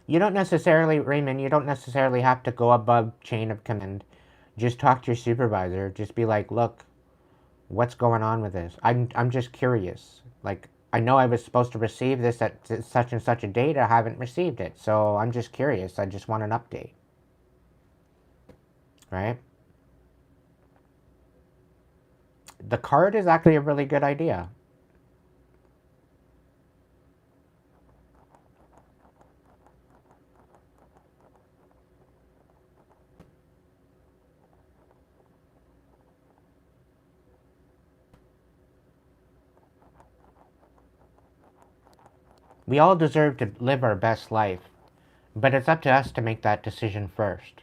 B: You don't necessarily, Raymond, you don't necessarily have to go above chain of command. Just talk to your supervisor. Just be like, look, what's going on with this? I'm just curious. Like, I know I was supposed to receive this at such and such a date. I haven't received it. So I'm just curious. I just want an update. Right? The card is actually a really good idea. We all deserve to live our best life, but it's up to us to make that decision first.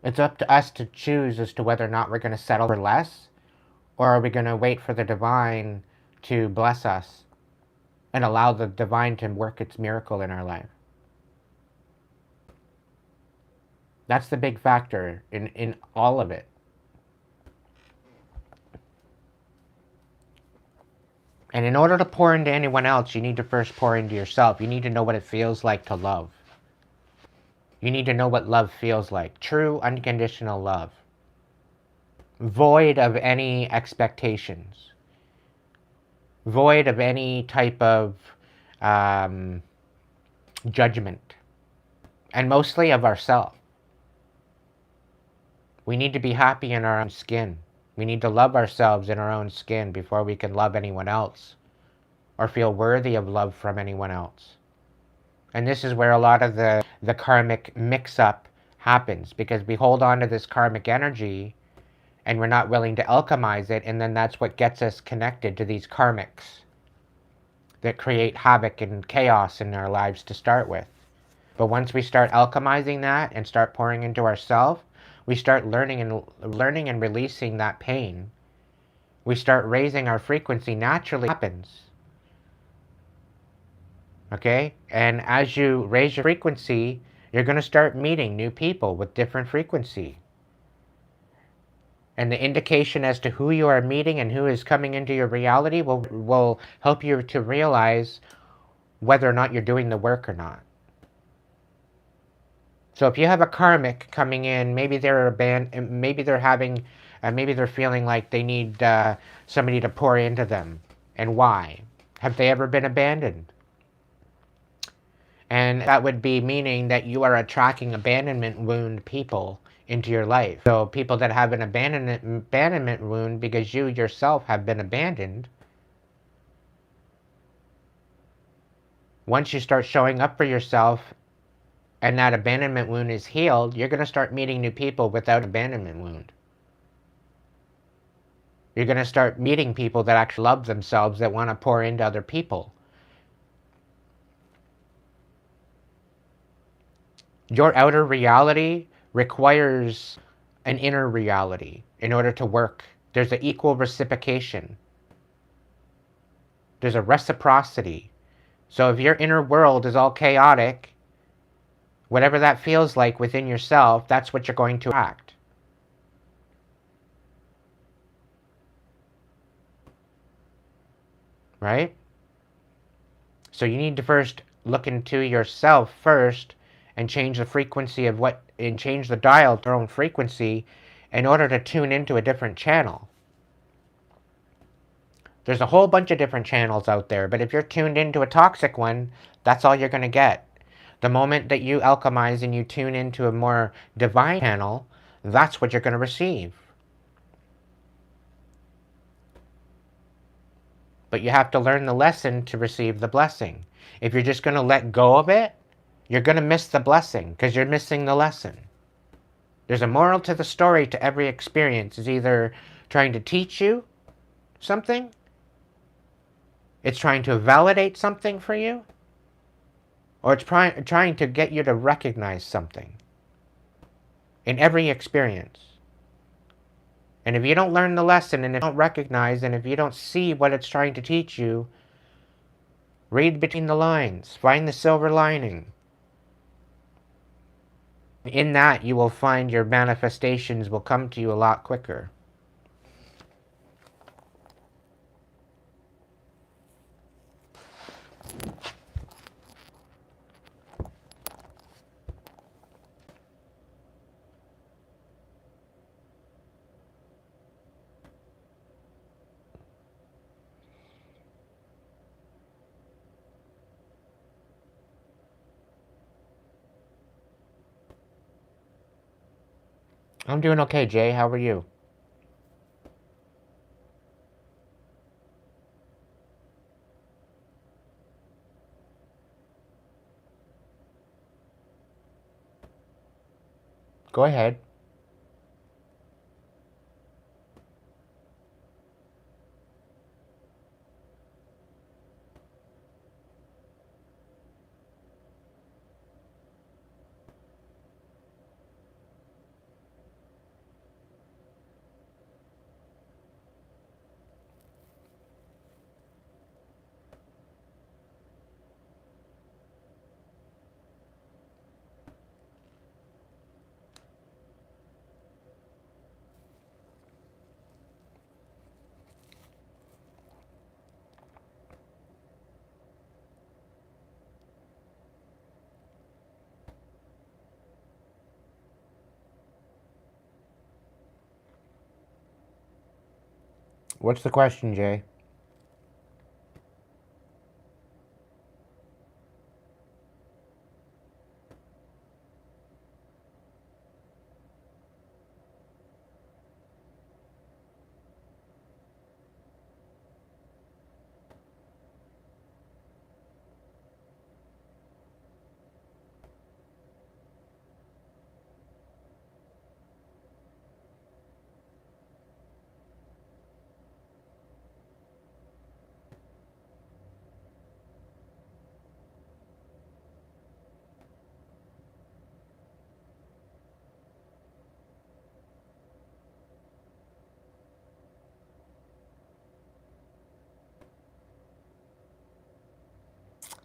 B: It's up to us to choose as to whether or not we're going to settle for less, or are we going to wait for the divine to bless us and allow the divine to work its miracle in our life. That's the big factor in all of it. And in order to pour into anyone else, you need to first pour into yourself. You need to know what it feels like to love. You need to know what love feels like. True, unconditional love. Void of any expectations. Void of any type of judgment. And mostly of ourselves. We need to be happy in our own skin. We need to love ourselves in our own skin before we can love anyone else or feel worthy of love from anyone else. And this is where a lot of the karmic mix-up happens, because we hold on to this karmic energy and we're not willing to alchemize it, and then that's what gets us connected to these karmics that create havoc and chaos in our lives to start with. But once we start alchemizing that and start pouring into ourselves, we start learning and releasing that pain. We start raising our frequency. Naturally happens. Okay? And as you raise your frequency, you're going to start meeting new people with different frequency. And the indication as to who you are meeting and who is coming into your reality will help you to realize whether or not you're doing the work or not. So if you have a karmic coming in, maybe they're maybe they're feeling like they need somebody to pour into them. And why? Have they ever been abandoned? And that would be meaning that you are attracting abandonment wound people into your life. So people that have an abandonment wound because you yourself have been abandoned, once you start showing up for yourself and that abandonment wound is healed, you're going to start meeting new people without abandonment wound. You're going to start meeting people that actually love themselves, that want to pour into other people. Your outer reality requires an inner reality in order to work. There's an equal reciprocation. There's a reciprocity. So if your inner world is all chaotic, whatever that feels like within yourself, that's what you're going to act. Right? So you need to first look into yourself first and change the frequency of and change the dial to your own frequency in order to tune into a different channel. There's a whole bunch of different channels out there, but if you're tuned into a toxic one, that's all you're going to get. The moment that you alchemize and you tune into a more divine channel, that's what you're going to receive. But you have to learn the lesson to receive the blessing. If you're just going to let go of it, you're going to miss the blessing because you're missing the lesson. There's a moral to the story to every experience. It's either trying to teach you something, It's trying to validate something for you, or it's trying to get you to recognize something in every experience. And if you don't learn the lesson, and if you don't recognize, and if you don't see what it's trying to teach you, read between the lines, find the silver lining. In that, you will find your manifestations will come to you a lot quicker. I'm doing okay, Jay. How are you? Go ahead. What's the question, Jay?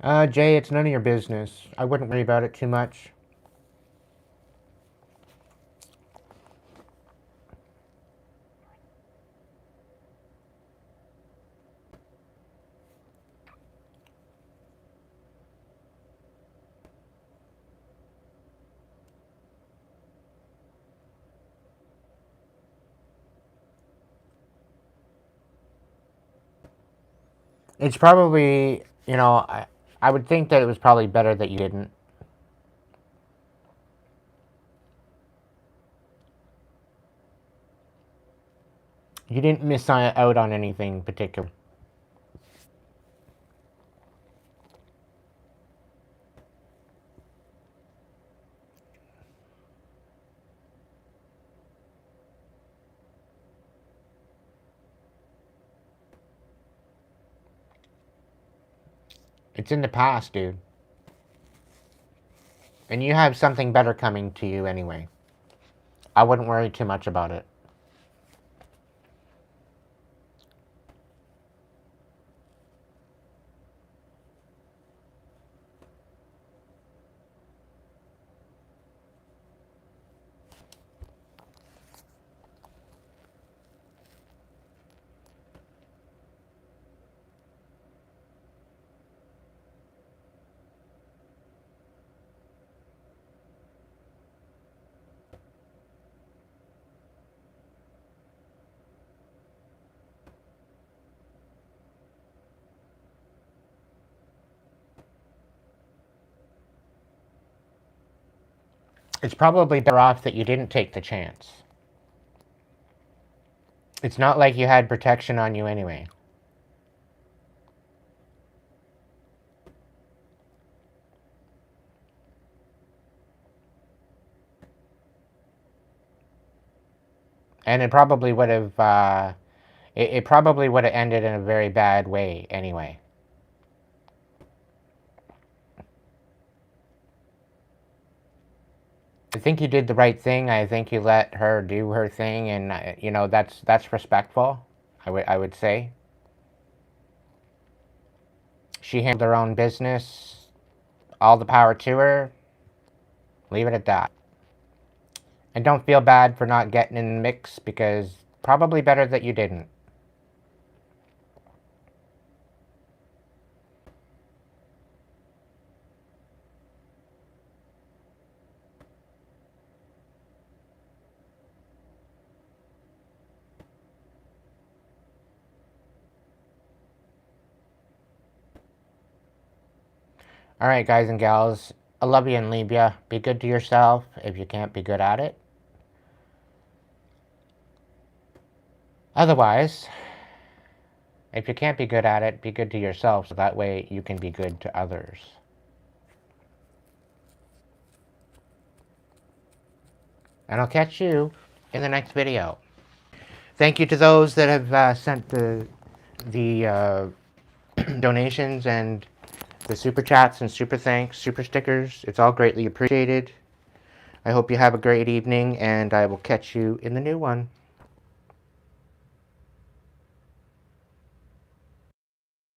B: Jay, it's none of your business. I wouldn't worry about it too much. It's probably, I would think that it was probably better that you didn't. You didn't miss out on anything particular. It's in the past, dude. And you have something better coming to you anyway. I wouldn't worry too much about it. It's probably better off that you didn't take the chance. It's not like you had protection on you anyway. And it probably would have ended in a very bad way anyway. I think you did the right thing. I think you let her do her thing, and you know, that's respectful. I would say she handled her own business. All the power to her. Leave it at that. And don't feel bad for not getting in the mix, because probably better that you didn't. Alright, guys and gals, I love you and leave ya. Be good to yourself if you can't be good at it. Otherwise, if you can't be good at it, be good to yourself, so that way you can be good to others. And I'll catch you in the next video. Thank you to those that have sent the donations and the super chats and super thanks, super stickers. It's all greatly appreciated. I hope you have a great evening, and I will catch you in the new one.